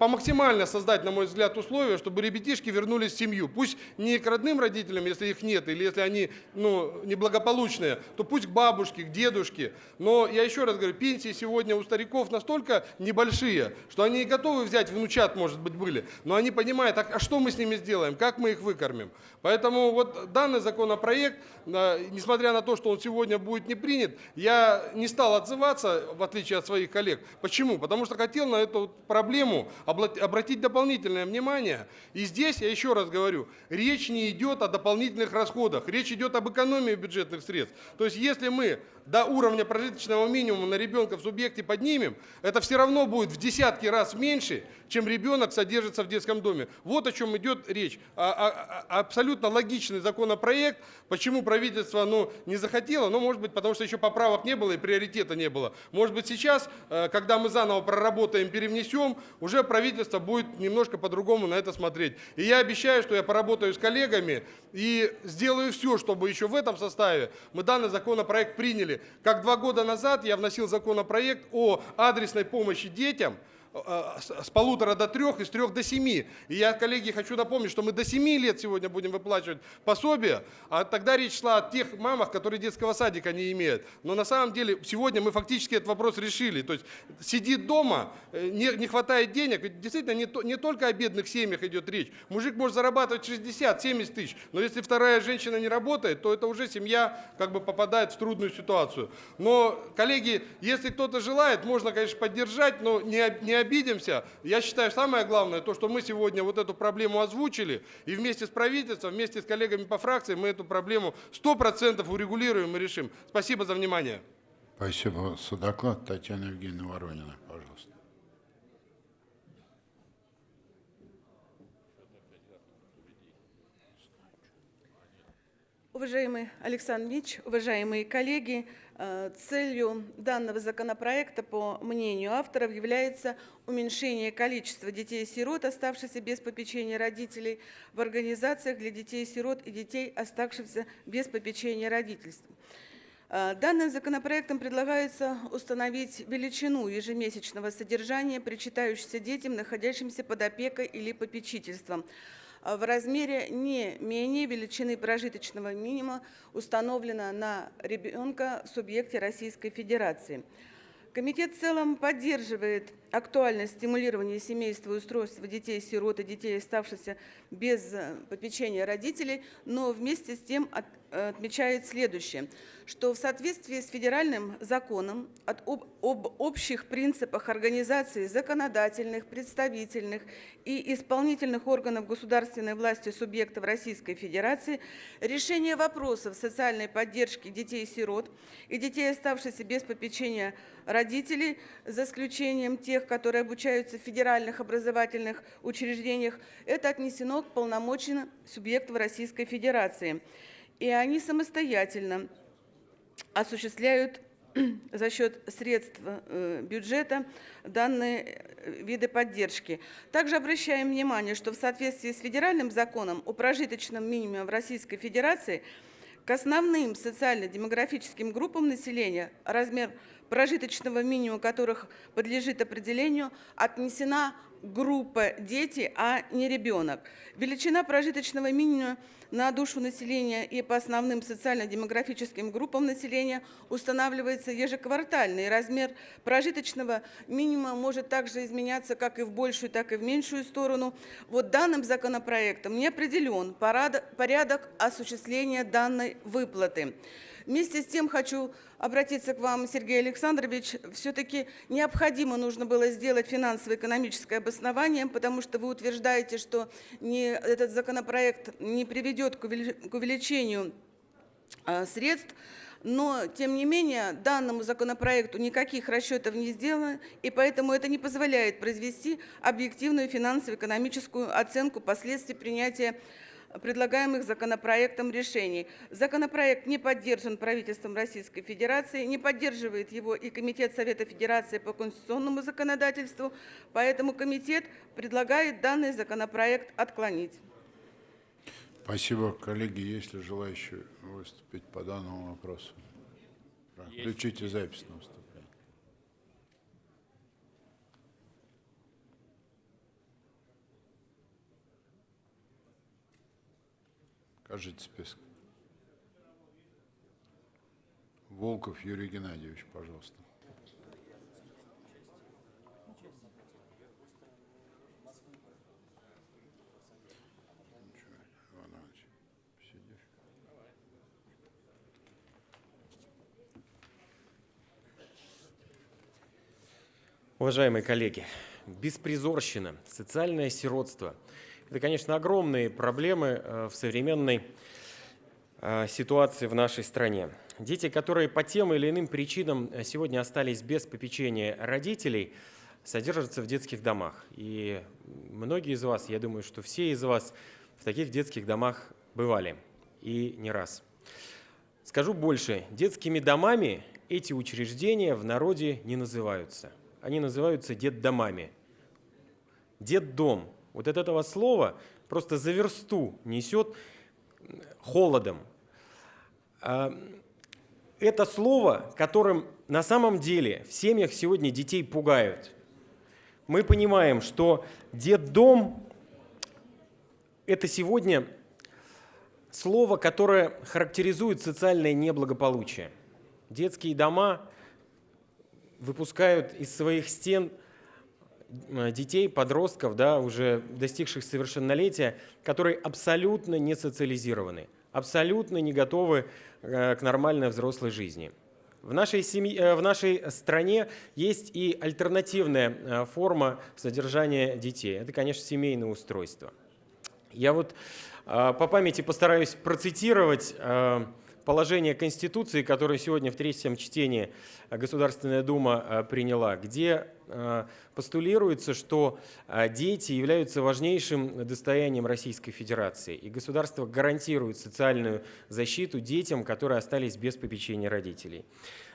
максимально создать, на мой взгляд, условия, чтобы ребятишки вернулись в семью. Пусть не к родным родителям, если их нет, или если они неблагополучные, то пусть к бабушке, к дедушке. Но я еще раз говорю, пенсии сегодня у стариков настолько небольшие, что они и готовы взять внучат, может быть, были, но они понимают, а что мы с ними сделаем, как мы их выкормим. Поэтому вот данный законопроект, несмотря на то, что он сегодня будет не принят, я не стал отзываться, в отличие от своих коллег. Почему? Потому что хотел на эту проблему обратить дополнительное внимание. И здесь, я еще раз говорю, речь не идет о дополнительных расходах, речь идет об экономии бюджетных средств. То есть если мы до уровня прожиточного минимума на ребенка в субъекте поднимем, это все равно будет в десятки раз меньше, чем ребенок содержится в детском доме. Вот о чем идет речь. Абсолютно логичный законопроект. Почему правительство не захотело? Может быть, потому что еще поправок не было и приоритета не было. Может быть, сейчас, когда мы заново проработаем, перевнесем, уже правительство будет немножко по-другому на это смотреть. И я обещаю, что я поработаю с коллегами и сделаю все, чтобы еще в этом составе мы данный законопроект приняли. Как 2 года назад я вносил законопроект о адресной помощи детям с 1,5 до 3 и с 3 до 7. И я, коллеги, хочу напомнить, что мы до 7 лет сегодня будем выплачивать пособие, а тогда речь шла о тех мамах, которые детского садика не имеют. Но на самом деле сегодня мы фактически этот вопрос решили. То есть сидит дома, не хватает денег. Ведь действительно не только о бедных семьях идет речь. Мужик может зарабатывать 60-70 тысяч, но если вторая женщина не работает, то это уже семья попадает в трудную ситуацию. Но, коллеги, если кто-то желает, можно, конечно, поддержать, но не обидимся. Я считаю, самое главное, то, что мы сегодня вот эту проблему озвучили, и вместе с правительством, вместе с коллегами по фракции мы эту проблему 100% урегулируем и решим. Спасибо за внимание. Спасибо за доклад. Татьяна Евгеньевна Воронина, пожалуйста. Уважаемый Александр Ильич, уважаемые коллеги, целью данного законопроекта, по мнению авторов, является уменьшение количества детей-сирот, оставшихся без попечения родителей, в организациях для детей-сирот и детей, оставшихся без попечения родительства. Данным законопроектом предлагается установить величину ежемесячного содержания, причитающегося детям, находящимся под опекой или попечительством, в размере не менее величины прожиточного минимума, установлено на ребенка в субъекте Российской Федерации. Комитет в целом поддерживает актуальность стимулирования семейства и устройства детей-сирот и детей, оставшихся без попечения родителей, но вместе с тем отмечает следующее, что в соответствии с федеральным законом об общих принципах организации законодательных, представительных и исполнительных органов государственной власти субъектов Российской Федерации решение вопросов социальной поддержки детей-сирот и детей, оставшихся без попечения родителей, за исключением тех, которые обучаются в федеральных образовательных учреждениях, это отнесено к полномочиям субъектов Российской Федерации. И они самостоятельно осуществляют за счет средств бюджета данные виды поддержки. Также обращаем внимание, что в соответствии с федеральным законом о прожиточном минимуме в Российской Федерации к основным социально-демографическим группам населения, размер прожиточного минимума которых подлежит определению, отнесена группа дети, а не ребенок. Величина прожиточного минимума на душу населения и по основным социально-демографическим группам населения устанавливается ежеквартально, и размер прожиточного минимума может также изменяться как и в большую, так и в меньшую сторону. Вот данным законопроектом не определен порядок осуществления данной выплаты. Вместе с тем хочу обратиться к вам, Сергей Александрович. Все-таки необходимо нужно было сделать финансово-экономическое обоснование, потому что вы утверждаете, что этот законопроект не приведет к увеличению средств Но, тем не менее, данному законопроекту никаких расчетов не сделано, и поэтому это не позволяет произвести объективную финансово-экономическую оценку последствий принятия предлагаемых законопроектом решений. Законопроект не поддержан правительством Российской Федерации, не поддерживает его и Комитет Совета Федерации по конституционному законодательству, поэтому комитет предлагает данный законопроект отклонить. Спасибо, коллеги. Есть ли желающие выступить по данному вопросу? Включите запись на выступление. Покажите список. Волков Юрий Геннадьевич, пожалуйста. Уважаемые коллеги, беспризорщина, социальное сиротство – это, конечно, огромные проблемы в современной ситуации в нашей стране. Дети, которые по тем или иным причинам сегодня остались без попечения родителей, содержатся в детских домах. И многие из вас, я думаю, что все из вас в таких детских домах бывали, и не раз. Скажу больше, детскими домами эти учреждения в народе не называются. Они называются детдомами. Детдом. Вот от этого слова просто за версту несет холодом. Это слово, которым на самом деле в семьях сегодня детей пугают. Мы понимаем, что детдом – это сегодня слово, которое характеризует социальное неблагополучие. Детские дома выпускают из своих стен детей, подростков, да, уже достигших совершеннолетия, которые абсолютно не социализированы, абсолютно не готовы к нормальной взрослой жизни. В нашей стране есть и альтернативная форма содержания детей. Это, конечно, семейное устройство. Я вот по памяти постараюсь процитировать положение Конституции, которое сегодня в третьем чтении Государственная Дума приняла, где постулируется, что дети являются важнейшим достоянием Российской Федерации, и государство гарантирует социальную защиту детям, которые остались без попечения родителей.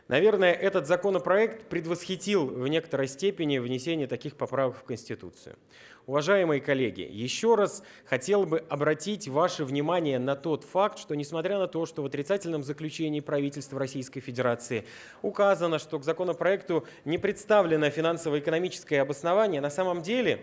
Наверное, этот законопроект предвосхитил в некоторой степени внесение таких поправок в Конституцию. Уважаемые коллеги, еще раз хотел бы обратить ваше внимание на тот факт, что несмотря на то, что в отрицательном заключении правительства Российской Федерации указано, что к законопроекту не представлено финансово-экономическое обоснование, на самом деле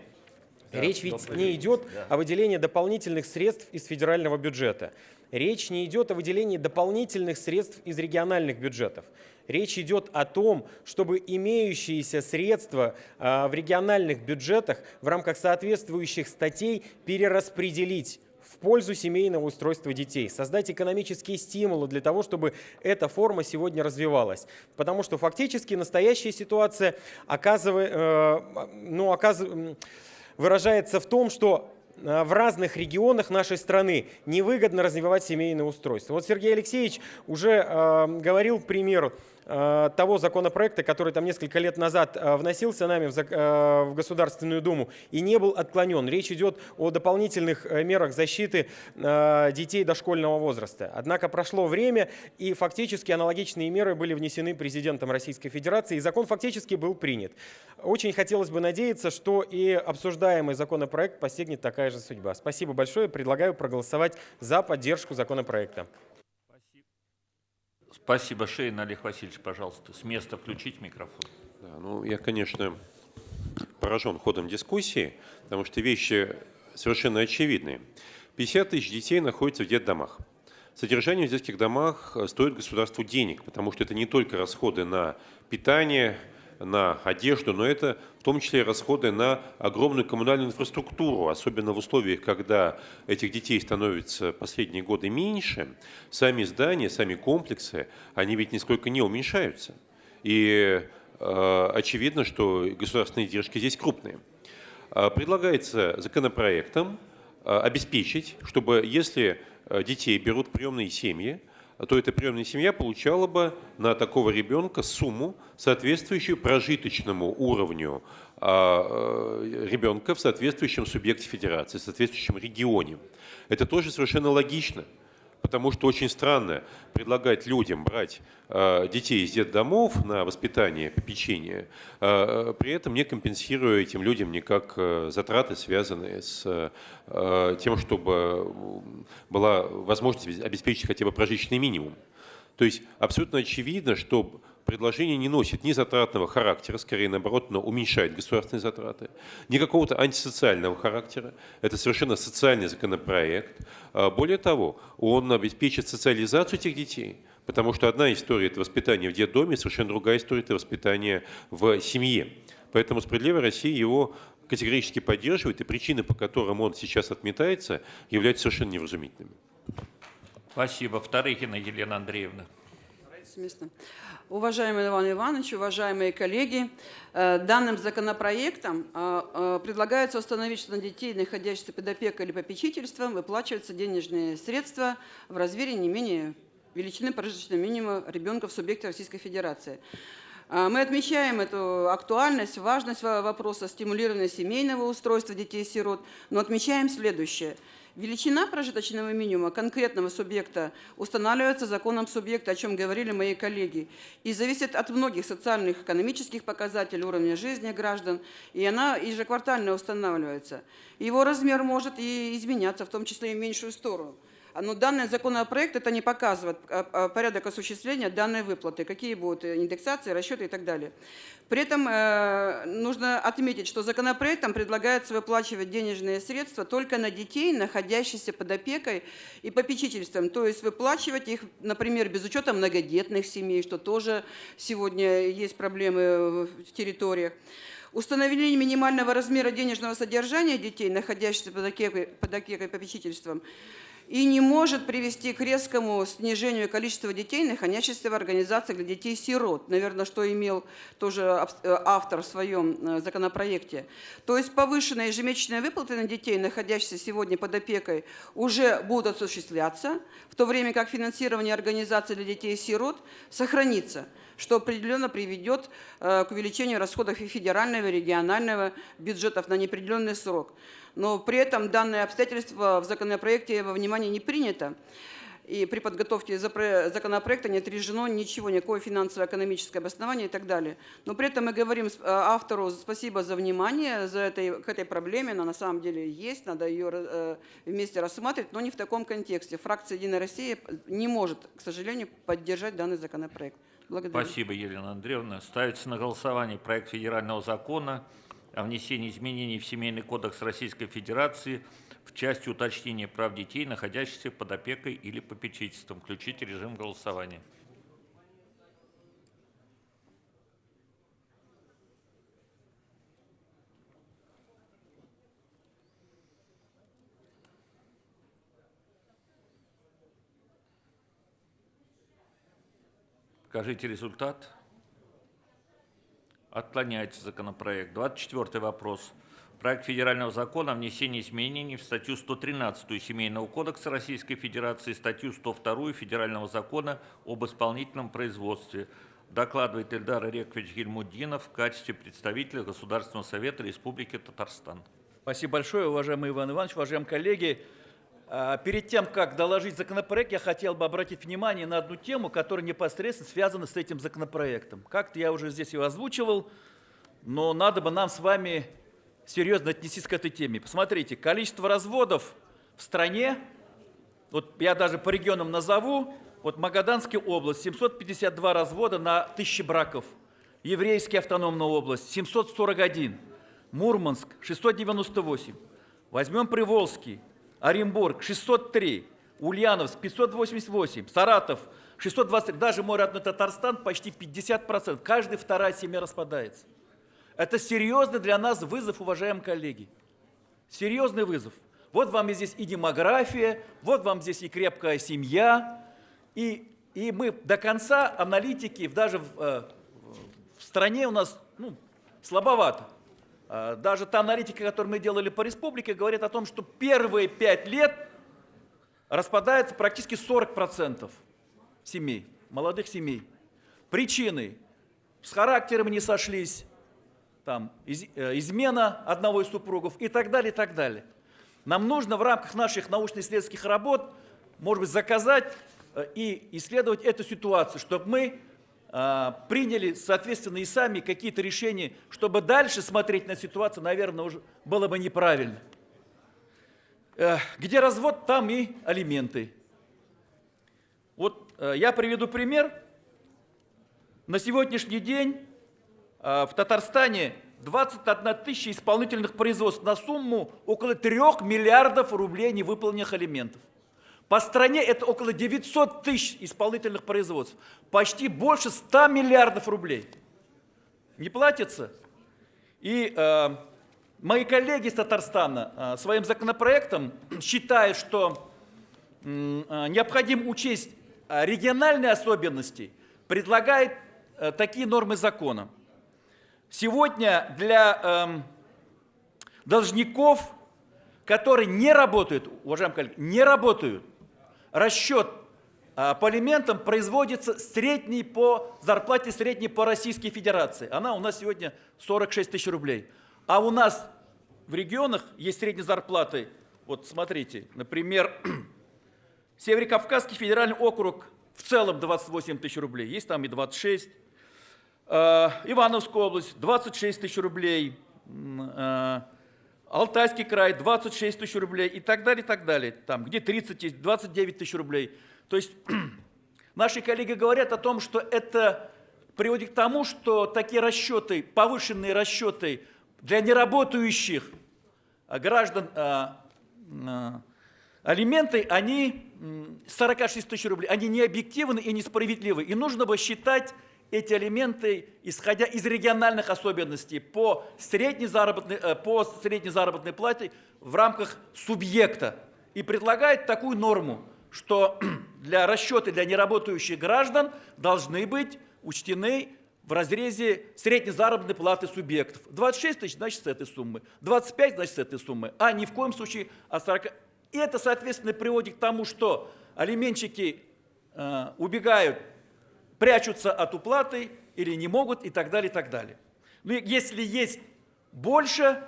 речь ведь не идет о выделении дополнительных средств из федерального бюджета. Речь не идет о выделении дополнительных средств из региональных бюджетов. Речь идет о том, чтобы имеющиеся средства в региональных бюджетах в рамках соответствующих статей перераспределить в пользу семейного устройства детей, создать экономические стимулы для того, чтобы эта форма сегодня развивалась. Потому что фактически настоящая ситуация выражается в том, что в разных регионах нашей страны невыгодно развивать семейное устройство. Вот Сергей Алексеевич уже говорил пример того законопроекта, который там несколько лет назад вносился нами в Государственную Думу и не был отклонен. Речь идет о дополнительных мерах защиты детей дошкольного возраста. Однако прошло время, и фактически аналогичные меры были внесены президентом Российской Федерации, и закон фактически был принят. Очень хотелось бы надеяться, что и обсуждаемый законопроект постигнет такая же судьба. Спасибо большое. Предлагаю проголосовать за поддержку законопроекта. Спасибо. Шейн Олег Васильевич, пожалуйста, с места включить микрофон. Да, я, конечно, поражен ходом дискуссии, потому что вещи совершенно очевидные. 50 тысяч детей находятся в детдомах. Содержание в детских домах стоит государству денег, потому что это не только расходы на питание, на одежду, но это в том числе и расходы на огромную коммунальную инфраструктуру, особенно в условиях, когда этих детей становится последние годы меньше, сами здания, сами комплексы, они ведь нисколько не уменьшаются. И очевидно, что государственные издержки здесь крупные. Предлагается законопроектом обеспечить, чтобы если детей берут в приемные семьи, то эта приемная семья получала бы на такого ребенка сумму, соответствующую прожиточному уровню ребенка в соответствующем субъекте федерации, в соответствующем регионе. Это тоже совершенно логично, потому что очень странно предлагать людям брать детей из детдомов на воспитание, попечение, при этом не компенсируя этим людям никак затраты, связанные с тем, чтобы была возможность обеспечить хотя бы прожиточный минимум. То есть абсолютно очевидно, что предложение не носит ни затратного характера, скорее наоборот, но уменьшает государственные затраты, ни какого-то антисоциального характера. Это совершенно социальный законопроект. Более того, он обеспечит социализацию этих детей, потому что одна история – это воспитание в детдоме, совершенно другая история – это воспитание в семье. Поэтому «Справедливая Россия» его категорически поддерживает, и причины, по которым он сейчас отметается, являются совершенно невразумительными. Спасибо. Вторыхина Елена Андреевна. Уважаемый Иван Иванович, уважаемые коллеги, данным законопроектом предлагается установить, что на детей, находящихся под опекой или попечительством, выплачиваются денежные средства в размере не менее величины прожиточного минимума ребенка в субъекте Российской Федерации. Мы отмечаем эту актуальность, важность вопроса стимулирования семейного устройства детей-сирот, но отмечаем следующее. Величина прожиточного минимума конкретного субъекта устанавливается законом субъекта, о чем говорили мои коллеги, и зависит от многих социальных, экономических показателей уровня жизни граждан, и она ежеквартально устанавливается. Его размер может и изменяться, в том числе и в меньшую сторону. Но данный законопроект это не показывает порядок осуществления данной выплаты, какие будут индексации, расчеты и так далее. При этом нужно отметить, что законопроектом предлагается выплачивать денежные средства только на детей, находящихся под опекой и попечительством, то есть выплачивать их, например, без учета многодетных семей, что тоже сегодня есть проблемы в территориях. Установление минимального размера денежного содержания детей, находящихся под опекой и попечительством, и не может привести к резкому снижению количества детей, находящихся в организациях для детей-сирот. Наверное, что имел тоже автор в своем законопроекте. То есть повышенные ежемесячные выплаты на детей, находящихся сегодня под опекой, уже будут осуществляться, в то время как финансирование организаций для детей-сирот сохранится, что определенно приведет к увеличению расходов и федерального, и регионального бюджетов на неопределенный срок. Но при этом данное обстоятельство в законопроекте во внимание не принято. И при подготовке законопроекта не отражено ничего, никакое финансово-экономическое обоснование и так далее. Но при этом мы говорим автору спасибо за внимание к этой проблеме. Она на самом деле есть, надо ее вместе рассматривать, но не в таком контексте. Фракция «Единая Россия» не может, к сожалению, поддержать данный законопроект. Благодарю. Спасибо, Елена Андреевна. Ставится на голосование проект федерального закона о внесении изменений в Семейный кодекс Российской Федерации в части уточнения прав детей, находящихся под опекой или попечительством. Включите режим голосования. Покажите результат. Отклоняется законопроект. 24-й вопрос. Проект федерального закона о внесении изменений в статью 113 Семейного кодекса Российской Федерации и статью 102 Федерального закона об исполнительном производстве. Докладывает Эльдар Ирекович Гильмуддинов в качестве представителя Государственного совета Республики Татарстан. Спасибо большое, уважаемый Иван Иванович, уважаемые коллеги. Перед тем, как доложить законопроект, я хотел бы обратить внимание на одну тему, которая непосредственно связана с этим законопроектом. Как-то я уже здесь его озвучивал, но надо бы нам с вами серьезно отнестись к этой теме. Посмотрите, количество разводов в стране, вот я даже по регионам назову, вот Магаданская область, 752 развода на 1000 браков, Еврейская автономная область, 741, Мурманск, 698, возьмем Приволжский, Оренбург 603, Ульяновск 588, Саратов 623, даже мой родной Татарстан почти 50%. Каждая вторая семья распадается. Это серьезный для нас вызов, уважаемые коллеги. Серьезный вызов. Вот вам и здесь и демография, вот вам здесь и крепкая семья. И мы до конца, аналитики, даже в стране у нас слабовато. Даже та аналитика, которую мы делали по республике, говорит о том, что первые 5 лет распадается практически 40%. семей, молодых семей. Причины: с характером не сошлись, там, измена одного из супругов и так далее, и так далее. Нам нужно в рамках наших научно-исследовательских работ, может быть, заказать и исследовать эту ситуацию, чтобы мы приняли, соответственно, и сами какие-то решения, чтобы дальше смотреть на ситуацию, наверное, уже было бы неправильно. Где развод, там и алименты. Вот я приведу пример. На сегодняшний день в Татарстане 21 тысяча исполнительных производств на сумму около 3 миллиардов рублей невыполненных алиментов. По стране это около 900 тысяч исполнительных производств. Почти больше 100 миллиардов рублей. Не платится. И мои коллеги из Татарстана своим законопроектом считают, что необходимо учесть региональные особенности, предлагает такие нормы закона. Сегодня для должников, которые не работают, уважаемые коллеги, не работают, расчет по алиментам производится средний по зарплате, средний по Российской Федерации. Она у нас сегодня 46 тысяч рублей. А у нас в регионах есть средние зарплаты. Вот смотрите, например, Северокавказский федеральный округ в целом 28 тысяч рублей, есть там и 26. Ивановская область 26 тысяч рублей. Алтайский край 26 тысяч рублей и так далее, и так далее. Там, где 30 есть, 29 тысяч рублей. То есть наши коллеги говорят о том, что это приводит к тому, что такие расчеты, повышенные расчеты для неработающих граждан алименты, они 46 тысяч рублей, они не объективны и несправедливы. И нужно бы считать эти алименты, исходя из региональных особенностей по средней заработной плате в рамках субъекта. И предлагает такую норму, что для расчета для неработающих граждан должны быть учтены в разрезе средней заработной платы субъектов. 26 тысяч, значит, с этой суммы. 25, значит, с этой суммы. А ни в коем случае от 40. И это, соответственно, приводит к тому, что алименщики убегают, прячутся от уплаты или не могут и так далее, и так далее. Но если есть больше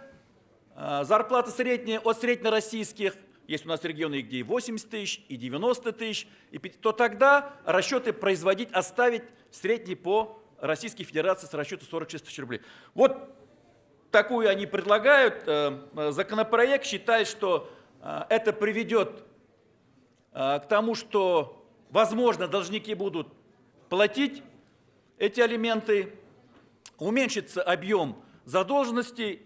зарплаты средние от среднероссийских, есть у нас регионы, где и 80 тысяч, и 90 тысяч, то тогда расчеты производить, оставить средний по Российской Федерации с расчетом 46 тысяч рублей. Вот такую они предлагают. Законопроект считает, что это приведет к тому, что, возможно, должники будут платить эти алименты, уменьшится объем задолженностей,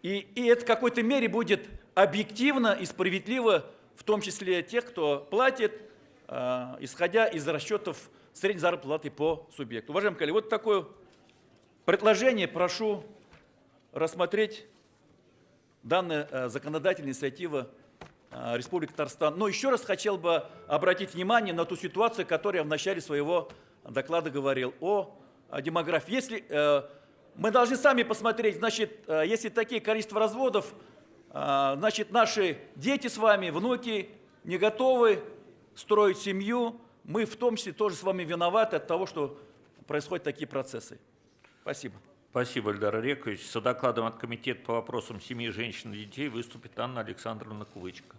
и это в какой-то мере будет объективно и справедливо, в том числе тех, кто платит, исходя из расчетов средней заработной платы по субъекту. Уважаемые коллеги, вот такое предложение прошу рассмотреть данная законодательная инициатива Республики Татарстан. Но еще раз хотел бы обратить внимание на ту ситуацию, которую я в начале своего доклада говорил, о демографии. Если мы должны сами посмотреть, значит, если такие количество разводов, значит, наши дети с вами, внуки не готовы строить семью, мы в том числе тоже с вами виноваты от того, что происходят такие процессы. Спасибо. Спасибо, Эльдар Рекович. С докладом от Комитета по вопросам семьи, женщин и детей выступит Анна Александровна Кувычка.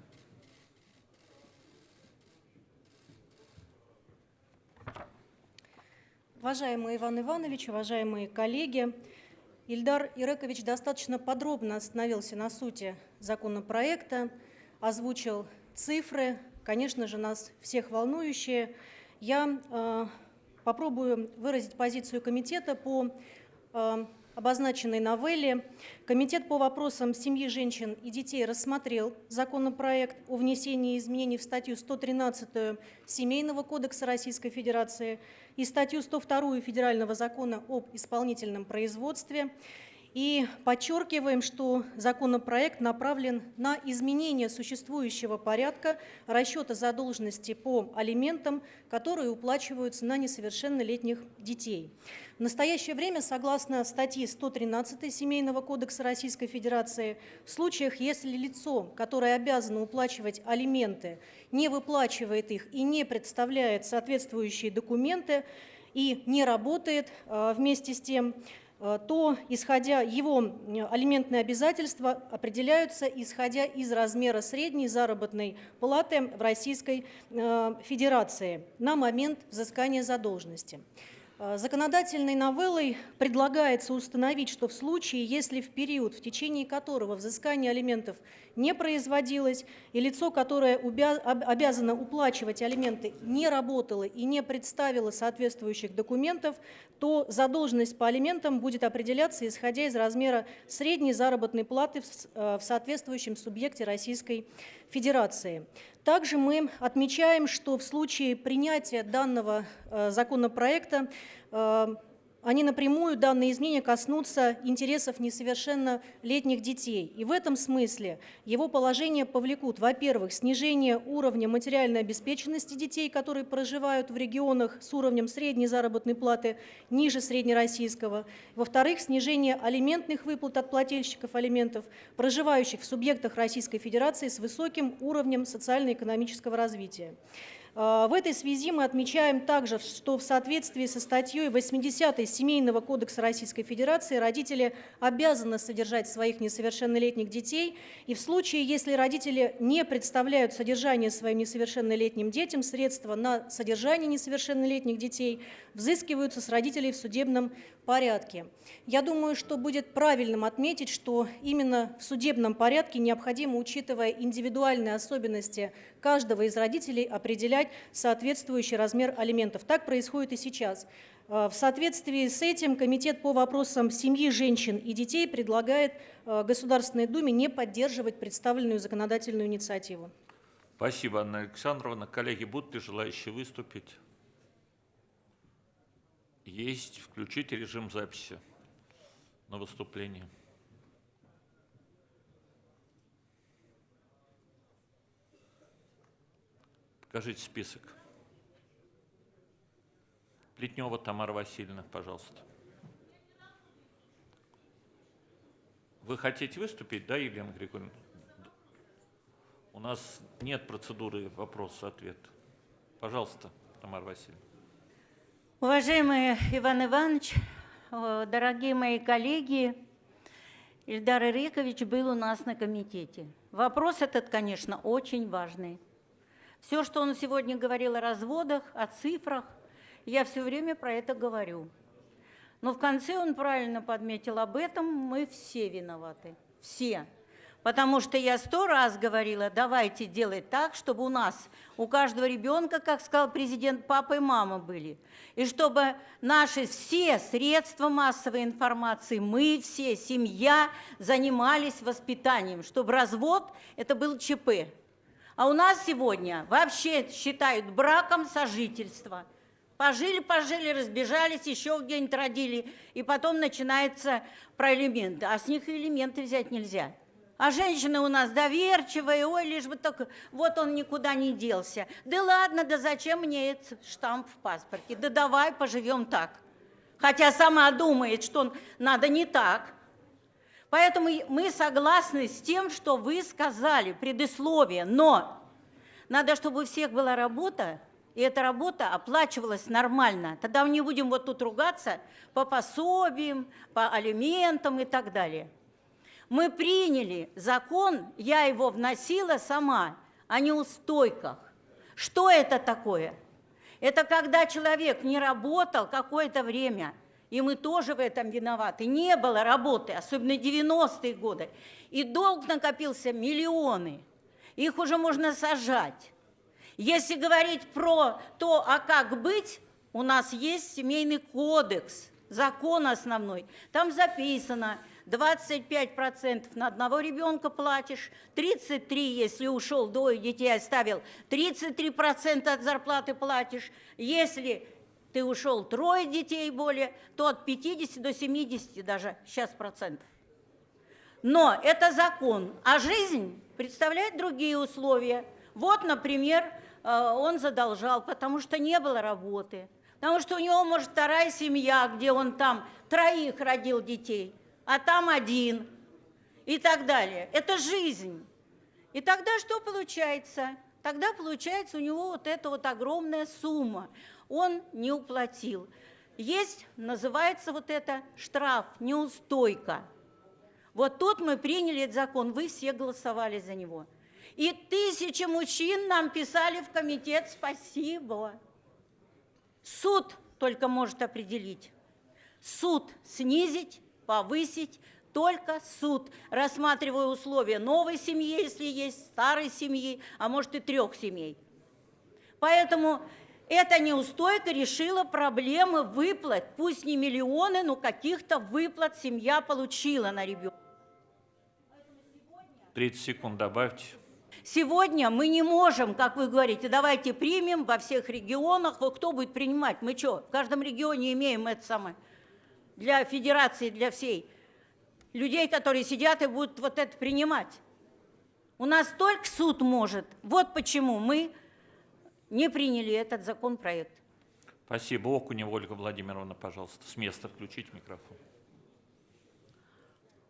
Уважаемый Иван Иванович, уважаемые коллеги, Ильдар Ирекович достаточно подробно остановился на сути законопроекта, озвучил цифры, конечно же, нас всех волнующие. Я попробую выразить позицию комитета по обозначенной новелле. Комитет по вопросам семьи, женщин и детей рассмотрел законопроект о внесении изменений в статью 113 Семейного кодекса Российской Федерации и статью 102 Федерального закона об исполнительном производстве. И подчеркиваем, что законопроект направлен на изменение существующего порядка расчета задолженности по алиментам, которые уплачиваются на несовершеннолетних детей. В настоящее время, согласно статье 113 Семейного кодекса Российской Федерации, в случаях, если лицо, которое обязано уплачивать алименты, не выплачивает их и не представляет соответствующие документы и не работает вместе с тем, то исходя его алиментные обязательства определяются исходя из размера средней заработной платы в Российской Федерации на момент взыскания задолженности. Законодательной новеллой предлагается установить, что в случае, если в период, в течение которого взыскание алиментов не производилось, и лицо, которое обязано уплачивать алименты, не работало и не представило соответствующих документов, то задолженность по алиментам будет определяться, исходя из размера средней заработной платы в соответствующем субъекте Российской Федерации. Также мы отмечаем, что в случае принятия данного законопроекта они напрямую, данные изменения, коснутся интересов несовершеннолетних детей. И в этом смысле его положения повлекут, во-первых, снижение уровня материальной обеспеченности детей, которые проживают в регионах с уровнем средней заработной платы ниже среднероссийского. Во-вторых, снижение алиментных выплат от плательщиков алиментов, проживающих в субъектах Российской Федерации с высоким уровнем социально-экономического развития. В этой связи мы отмечаем также, что в соответствии со статьей 80 Семейного кодекса Российской Федерации родители обязаны содержать своих несовершеннолетних детей, и в случае, если родители не представляют содержание своим несовершеннолетним детям, средства на содержание несовершеннолетних детей взыскиваются с родителей в судебном порядке. Я думаю, что будет правильным отметить, что именно в судебном порядке необходимо, учитывая индивидуальные особенности каждого из родителей, определять соответствующий размер алиментов. Так происходит и сейчас. В соответствии с этим Комитет по вопросам семьи, женщин и детей предлагает Государственной Думе не поддерживать представленную законодательную инициативу. Спасибо, Анна Александровна. Коллеги, будут ли желающие выступить? Есть. Включите режим записи на выступление. Покажите список. Плетнева Тамара Васильевна, пожалуйста. Вы хотите выступить, да, Елена Григорьевна? У нас нет процедуры вопрос-ответ. Пожалуйста, Тамара Васильевна. Уважаемый Иван Иванович, дорогие мои коллеги, Ильдар Ирекович был у нас на комитете. Вопрос этот, конечно, очень важный. Все, что он сегодня говорил о разводах, о цифрах, я все время про это говорю. Но в конце он правильно подметил об этом, мы все виноваты, все. Потому что я 100 раз говорила, давайте делать так, чтобы у нас, у каждого ребенка, как сказал президент, папа и мама были. И чтобы наши все средства массовой информации, мы все, семья, занимались воспитанием, чтобы развод – это был ЧП. А у нас сегодня вообще считают браком сожительство. Пожили, разбежались, еще где-нибудь родили, и потом начинается про элементы. А с них и элементы взять нельзя. А женщины у нас доверчивые, ой, лишь бы только, вот он никуда не делся. Да ладно, да зачем мне этот штамп в паспорте? Да давай поживем так. Хотя сама думает, что надо не так. Поэтому мы согласны с тем, что вы сказали, предисловие, но надо, чтобы у всех была работа, и эта работа оплачивалась нормально. Тогда мы не будем вот тут ругаться по пособиям, по алиментам и так далее. Мы приняли закон, я его вносила сама, о неустойках. Что это такое? Это когда человек не работал какое-то время, и мы тоже в этом виноваты. Не было работы, особенно 90-е годы. И долг накопился миллионы. Их уже можно сажать. Если говорить про то, а как быть, у нас есть семейный кодекс, закон основной. Там записано, 25% на одного ребенка платишь, 33%, если ушел, двое детей оставил, 33% от зарплаты платишь. Если ты ушел 3 детей более, то от 50 до 70 даже сейчас процентов. Но это закон, а жизнь представляет другие условия. Вот, например, он задолжал, потому что не было работы, потому что у него, может, 2-я семья, где он там 3 родил детей, а там 1 и так далее. Это жизнь. И тогда что получается? Тогда получается у него вот эта вот огромная сумма. Он не уплатил. Есть, называется вот это штраф, неустойка. Вот тут мы приняли этот закон, вы все голосовали за него. И 1000 мужчин нам писали в комитет спасибо. Суд только может определить. Суд снизить, повысить, только суд, рассматривая условия новой семьи, если есть, старой семьи, а может и 3 семей. Поэтому эта неустойка решила проблемы выплат. Пусть не миллионы, но каких-то выплат семья получила на ребенка. 30 секунд добавьте. Сегодня мы не можем, как вы говорите, давайте примем во всех регионах. Вот кто будет принимать? Мы что, в каждом регионе имеем это самое для федерации, для всей людей, которые сидят и будут вот это принимать. У нас только суд может. Вот почему мы не приняли этот законопроект. Спасибо. Окунева Ольга Владимировна, пожалуйста, с места включите микрофон.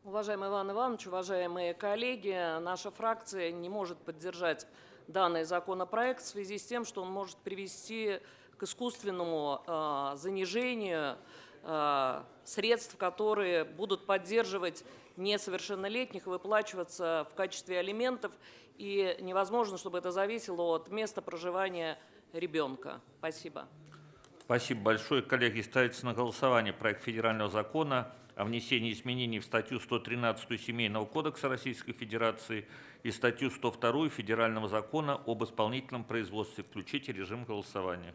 Уважаемый Иван Иванович, уважаемые коллеги, наша фракция не может поддержать данный законопроект в связи с тем, что он может привести к искусственному занижению средств, которые будут поддерживать несовершеннолетних и выплачиваться в качестве алиментов, и невозможно, чтобы это зависело от места проживания ребенка. Спасибо. Спасибо большое. Коллеги, ставится на голосование проект федерального закона о внесении изменений в статью 113 Семейного кодекса Российской Федерации и статью 102 Федерального закона об исполнительном производстве. Включите режим голосования.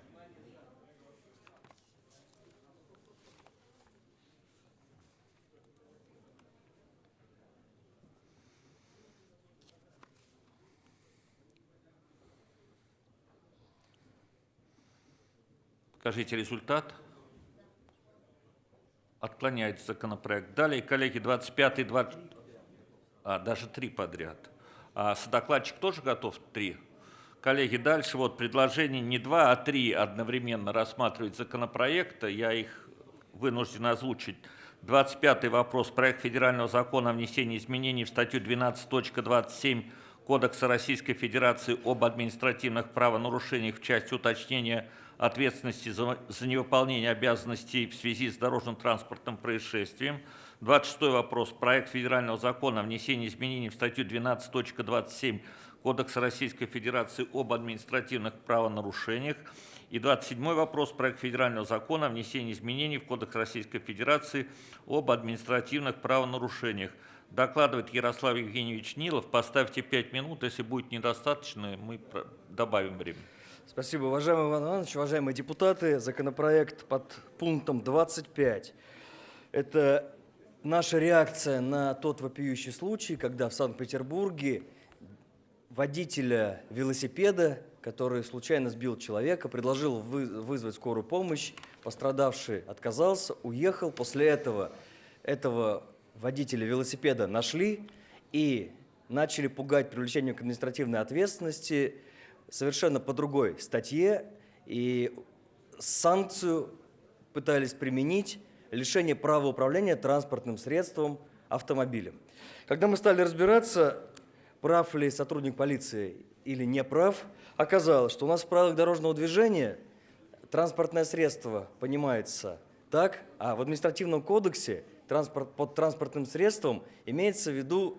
Скажите результат. Отклоняется законопроект. Далее, коллеги, 25-й, 20... даже 3 подряд. Содокладчик тоже готов 3? Коллеги, дальше вот предложение не 2, а 3 одновременно рассматривать законопроекта. Я их вынужден озвучить. 25-й вопрос. Проект федерального закона о внесении изменений в статью 12.27 Кодекса Российской Федерации об административных правонарушениях в части уточнения ответственности за невыполнение обязанностей в связи с дорожно-транспортным происшествием. 26-й вопрос. Проект федерального закона о внесении изменений в статью 12.27 Кодекса Российской Федерации об административных правонарушениях. И 27-й вопрос. Проект федерального закона о внесении изменений в Кодекс Российской Федерации об административных правонарушениях. Докладывает Ярослав Евгеньевич Нилов. Поставьте 5 минут. Если будет недостаточно, мы добавим время. Спасибо, уважаемый Иван Иванович, уважаемые депутаты. Законопроект под пунктом 25. Это наша реакция на тот вопиющий случай, когда в Санкт-Петербурге водителя велосипеда, который случайно сбил человека, предложил вызвать скорую помощь, пострадавший отказался, уехал. После этого водителя велосипеда нашли и начали пугать привлечением к административной ответственности совершенно по другой статье, и санкцию пытались применить лишение права управления транспортным средством, автомобилем. Когда мы стали разбираться, прав ли сотрудник полиции или не прав, оказалось, что у нас в правилах дорожного движения транспортное средство понимается так, а в административном кодексе под транспортным средством имеется в виду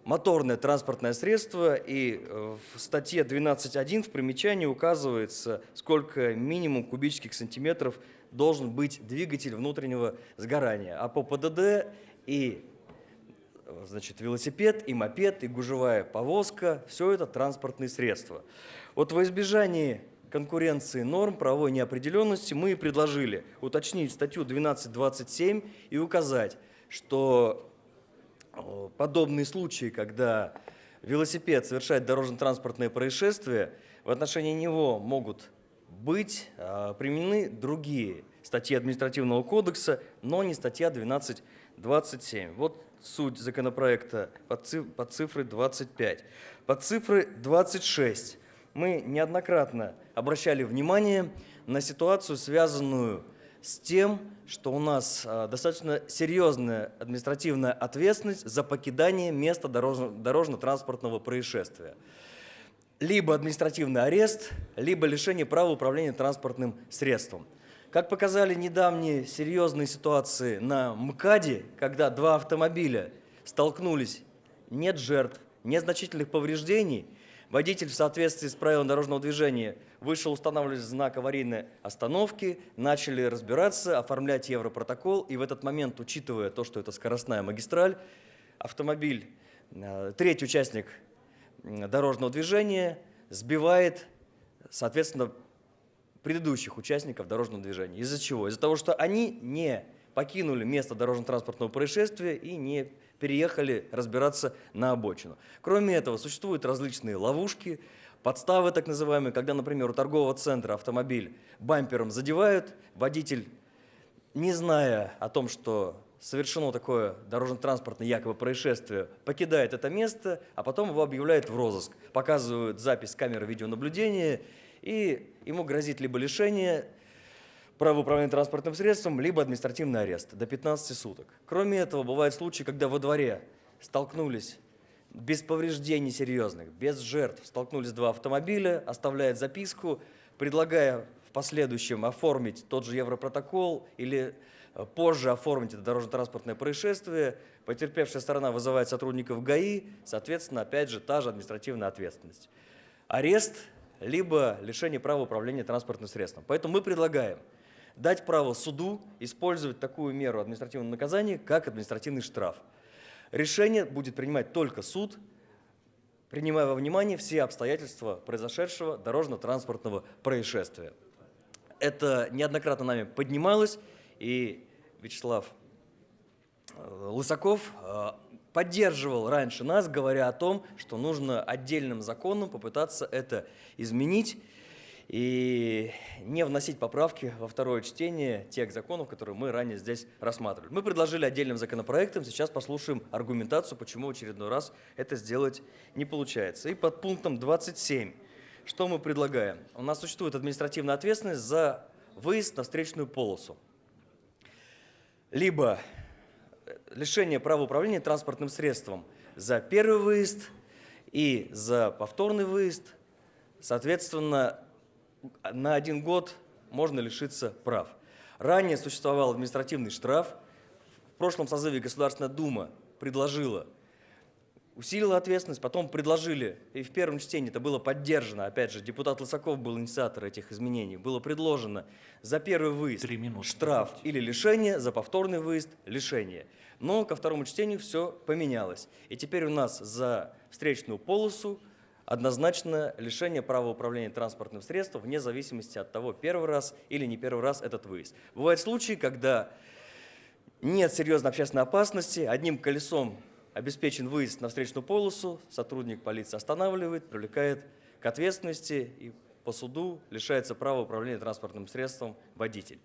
моторное транспортное средство, и в статье 12.1 в примечании указывается, сколько минимум кубических сантиметров должен быть двигатель внутреннего сгорания. А по ПДД и велосипед, и мопед, и гужевая повозка – все это транспортные средства. Вот во избежании конкуренции норм, правовой неопределенности мы предложили уточнить статью 12.27 и указать, что подобные случаи, когда велосипед совершает дорожно-транспортное происшествие, в отношении него могут быть применены другие статьи административного кодекса, но не статья 12.27. Вот суть законопроекта под цифрой 25. Под цифрой 26 мы неоднократно обращали внимание на ситуацию, связанную с тем, что у нас достаточно серьезная административная ответственность за покидание места дорожно-транспортного происшествия. Либо административный арест, либо лишение права управления транспортным средством. Как показали недавние серьезные ситуации на МКАДе, когда два автомобиля столкнулись, нет жертв, нет значительных повреждений, водитель в соответствии с правилами дорожного движения вышел устанавливать знак аварийной остановки, начали разбираться, оформлять европротокол, и в этот момент, учитывая то, что это скоростная магистраль, автомобиль, третий участник дорожного движения сбивает, соответственно, предыдущих участников дорожного движения. Из-за чего? Из-за того, что они не покинули место дорожно-транспортного происшествия и не переехали разбираться на обочину. Кроме этого, существуют различные ловушки, подставы так называемые, когда, например, у торгового центра автомобиль бампером задевают, водитель, не зная о том, что совершено такое дорожно-транспортное якобы происшествие, покидает это место, а потом его объявляют в розыск, показывают запись с камеры видеонаблюдения, и ему грозит либо лишение права управления транспортным средством, либо административный арест до 15 суток. Кроме этого, бывают случаи, когда во дворе столкнулись без повреждений серьезных, без жертв, столкнулись два автомобиля, оставляет записку, предлагая в последующем оформить тот же европротокол или позже оформить это дорожно-транспортное происшествие. Потерпевшая сторона вызывает сотрудников ГАИ, соответственно, опять же, та же административная ответственность. Арест, либо лишение права управления транспортным средством. Поэтому мы предлагаем дать право суду использовать такую меру административного наказания, как административный штраф. Решение будет принимать только суд, принимая во внимание все обстоятельства произошедшего дорожно-транспортного происшествия. Это неоднократно нами поднималось, и Вячеслав Лысаков поддерживал раньше нас, говоря о том, что нужно отдельным законом попытаться это изменить и не вносить поправки во второе чтение тех законов, которые мы ранее здесь рассматривали. Мы предложили отдельным законопроектом, сейчас послушаем аргументацию, почему в очередной раз это сделать не получается. И под пунктом 27, что мы предлагаем? У нас существует административная ответственность за выезд на встречную полосу. Либо лишение права управления транспортным средством за первый выезд и за повторный выезд, соответственно, на 1 год можно лишиться прав. Ранее существовал административный штраф. В прошлом созыве Государственная Дума предложила, усилила ответственность, потом предложили, и в первом чтении это было поддержано, опять же, депутат Лысаков был инициатором этих изменений, было предложено за первый выезд штраф или лишение, за повторный выезд лишение. Но ко второму чтению все поменялось. И теперь у нас за встречную полосу однозначно лишение права управления транспортным средством вне зависимости от того, первый раз или не первый раз этот выезд. Бывают случаи, когда нет серьезной общественной опасности, одним колесом обеспечен выезд на встречную полосу, сотрудник полиции останавливает, привлекает к ответственности и по суду лишается права управления транспортным средством водитель.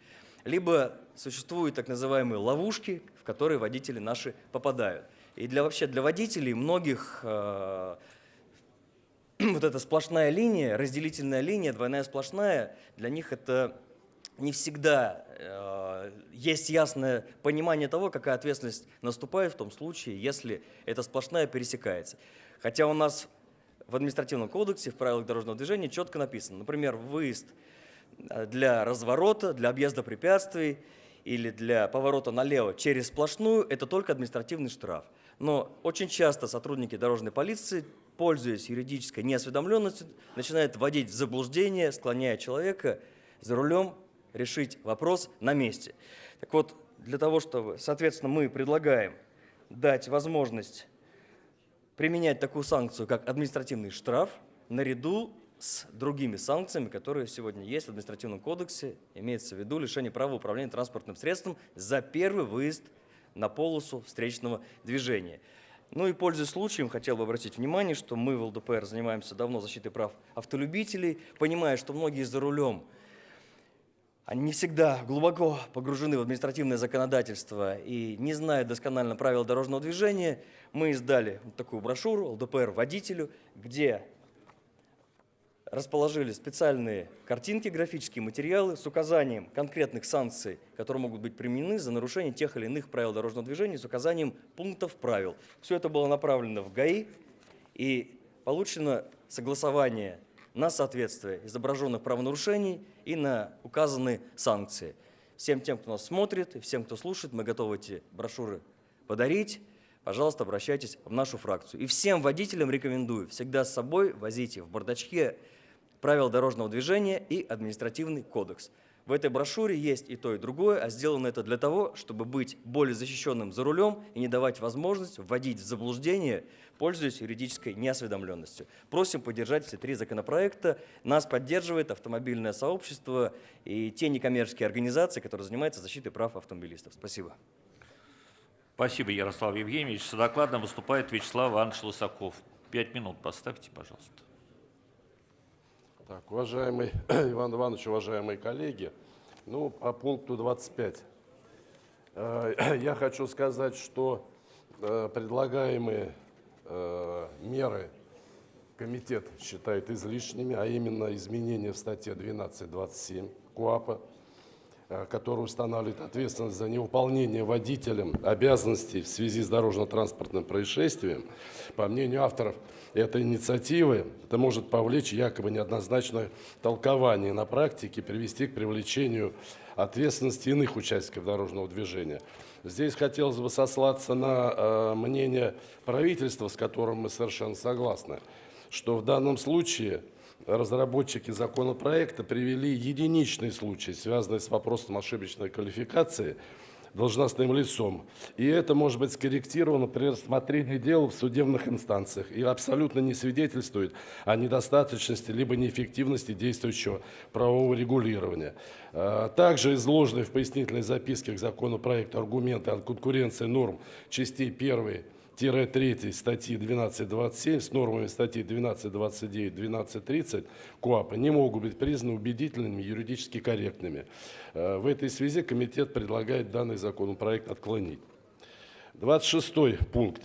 Либо существуют так называемые ловушки, в которые водители наши попадают. И вообще для водителей многих вот эта сплошная линия, разделительная линия, двойная сплошная, для них это не всегда есть ясное понимание того, какая ответственность наступает в том случае, если эта сплошная пересекается. Хотя у нас в административном кодексе, в правилах дорожного движения четко написано, например, выезд для разворота, для объезда препятствий или для поворота налево через сплошную – это только административный штраф. Но очень часто сотрудники дорожной полиции, пользуясь юридической неосведомленностью, начинают вводить в заблуждение, склоняя человека за рулем решить вопрос на месте. Так вот, для того, чтобы, соответственно, мы предлагаем дать возможность применять такую санкцию, как административный штраф, наряду с другими санкциями, которые сегодня есть в административном кодексе, имеется в виду лишение права управления транспортным средством за первый выезд на полосу встречного движения. Ну и, пользуясь случаем, хотел бы обратить внимание, что мы в ЛДПР занимаемся давно защитой прав автолюбителей, понимая, что многие за рулем они не всегда глубоко погружены в административное законодательство и не знают досконально правил дорожного движения, мы издали вот такую брошюру «ЛДПР водителю», где расположили специальные картинки, графические материалы с указанием конкретных санкций, которые могут быть применены за нарушение тех или иных правил дорожного движения, с указанием пунктов правил. Все это было направлено в ГАИ, и получено согласование на соответствие изображенных правонарушений и на указанные санкции. Всем тем, кто нас смотрит, и всем, кто слушает, мы готовы эти брошюры подарить. Пожалуйста, обращайтесь в нашу фракцию. И всем водителям рекомендую всегда с собой возите в бардачке правила дорожного движения и административный кодекс. В этой брошюре есть и то, и другое, а сделано это для того, чтобы быть более защищенным за рулем и не давать возможность вводить в заблуждение, пользуясь юридической неосведомленностью. Просим поддержать все три законопроекта. Нас поддерживает автомобильное сообщество и те некоммерческие организации, которые занимаются защитой прав автомобилистов. Спасибо. Спасибо, Ярослав Евгеньевич. С докладом выступает Вячеслав Иванович Лысаков. 5 минут поставьте, пожалуйста. Так, уважаемый Иван Иванович, уважаемые коллеги, ну, по пункту 25. Я хочу сказать, что предлагаемые меры комитет считает излишними, а именно изменения в статье 12.27 КоАПа, который устанавливает ответственность за невыполнение водителем обязанностей в связи с дорожно-транспортным происшествием. По мнению авторов этой инициативы, это может повлечь якобы неоднозначное толкование на практике, привести к привлечению ответственности иных участников дорожного движения. Здесь хотелось бы сослаться на мнение правительства, с которым мы совершенно согласны, что в данном случае разработчики законопроекта привели единичный случай, связанный с вопросом ошибочной квалификации должностным лицом. И это может быть скорректировано при рассмотрении дела в судебных инстанциях и абсолютно не свидетельствует о недостаточности либо неэффективности действующего правового регулирования. Также изложены в пояснительной записке к законопроекту аргументы о конкуренции норм частей 1-3 статьи 12.27 с нормами статей 12.29, 12.30 КоАПа не могут быть признаны убедительными и юридически корректными. В этой связи комитет предлагает данный законопроект отклонить. 26-й пункт.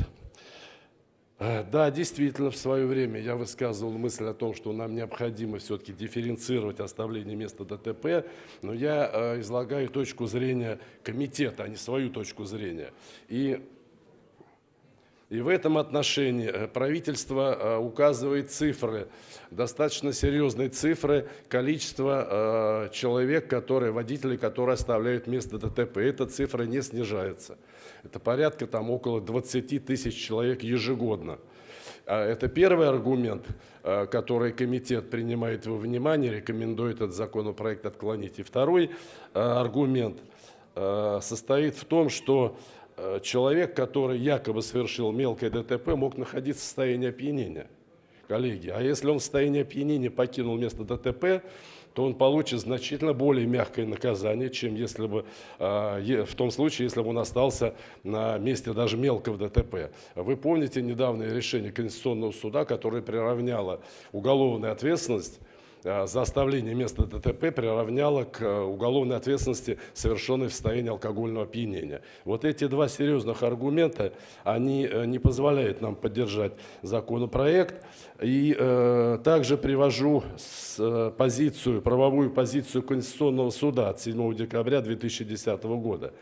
Да, действительно, в свое время я высказывал мысль о том, что нам необходимо все-таки дифференцировать оставление места ДТП, но я излагаю точку зрения комитета, а не свою точку зрения. И в этом отношении правительство указывает цифры, достаточно серьезные цифры, количество водителей, которые оставляют место ДТП. Эта цифра не снижается. Это порядка около 20 тысяч человек ежегодно. Это первый аргумент, который комитет принимает во внимание, рекомендует этот законопроект отклонить. И второй аргумент состоит в том, что человек, который якобы совершил мелкое ДТП, мог находиться в состоянии опьянения. Коллеги, а если он в состоянии опьянения покинул место ДТП, то он получит значительно более мягкое наказание, чем если бы, в том случае, если бы он остался на месте даже мелкого ДТП. Вы помните недавнее решение Конституционного суда, которое приравняло уголовную ответственность за оставление места ДТП приравняла к уголовной ответственности, совершенной в состоянии алкогольного опьянения. Вот эти два серьезных аргумента, они не позволяют нам поддержать законопроект. И также привожу правовую позицию Конституционного суда от 7 декабря 2010 года,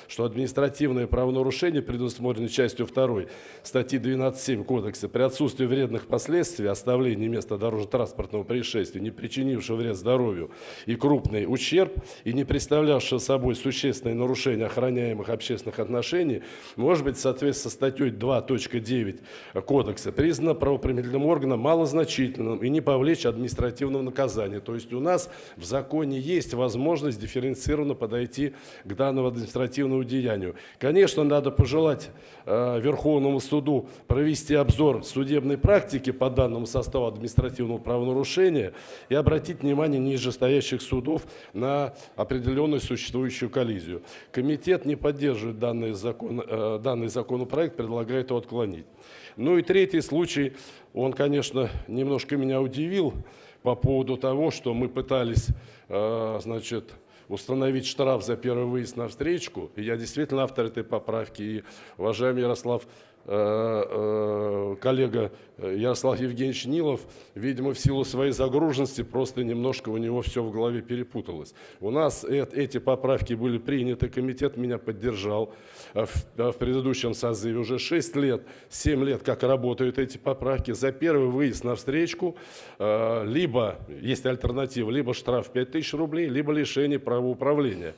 что административное правонарушение, предусмотренное частью 2 статьи 12.7 Кодекса, при отсутствии вредных последствий оставления места дорожно-транспортного происшествия, не причинившего вред здоровью и крупный ущерб, и не представлявшего собой существенное нарушение охраняемых общественных отношений, может быть, в соответствии со статьей 2.9 Кодекса, признано правоприменительным органом малозначительным и не повлечь административного наказания. То есть у нас в законе есть возможность дифференцированно подойти к данному административному деянию. Конечно, надо пожелать Верховному суду провести обзор судебной практики по данному составу административного правонарушения и обратить внимание нижестоящих судов на определенную существующую коллизию. Комитет не поддерживает данный законопроект, предлагает его отклонить. Ну и третий случай, он, конечно, немножко меня удивил по поводу того, что мы пытались, установить штраф за первый выезд на встречку. И я действительно автор этой поправки. И уважаемый коллега Ярослав Евгеньевич Нилов, видимо, в силу своей загруженности, просто немножко у него все в голове перепуталось. У нас эти поправки были приняты, комитет меня поддержал в предыдущем созыве. Уже 6 лет, 7 лет, как работают эти поправки. За первый выезд на встречку либо, есть альтернатива, либо штраф 5000 рублей, либо лишение права управления.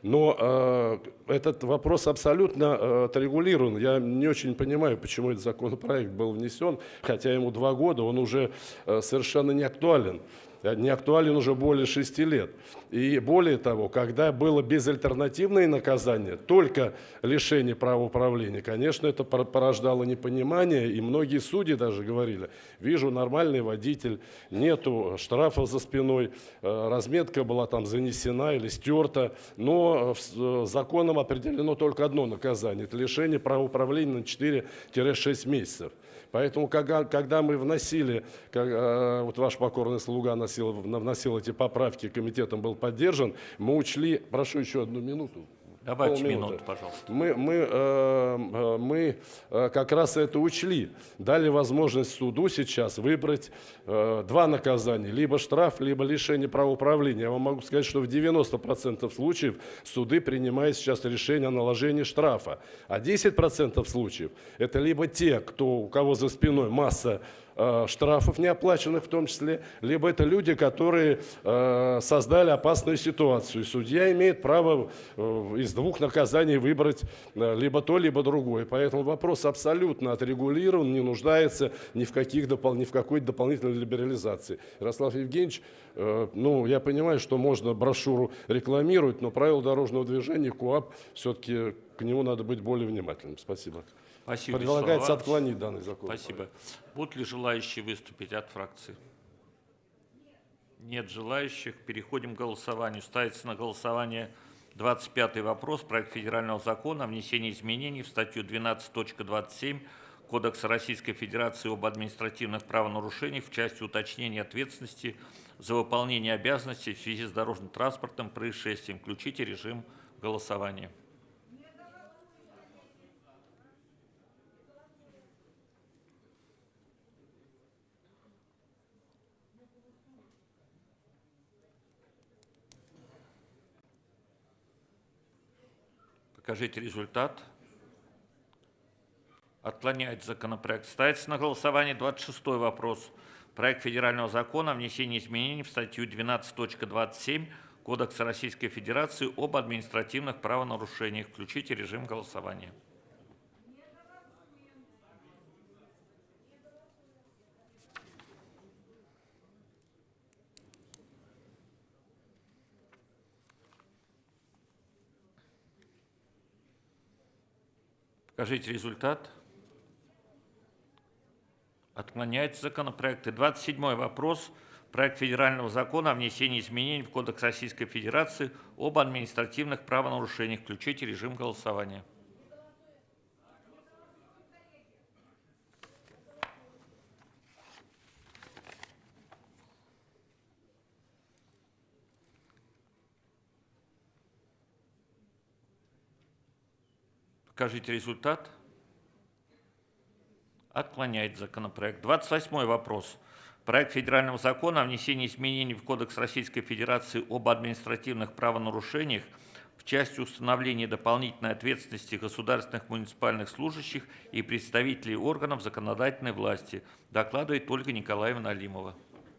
Но этот вопрос абсолютно отрегулирован. Я не очень понимаю, почему этот законопроект был внесен, хотя ему 2 года, он уже совершенно не актуален. Не актуален уже более 6 лет. И более того, когда было безальтернативное наказание, только лишение права управления, конечно, это порождало непонимание, и многие судьи даже говорили: вижу, нормальный водитель, нету штрафов за спиной, разметка была там занесена или стерта, но законом определено только одно наказание – это лишение права управления на 4-6 месяцев. Поэтому, когда мы вносили, вот ваш покорный слуга вносил эти поправки, комитетом был поддержан, мы учли, прошу еще 1 минуту. Добавьте минуту, пожалуйста. Мы как раз это учли. Дали возможность суду сейчас выбрать 2 наказания. Либо штраф, либо лишение права управления. Я вам могу сказать, что в 90% случаев суды принимают сейчас решение о наложении штрафа. А 10% случаев это либо те, у кого за спиной масса штрафов неоплаченных в том числе, либо это люди, которые создали опасную ситуацию. И судья имеет право из 2 наказаний выбрать либо то, либо другое. Поэтому вопрос абсолютно отрегулирован, не нуждается ни в какой дополнительной либерализации. Ярослав Евгеньевич, я понимаю, что можно брошюру рекламировать, но правила дорожного движения, КоАП, все-таки к нему надо быть более внимательным. Спасибо. Спасибо, предлагается отклонить данный закон. Спасибо. Будут ли желающие выступить от фракции? Нет желающих. Переходим к голосованию. Ставится на голосование 25-й вопрос. Проект федерального закона о внесении изменений в статью 12.27 Кодекса Российской Федерации об административных правонарушениях в части уточнения ответственности за выполнение обязанностей в связи с дорожно-транспортным происшествием. Включите режим голосования. Покажите результат. Отклоняет законопроект. Ставится на голосование 26-й вопрос. Проект федерального закона о внесении изменений в статью 12.27 Кодекса Российской Федерации об административных правонарушениях. Включите режим голосования. Покажите результат. Отклоняется законопроект. И 27-й вопрос. Проект федерального закона о внесении изменений в Кодекс Российской Федерации об административных правонарушениях. Включите режим голосования. Покажите результат. Отклоняет законопроект. 28-й вопрос. Проект федерального закона о внесении изменений в Кодекс Российской Федерации об административных правонарушениях в части установления дополнительной ответственности государственных муниципальных служащих и представителей органов законодательной власти. Докладывает Ольга Николаевна Алимова.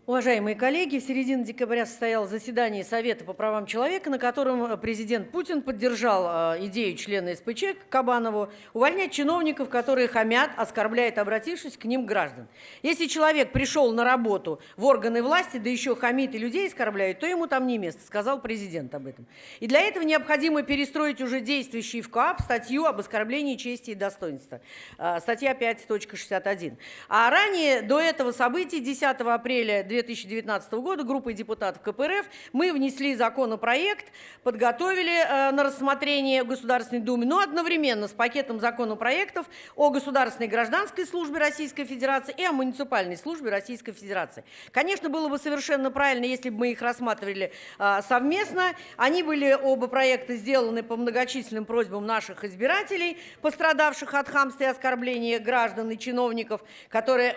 Уважаемые коллеги, в середине декабря состоялось заседание Совета по правам человека, на котором президент Путин поддержал идею члена СПЧ Кабанову увольнять чиновников, которые хамят, оскорбляют, обратившись к ним граждан. Если человек пришел на работу в органы власти, да еще хамит и людей оскорбляет, то ему там не место, сказал президент об этом. И для этого необходимо перестроить уже действующий в КоАП статью об оскорблении чести и достоинства, статья 5.61. А ранее, до этого события, 10 апреля 2019 года группой депутатов КПРФ мы внесли законопроект, подготовили на рассмотрение Государственной Думы, но одновременно с пакетом законопроектов о государственной гражданской службе Российской Федерации и о муниципальной службе Российской Федерации. Конечно, было бы совершенно правильно, если бы мы их рассматривали совместно. Они были, оба проекта, сделаны по многочисленным просьбам наших избирателей, пострадавших от хамства и оскорбления граждан и чиновников, которые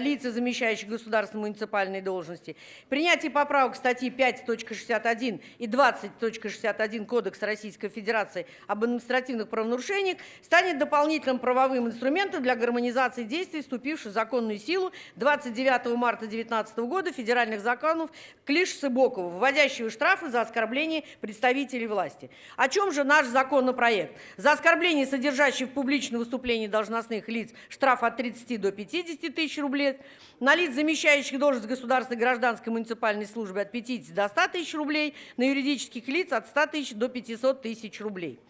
лица, замещающих государственные муниципальные должности. Принятие поправок статьи 5.61 и 20.61 Кодекса Российской Федерации об административных правонарушениях станет дополнительным правовым инструментом для гармонизации действий, вступивших в законную силу 29 марта 2019 года федеральных законов Клиш-Сыбокова, вводящего штрафы за оскорбление представителей власти. О чем же наш законопроект? За оскорбление, содержащее в публичном выступлении должностных лиц, штраф от 30 до 50 тысяч рублей, на лиц, замещающих должность государственной гражданской муниципальной службы, от 50 до 100 тысяч рублей, на юридических лиц от 100 тысяч до 500 тысяч рублей.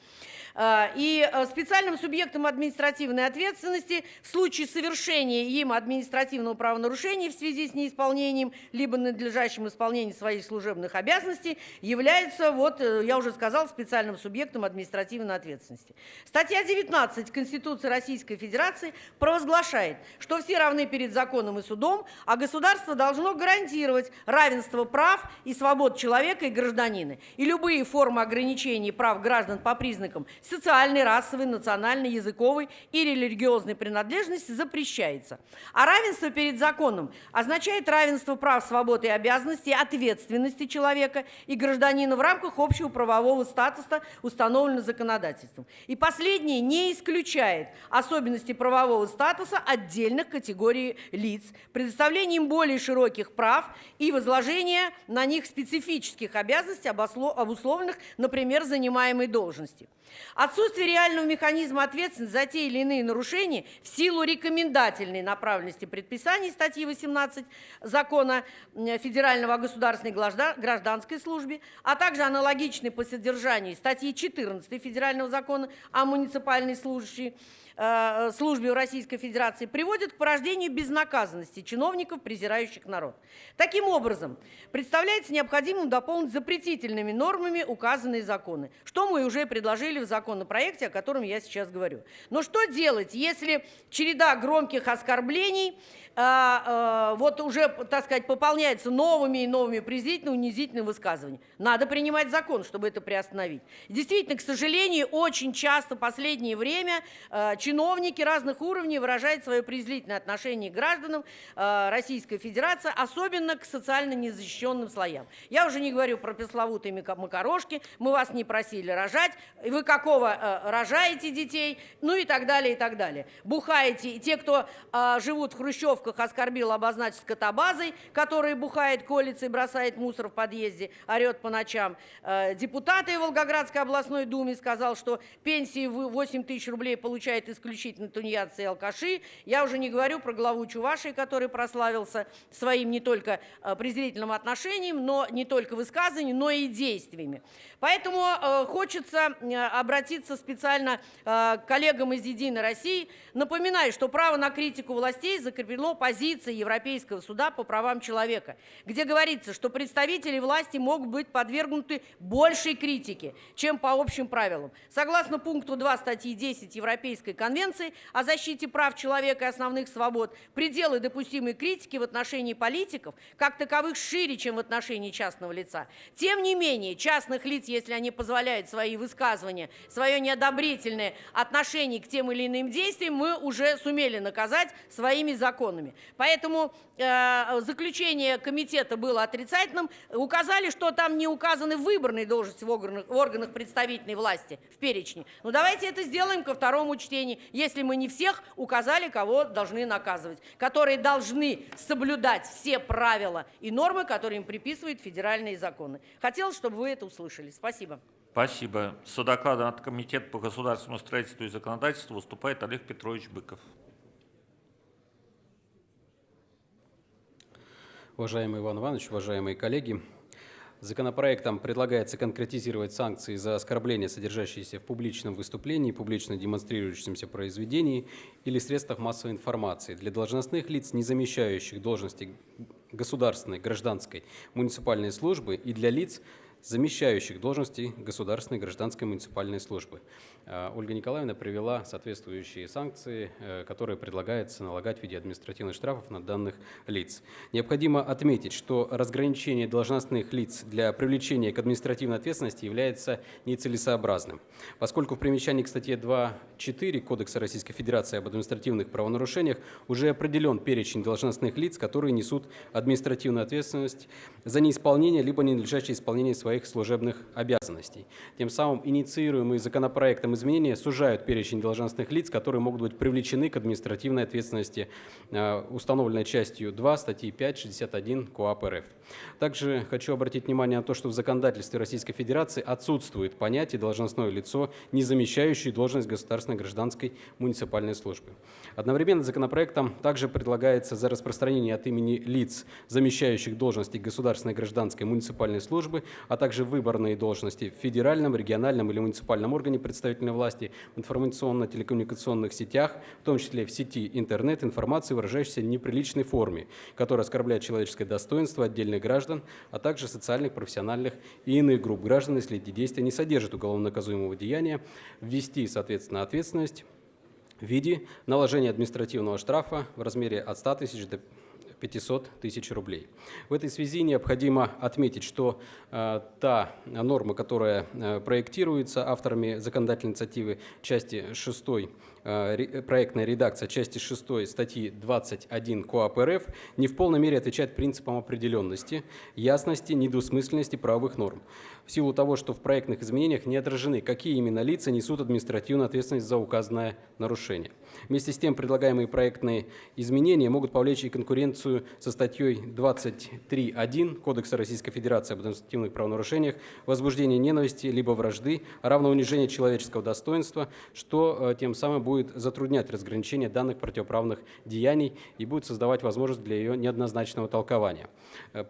И специальным субъектом административной ответственности в случае совершения им административного правонарушения в связи с неисполнением либо надлежащим исполнением своих служебных обязанностей является, вот я уже сказал, специальным субъектом административной ответственности. Статья 19 Конституции Российской Федерации провозглашает, что все равны перед законом и судом, а государство должно гарантировать равенство прав и свобод человека и гражданина. И любые формы ограничений прав граждан по признакам социальной, расовой, национальной, языковой или религиозной принадлежности запрещается. А равенство перед законом означает равенство прав, свобод и обязанностей, ответственности человека и гражданина в рамках общего правового статуса, установленного законодательством. И последнее не исключает особенности правового статуса отдельных категорий лиц, предоставление им более широких прав и возложение на них специфических обязанностей, обусловленных, например, занимаемой должности. Отсутствие реального механизма ответственности за те или иные нарушения в силу рекомендательной направленности предписаний статьи 18 Закона Федерального о государственной гражданской службе, а также аналогичной по содержанию статьи 14 Федерального закона о муниципальной службе в Российской Федерации, приводит к порождению безнаказанности чиновников, презирающих народ. Таким образом, представляется необходимым дополнить запретительными нормами указанные законы, что мы уже предложили в законопроекте, о котором я сейчас говорю. Но что делать, если череда громких оскорблений вот уже, так сказать, пополняется новыми и новыми презрительными, унизительными высказываниями? Надо принимать закон, чтобы это приостановить. Действительно, к сожалению, очень часто в последнее время чиновники разных уровней выражают свое презрительное отношение к гражданам Российской Федерации, особенно к социально незащищенным слоям. Я уже не говорю про пресловутые макарошки, мы вас не просили рожать, вы какого рожаете детей, ну и так далее, и так далее. Бухаете, и те, кто живут в хрущевках, оскорбил, обозначить скотобазой, который бухает, колется и бросает мусор в подъезде, орет по ночам. Депутат в Волгоградской областной думе сказал, что пенсии в 8 тысяч рублей получают исключительно тунеядцы и алкаши. Я уже не говорю про главу Чувашии, который прославился своим не только презрительным отношением, но не только высказываниями, но и действиями. Поэтому хочется обратиться специально к коллегам из «Единой России». Напоминаю, что право на критику властей закреплено позицией Европейского суда по правам человека, где говорится, что представители власти могут быть подвергнуты большей критике, чем по общим правилам. Согласно пункту 2 статьи 10 Европейской конвенции о защите прав человека и основных свобод, пределы допустимой критики в отношении политиков как таковых шире, чем в отношении частного лица. Тем не менее, частных лиц, если они позволяют свои высказывания, свое неодобрительное отношение к тем или иным действиям, мы уже сумели наказать своими законами. Поэтому заключение комитета было отрицательным. Указали, что там не указаны выборные должности в органах представительной власти в перечне. Ну давайте это сделаем ко второму чтению, если мы не всех указали, кого должны наказывать, которые должны соблюдать все правила и нормы, которые им приписывают федеральные законы. Хотелось, чтобы вы это услышали. Спасибо. Спасибо. С докладом от Комитета по государственному строительству и законодательству выступает Олег Петрович Быков. Уважаемый Иван Иванович, уважаемые коллеги, законопроектом предлагается конкретизировать санкции за оскорбления, содержащиеся в публичном выступлении, публично демонстрирующемся произведении или средствах массовой информации для должностных лиц, не замещающих должности государственной, гражданской, муниципальной службы и для лиц, замещающих должности государственной, гражданской, муниципальной службы. Ольга Николаевна привела соответствующие санкции, которые предлагается налагать в виде административных штрафов на данных лиц. Необходимо отметить, что разграничение должностных лиц для привлечения к административной ответственности является нецелесообразным, поскольку в примечании к статье 2.4 Кодекса Российской Федерации об административных правонарушениях уже определен перечень должностных лиц, которые несут административную ответственность за неисполнение либо ненадлежащее исполнение своих служебных обязанностей. Тем самым инициируемые законопроектом изменения сужают перечень должностных лиц, которые могут быть привлечены к административной ответственности, установленной частью 2 статьи 5.61 КоАП РФ. Также хочу обратить внимание на то, что в законодательстве Российской Федерации отсутствует понятие «должностное лицо, не замещающее должность государственной, гражданской, муниципальной службы». Одновременно законопроектом также предлагается за распространение от имени лиц, замещающих должности государственной, гражданской, муниципальной службы, а также выборные должности в федеральном, региональном или муниципальном органе представительной власти, в информационно-телекоммуникационных сетях, в том числе в сети интернет, информации, выражающейся в неприличной форме, которая оскорбляет человеческое достоинство отдельных граждан, а также социальных, профессиональных и иных групп граждан, если эти действия не содержат уголовно наказуемого деяния, ввести, соответственно, ответственность в виде наложения административного штрафа в размере от 100 тысяч до 500 тысяч рублей. В этой связи необходимо отметить, что та норма, которая проектируется авторами законодательной инициативы части 6, проектная редакция части 6 статьи 21 КоАП РФ не в полной мере отвечает принципам определенности, ясности, недвусмысленности правовых норм. В силу того, что в проектных изменениях не отражены, какие именно лица несут административную ответственность за указанное нарушение. Вместе с тем, предлагаемые проектные изменения могут повлечь и конкуренцию со статьей 23.1 Кодекса Российской Федерации об административных правонарушениях, возбуждение ненависти либо вражды, равно унижение человеческого достоинства, что тем самым будет затруднять разграничение данных противоправных деяний и будет создавать возможность для ее неоднозначного толкования.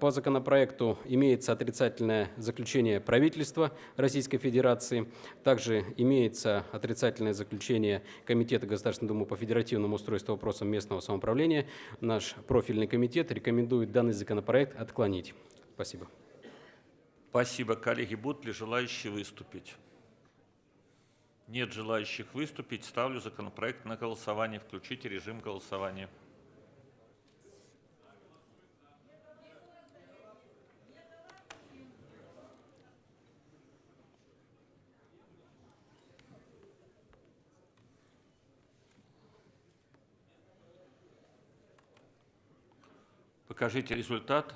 По законопроекту имеется отрицательное заключение правительства Российской Федерации, также имеется отрицательное заключение Комитета Государственной Думы по федеративному устройству вопросам местного самоуправления. Наш профильный комитет рекомендует данный законопроект отклонить. Спасибо. Спасибо, коллеги. Будут ли желающие выступить? Нет желающих выступить. Ставлю законопроект на голосование. Включите режим голосования. Покажите результат.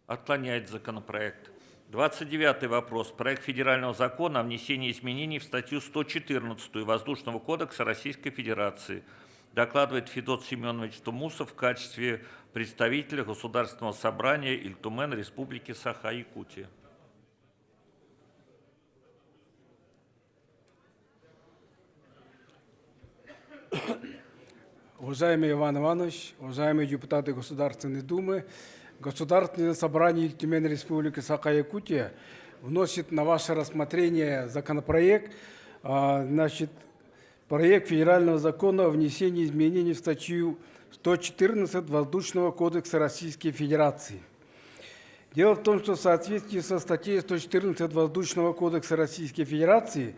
Отклоняет законопроект. 29 вопрос. Проект федерального закона о внесении изменений в статью 114 Воздушного кодекса Российской Федерации. Докладывает Федот Семенович Тумусов в качестве представителя Государственного собрания Ильтумен Республики Саха-Якутия. Уважаемый Иван Иванович, уважаемые депутаты Государственной Думы, Государственное собрание Тюмень Республики Саха-Якутия вносит на ваше рассмотрение законопроект, проект федерального закона о внесении изменений в статью 114 Воздушного кодекса Российской Федерации. Дело в том, что в соответствии со статьей 114 Воздушного кодекса Российской Федерации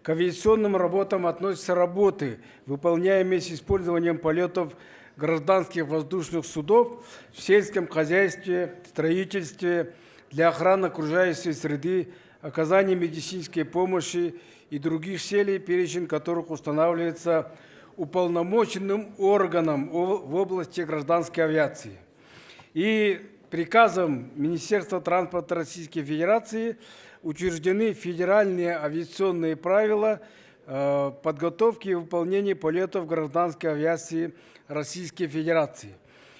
к авиационным работам относятся работы, выполняемые с использованием полетов гражданских воздушных судов в сельском хозяйстве, строительстве, для охраны окружающей среды, оказания медицинской помощи и других целей, перечень которых устанавливается уполномоченным органом в области гражданской авиации. И приказом Министерства транспорта Российской Федерации утверждены федеральные авиационные правила подготовки и выполнения полетов гражданской авиации Российской Федерации,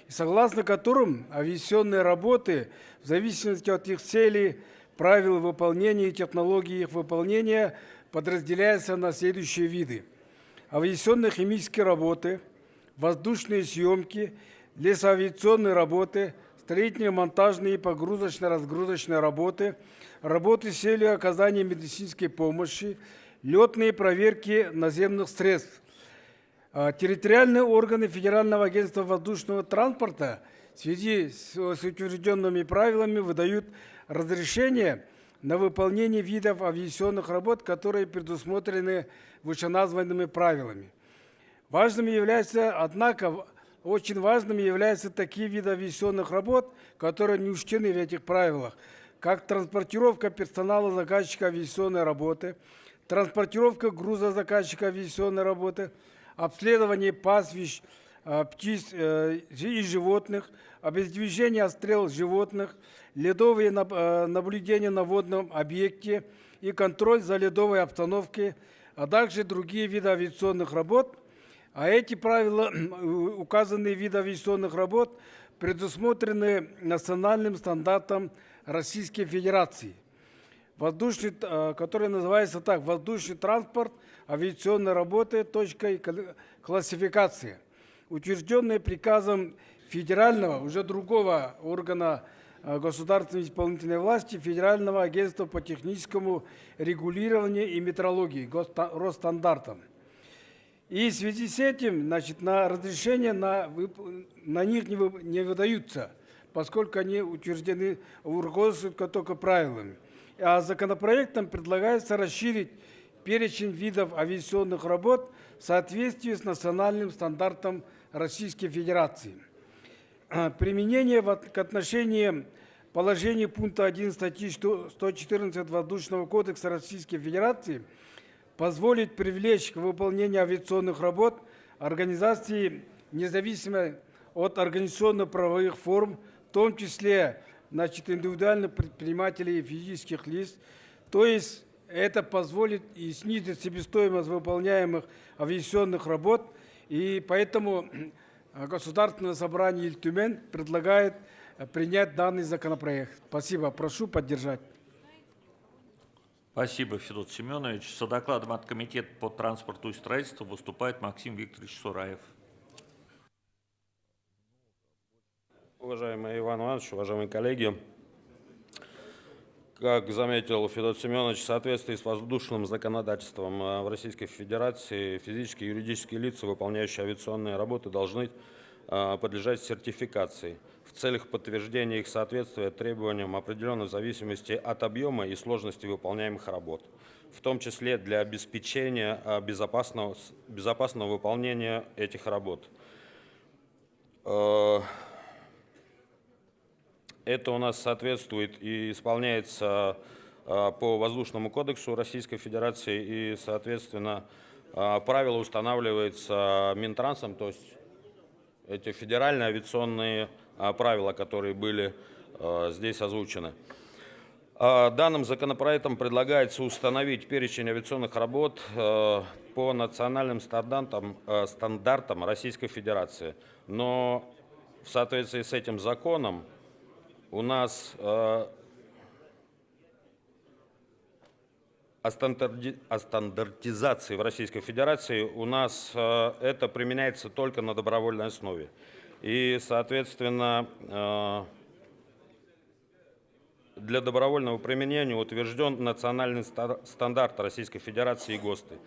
и согласно которым авиационные работы в зависимости от их целей, правил выполнения и технологий их выполнения подразделяются на следующие виды: авиационно-химические работы, воздушные съемки, лесоавиационные работы, строительно-монтажные и погрузочно-разгрузочные работы, работы с целью оказания медицинской помощи, летные проверки наземных средств. Территориальные органы Федерального агентства воздушного транспорта в связи с утвержденными правилами выдают разрешение на выполнение видов авиационных работ, которые предусмотрены вышеназванными правилами. Очень важными являются такие виды авиационных работ, которые не учтены в этих правилах, как транспортировка персонала заказчика авиационной работы, транспортировка груза заказчика авиационной работы, обследование пастбищ, птиц и животных, обездвижение, отстрел животных, ледовые наблюдения на водном объекте и контроль за ледовой обстановкой, а также другие виды авиационных работ. А эти правила, указанные виды авиационных работ, предусмотрены национальным стандартом Российской Федерации, который называется так: «Воздушный транспорт авиационной работы. Классификация», утвержденная приказом федерального, уже другого органа государственной исполнительной власти, Федерального агентства по техническому регулированию и метрологии, Росстандартом. И в связи с этим, значит, на разрешение на них не выдаются, поскольку они утверждены, руководствуются только правилами. А законопроектом предлагается расширить перечень видов авиационных работ в соответствии с национальным стандартом Российской Федерации. Применение к отношению положений пункта 1 статьи 114 Воздушного кодекса Российской Федерации позволит привлечь к выполнению авиационных работ организации, независимо от организационно-правовых форм, в том числе, значит, индивидуальных предпринимателей и физических лиц. То есть это позволит и снизить себестоимость выполняемых авиационных работ. И поэтому Государственное собрание Ильтюмен предлагает принять данный законопроект. Спасибо. Прошу поддержать. Спасибо, Федот Семенович. Со докладом от Комитета по транспорту и строительству выступает Максим Викторович Сураев. Уважаемый Иван Иванович, уважаемые коллеги, как заметил Федот Семенович, в соответствии с воздушным законодательством в Российской Федерации физические и юридические лица, выполняющие авиационные работы, должны подлежать сертификации в целях подтверждения их соответствия требованиям, определенным в зависимости от объема и сложности выполняемых работ, в том числе для обеспечения безопасного выполнения этих работ. Это у нас соответствует и исполняется по Воздушному кодексу Российской Федерации, и, соответственно, правила устанавливаются Минтрансом, то есть эти федеральные авиационные правила, которые были здесь озвучены. Данным законопроектом предлагается установить перечень авиационных работ по национальным стандартам Российской Федерации. Но в соответствии с этим законом у нас о стандартизации в Российской Федерации у нас это применяется только на добровольной основе. И, соответственно, для добровольного применения утвержден национальный стандарт Российской Федерации и ГОСТы.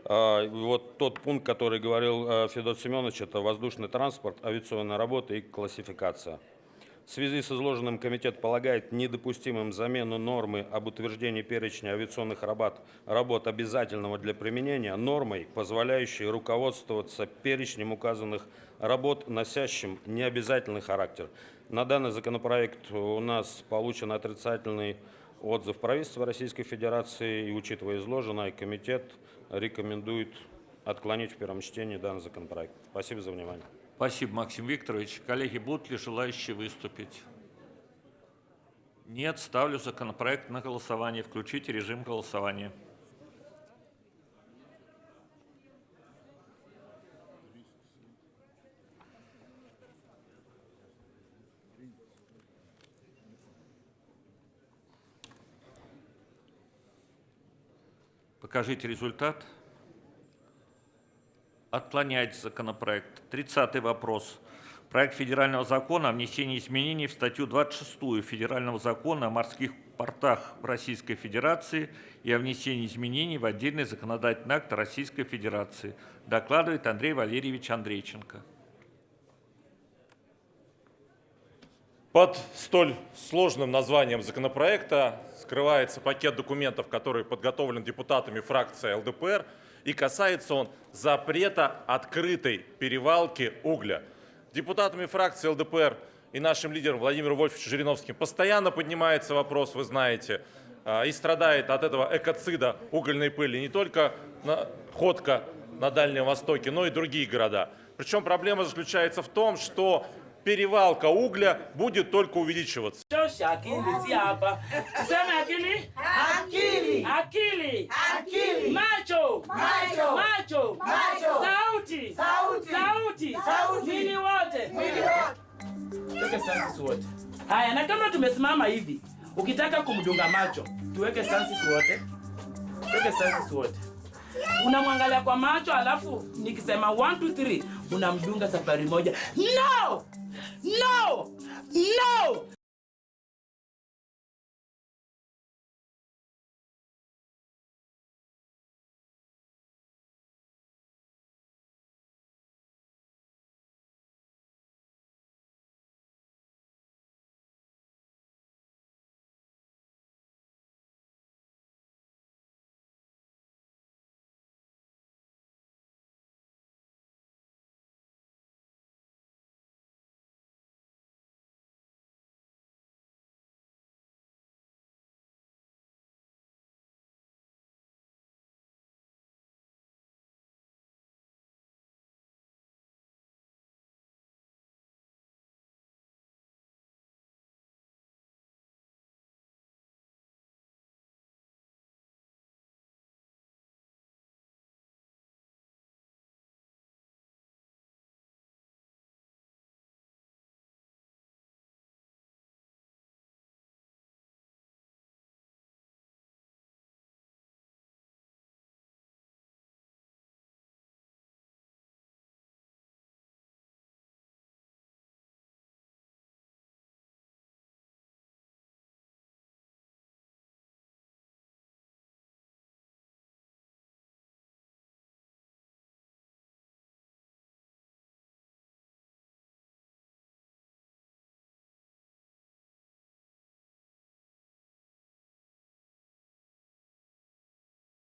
Вот тот пункт, который говорил Федот Семенович, это воздушный транспорт, авиационная работа и классификация. В связи с изложенным комитет полагает недопустимым замену нормы об утверждении перечня авиационных работ обязательного для применения нормой, позволяющей руководствоваться перечнем указанных работ, носящим необязательный характер. На данный законопроект у нас получен отрицательный отзыв правительства Российской Федерации, и, учитывая изложенное, комитет рекомендует отклонить в первом чтении данный законопроект. Спасибо за внимание. Спасибо, Максим Викторович. Коллеги, будут ли желающие выступить? Нет. Ставлю законопроект на голосование. Включите режим голосования. Покажите результат. Отклонять законопроект. 30-й вопрос. Проект федерального закона о внесении изменений в статью 26 Федерального закона о морских портах Российской Федерации и о внесении изменений в отдельный законодательный акт Российской Федерации. Докладывает Андрей Валерьевич Андрейченко. Под столь сложным названием законопроекта скрывается пакет документов, который подготовлен депутатами фракции ЛДПР, и касается он запрета открытой перевалки угля. Депутатами фракции ЛДПР и нашим лидером Владимиром Вольфовичем Жириновским постоянно поднимается вопрос, вы знаете, и страдает от этого экоцида угольной пыли не только Находка на Дальнем Востоке, но и другие города. Причем проблема заключается в том, что перевалка угля будет только увеличиваться. Haya, na kama tumesimama hivi, ukitaka kumdunga macho, tuweke stances wote. Tuweke stances wote. Unamwangalia kwa macho, alafu nikisema 1 2 3 unamdunga safari moja. No! No! No!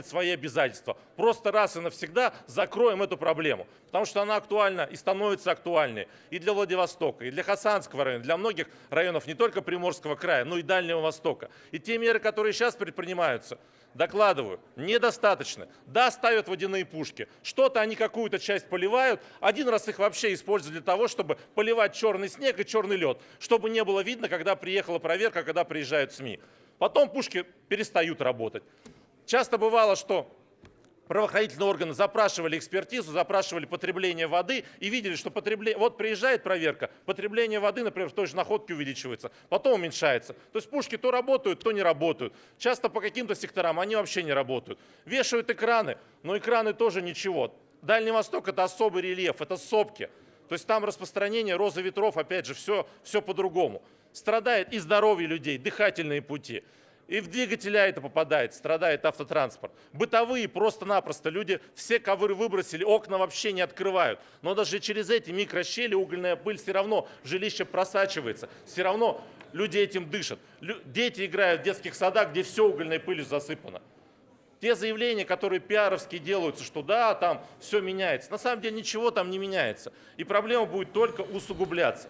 Свои обязательства. Просто раз и навсегда закроем эту проблему, потому что она актуальна и становится актуальной и для Владивостока, и для Хасанского района, для многих районов не только Приморского края, но и Дальнего Востока. И те меры, которые сейчас предпринимаются, докладываю, недостаточно. Да, ставят водяные пушки, что-то они какую-то часть поливают, один раз их вообще используют для того, чтобы поливать черный снег и черный лед, чтобы не было видно, когда приехала проверка, когда приезжают СМИ. Потом пушки перестают работать. Часто бывало, что правоохранительные органы запрашивали экспертизу, запрашивали потребление воды и видели, что вот приезжает проверка, потребление воды, например, в той же Находке увеличивается, потом уменьшается. То есть пушки то работают, то не работают. Часто по каким-то секторам они вообще не работают. Вешают экраны, но экраны тоже ничего. Дальний Восток – это особый рельеф, это сопки. То есть там распространение розы ветров, опять же, все по-другому. Страдает и здоровье людей, дыхательные пути. И в двигателя это попадает, страдает автотранспорт. Бытовые просто-напросто люди все ковры выбросили, окна вообще не открывают. Но даже через эти микрощели угольная пыль все равно в жилище просачивается. Все равно люди этим дышат. Дети играют в детских садах, где все угольной пылью засыпано. Те заявления, которые пиаровские делаются, что да, там все меняется. На самом деле ничего там не меняется. И проблема будет только усугубляться.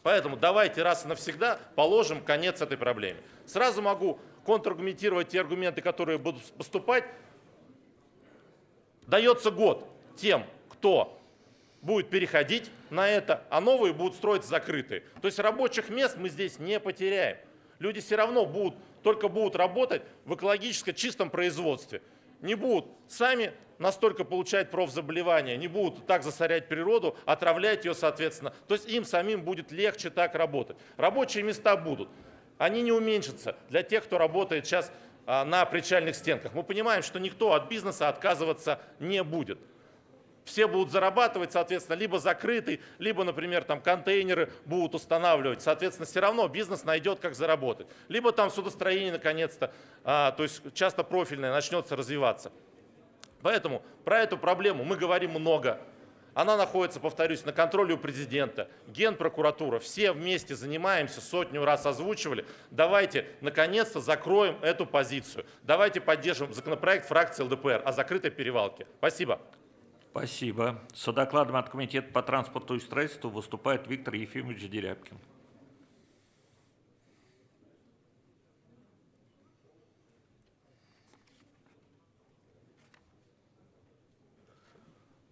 Поэтому давайте раз и навсегда положим конец этой проблеме. Сразу могу контраргументировать те аргументы, которые будут поступать. Дается год тем, кто будет переходить на это, а новые будут строиться закрытые. То есть рабочих мест мы здесь не потеряем. Люди все равно только будут работать в экологически чистом производстве. Не будут сами настолько получать профзаболевания, не будут так засорять природу, отравлять ее, соответственно. То есть им самим будет легче так работать. Рабочие места будут. Они не уменьшатся для тех, кто работает сейчас на причальных стенках. Мы понимаем, что никто от бизнеса отказываться не будет. все будут зарабатывать, соответственно, либо закрытый, либо, например, там контейнеры будут устанавливать. Соответственно, все равно бизнес найдет, как заработать. Либо там судостроение, наконец-то, то есть часто профильное, начнется развиваться. Поэтому про эту проблему мы говорим много. Она находится, повторюсь, на контроле у президента, Генпрокуратура. Все вместе занимаемся, 100 раз озвучивали. Давайте, наконец-то, закроем эту позицию. Давайте поддержим законопроект фракции ЛДПР о закрытой перевалке. Спасибо. Спасибо. С докладом от Комитета по транспорту и строительству выступает Виктор Ефимович Дерябкин.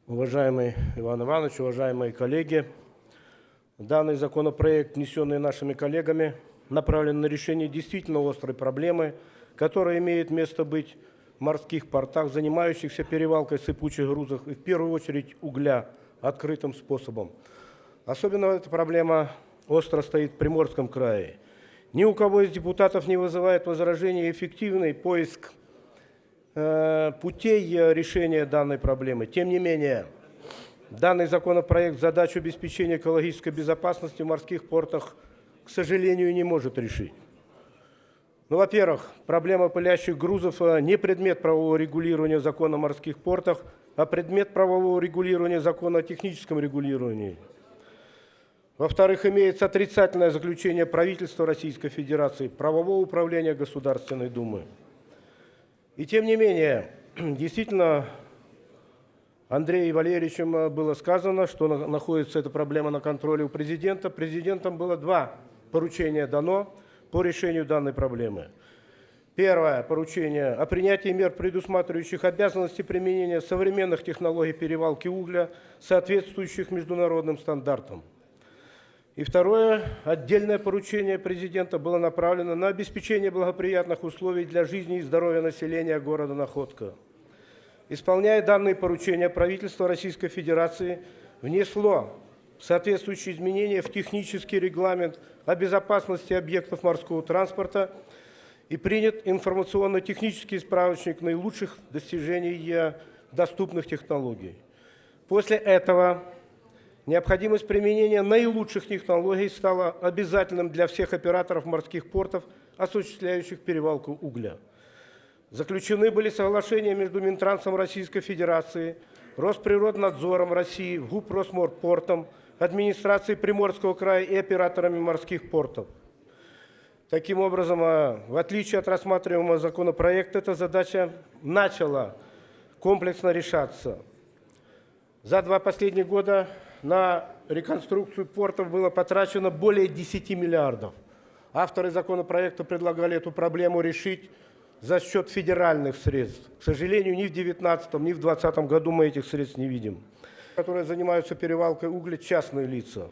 Уважаемый Иван Иванович, уважаемые коллеги, данный законопроект, внесенный нашими коллегами, направлен на решение действительно острой проблемы, которая имеет место быть в морских портах, занимающихся перевалкой сыпучих грузов и в первую очередь угля открытым способом. Особенно эта проблема остро стоит в Приморском крае. Ни у кого из депутатов не вызывает возражений эффективный поиск путей решения данной проблемы. Тем не менее, данный законопроект задачу обеспечения экологической безопасности в морских портах, к сожалению, не может решить. Ну, во-первых, проблема пылящих грузов не предмет правового регулирования закона о морских портах, а предмет правового регулирования закона о техническом регулировании. Во-вторых, имеется отрицательное заключение правительства Российской Федерации, правового управления Государственной Думы. И тем не менее, действительно, Андреем Валерьевичем было сказано, что находится эта проблема на контроле у президента. Президентом было 2 поручения дано по решению данной проблемы. Первое поручение о принятии мер, предусматривающих обязанности применения современных технологий перевалки угля, соответствующих международным стандартам. И второе, отдельное поручение президента было направлено на обеспечение благоприятных условий для жизни и здоровья населения города Находка. Исполняя данные поручения, правительство Российской Федерации внесло соответствующие изменения в технический регламент о безопасности объектов морского транспорта и принят информационно-технический справочник наилучших достижений доступных технологий. После этого необходимость применения наилучших технологий стала обязательным для всех операторов морских портов, осуществляющих перевалку угля. Заключены были соглашения между Минтрансом Российской Федерации, Росприроднадзором России, ГУП Росморпортом, администрацией Приморского края и операторами морских портов. Таким образом, в отличие от рассматриваемого законопроекта, эта задача начала комплексно решаться. За 2 последних года на реконструкцию портов было потрачено более 10 миллиардов. Авторы законопроекта предлагали эту проблему решить за счет федеральных средств. К сожалению, ни в 2019, ни в 2020 году мы этих средств не видим. Которые занимаются перевалкой угля, частные лица.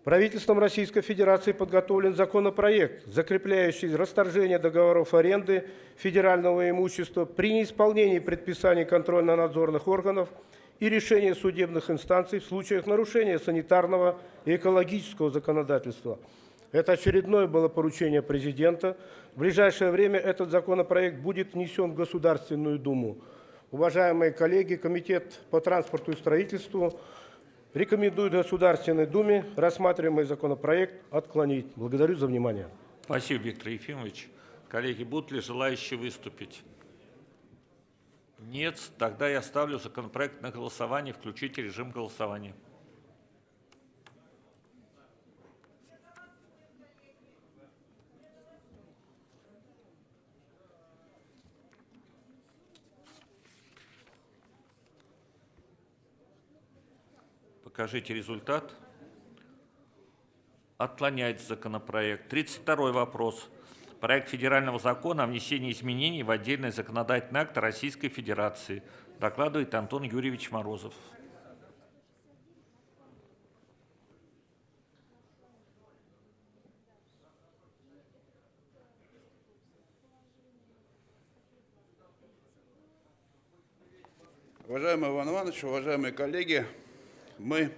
Правительством Российской Федерации подготовлен законопроект, закрепляющий расторжение договоров аренды федерального имущества при неисполнении предписаний контрольно-надзорных органов и решения судебных инстанций в случаях нарушения санитарного и экологического законодательства. Это очередное было поручение президента. В ближайшее время этот законопроект будет внесен в Государственную Думу. Уважаемые коллеги, Комитет по транспорту и строительству рекомендует Государственной Думе рассматриваемый законопроект отклонить. Благодарю за внимание. Спасибо, Виктор Ефимович. Коллеги, будут ли желающие выступить? Нет, тогда я ставлю законопроект на голосование. Включите режим голосования. Покажите результат. Отклоняется законопроект. 32-й вопрос. Проект федерального закона о внесении изменений в отдельный законодательный акт Российской Федерации. Докладывает Антон Юрьевич Морозов. Уважаемый Иван Иванович, уважаемые коллеги, мы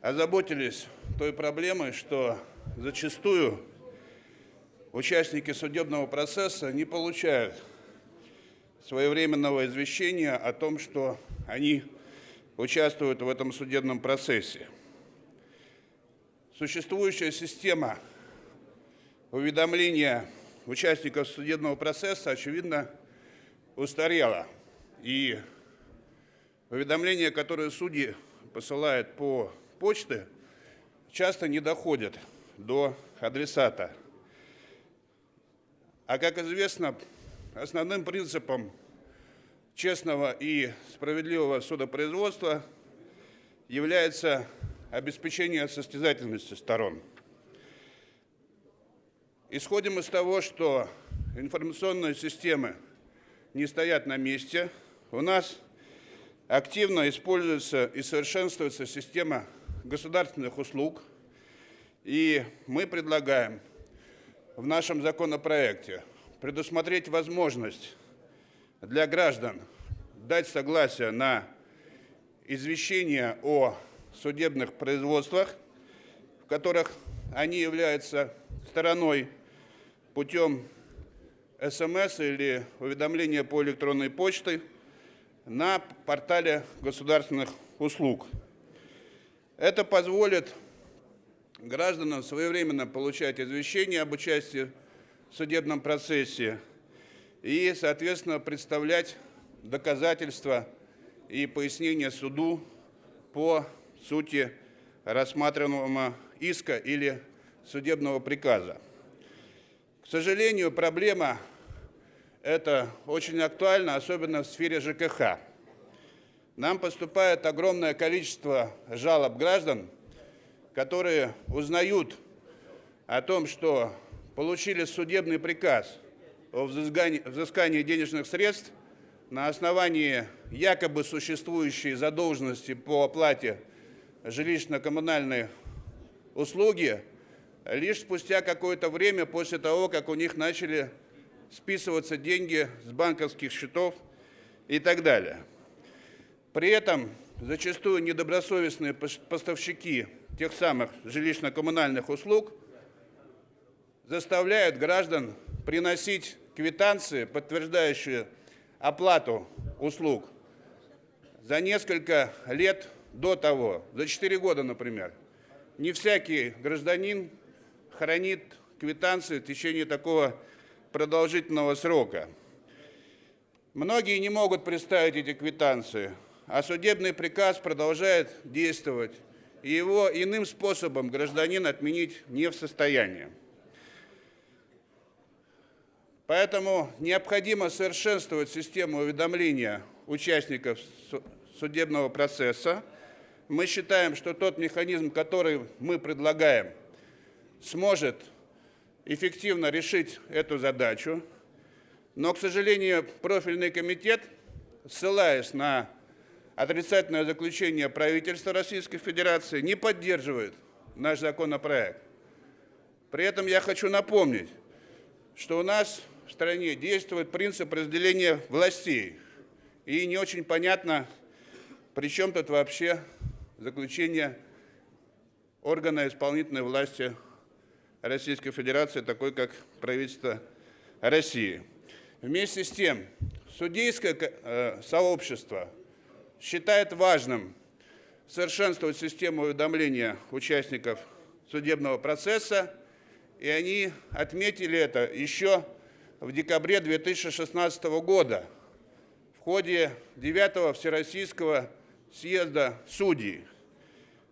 озаботились той проблемой, что зачастую участники судебного процесса не получают своевременного извещения о том, что они участвуют в этом судебном процессе. Существующая система уведомления участников судебного процесса, очевидно, устарела. И уведомления, которые судьи посылают по почте, часто не доходят до адресата. А как известно, основным принципом честного и справедливого судопроизводства является обеспечение состязательности сторон. Исходим из того, что информационные системы не стоят на месте. У нас активно используется и совершенствуется система государственных услуг. И мы предлагаем в нашем законопроекте предусмотреть возможность для граждан дать согласие на извещение о судебных производствах, в которых они являются стороной путем СМС или уведомления по электронной почте на портале государственных услуг. Это позволит гражданам своевременно получать извещения об участии в судебном процессе и, соответственно, представлять доказательства и пояснения суду по сути рассматриваемого иска или судебного приказа. К сожалению, проблема эта очень актуальна, особенно в сфере ЖКХ. Нам поступает огромное количество жалоб граждан, которые узнают о том, что получили судебный приказ о взыскании денежных средств на основании якобы существующей задолженности по оплате жилищно-коммунальной услуги лишь спустя какое-то время после того, как у них начали списываться деньги с банковских счетов и так далее. При этом зачастую недобросовестные поставщики тех самых жилищно-коммунальных услуг заставляют граждан приносить квитанции, подтверждающие оплату услуг за несколько лет до того, за 4 года, например. Не всякий гражданин хранит квитанции в течение такого продолжительного срока. Многие не могут представить эти квитанции, а судебный приказ продолжает действовать, и его иным способом гражданин отменить не в состоянии. Поэтому необходимо совершенствовать систему уведомления участников судебного процесса. Мы считаем, что тот механизм, который мы предлагаем, сможет эффективно решить эту задачу. Но, к сожалению, профильный комитет, ссылаясь на отрицательное заключение правительства Российской Федерации, не поддерживает наш законопроект. При этом я хочу напомнить, что у нас в стране действует принцип разделения властей. И не очень понятно, при чем тут вообще заключение органа исполнительной власти Российской Федерации, такой как правительство России. Вместе с тем, судейское сообщество считает важным совершенствовать систему уведомления участников судебного процесса, и они отметили это еще в декабре 2016 года в ходе 9-го Всероссийского съезда судей.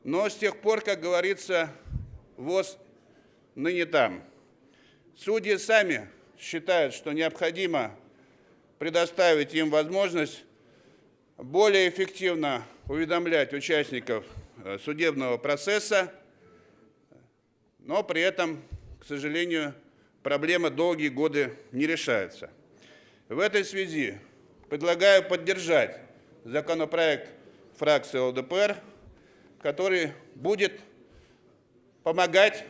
Но с тех пор, как говорится, ВОЗ ныне там. Судьи сами считают, что необходимо предоставить им возможность более эффективно уведомлять участников судебного процесса, но при этом, к сожалению, проблема долгие годы не решается. В этой связи предлагаю поддержать законопроект фракции ЛДПР, который будет помогать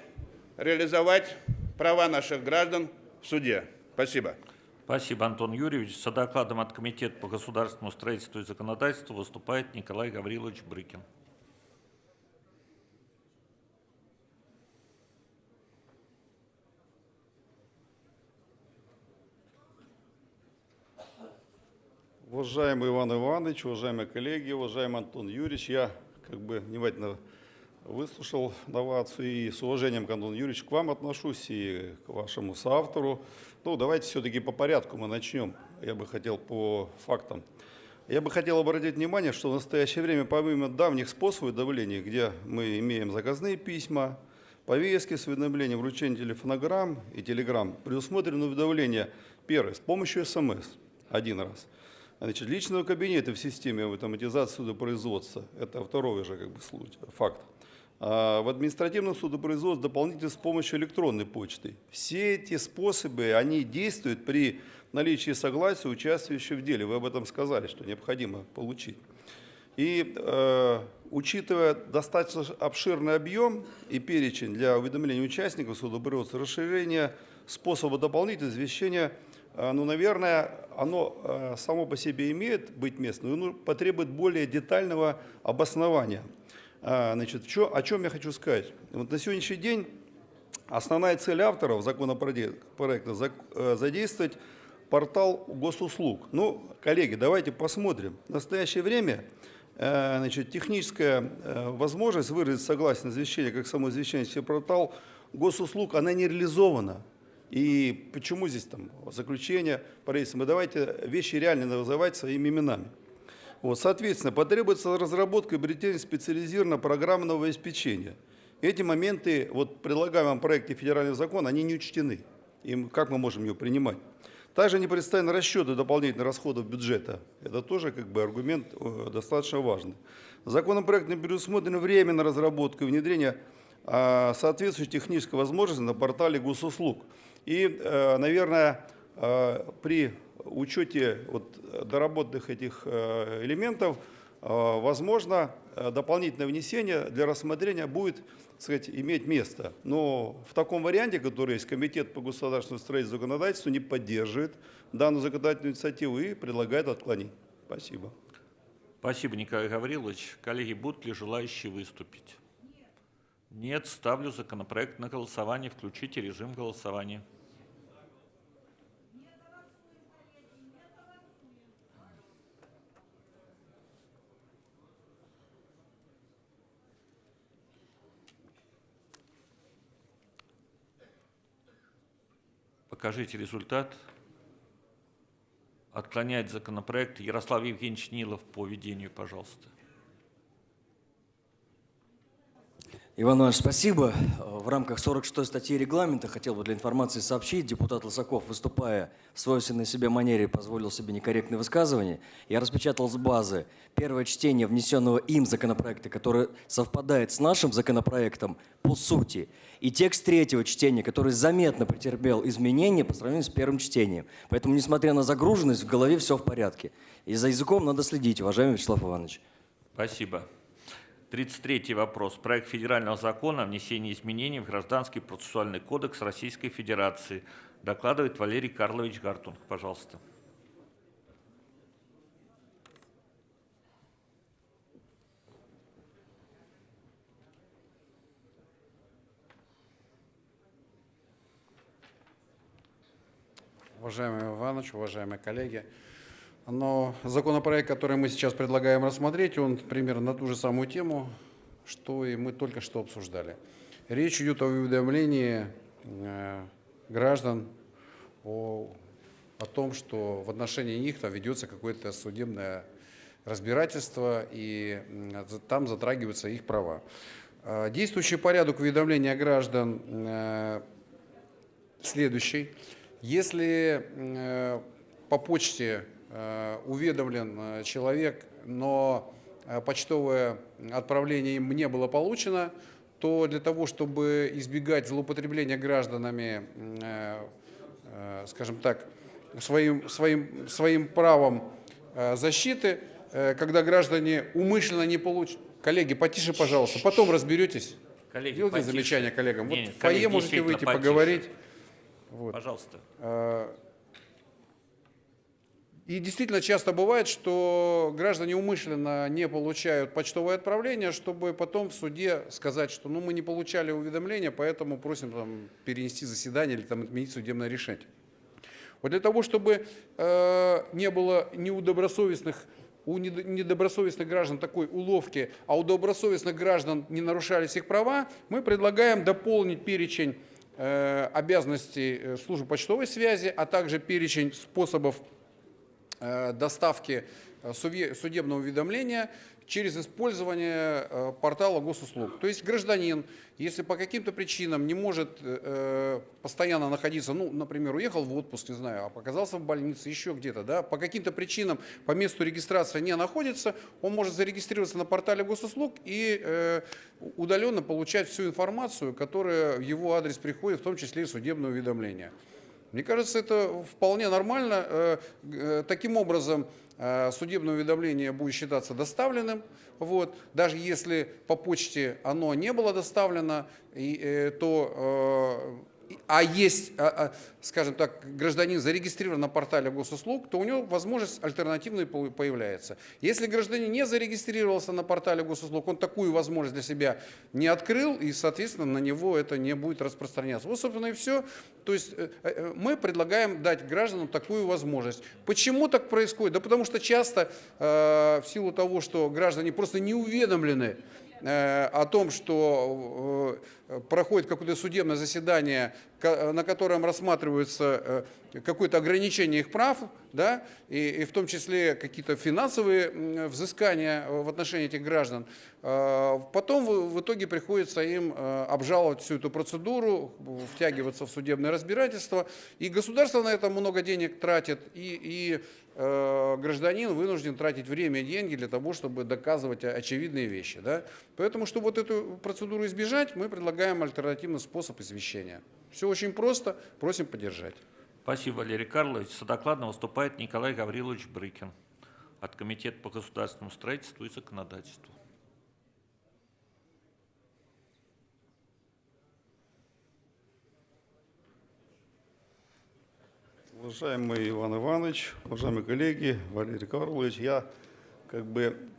реализовать права наших граждан в суде. Спасибо. Спасибо, Антон Юрьевич. С докладом от Комитета по государственному строительству и законодательству выступает Николай Гаврилович Брыкин. Уважаемый Иван Иванович, уважаемые коллеги, уважаемый Антон Юрьевич, я внимательно выслушал новацию и с уважением к Антону Юрьевичу к вам отношусь и к вашему соавтору. Ну, давайте все-таки по порядку мы начнем. Я бы хотел по фактам. Я бы хотел обратить внимание, что в настоящее время, помимо давних способов давления, где мы имеем заказные письма, повестки с уведомлением, вручение телефонограмм и телеграмм, предусмотрено уведомление первое с помощью СМС один раз. Значит, личного кабинета в системе автоматизации судопроизводства, это второй же случай, факт. А в административном судопроизводстве дополнительно с помощью электронной почты. Все эти способы, они действуют при наличии согласия участвующего в деле. Вы об этом сказали, что необходимо получить. И учитывая достаточно обширный объем и перечень для уведомления участников судопроизводства, расширение способа дополнительного извещения, ну, наверное, оно само по себе имеет быть местным, но потребует более детального обоснования. Значит, о чем я хочу сказать? Вот на сегодняшний день основная цель авторов законопроекта задействовать портал госуслуг. Ну, коллеги, давайте посмотрим. В настоящее время техническая возможность выразить согласие на извещение, как само извещение через портал госуслуг, она не реализована. И почему здесь заключение правительства? Давайте вещи реально называть своими именами. Вот, соответственно, потребуется разработка и приобретение специализированного программного обеспечения. Эти моменты в предлагаемом проекте федерального закона, они не учтены. И как мы можем ее принимать? Также не представлены расчеты дополнительных расходов бюджета. Это тоже аргумент достаточно важный. Законопроектом предусмотрено время на разработку и внедрение соответствующей технической возможности на портале госуслуг. И, наверное, при учете доработанных этих элементов, возможно, дополнительное внесение для рассмотрения будет, иметь место. Но в таком варианте, который есть, Комитет по государственному строительству и законодательству не поддерживает данную законодательную инициативу и предлагает отклонить. Спасибо. Спасибо, Николай Гаврилович. Коллеги, будут ли желающие выступить? Нет. Ставлю законопроект на голосование. Включите режим голосования. Покажите результат. Отклоняет законопроект Ярослав Евгеньевич Нилов по ведению, пожалуйста. Иван Иванович, спасибо. В рамках 46-й статьи регламента хотел бы для информации сообщить, депутат Лысаков, выступая в свойственной себе манере, позволил себе некорректное высказывание. Я распечатал с базы первое чтение внесенного им законопроекта, который совпадает с нашим законопроектом по сути, и текст третьего чтения, который заметно претерпел изменения по сравнению с первым чтением. Поэтому, несмотря на загруженность, в голове все в порядке. И за языком надо следить, уважаемый Вячеслав Иванович. Спасибо. 33-й вопрос. Проект федерального закона о внесении изменений в Гражданский процессуальный кодекс Российской Федерации. Докладывает Валерий Карлович Гартунг. Пожалуйста. Уважаемый Иванович, уважаемые коллеги, но законопроект, который мы сейчас предлагаем рассмотреть, он примерно на ту же самую тему, что и мы только что обсуждали. Речь идет о уведомлении граждан о том, что в отношении них ведется какое-то судебное разбирательство, и там затрагиваются их права. Действующий порядок уведомления граждан следующий. Если по почте уведомлен человек, но почтовое отправление им не было получено, то для того, чтобы избегать злоупотребления гражданами, скажем так, своим правом защиты, когда граждане умышленно не получат... Коллеги, потише, пожалуйста, потом разберетесь. Коллеги, делайте потише. замечания коллегам. Не, вот в коллеги, фойе можете выйти, потише. поговорить. Вот. Пожалуйста. И действительно часто бывает, что граждане умышленно не получают почтовое отправление, чтобы потом в суде сказать, что мы не получали уведомления, поэтому просим перенести заседание или отменить судебное решение. Вот для того, чтобы не было у недобросовестных граждан такой уловки, а у добросовестных граждан не нарушались их права, мы предлагаем дополнить перечень обязанностей службы почтовой связи, а также перечень способов доставки судебного уведомления через использование портала госуслуг. То есть гражданин, если по каким-то причинам не может постоянно находиться, ну, например, уехал в отпуск, не знаю, оказался в больнице, еще где-то, да, по каким-то причинам по месту регистрации не находится, он может зарегистрироваться на портале госуслуг и удаленно получать всю информацию, которая в его адрес приходит, в том числе и судебное уведомление. Мне кажется, это вполне нормально. Таким образом, судебное уведомление будет считаться доставленным. Вот. Даже если по почте оно не было доставлено, скажем так, гражданин зарегистрирован на портале госуслуг, то у него возможность альтернативная появляется. Если гражданин не зарегистрировался на портале госуслуг, он такую возможность для себя не открыл, и, соответственно, на него это не будет распространяться. Вот, собственно, и все. То есть мы предлагаем дать гражданам такую возможность. Почему так происходит? Да потому что часто, в силу того, что граждане просто не уведомлены о том, что проходит какое-то судебное заседание, на котором рассматривается какое-то ограничение их прав, да, и в том числе какие-то финансовые взыскания в отношении этих граждан, потом в итоге приходится им обжаловать всю эту процедуру, втягиваться в судебное разбирательство, и государство на это много денег тратит, и гражданин вынужден тратить время и деньги для того, чтобы доказывать очевидные вещи. Да? Поэтому, чтобы вот эту процедуру избежать, мы предлагаем альтернативный способ извещения. Все очень просто, просим поддержать. Спасибо, Валерий Карлович. С докладом выступает Николай Гаврилович Брыкин от Комитета по государственному строительству и законодательству. Уважаемый Иван Иванович, уважаемые коллеги, Валерий Карлович,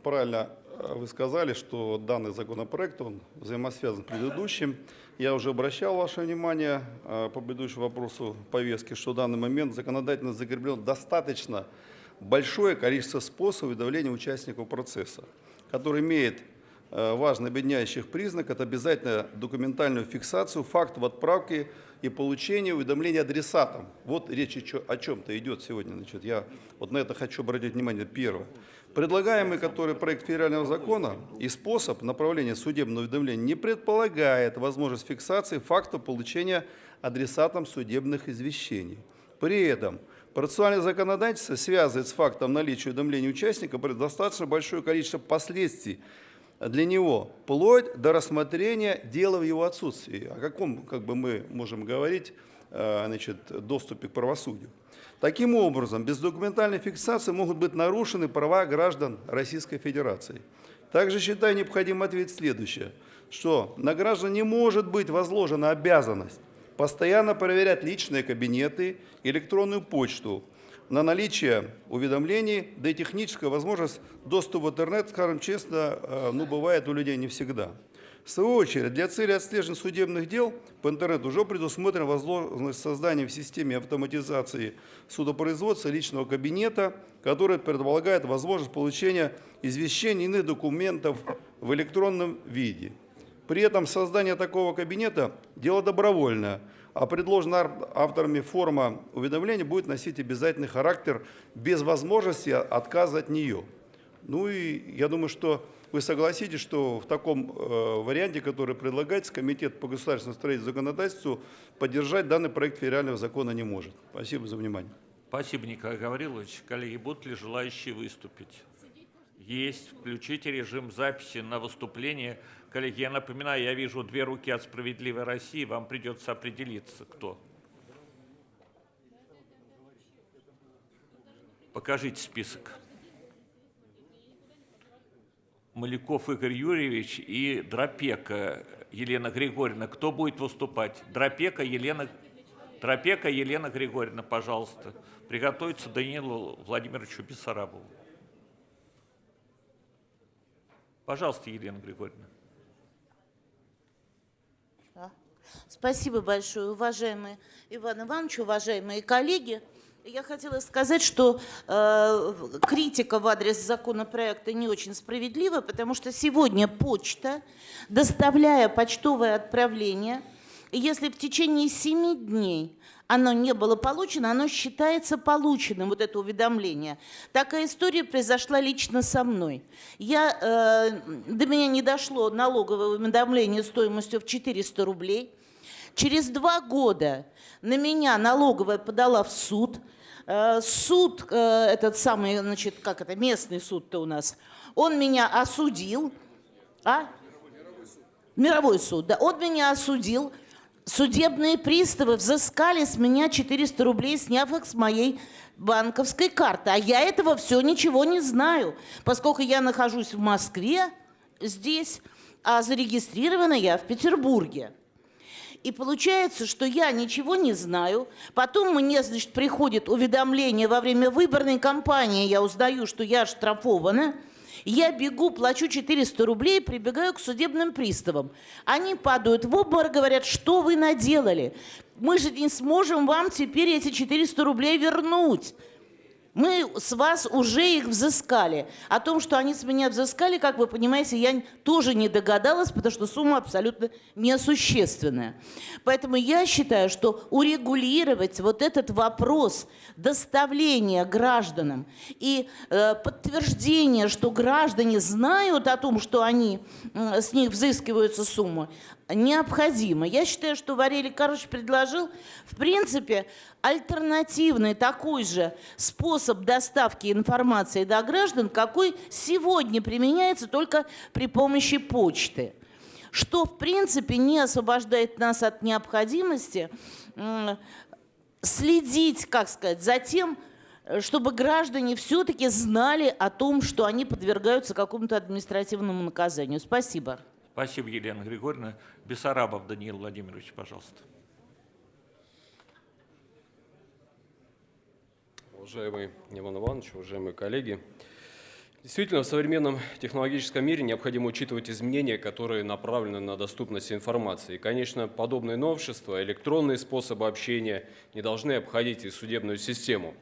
правильно вы сказали, что данный законопроект, он взаимосвязан с предыдущим. Я уже обращал ваше внимание по предыдущему вопросу повестки, что в данный момент законодательно закреплено достаточно большое количество способов уведомления участников процесса, который имеет важный объединяющий признак – это обязательно документальную фиксацию фактов отправки и получения уведомления адресатам. Вот речь о чем-то идет сегодня. Значит, я вот на это хочу обратить внимание. Первое. Предлагаемый проект федерального закона и способ направления судебного уведомления не предполагает возможность фиксации фактов получения адресатам судебных извещений. При этом процессуальное законодательство связывает с фактом наличия уведомления участника достаточно большое количество последствий для него, вплоть до рассмотрения дела в его отсутствии. О каком мы можем говорить доступе к правосудию? Таким образом, без документальной фиксации могут быть нарушены права граждан Российской Федерации. Также считаю необходимо ответить следующее, что на граждан не может быть возложена обязанность постоянно проверять личные кабинеты, электронную почту на наличие уведомлений, да и техническая возможность доступа в интернет, скажем честно, бывает у людей не всегда. В свою очередь, для цели отслеживания судебных дел по интернету уже предусмотрена возможность создания в системе автоматизации судопроизводства личного кабинета, который предполагает возможность получения извещений и иных документов в электронном виде. При этом создание такого кабинета – дело добровольное, а предложенная авторами форма уведомления будет носить обязательный характер без возможности отказа от нее. Ну и я думаю, что вы согласитесь, что в таком варианте, который предлагается, Комитет по государственному строительству и законодательству поддержать данный проект федерального закона не может. Спасибо за внимание. Спасибо, Николай Гаврилович. Коллеги, будут ли желающие выступить? Есть. Включите режим записи на выступление. Коллеги, я напоминаю, я вижу 2 руки от «Справедливой России». Вам придется определиться, кто. Покажите список. Маляков Игорь Юрьевич и Дропека Елена Григорьевна. Кто будет выступать? Дропека Елена Григорьевна, пожалуйста. Приготовиться Даниилу Владимировичу Бессарабову. Пожалуйста, Елена Григорьевна. Спасибо большое, уважаемый Иван Иванович, уважаемые коллеги. Я хотела сказать, что критика в адрес законопроекта не очень справедлива, потому что сегодня почта, доставляя почтовое отправление, если в течение 7 дней оно не было получено, оно считается полученным, вот это уведомление. Такая история произошла лично со мной. До меня не дошло налоговое уведомление стоимостью в 400 рублей. Через 2 года на меня налоговая подала в суд. Суд, этот самый, значит, как это, местный суд-то у нас, он меня осудил. Мировой суд, да. Он меня осудил. Судебные приставы взыскали с меня 400 рублей, сняв их с моей банковской карты. А я этого все ничего не знаю, поскольку я нахожусь в Москве здесь, а зарегистрирована я в Петербурге. И получается, что я ничего не знаю. Потом мне, значит, приходит уведомление во время выборной кампании. Я узнаю, что я оштрафована. Я бегу, плачу 400 рублей, прибегаю к судебным приставам. Они падают в обморок, говорят, что вы наделали? Мы же не сможем вам теперь эти 400 рублей вернуть. Мы с вас уже их взыскали. О том, что они с меня взыскали, как вы понимаете, я тоже не догадалась, потому что сумма абсолютно несущественная. Поэтому я считаю, что урегулировать вот этот вопрос доставления гражданам и подтверждения, что граждане знают о том, что с них взыскиваются суммы, необходимо. Я считаю, что Валерий Карлович предложил, в принципе, альтернативный такой же способ доставки информации до граждан, какой сегодня применяется только при помощи почты. Что, в принципе, не освобождает нас от необходимости следить, как сказать, за тем, чтобы граждане все-таки знали о том, что они подвергаются какому-то административному наказанию. Спасибо. Спасибо, Елена Григорьевна. Бессарабов Даниил Владимирович, пожалуйста. Уважаемый Иван Иванович, уважаемые коллеги, действительно, в современном технологическом мире необходимо учитывать изменения, которые направлены на доступность информации. И, конечно, подобные новшества, электронные способы общения не должны обходить и судебную систему.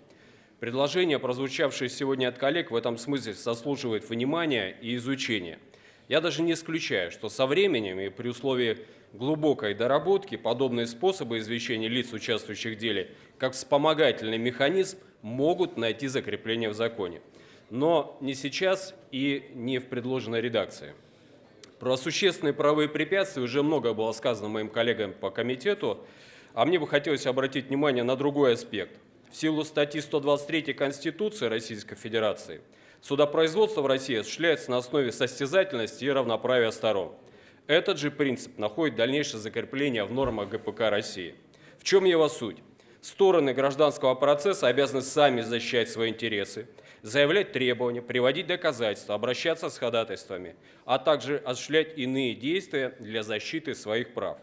Предложение, прозвучавшее сегодня от коллег, в этом смысле заслуживает внимания и изучения. Я даже не исключаю, что со временем и при условии глубокой доработки подобные способы извещения лиц, участвующих в деле, как вспомогательный механизм, могут найти закрепление в законе. Но не сейчас и не в предложенной редакции. Про существенные правовые препятствия уже много было сказано моим коллегам по комитету, а мне бы хотелось обратить внимание на другой аспект. В силу статьи 123 Конституции Российской Федерации судопроизводство в России осуществляется на основе состязательности и равноправия сторон. Этот же принцип находит дальнейшее закрепление в нормах ГПК России. В чем его суть? Стороны гражданского процесса обязаны сами защищать свои интересы, заявлять требования, приводить доказательства, обращаться с ходатайствами, а также осуществлять иные действия для защиты своих прав.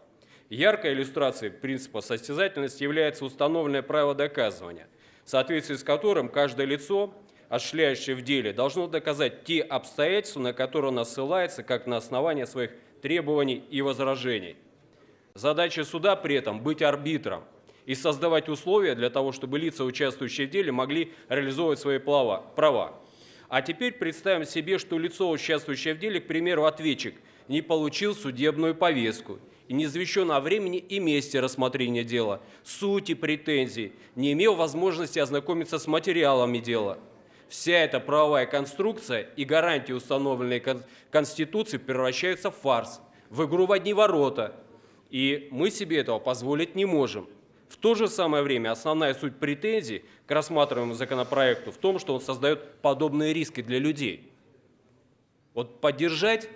Яркой иллюстрацией принципа состязательности является установленное право доказывания, в соответствии с которым каждое лицо, осуществляющее в деле, должно доказать те обстоятельства, на которые оно ссылается, как на основании своих требований и возражений. Задача суда при этом быть арбитром и создавать условия для того, чтобы лица, участвующие в деле, могли реализовывать свои права. А теперь представим себе, что лицо, участвующее в деле, к примеру, ответчик, не получил судебную повестку и не извещен о времени и месте рассмотрения дела, сути претензий, не имел возможности ознакомиться с материалами дела. Вся эта правовая конструкция и гарантии, установленные Конституцией, превращаются в фарс, в игру в одни ворота. И мы себе этого позволить не можем. В то же самое время основная суть претензий к рассматриваемому законопроекту в том, что он создает подобные риски для людей. Вот поддержать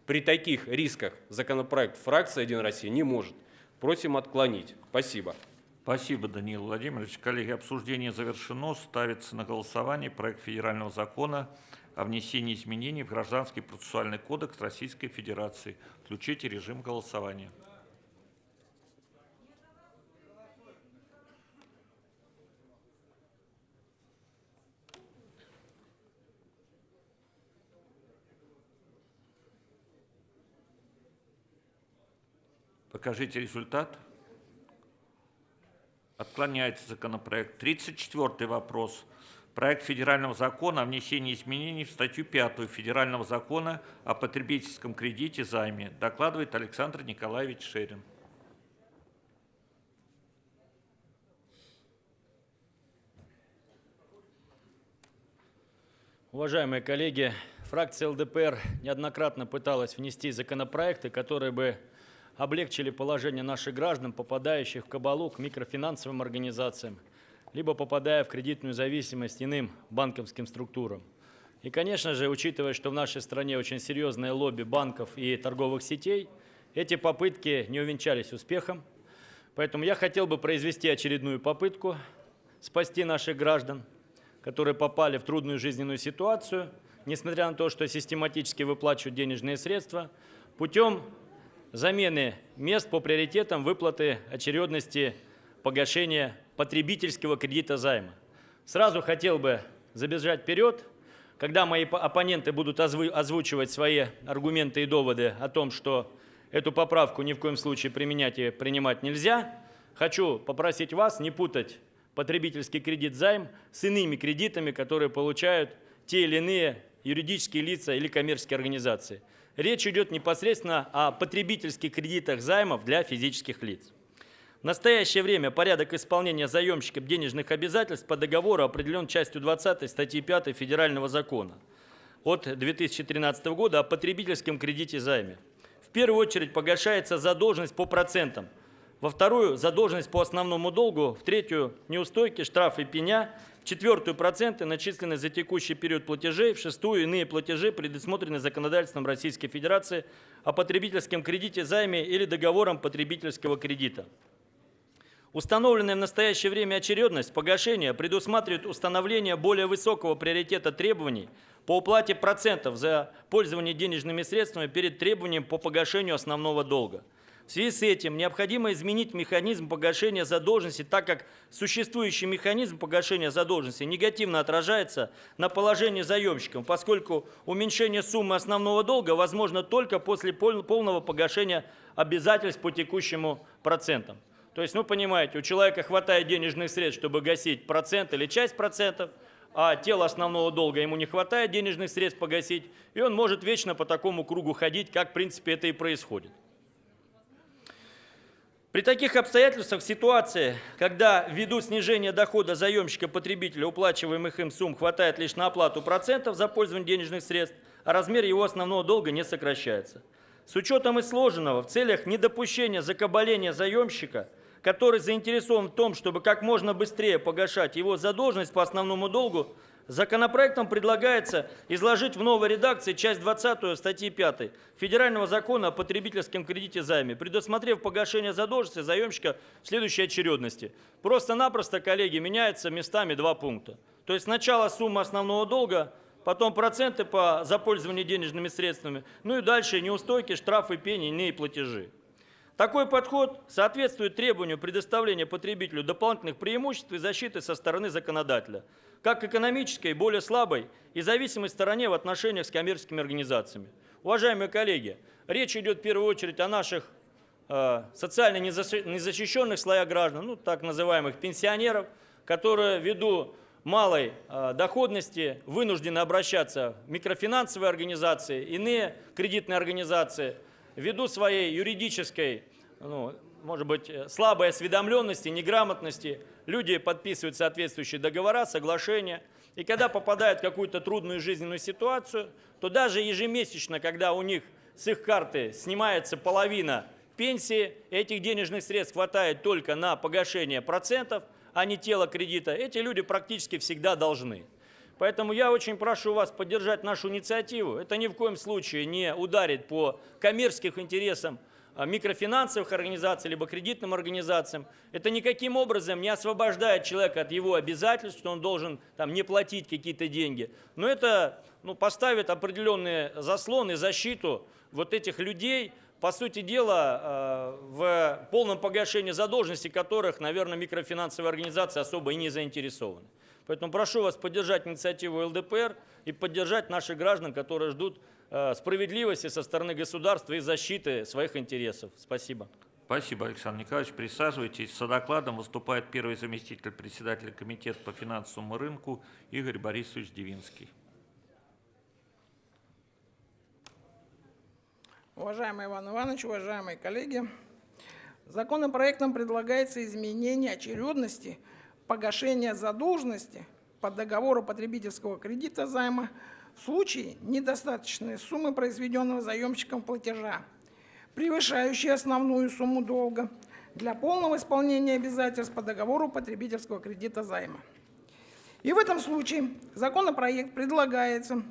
при таких рисках законопроект фракция «Единая Россия» не может. Просим отклонить. Спасибо. Спасибо, Даниил Владимирович. Коллеги, обсуждение завершено. Ставится на голосование проект федерального закона о внесении изменений в Гражданский процессуальный кодекс Российской Федерации. Включите режим голосования. Покажите результат. Отклоняется законопроект. 34-й вопрос. Проект федерального закона о внесении изменений в статью 5 Федерального закона о потребительском кредите займе. Докладывает Александр Николаевич Шерин. Уважаемые коллеги, фракция ЛДПР неоднократно пыталась внести законопроекты, которые бы облегчили положение наших граждан, попадающих в кабалу к микрофинансовым организациям, либо попадая в кредитную зависимость иным банковским структурам. И, конечно же, учитывая, что в нашей стране очень серьезное лобби банков и торговых сетей, эти попытки не увенчались успехом. Поэтому я хотел бы произвести очередную попытку спасти наших граждан, которые попали в трудную жизненную ситуацию, несмотря на то, что систематически выплачивают денежные средства, путем замены мест по приоритетам выплаты очередности погашения потребительского кредита займа. Сразу хотел бы забежать вперед, когда мои оппоненты будут озвучивать свои аргументы и доводы о том, что эту поправку ни в коем случае применять и принимать нельзя, хочу попросить вас не путать потребительский кредит займ с иными кредитами, которые получают те или иные юридические лица или коммерческие организации. Речь идет непосредственно о потребительских кредитах займов для физических лиц. В настоящее время порядок исполнения заемщиком денежных обязательств по договору определен частью 20 статьи 5 Федерального закона от 2013 года о потребительском кредите займе. В первую очередь погашается задолженность по процентам, во вторую – задолженность по основному долгу, в третью – неустойки, штрафы, пеня, в четвертую – проценты, начисленные за текущий период платежей, в шестую – иные платежи, предусмотренные законодательством Российской Федерации о потребительском кредите займе или договором потребительского кредита. Установленная в настоящее время очередность погашения предусматривает установление более высокого приоритета требований по уплате процентов за пользование денежными средствами перед требованием по погашению основного долга. В связи с этим необходимо изменить механизм погашения задолженности, так как существующий механизм погашения задолженности негативно отражается на положении заемщиков, поскольку уменьшение суммы основного долга возможно только после полного погашения обязательств по текущему процентам. То есть, вы понимаете, у человека хватает денежных средств, чтобы гасить процент или часть процентов, а тело основного долга ему не хватает денежных средств погасить, и он может вечно по такому кругу ходить, как в принципе это и происходит. При таких обстоятельствах ситуации, когда ввиду снижения дохода заемщика-потребителя уплачиваемых им сумм хватает лишь на оплату процентов за пользование денежных средств, а размер его основного долга не сокращается. С учетом изложенного, в целях недопущения закабаления заемщика, который заинтересован в том, чтобы как можно быстрее погашать его задолженность по основному долгу, законопроектом предлагается изложить в новой редакции часть 20 статьи 5 Федерального закона о потребительском кредите займе, предусмотрев погашение задолженности заемщика в следующей очередности. Просто-напросто, коллеги, меняются местами два пункта. То есть сначала сумма основного долга, потом проценты за пользование денежными средствами, ну и дальше неустойки, штрафы, пени, иные платежи. Такой подход соответствует требованию предоставления потребителю дополнительных преимуществ и защиты со стороны законодателя, как экономической, более слабой и зависимой стороне в отношениях с коммерческими организациями. Уважаемые коллеги, речь идет в первую очередь о наших социально незащищенных слоях граждан, ну, так называемых пенсионеров, которые ввиду малой доходности вынуждены обращаться в микрофинансовые организации, иные кредитные организации, ввиду своей юридической, может быть, слабой осведомленности, неграмотности, люди подписывают соответствующие договора, соглашения. И когда попадают в какую-то трудную жизненную ситуацию, то даже ежемесячно, когда у них с их карты снимается половина пенсии, этих денежных средств хватает только на погашение процентов, а не тело кредита, эти люди практически всегда должны. Поэтому я очень прошу вас поддержать нашу инициативу. Это ни в коем случае не ударит по коммерческим интересам микрофинансовых организаций, либо кредитным организациям. Это никаким образом не освобождает человека от его обязательств, что он должен не платить какие-то деньги. Но это поставит определенные заслоны, защиту вот этих людей, по сути дела, в полном погашении задолженности которых, наверное, микрофинансовые организации особо и не заинтересованы. Поэтому прошу вас поддержать инициативу ЛДПР и поддержать наших граждан, которые ждут справедливости со стороны государства и защиты своих интересов. Спасибо. Спасибо, Александр Николаевич. Присаживайтесь. С докладом выступает первый заместитель председателя комитета по финансовому рынку Игорь Борисович Дивинский. Уважаемый Иван Иванович, уважаемые коллеги, законопроектом предлагается изменение очередности погашения задолженности по договору потребительского кредита займа в случае недостаточной суммы произведенного заемщиком платежа, превышающей основную сумму долга, для полного исполнения обязательств по договору потребительского кредита займа. И в этом случае законопроект предлагается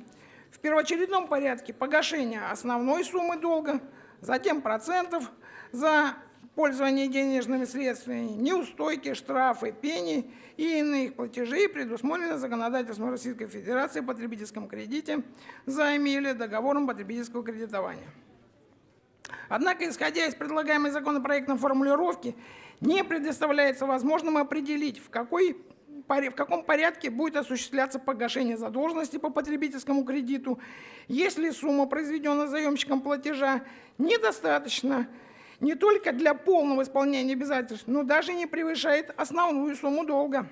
в первоочередном порядке погашение основной суммы долга, затем процентов за пользование денежными средствами, неустойки, штрафы, пени и иных платежей, предусмотренных законодательством Российской Федерации о потребительском кредите, займе или договором потребительского кредитования. Однако, исходя из предлагаемой законопроектом формулировки, не предоставляется возможным определить, в каком порядке будет осуществляться погашение задолженности по потребительскому кредиту, если сумма, произведенная заемщиком платежа, недостаточна не только для полного исполнения обязательств, но даже не превышает основную сумму долга.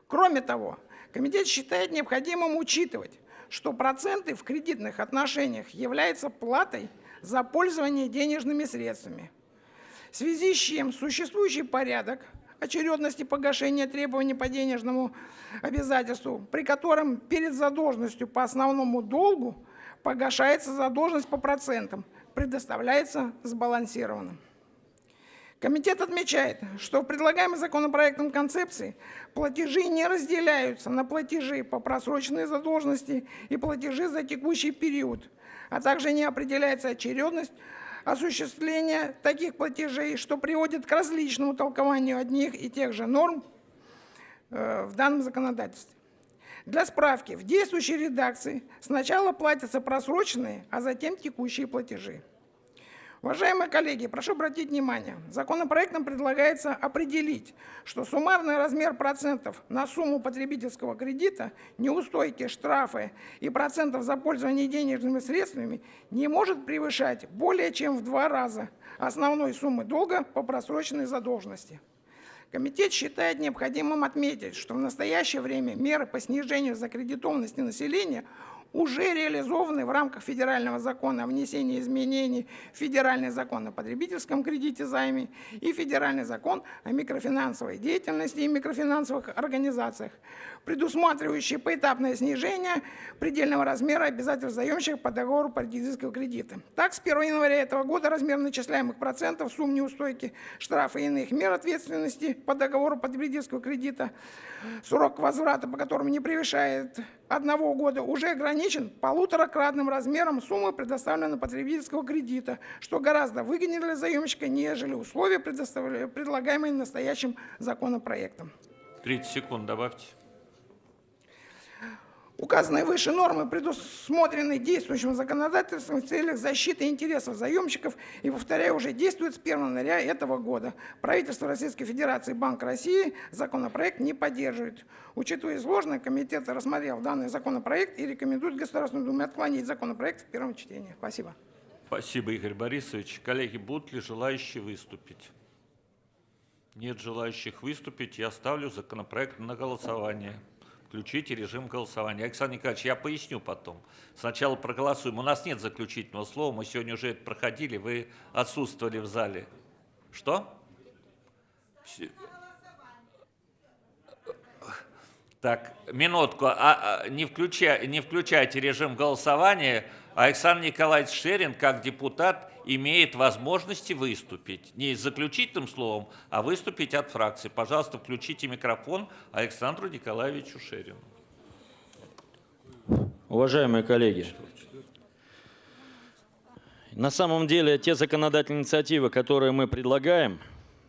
Кроме того, комитет считает необходимым учитывать, что проценты в кредитных отношениях являются платой за пользование денежными средствами, в связи с чем существующий порядок очередности погашения требований по денежному обязательству, при котором перед задолженностью по основному долгу погашается задолженность по процентам, предоставляется сбалансированным. Комитет отмечает, что в предлагаемой законопроектом концепции платежи не разделяются на платежи по просроченной задолженности и платежи за текущий период, а также не определяется очередность осуществления таких платежей, что приводит к различному толкованию одних и тех же норм в данном законодательстве. Для справки, в действующей редакции сначала платятся просроченные, а затем текущие платежи. Уважаемые коллеги, прошу обратить внимание, законопроектом предлагается определить, что суммарный размер процентов на сумму потребительского кредита, неустойки, штрафы и процентов за пользование денежными средствами не может превышать более чем в 2 раза основной суммы долга по просроченной задолженности. Комитет считает необходимым отметить, что в настоящее время меры по снижению закредитованности населения уже реализованы в рамках федерального закона о внесении изменений в федеральный закон о потребительском кредите займе и федеральный закон о микрофинансовой деятельности и микрофинансовых организациях, предусматривающие поэтапное снижение предельного размера обязательств заемщика по договору потребительского кредита. Так, с 1 января этого года размер начисляемых процентов, сумм неустойки, штрафы и иных мер ответственности по договору потребительского кредита, срок возврата по которому не превышает 1 года, уже ограничен 1,5-кратным размером суммы предоставленного потребительского кредита, что гораздо выгоднее для заемщика, нежели условия, предлагаемые настоящим законопроектом. 30 секунд добавьте. Указанные выше нормы предусмотрены действующим законодательством в целях защиты интересов заемщиков и, повторяю, уже действуют с 1 января этого года. Правительство Российской Федерации и Банк России законопроект не поддерживает. Учитывая изложенное, комитет рассмотрел данный законопроект и рекомендует Государственной Думе отклонить законопроект в первом чтении. Спасибо. Спасибо, Игорь Борисович. Коллеги, будут ли желающие выступить? Нет желающих выступить. Я ставлю законопроект на голосование. Включите режим голосования. Александр Николаевич, я поясню потом. Сначала проголосуем. У нас нет заключительного слова. Мы сегодня уже это проходили. Вы отсутствовали в зале. Что? Так, минутку. Не включайте режим голосования. Александр Николаевич Шерин, как депутат, имеет возможности выступить. Не с заключительным словом, а выступить от фракции. Пожалуйста, включите микрофон Александру Николаевичу Шерину. Уважаемые коллеги, на самом деле те законодательные инициативы, которые мы предлагаем,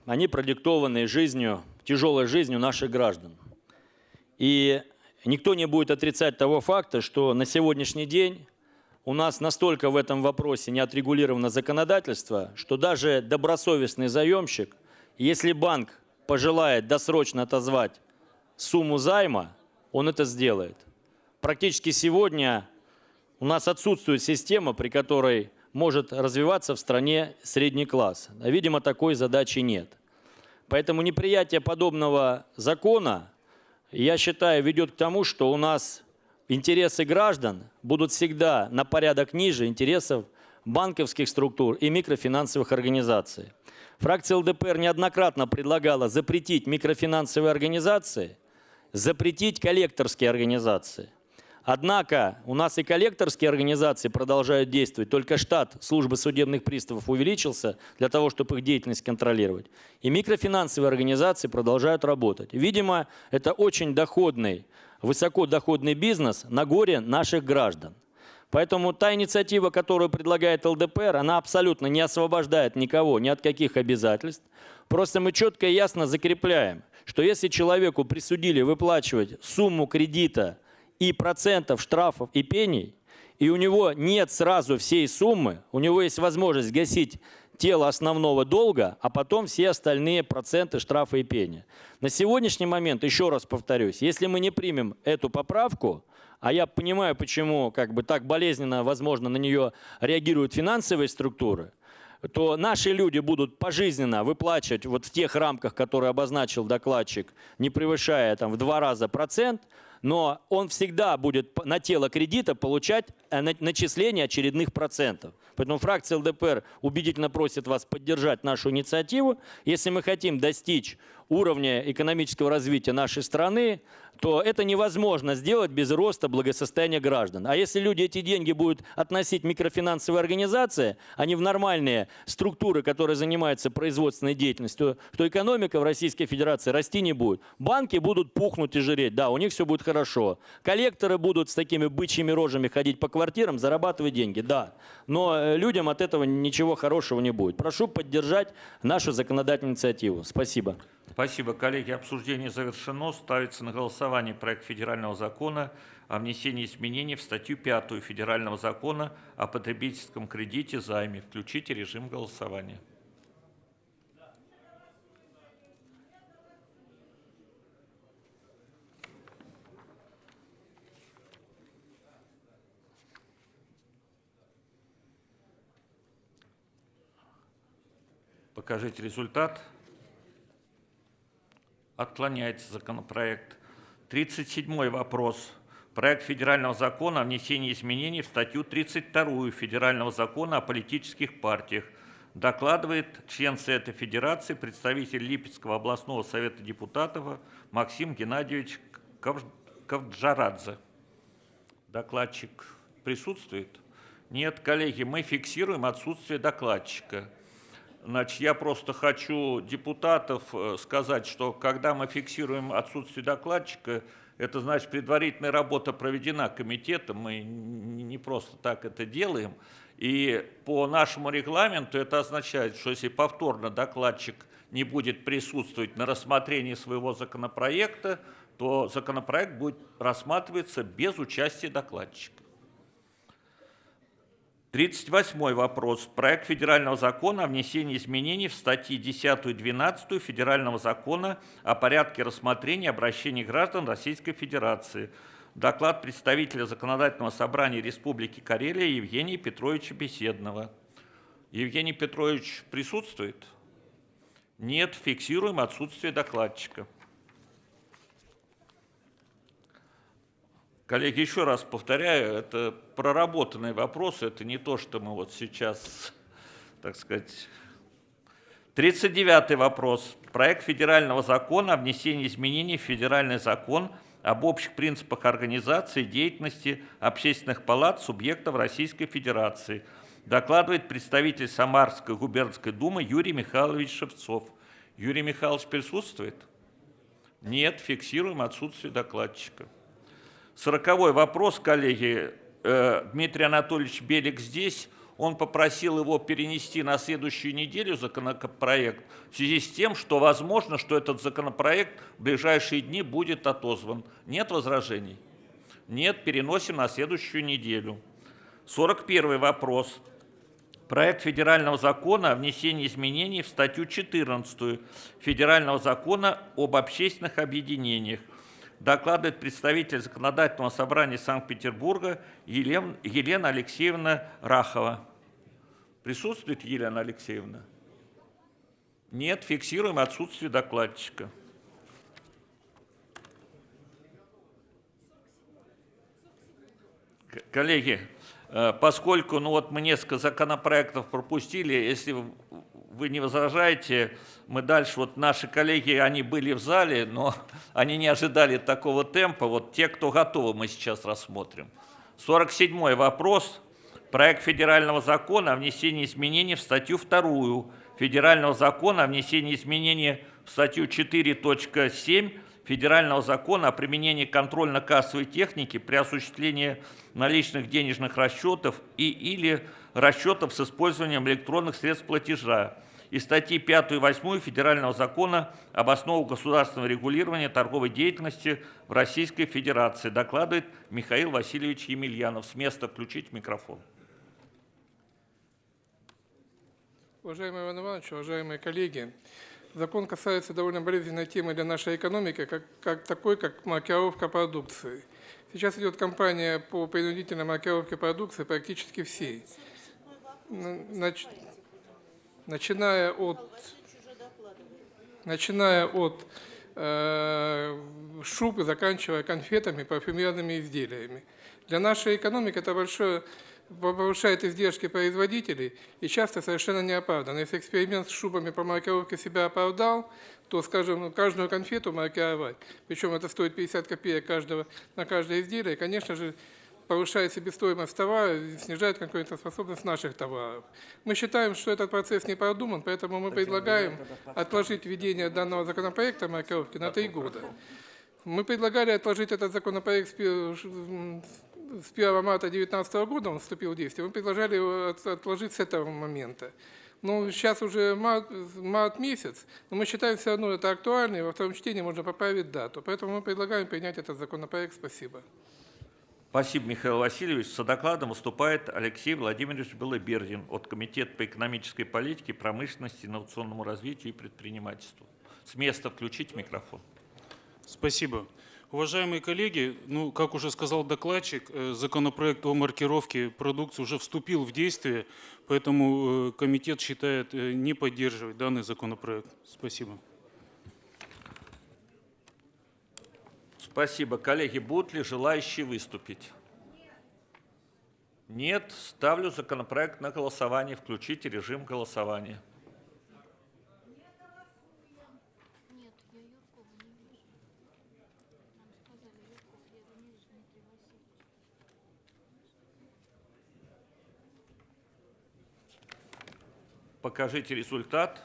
они продиктованы жизнью, тяжелой жизнью наших граждан. И никто не будет отрицать того факта, что на сегодняшний день у нас настолько в этом вопросе не отрегулировано законодательство, что даже добросовестный заемщик, если банк пожелает досрочно отозвать сумму займа, он это сделает. Практически сегодня у нас отсутствует система, при которой может развиваться в стране средний класс. Видимо, такой задачи нет. Поэтому неприятие подобного закона, я считаю, ведет к тому, что у нас интересы граждан будут всегда на порядок ниже интересов банковских структур и микрофинансовых организаций. Фракция ЛДПР неоднократно предлагала запретить микрофинансовые организации, запретить коллекторские организации. Однако у нас и коллекторские организации продолжают действовать, только штат службы судебных приставов увеличился для того, чтобы их деятельность контролировать. И микрофинансовые организации продолжают работать. Видимо, это очень доходный, высокодоходный бизнес на горе наших граждан. Поэтому та инициатива, которую предлагает ЛДПР, она абсолютно не освобождает никого ни от каких обязательств. Просто мы четко и ясно закрепляем, что если человеку присудили выплачивать сумму кредита и процентов, штрафов и пений, и у него нет сразу всей суммы, у него есть возможность гасить тело основного долга, а потом все остальные проценты, штрафы и пени. На сегодняшний момент, еще раз повторюсь, если мы не примем эту поправку, а я понимаю, почему так болезненно, возможно, на нее реагируют финансовые структуры, то наши люди будут пожизненно выплачивать вот в тех рамках, которые обозначил докладчик, не превышая в 2 раза процент, но он всегда будет на тело кредита получать начисление очередных процентов. Поэтому фракция ЛДПР убедительно просит вас поддержать нашу инициативу. Если мы хотим достичь уровня экономического развития нашей страны, то это невозможно сделать без роста благосостояния граждан. А если люди эти деньги будут относить в микрофинансовые организации, а не в нормальные структуры, которые занимаются производственной деятельностью, то экономика в Российской Федерации расти не будет. Банки будут пухнуть и жиреть, да, у них все будет хорошо. Коллекторы будут с такими бычьими рожами ходить по квартирам, зарабатывать деньги, да. Но людям от этого ничего хорошего не будет. Прошу поддержать нашу законодательную инициативу. Спасибо. Спасибо, коллеги. Обсуждение завершено. Ставится на голосование проект федерального закона о внесении изменений в статью 5 федерального закона о потребительском кредите займе. Включите режим голосования. Покажите результат. Отклоняется законопроект. 37-й вопрос. Проект федерального закона о внесении изменений в статью 32 федерального закона о политических партиях. Докладывает член Совета Федерации, представитель Липецкого областного совета депутатов Максим Геннадьевич Ковджарадзе. Докладчик присутствует? Нет, коллеги, мы фиксируем отсутствие докладчика. Значит, я просто хочу депутатов сказать, что когда мы фиксируем отсутствие докладчика, это значит, предварительная работа проведена комитетом, мы не просто так это делаем. И по нашему регламенту это означает, что если повторно докладчик не будет присутствовать на рассмотрении своего законопроекта, то законопроект будет рассматриваться без участия докладчика. 38-й вопрос. Проект федерального закона о внесении изменений в статьи 10 и 12 федерального закона о порядке рассмотрения обращений граждан Российской Федерации. Доклад представителя Законодательного собрания Республики Карелия Евгения Петровича Беседного. Евгений Петрович присутствует? Нет, фиксируем отсутствие докладчика. Коллеги, еще раз повторяю, это проработанные вопросы, это не то, что мы вот сейчас, так сказать. 39-й вопрос. Проект федерального закона о внесении изменений в федеральный закон об общих принципах организации и деятельности общественных палат субъектов Российской Федерации. Докладывает представитель Самарской губернской думы Юрий Михайлович Шевцов. Юрий Михайлович присутствует? Нет, фиксируем отсутствие докладчика. 40-й вопрос, коллеги. Дмитрий Анатольевич Белик здесь. Он попросил его перенести на следующую неделю законопроект в связи с тем, что возможно, что этот законопроект в ближайшие дни будет отозван. Нет возражений? Нет, переносим на следующую неделю. 41-й вопрос. Проект федерального закона о внесении изменений в статью 14 федерального закона об общественных объединениях. Докладывает представитель Законодательного собрания Санкт-Петербурга Елена Алексеевна Рахова. Присутствует Елена Алексеевна? Нет, фиксируем отсутствие докладчика. Коллеги, поскольку мы несколько законопроектов пропустили, если вы не возражаете, мы дальше, наши коллеги, они были в зале, но они не ожидали такого темпа. Те, кто готовы, мы сейчас рассмотрим. 47-й вопрос. Проект федерального закона о внесении изменений в статью 2 Федерального закона о внесении изменений в статью 4.7 Федерального закона о применении контрольно-кассовой техники при осуществлении наличных денежных расчетов или расчетов с использованием электронных средств платежа и статьи 5 и 8 Федерального закона об основах государственного регулирования торговой деятельности в Российской Федерации. Докладывает Михаил Васильевич Емельянов. С места включить микрофон. Уважаемый Иван Иванович, уважаемые коллеги, закон касается довольно болезненной темы для нашей экономики, как маркировка продукции. Сейчас идет кампания по принудительной маркировке продукции практически всей. Начиная от шуб и заканчивая конфетами, парфюмерными изделиями. Для нашей экономики это повышает издержки производителей и часто совершенно неоправданно. Если эксперимент с шубами по маркировке себя оправдал, то, скажем, каждую конфету маркировать, причем это стоит 50 копеек на каждое изделие, конечно же, повышает себестоимость товара и снижает конкурентоспособность наших товаров. Мы считаем, что этот процесс не продуман, поэтому мы предлагаем отложить введение данного законопроекта маркировки на 3 года. Мы предлагали отложить этот законопроект с 1 марта 2019 года, он вступил в действие, мы предложили его отложить с этого момента. Сейчас уже март месяц, но мы считаем все равно это актуально, и во втором чтении можно поправить дату. Поэтому мы предлагаем принять этот законопроект. Спасибо. Спасибо, Михаил Васильевич. С докладом выступает Алексей Владимирович Белобердин от Комитета по экономической политике, промышленности, инновационному развитию и предпринимательству. С места включить микрофон. Спасибо. Уважаемые коллеги, как уже сказал докладчик, законопроект о маркировке продукции уже вступил в действие, поэтому комитет считает не поддерживать данный законопроект. Спасибо. Спасибо. Коллеги, будут ли желающие выступить? Нет. Ставлю законопроект на голосование. Включите режим голосования. Покажите результат.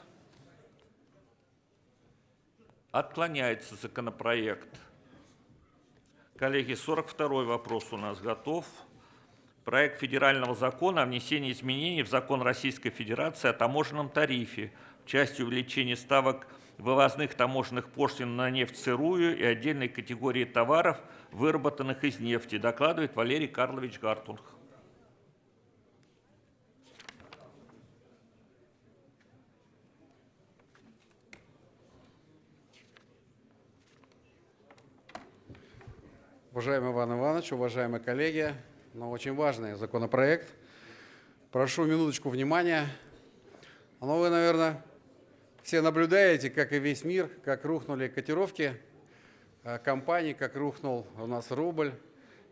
Отклоняется законопроект. Коллеги, 42-й вопрос у нас готов. Проект федерального закона о внесении изменений в закон Российской Федерации о таможенном тарифе в части увеличения ставок вывозных таможенных пошлин на нефть сырую и отдельной категории товаров, выработанных из нефти. Докладывает Валерий Карлович Гартунг. Уважаемый Иван Иванович, уважаемые коллеги, очень важный законопроект. Прошу минуточку внимания. Вы, наверное, все наблюдаете, как и весь мир, как рухнули котировки компаний, как рухнул у нас рубль.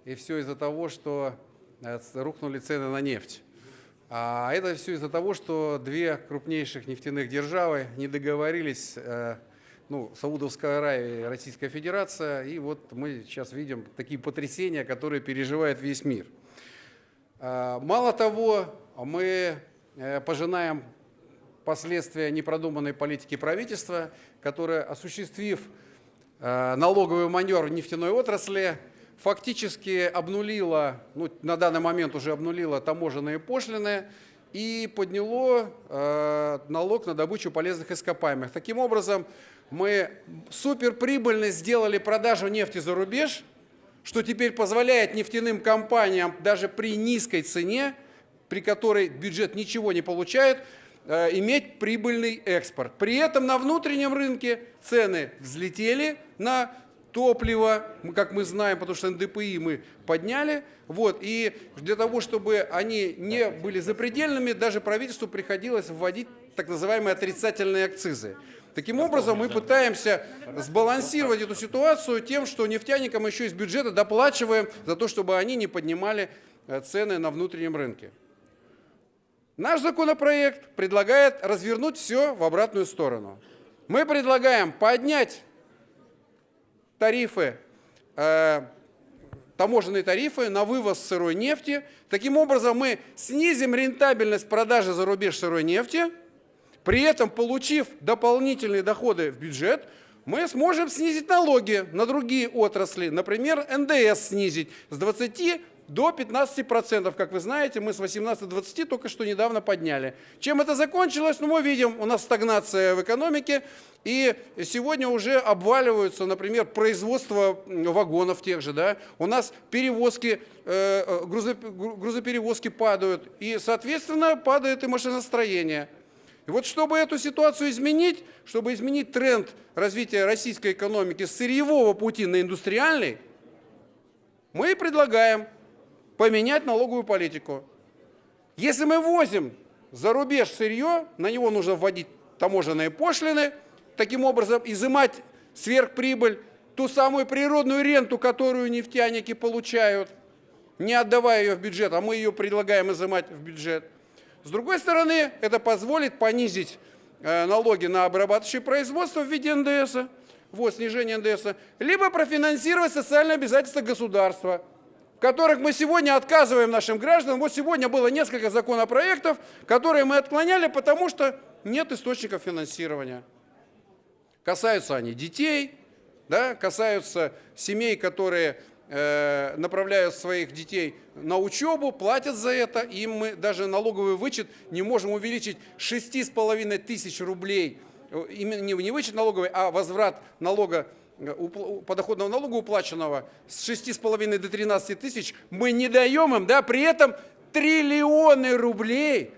И все из-за того, что рухнули цены на нефть. А это все из-за того, что две крупнейших нефтяных державы не договорились, Саудовская Аравия и Российская Федерация, и мы сейчас видим такие потрясения, которые переживает весь мир. Мало того, мы пожинаем последствия непродуманной политики правительства, которое, осуществив налоговый маневр в нефтяной отрасли, фактически обнулило, на данный момент уже обнулило таможенные пошлины и подняло налог на добычу полезных ископаемых. Таким образом, мы суперприбыльно сделали продажу нефти за рубеж, что теперь позволяет нефтяным компаниям даже при низкой цене, при которой бюджет ничего не получает, иметь прибыльный экспорт. При этом на внутреннем рынке цены взлетели на топлива, как мы знаем, потому что НДПИ мы подняли. Вот, и для того, чтобы они не были запредельными, даже правительству приходилось вводить так называемые отрицательные акцизы. Таким образом, мы пытаемся сбалансировать эту ситуацию тем, что нефтяникам еще из бюджета доплачиваем за то, чтобы они не поднимали цены на внутреннем рынке. Наш законопроект предлагает развернуть все в обратную сторону. Мы предлагаем поднять тарифы, таможенные тарифы на вывоз сырой нефти. Таким образом, мы снизим рентабельность продажи за рубеж сырой нефти. При этом, получив дополнительные доходы в бюджет, мы сможем снизить налоги на другие отрасли. Например, НДС снизить с 20 до 15%. Как вы знаете, мы с 18 до 20 только что недавно подняли. Чем это закончилось? Ну, мы видим, у нас стагнация в экономике. И сегодня уже обваливаются, например, производство вагонов тех же. Да? У нас перевозки, грузоперевозки падают. И, соответственно, падает и машиностроение. И вот чтобы эту ситуацию изменить, чтобы изменить тренд развития российской экономики с сырьевого пути на индустриальный, мы предлагаем поменять налоговую политику. Если мы возим за рубеж сырье, на него нужно вводить таможенные пошлины, таким образом изымать сверхприбыль, ту самую природную ренту, которую нефтяники получают, не отдавая ее в бюджет, а мы ее предлагаем изымать в бюджет. С другой стороны, это позволит понизить налоги на обрабатывающее производство в виде НДС, вот, снижение НДС, либо профинансировать социальные обязательства государства, в которых мы сегодня отказываем нашим гражданам. Вот сегодня было несколько законопроектов, которые мы отклоняли, потому что нет источников финансирования. Касаются они детей, да, касаются семей, которые направляют своих детей на учебу, платят за это, им мы даже налоговый вычет не можем увеличить 6,5 тысяч рублей, не вычет налоговый, а возврат налога, подоходного налога уплаченного с 6,5 до 13 тысяч мы не даем им, да, при этом триллионы рублей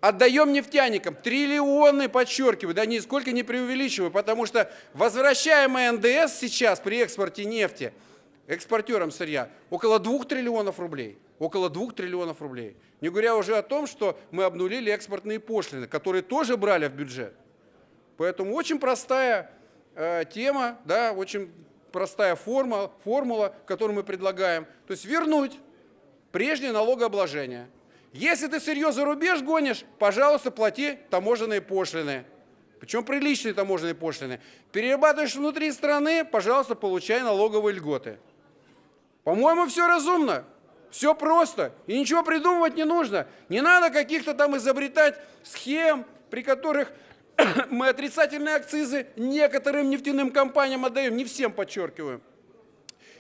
отдаем нефтяникам, триллионы, подчеркиваю, да, нисколько не преувеличиваю, потому что возвращаемый НДС сейчас при экспорте нефти экспортерам сырья около 2 триллионов рублей. Около 2 триллионов рублей. Не говоря уже о том, что мы обнулили экспортные пошлины, которые тоже брали в бюджет. Поэтому очень простая тема, да, очень простая формула, которую мы предлагаем. То есть вернуть прежнее налогообложение. Если ты сырье за рубеж гонишь, пожалуйста, плати таможенные пошлины. Причем приличные таможенные пошлины. Перерабатываешь внутри страны, пожалуйста, получай налоговые льготы. По-моему, все разумно, все просто. И ничего придумывать не нужно. Не надо каких-то там изобретать схем, при которых мы отрицательные акцизы некоторым нефтяным компаниям отдаем, не всем, подчеркиваю.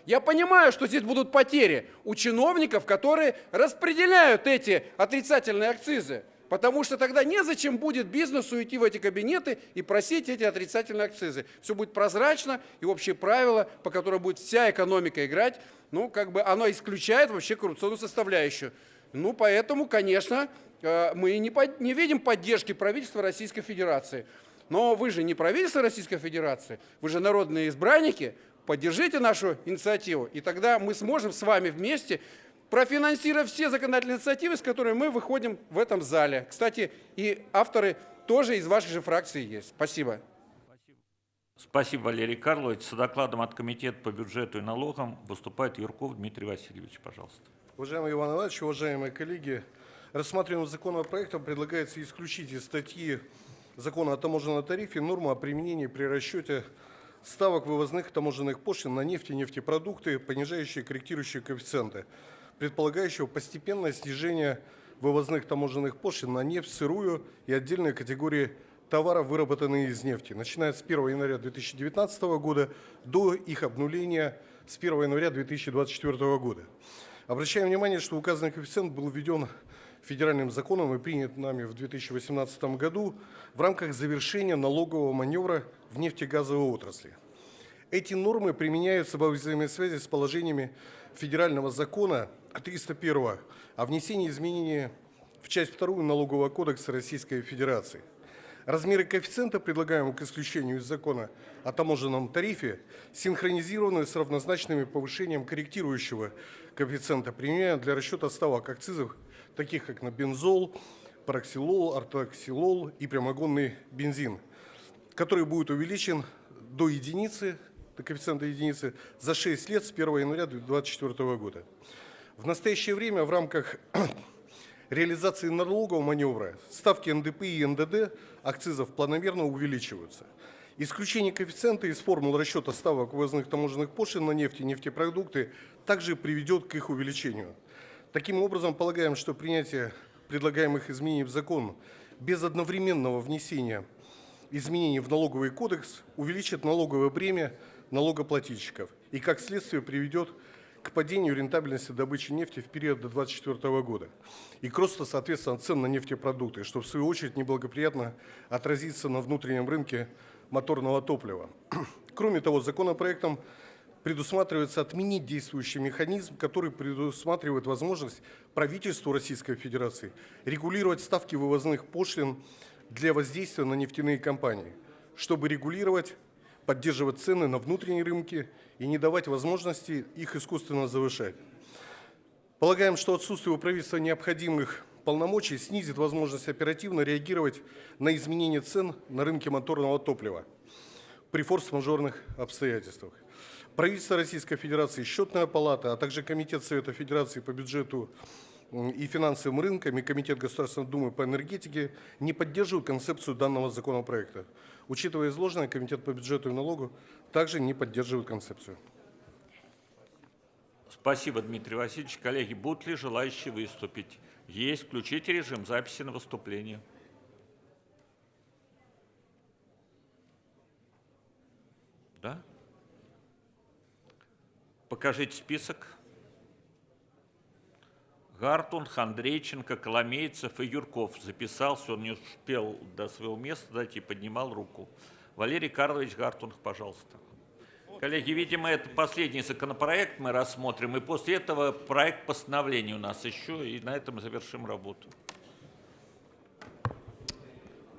Я понимаю, что здесь будут потери у чиновников, которые распределяют эти отрицательные акцизы. Потому что тогда незачем будет бизнесу идти в эти кабинеты и просить эти отрицательные акцизы. Все будет прозрачно, и общие правила, по которым будет вся экономика играть, ну, как бы оно исключает вообще коррупционную составляющую. Ну, поэтому, конечно, мы не видим поддержки правительства Российской Федерации. Но вы же не правительство Российской Федерации, вы же народные избранники. Поддержите нашу инициативу, и тогда мы сможем с вами вместе профинансировать все законодательные инициативы, с которыми мы выходим в этом зале. Кстати, и авторы тоже из вашей же фракции есть. Спасибо. Спасибо, Валерий Карлович. С докладом от Комитета по бюджету и налогам выступает Юрков Дмитрий Васильевич. Пожалуйста. Уважаемый Иван Иванович, уважаемые коллеги, рассматриваемым законопроектом предлагается исключить из статьи Закона о таможенном тарифе норму о применении при расчете ставок вывозных таможенных пошлин на нефть и нефтепродукты, понижающие корректирующие коэффициенты, предполагающего постепенное снижение вывозных таможенных пошлин на нефть, сырую и отдельные категории товаров, выработанные из нефти, начиная с 1 января 2019 года до их обнуления с 1 января 2024 года. Обращаем внимание, что указанный коэффициент был введен федеральным законом и принят нами в 2018 году в рамках завершения налогового маневра в нефтегазовой отрасли. Эти нормы применяются во взаимосвязи с положениями федерального закона 301 о внесении изменений в часть 2 Налогового кодекса Российской Федерации. Размеры коэффициента, предлагаемого к исключению из закона о таможенном тарифе, синхронизированы с равнозначным повышением корректирующего коэффициента, применяемого для расчета ставок акцизов, таких как на бензол, параксилол, ортоксилол и прямогонный бензин, который будет увеличен до единицы, до коэффициента единицы, за 6 лет с 1 января 2024 года. В настоящее время в рамках реализации налогового маневра ставки НДПИ и НДД акцизов планомерно увеличиваются. Исключение коэффициента из формул расчета ставок ввозных таможенных пошлин на нефть и нефтепродукты также приведет к их увеличению. Таким образом, полагаем, что принятие предлагаемых изменений в закон без одновременного внесения изменений в налоговый кодекс увеличит налоговое бремя налогоплательщиков и, как следствие, приведет к падению рентабельности добычи нефти в период до 2024 года и к росту, соответственно, цен на нефтепродукты, что в свою очередь неблагоприятно отразится на внутреннем рынке моторного топлива. Кроме того, законопроектом предусматривается отменить действующий механизм, который предусматривает возможность правительству Российской Федерации регулировать ставки вывозных пошлин для воздействия на нефтяные компании, чтобы регулировать, поддерживать цены на внутреннем рынке и не давать возможности их искусственно завышать. Полагаем, что отсутствие у правительства необходимых полномочий снизит возможность оперативно реагировать на изменения цен на рынке моторного топлива при форс-мажорных обстоятельствах. Правительство Российской Федерации, Счетная палата, а также Комитет Совета Федерации по бюджету и финансовым рынкам и Комитет Государственной Думы по энергетике не поддерживают концепцию данного законопроекта. Учитывая изложенное, Комитет по бюджету и налогу также не поддерживает концепцию. Спасибо, Дмитрий Васильевич. Коллеги, будут ли желающие выступить? Есть. Включите режим записи на выступление. Да? Покажите список. Гартун, Андрейченко, Коломейцев и Юрков записался, он не успел до своего места дойти, поднимал руку. Валерий Карлович Гартун, пожалуйста. Коллеги, видимо, это последний законопроект мы рассмотрим, и после этого проект постановления у нас еще, и на этом завершим работу.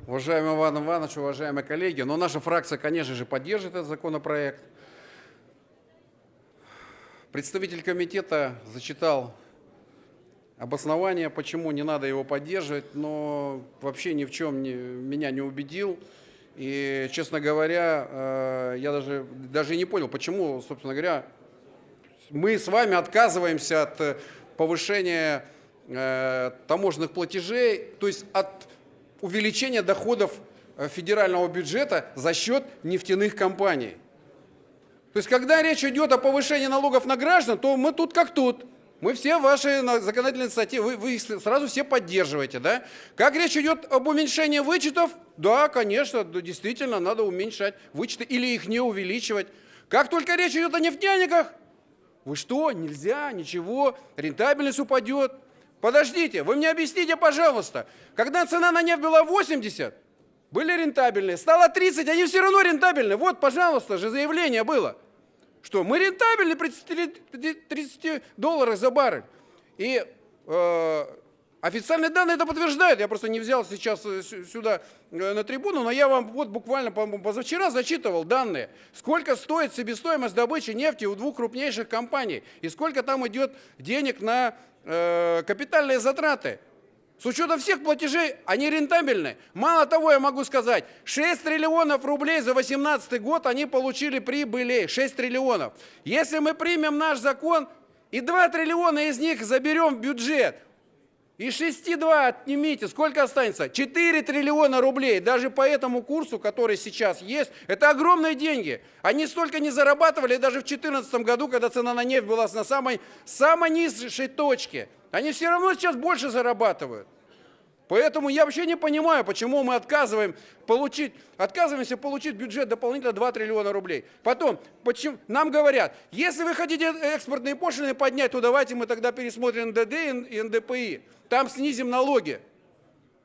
Уважаемый Иван Иванович, уважаемые коллеги, но наша фракция, конечно же, поддержит этот законопроект. Представитель комитета зачитал обоснование, почему не надо его поддерживать, но вообще ни в чем меня не убедил. И, честно говоря, я даже не понял, почему, собственно говоря, мы с вами отказываемся от повышения таможенных платежей, то есть от увеличения доходов федерального бюджета за счет нефтяных компаний. То есть, когда речь идет о повышении налогов на граждан, то мы тут как тут. Мы все ваши законодательные статьи, вы их сразу все поддерживаете, да? Как речь идет об уменьшении вычетов, да, конечно, действительно надо уменьшать вычеты или их не увеличивать. Как только речь идет о нефтяниках, вы что, нельзя, ничего, рентабельность упадет. Подождите, вы мне объясните, пожалуйста, когда цена на нефть была 80, были рентабельные, стало 30, они все равно рентабельны. Вот, пожалуйста, же заявление было. Что мы рентабельны при 30 долларах за баррель. И официальные данные это подтверждают. Я просто не взял сейчас сюда на трибуну, но я вам вот буквально позавчера зачитывал данные. Сколько стоит себестоимость добычи нефти у двух крупнейших компаний. И сколько там идет денег на капитальные затраты. С учетом всех платежей они рентабельны. Мало того, я могу сказать, 6 триллионов рублей за 2018 год они получили прибыли. 6 триллионов. Если мы примем наш закон и 2 триллиона из них заберем в бюджет, и 6,2 отнимите, сколько останется? 4 триллиона рублей. Даже по этому курсу, который сейчас есть, это огромные деньги. Они столько не зарабатывали даже в 2014 году, когда цена на нефть была на самой низшей точке. Они все равно сейчас больше зарабатывают. Поэтому я вообще не понимаю, почему мы отказываемся получить бюджет дополнительно 2 триллиона рублей. Потом, нам говорят, если вы хотите экспортные пошлины поднять, то давайте мы тогда пересмотрим НДД и НДПИ. Там снизим налоги.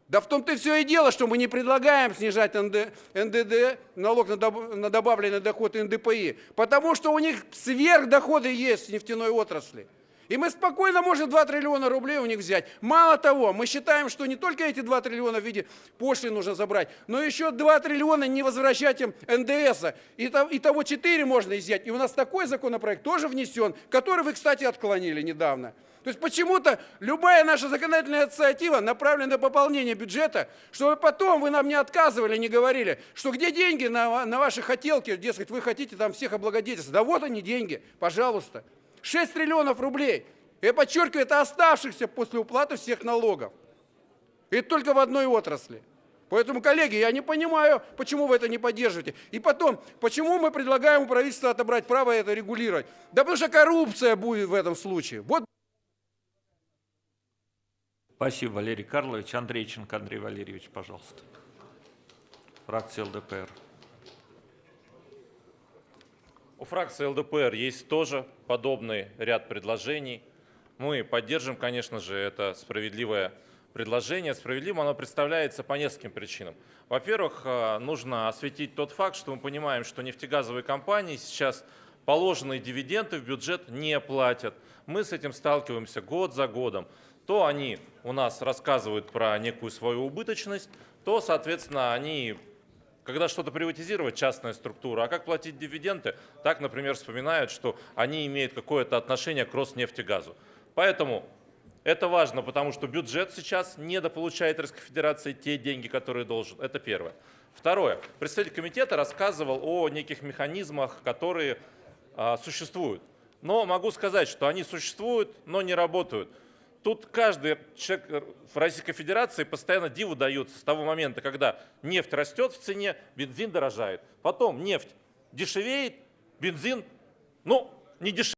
Да в том-то и все и дело, что мы не предлагаем снижать НДД, налог на добавленный доход и НДПИ, потому что у них сверхдоходы есть в нефтяной отрасли. И мы спокойно можем 2 триллиона рублей у них взять. Мало того, мы считаем, что не только эти 2 триллиона в виде пошлин нужно забрать, но еще 2 триллиона не возвращать им НДС. Итого 4 можно изъять. И у нас такой законопроект тоже внесен, который вы, кстати, отклонили недавно. То есть почему-то любая наша законодательная инициатива направлена на пополнение бюджета, чтобы потом вы нам не отказывали, не говорили, что где деньги на ваши хотелки, дескать, вы хотите там всех облагодетельствовать. Да вот они деньги, пожалуйста. 6 триллионов рублей. Я подчеркиваю, это оставшихся после уплаты всех налогов. И это только в одной отрасли. Поэтому, коллеги, я не понимаю, почему вы это не поддерживаете. И потом, почему мы предлагаем у правительства отобрать право это регулировать? Да потому что коррупция будет в этом случае. Вот. Спасибо, Валерий Карлович. Андрейченко Андрей Валерьевич, пожалуйста. Фракция ЛДПР. У фракции ЛДПР есть тоже подобный ряд предложений. Мы поддержим, конечно же, это справедливое предложение. Справедливым оно представляется по нескольким причинам. Во-первых, нужно осветить тот факт, что мы понимаем, что нефтегазовые компании сейчас положенные дивиденды в бюджет не платят. Мы с этим сталкиваемся год за годом. То они у нас рассказывают про некую свою убыточность, то, соответственно, они, когда что-то приватизировать, частная структура, а как платить дивиденды, так, например, вспоминают, что они имеют какое-то отношение к Роснефтегазу. Поэтому это важно, потому что бюджет сейчас недополучает Российской Федерации те деньги, которые должен. Это первое. Второе. Представитель комитета рассказывал о неких механизмах, которые существуют. Но могу сказать, что они существуют, но не работают. Тут каждый человек в Российской Федерации постоянно диву дается с того момента, когда нефть растет в цене, бензин дорожает. Потом нефть дешевеет, бензин, не дешевеет.